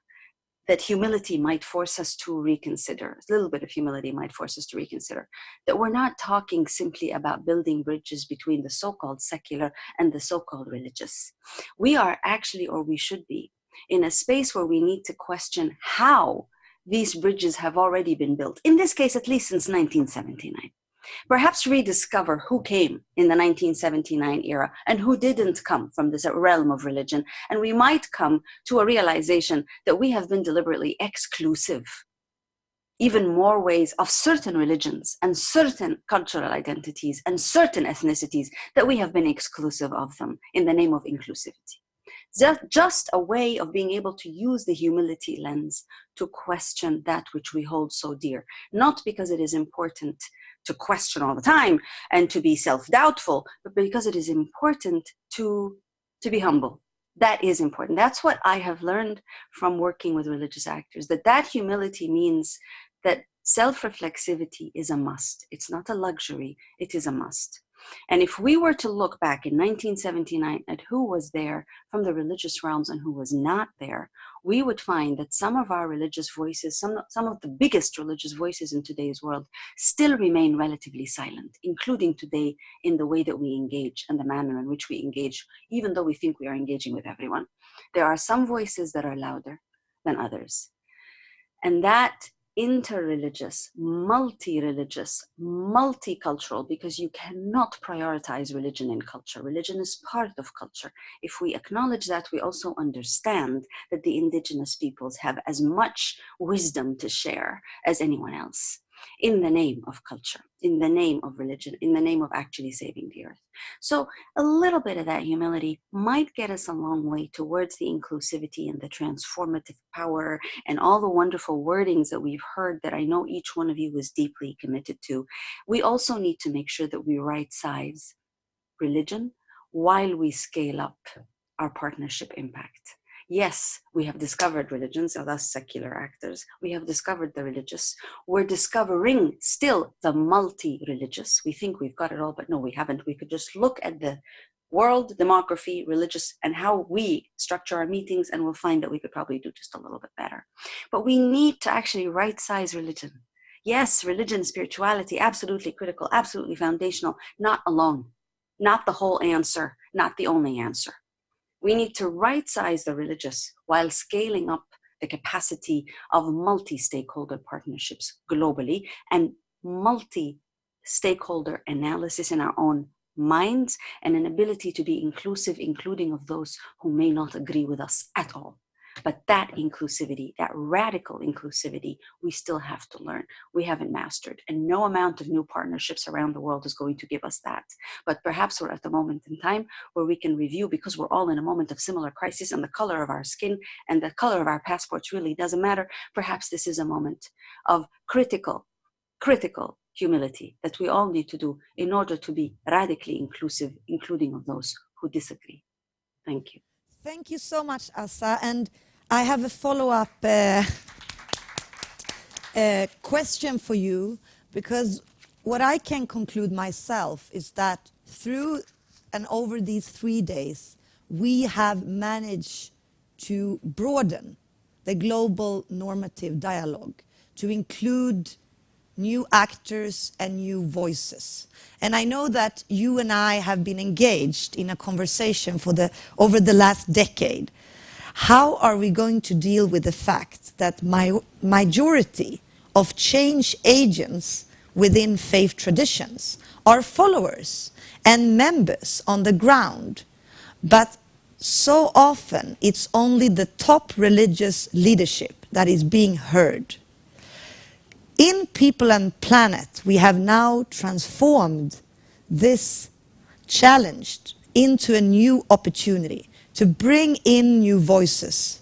that humility might force us to reconsider. A little bit of humility might force us to reconsider that we're not talking simply about building bridges between the so-called secular and the so-called religious. We are actually, or we should be, in a space where we need to question how these bridges have already been built. In this case, at least since 1979. Perhaps rediscover who came in the 1979 era and who didn't come from this realm of religion. And we might come to a realization that we have been deliberately exclusive, even more ways of certain religions and certain cultural identities and certain ethnicities, that we have been exclusive of them in the name of inclusivity. Just a way of being able to use the humility lens to question that which we hold so dear, not because it is important to question all the time and to be self-doubtful, but because it is important to be humble. That is important. That's what I have learned from working with religious actors, that humility means that self-reflexivity is a must. It's not a luxury, it is a must. And if we were to look back in 1979 at who was there from the religious realms and who was not there, we would find that some of our religious voices, some of the biggest religious voices in today's world, still remain relatively silent, including today in the way that we engage and the manner in which we engage, even though we think we are engaging with everyone. There are some voices that are louder than others. And that interreligious, multi-religious, multicultural, because you cannot prioritize religion and culture. Religion is part of culture. If we acknowledge that, we also understand that the indigenous peoples have as much wisdom to share as anyone else. in the name of culture, in the name of religion, in the name of actually saving the earth. So a little bit of that humility might get us a long way towards the inclusivity and the transformative power and all the wonderful wordings that we've heard that I know each one of you is deeply committed to. We also need to make sure that we right size religion while we scale up our partnership impact. Yes, we have discovered religions, or thus secular actors. We have discovered the religious. We're discovering still the multi-religious. We think we've got it all, but no, we haven't. We could just look at the world, demography, religious, and how we structure our meetings, and we'll find that we could probably do just a little bit better. But we need to actually right-size religion. Yes, religion, spirituality, absolutely critical, absolutely foundational, not alone, not the whole answer, not the only answer. We need to right-size the religious while scaling up the capacity of multi-stakeholder partnerships globally and multi-stakeholder analysis in our own minds and an ability to be inclusive, including of those who may not agree with us at all. But that inclusivity, that radical inclusivity, we still have to learn. We haven't mastered, and no amount of new partnerships around the world is going to give us that. But perhaps we're at the moment in time where we can review, because we're all in a moment of similar crisis, and the color of our skin and the color of our passports really doesn't matter. Perhaps this is a moment of critical humility that we all need to do in order to be radically inclusive, including of those who disagree. Thank you. Thank you so much, Asa. And I have a follow-up question for you, because what I can conclude myself is that through and over these 3 days, we have managed to broaden the global normative dialogue to include new actors and new voices. And I know that you and I have been engaged in a conversation over the last decade. How are we going to deal with the fact that majority of change agents within faith traditions are followers and members on the ground, but so often it's only the top religious leadership that is being heard? In People and Planet, we have now transformed this challenge into a new opportunity to bring in new voices.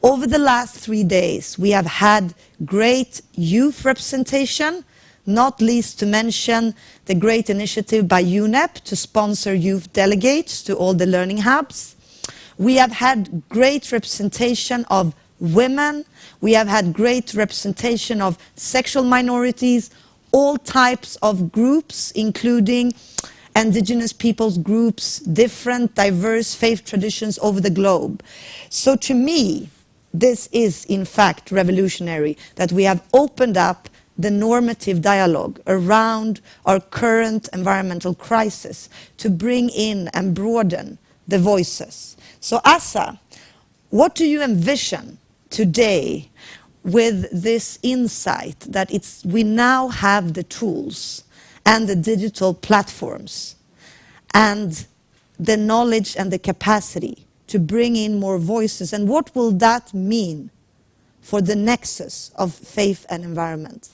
Over the last 3 days, we have had great youth representation, not least to mention the great initiative by UNEP to sponsor youth delegates to all the learning hubs. We have had great representation of women. We have had great representation of sexual minorities, all types of groups, including indigenous peoples groups, different diverse faith traditions over the globe. So to me, this is in fact revolutionary, that we have opened up the normative dialogue around our current environmental crisis to bring in and broaden the voices. So Asa, what do you envision today with this insight that we now have the tools and the digital platforms and the knowledge and the capacity to bring in more voices? And what will that mean for the nexus of faith and environment?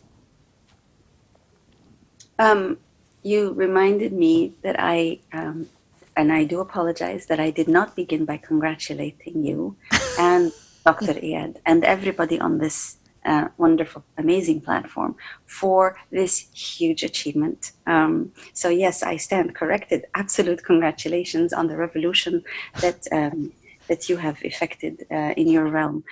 You reminded me that and I do apologize that I did not begin by congratulating you and Dr. Iyad and everybody on this wonderful, amazing platform for this huge achievement. So yes, I stand corrected. Absolute congratulations on the revolution that you have effected in your realm.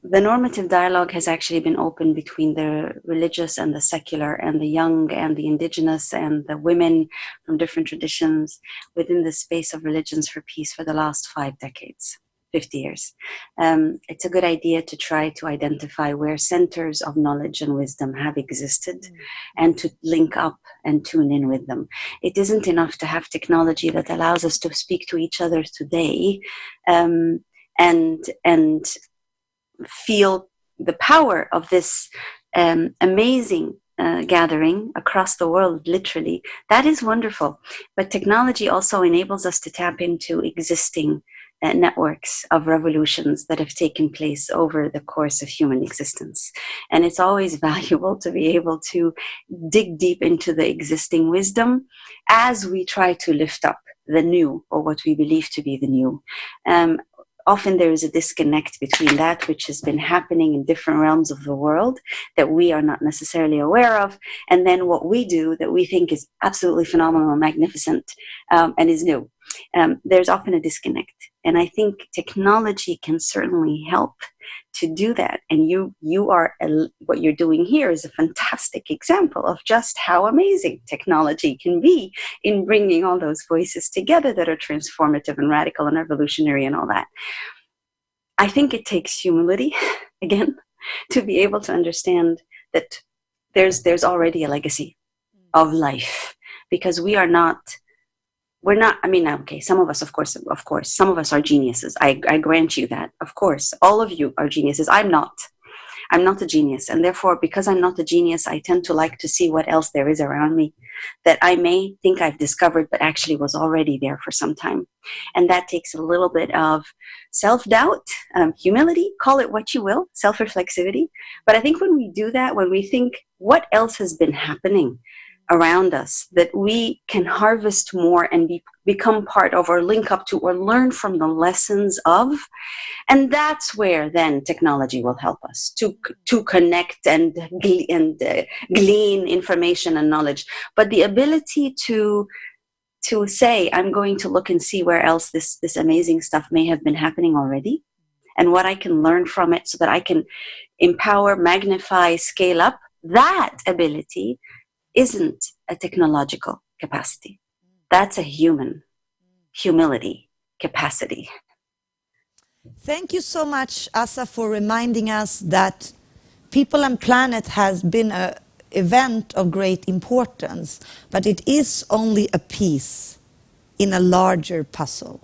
The normative dialogue has actually been open between the religious and the secular and the young and the indigenous and the women from different traditions within the space of Religions for Peace for the last 5 decades. 50 years. It's a good idea to try to identify where centers of knowledge and wisdom have existed and to link up and tune in with them. It isn't enough to have technology that allows us to speak to each other today and feel the power of this amazing gathering across the world, literally. That is wonderful. But technology also enables us to tap into existing networks of revolutions that have taken place over the course of human existence. And it's always valuable to be able to dig deep into the existing wisdom as we try to lift up the new, or what we believe to be the new. Often there is a disconnect between that which has been happening in different realms of the world that we are not necessarily aware of, and then what we do that we think is absolutely phenomenal and magnificent and is new. There's often a disconnect. And I think technology can certainly help to do that. And what you're doing here is a fantastic example of just how amazing technology can be in bringing all those voices together that are transformative and radical and revolutionary and all that. I think it takes humility, again, to be able to understand that there's already a legacy of life, because we're not, I mean, okay, some of us, of course, some of us are geniuses. I grant you that, of course. All of you are geniuses. I'm not a genius. And therefore, because I'm not a genius, I tend to like to see what else there is around me that I may think I've discovered, but actually was already there for some time. And that takes a little bit of self-doubt, humility, call it what you will, self-reflexivity. But I think when we do that, when we think what else has been happening around us that we can harvest more and become part of, or link up to, or learn from the lessons of, and that's where then technology will help us to connect and glean information and knowledge. But the ability to say, I'm going to look and see where else this amazing stuff may have been happening already, and what I can learn from it so that I can empower, magnify, scale up, that ability isn't a technological capacity. That's a human humility capacity. Thank you so much, Asa, for reminding us that People and Planet has been an event of great importance, but it is only a piece in a larger puzzle.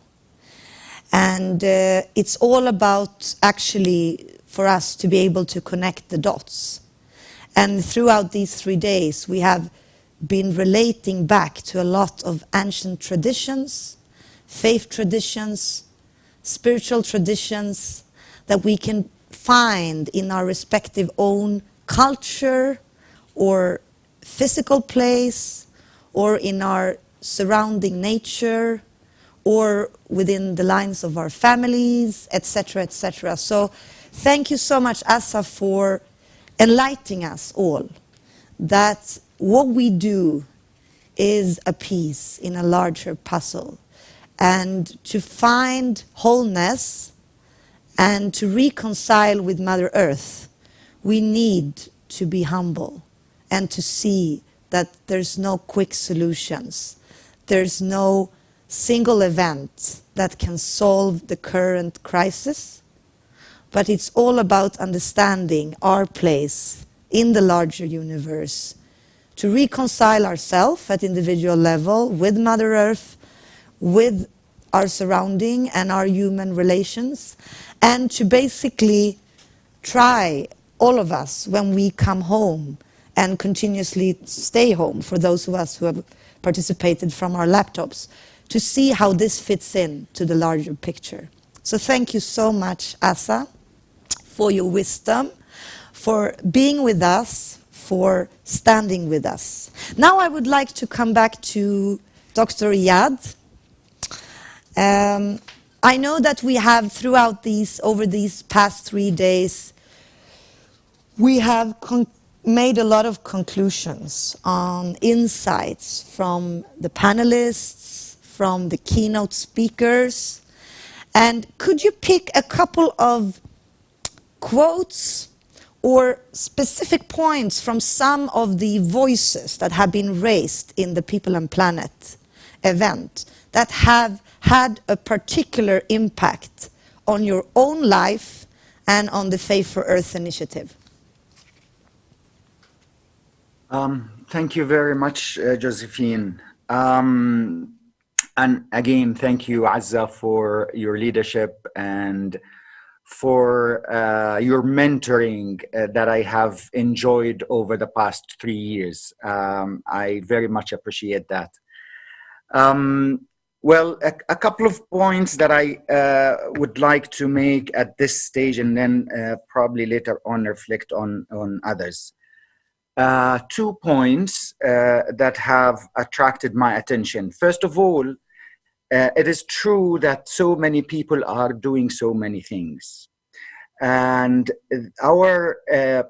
And it's all about actually for us to be able to connect the dots. And throughout these 3 days, we have been relating back to a lot of ancient traditions, faith traditions, spiritual traditions that we can find in our respective own culture or physical place or in our surrounding nature or within the lines of our families, etc., etc. So thank you so much, Asa, for enlightening us all that what we do is a piece in a larger puzzle. And to find wholeness and to reconcile with Mother Earth, we need to be humble and to see that there's no quick solutions. There's no single event that can solve the current crisis, but it's all about understanding our place in the larger universe, to reconcile ourselves at individual level with Mother Earth, with our surrounding and our human relations, and to basically try, all of us, when we come home and continuously stay home, for those of us who have participated from our laptops, to see how this fits in to the larger picture. So thank you so much, Asa, for your wisdom, for being with us, for standing with us. Now I would like to come back to Dr. Iyad. I know that we have over these past 3 days, we have made a lot of conclusions on insights from the panelists, from the keynote speakers. And could you pick a couple of quotes or specific points from some of the voices that have been raised in the People and Planet event that have had a particular impact on your own life and on the Faith for Earth initiative? Thank you very much, Josephine. And again, thank you, Azza, for your leadership and for your mentoring that I have enjoyed over the past 3 years. I very much appreciate that. Well, a couple of points that I would like to make at this stage, and then probably later on reflect on others. 2 points that have attracted my attention. First of all, it is true that so many people are doing so many things. And our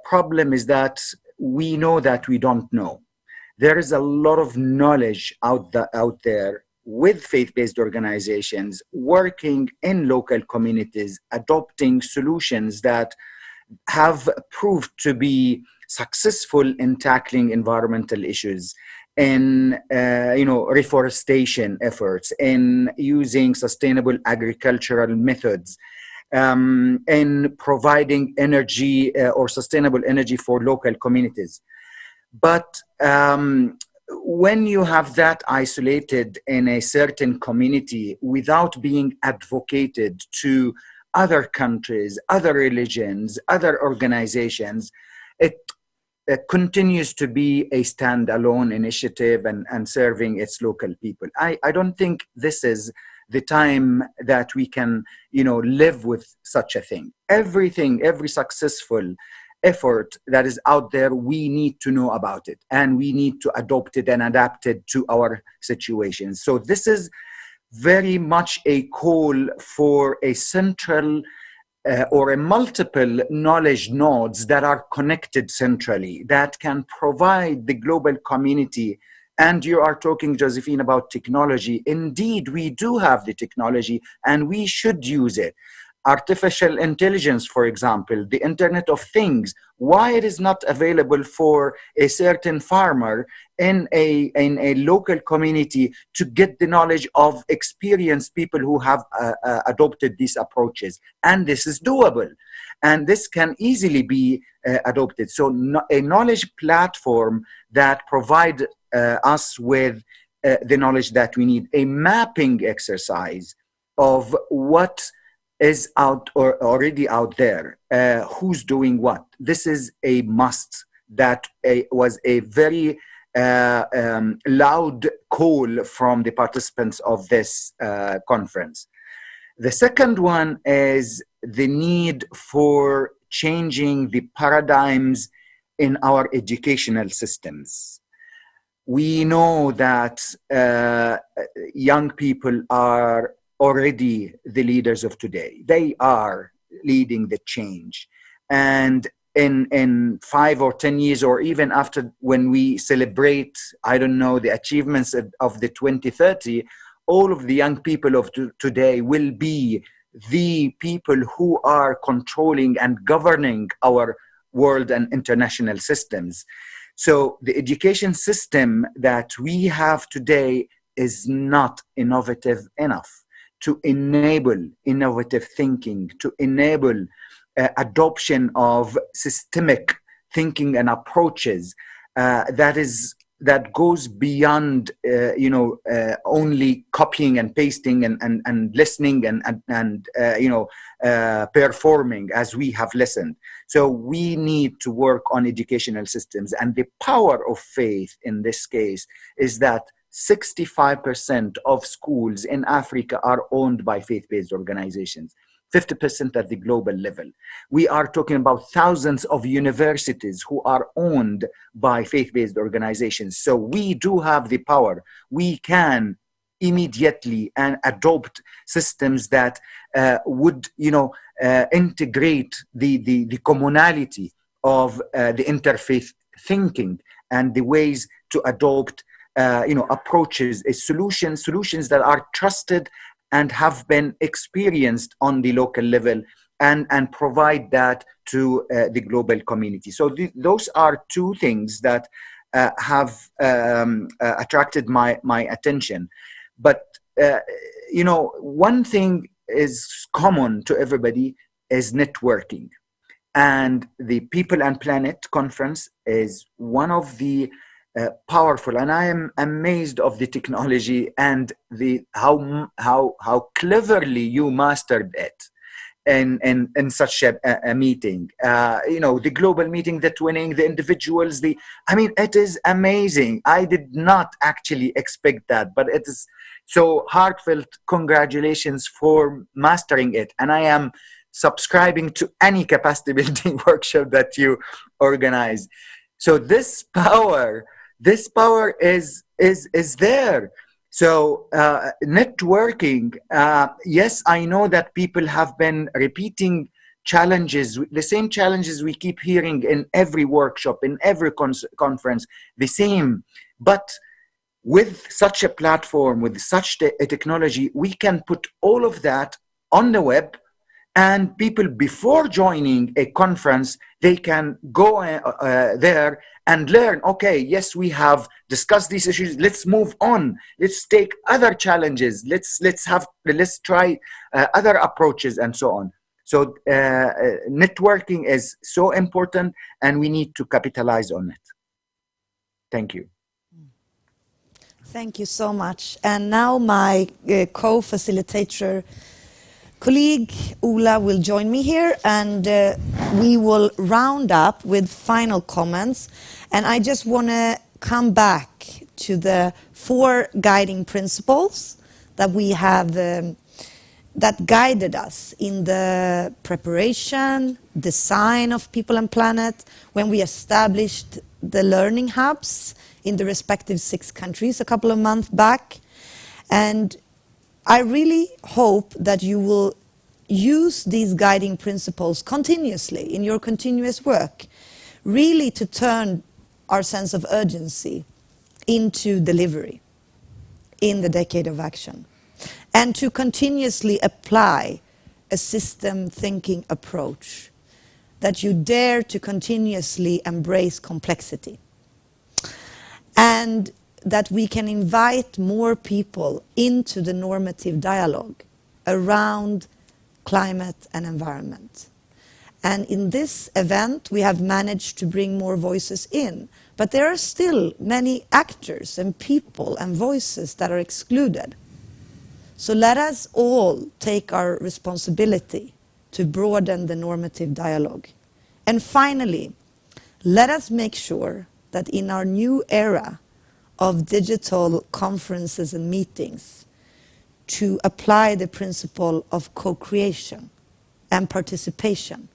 problem is that we know that we don't know. There is a lot of knowledge out there with faith-based organizations working in local communities, adopting solutions that have proved to be successful in tackling environmental issues, in reforestation efforts, in using sustainable agricultural methods, in providing energy or sustainable energy for local communities. But when you have that isolated in a certain community without being advocated to other countries, other religions, other organizations, it continues to be a standalone initiative and serving its local people. I don't think this is the time that we can, live with such a thing. Every successful effort that is out there, we need to know about it, and we need to adopt it and adapt it to our situations. So this is very much a call for a central or a multiple knowledge nodes that are connected centrally, that can provide the global community. And you are talking, Josephine, about technology. Indeed, we do have the technology and we should use it. Artificial intelligence, for example, the Internet of Things, why it is not available for a certain farmer in a local community to get the knowledge of experienced people who have adopted these approaches. And this is doable. And this can easily be adopted. So a knowledge platform that provides us with the knowledge that we need, a mapping exercise of what is out or already out there, who's doing what. This is a must. That was a very loud call from the participants of this conference. The second one is the need for changing the paradigms in our educational systems. We know that young people are already the leaders of today. They are leading the change. And in 5 or 10 years, or even after, when we celebrate, the achievements of the 2030, all of the young people of today will be the people who are controlling and governing our world and international systems. So the education system that we have today is not innovative enough to enable innovative thinking, to enable adoption of systemic thinking and approaches that goes beyond only copying and pasting and listening and performing as we have listened. So we need to work on educational systems, and the power of faith in this case is that 65% of schools in Africa are owned by faith-based organizations, 50% at the global level. We are talking about thousands of universities who are owned by faith-based organizations. So we do have the power. We can immediately and adopt systems that would, integrate the commonality of the interfaith thinking and the ways to adopt approaches, solutions that are trusted and have been experienced on the local level, and provide that to the global community. So those are two things that have attracted my attention. But one thing is common to everybody is networking. And the People and Planet Conference is one of the powerful, and I am amazed of the technology and how cleverly you mastered it. in such a meeting. The global meeting, the twinning, the individuals, I mean, it is amazing. I did not actually expect that, but it is so heartfelt. Congratulations for mastering it. And I am subscribing to any capacity building workshop that you organize. So this power is there. So networking, yes, I know that people have been repeating challenges, the same challenges we keep hearing in every workshop, in every conference, the same. But with such a platform, with such a technology, we can put all of that on the web, and people, before joining a conference, they can go there and learn, okay, yes, we have discussed these issues, let's move on, let's take other challenges, let's try other approaches, and so on. So networking is so important, and we need to capitalize on it. Thank you. Thank you so much. And now my co-facilitator colleague Ola will join me here, and we will round up with final comments. And I just want to come back to the 4 guiding principles that we have that guided us in the preparation, design of People and Planet, when we established the learning hubs in the respective 6 countries a couple of months back. And I really hope that you will use these guiding principles continuously in your continuous work, really to turn our sense of urgency into delivery in the Decade of Action, and to continuously apply a system thinking approach, that you dare to continuously embrace complexity, and that we can invite more people into the normative dialogue around climate and environment. And in this event, we have managed to bring more voices in, but there are still many actors and people and voices that are excluded. So let us all take our responsibility to broaden the normative dialogue. And finally, let us make sure that in our new era of digital conferences and meetings, to apply the principle of co-creation and participation,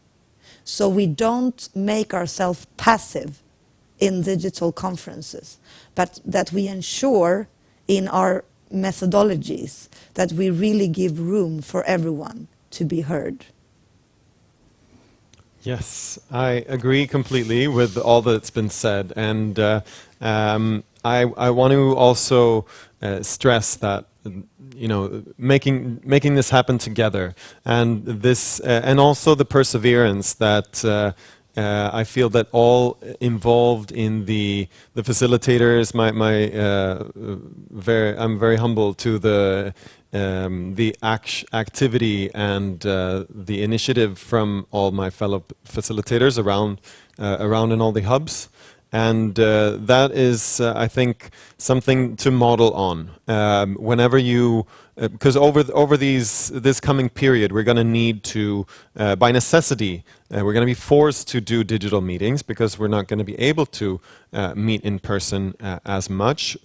so we don't make ourselves passive in digital conferences, but that we ensure in our methodologies that we really give room for everyone to be heard. Yes, I agree completely with all that's been said, and I want to also stress that making this happen together, and this and also the perseverance that I feel that all involved in the facilitators. I'm very humble to the activity and the initiative from all my fellow facilitators around in all the hubs. And that is, I think, something to model on. Whenever you, because over this coming period, we're going to need to, by necessity, we're going to be forced to do digital meetings because we're not going to be able to meet in person as much,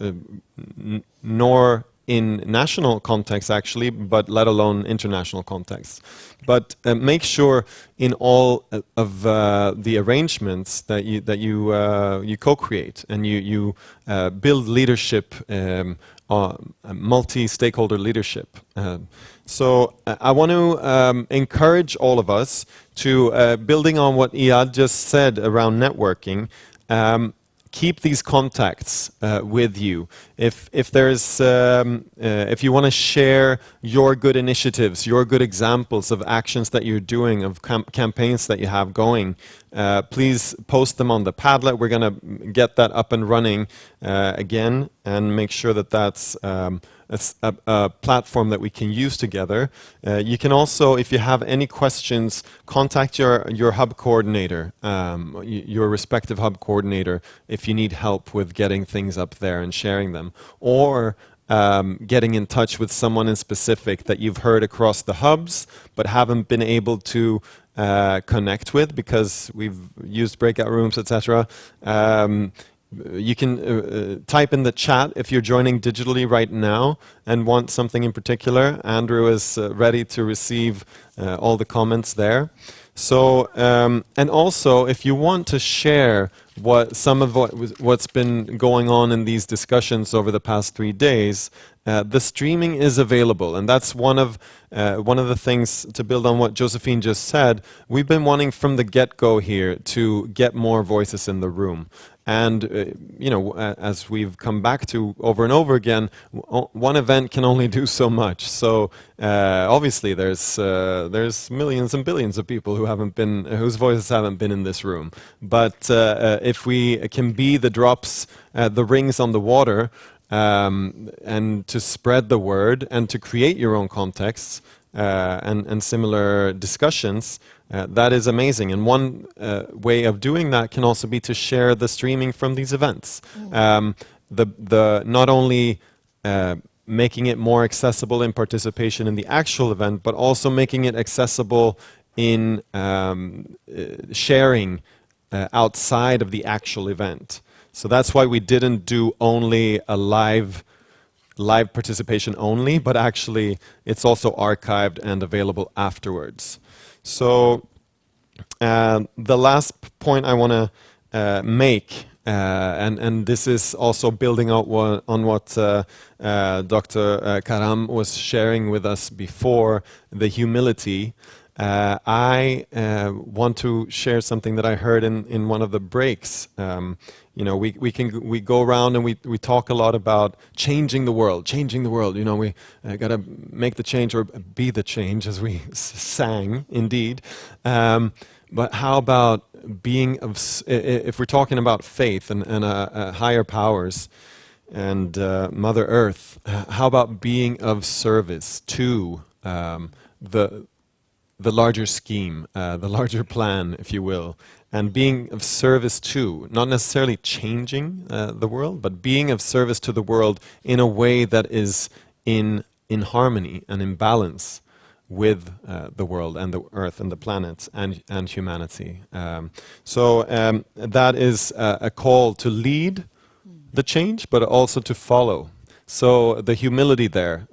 nor in national context actually, but let alone international context. But make sure in all of the arrangements that you co-create and you build leadership, multi-stakeholder leadership. So I want to encourage all of us to, building on what Iyad just said around networking, keep these contacts with you. If there's, if you want to share your good initiatives, your good examples of actions that you're doing, of campaigns that you have going, please post them on the Padlet. We're going to get that up and running again, and make sure that that's a platform that we can use together. You can also, if you have any questions, contact your hub coordinator, your respective hub coordinator, if you need help with getting things up there and sharing them. Or getting in touch with someone in specific that you've heard across the hubs but haven't been able to connect with because we've used breakout rooms, etc. You can type in the chat if you're joining digitally right now and want something in particular. Andrew is ready to receive all the comments there. So, and also, if you want to share what's been going on in these discussions over the past 3 days, the streaming is available, and that's one of the things, to build on what Josephine just said. We've been wanting from the get-go here to get more voices in the room. And, you know, as we've come back to over and over again, one event can only do so much. So obviously there's millions and billions of people whose voices haven't been in this room. But if we can be the drops, the rings on the water, and to spread the word and to create your own contexts and similar discussions, that is amazing. And one way of doing that can also be to share the streaming from these events. Not only making it more accessible in participation in the actual event, but also making it accessible in sharing outside of the actual event. So that's why we didn't do only a live participation only, but actually it's also archived and available afterwards. So the last point I want to make, and this is also building out on what Dr. Karam was sharing with us before, the humility. I want to share something that I heard in one of the breaks. You know, we go around and we talk a lot about changing the world. You know, we got to make the change or be the change, as we sang, indeed. But how about being of, if we're talking about faith and higher powers and Mother Earth, how about being of service to the larger scheme, the larger plan, if you will, and being of service to, not necessarily changing the world, but being of service to the world in a way that is in harmony and in balance with the world and the earth and the planets and humanity. So that is a call to lead the change, but also to follow. So the humility there,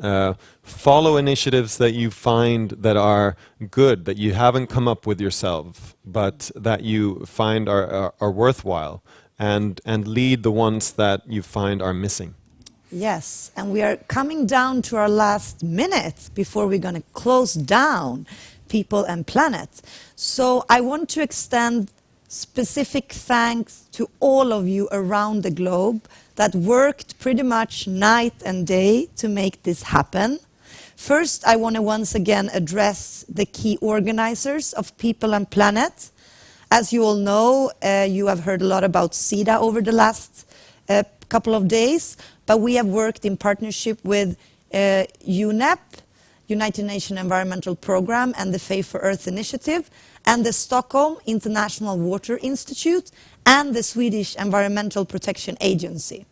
follow initiatives that you find that are good, that you haven't come up with yourself, but that you find are worthwhile, and lead the ones that you find are missing. Yes, and we are coming down to our last minute before we're going to close down People and Planet. So I want to extend specific thanks to all of you around the globe that worked pretty much night and day to make this happen. First, I want to once again address the key organizers of People and Planet. As you all know, you have heard a lot about SIDA over the last couple of days, but we have worked in partnership with UNEP, United Nations Environmental Programme, and the Faith for Earth Initiative, and the Stockholm International Water Institute, and the Swedish Environmental Protection Agency.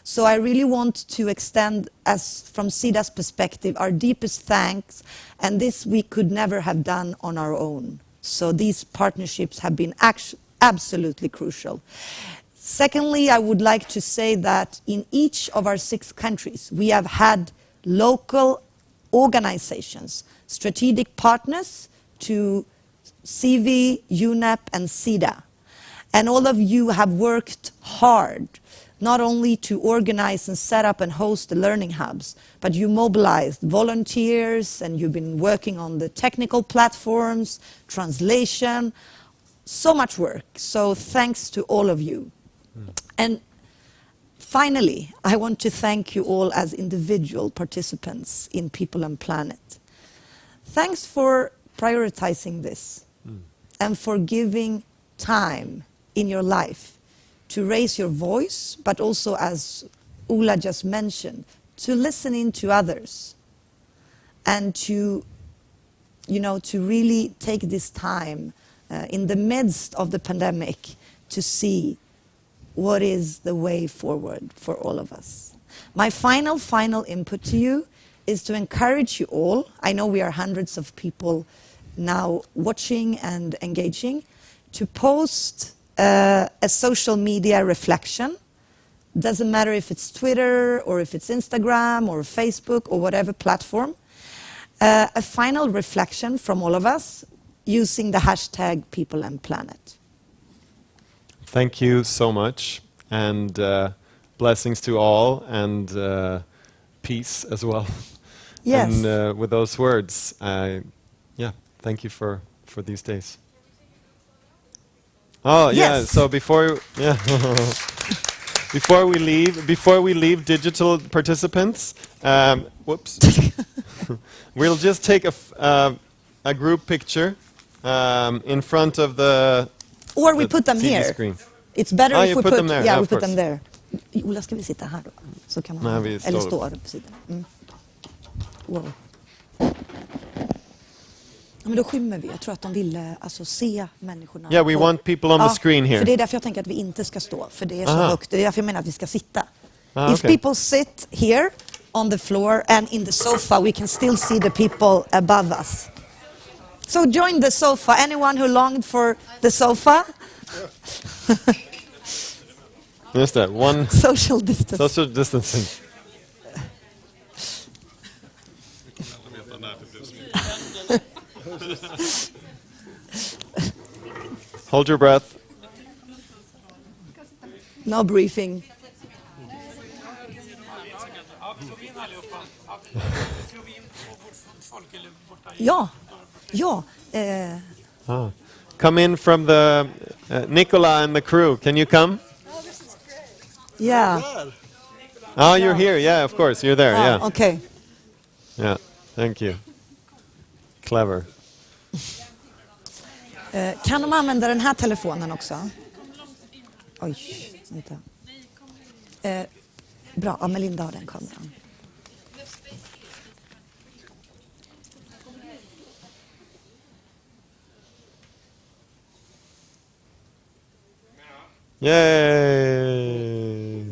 So I really want to extend, as from SIDA's perspective, our deepest thanks, and this we could never have done on our own. So these partnerships have been absolutely crucial. Secondly, I would like to say that in each of our 6 countries, we have had local organizations, strategic partners to CV, UNEP, and SIDA. And all of you have worked hard, not only to organize and set up and host the learning hubs, but you mobilized volunteers and you've been working on the technical platforms, translation, so much work. So thanks to all of you. And finally, I want to thank you all as individual participants in People and Planet. Thanks for prioritizing this and for giving time in your life to raise your voice, but also, as Ola just mentioned, to listen in to others and to, to really take this time in the midst of the pandemic to see what is the way forward for all of us. My final input to you is to encourage you all. I know we are hundreds of people now watching and engaging, to post a social media reflection. Doesn't matter if it's Twitter or if it's Instagram or Facebook or whatever platform. A final reflection from all of us using the hashtag People and Planet. Thank you so much, and blessings to all, and peace as well. Yes. And with those words, thank you for these days. Oh yeah. Yes. So before before we leave, digital participants, whoops, we'll just take a group picture in front of the. Or we put them TV here. Screen. It's better if you we put them there. yeah, we of put course. them there. Ola, ska vi sitta här då? Så kan man. Nej, vi Eller står står på sidan. Mm. Wow. Ja, men då skymmer vi. Jag tror att de ville alltså se människorna. Yeah, we want people on the screen here. För det är därför jag tänker att vi inte ska stå. För det är så Aha. högt. Det är därför jag menar att vi ska sitta. Ah, If okay. people sit here on the floor and in the sofa, we can still see the people above us. So join the sofa. Anyone who longed for the sofa? Just that one. Social distance. Social distancing. Hold your breath. No briefing. Ja, ja. Come in from the Nicola and the crew. Can you come? Yeah. Oh, you're here. Yeah, of course. You're there. Yeah. Okay. Yeah. Thank you. Clever. Kan de använda den här telefonen också? Oj, vänta. Bra, ja, Melinda har den kameran. Yay!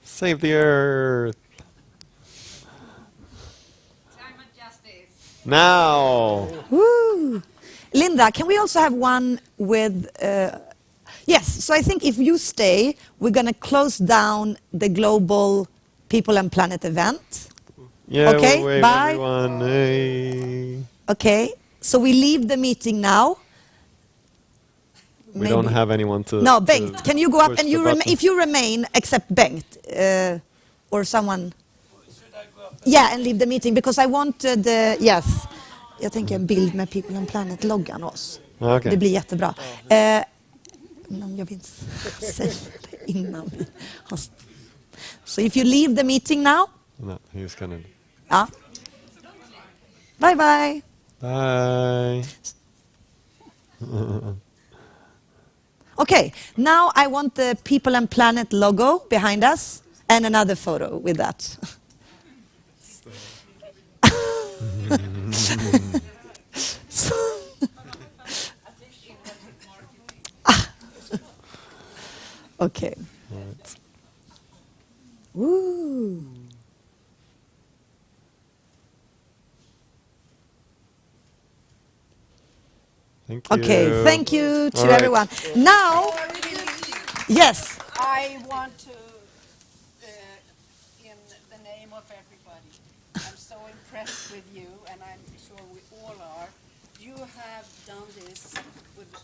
Save the earth. Now. Woo! Linda, can we also have one with... yes, so I think if you stay, we're going to close down the global People and Planet event. Yeah, okay, we'll wave bye. everyone. Hey. Okay, so we leave the meeting now. We don't have anyone to. No, to Bengt, can you go up push and the button. if you remain, except Bengt, or someone... Yeah, and leave the meeting, because I wanted... yes, jag tänker en bild med People and Planet-loggan oss. Okay. Det blir jättebra. Men jag vill inte säga det innan vi har... So if you leave the meeting now... No, he's gonna. Ja. Bye bye. Bye. Okay, now I want the People and Planet logo behind us and another photo with that. So, okay. Right. Woo. Thank you. Okay, thank you to All right. everyone. Now, yes. I want to, in the name of everybody, I'm so impressed with you, and I'm sure we all are. You have done this with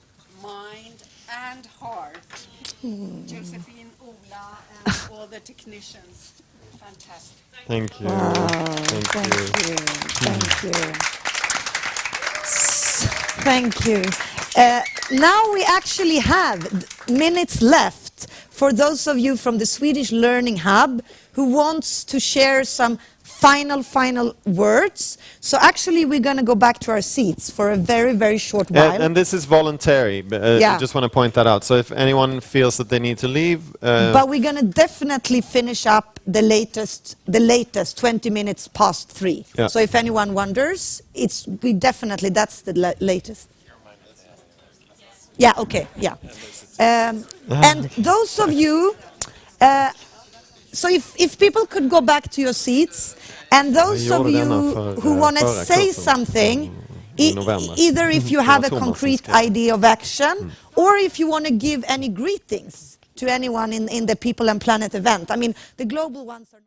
mind and heart. Josephine, Ola, and all the technicians. Fantastic. Thank you. Wow, Thank thank you. you. Thank you. Thank you. Now we actually have minutes left for those of you from the Swedish Learning Hub who wants to share some final words. So actually we're going to go back to our seats for a very short while. And this is voluntary. Yeah. I just want to point that out. So if anyone feels that they need to leave, but we're going to definitely finish up the latest 20 minutes past 3. Yeah. So if anyone wonders, that's the latest. Yeah, okay, yeah. And those of you So if people could go back to your seats, and those of you who want to say something, either if you have a concrete idea of action, or if you want to give any greetings to anyone in the People and Planet event. I mean, the global ones are...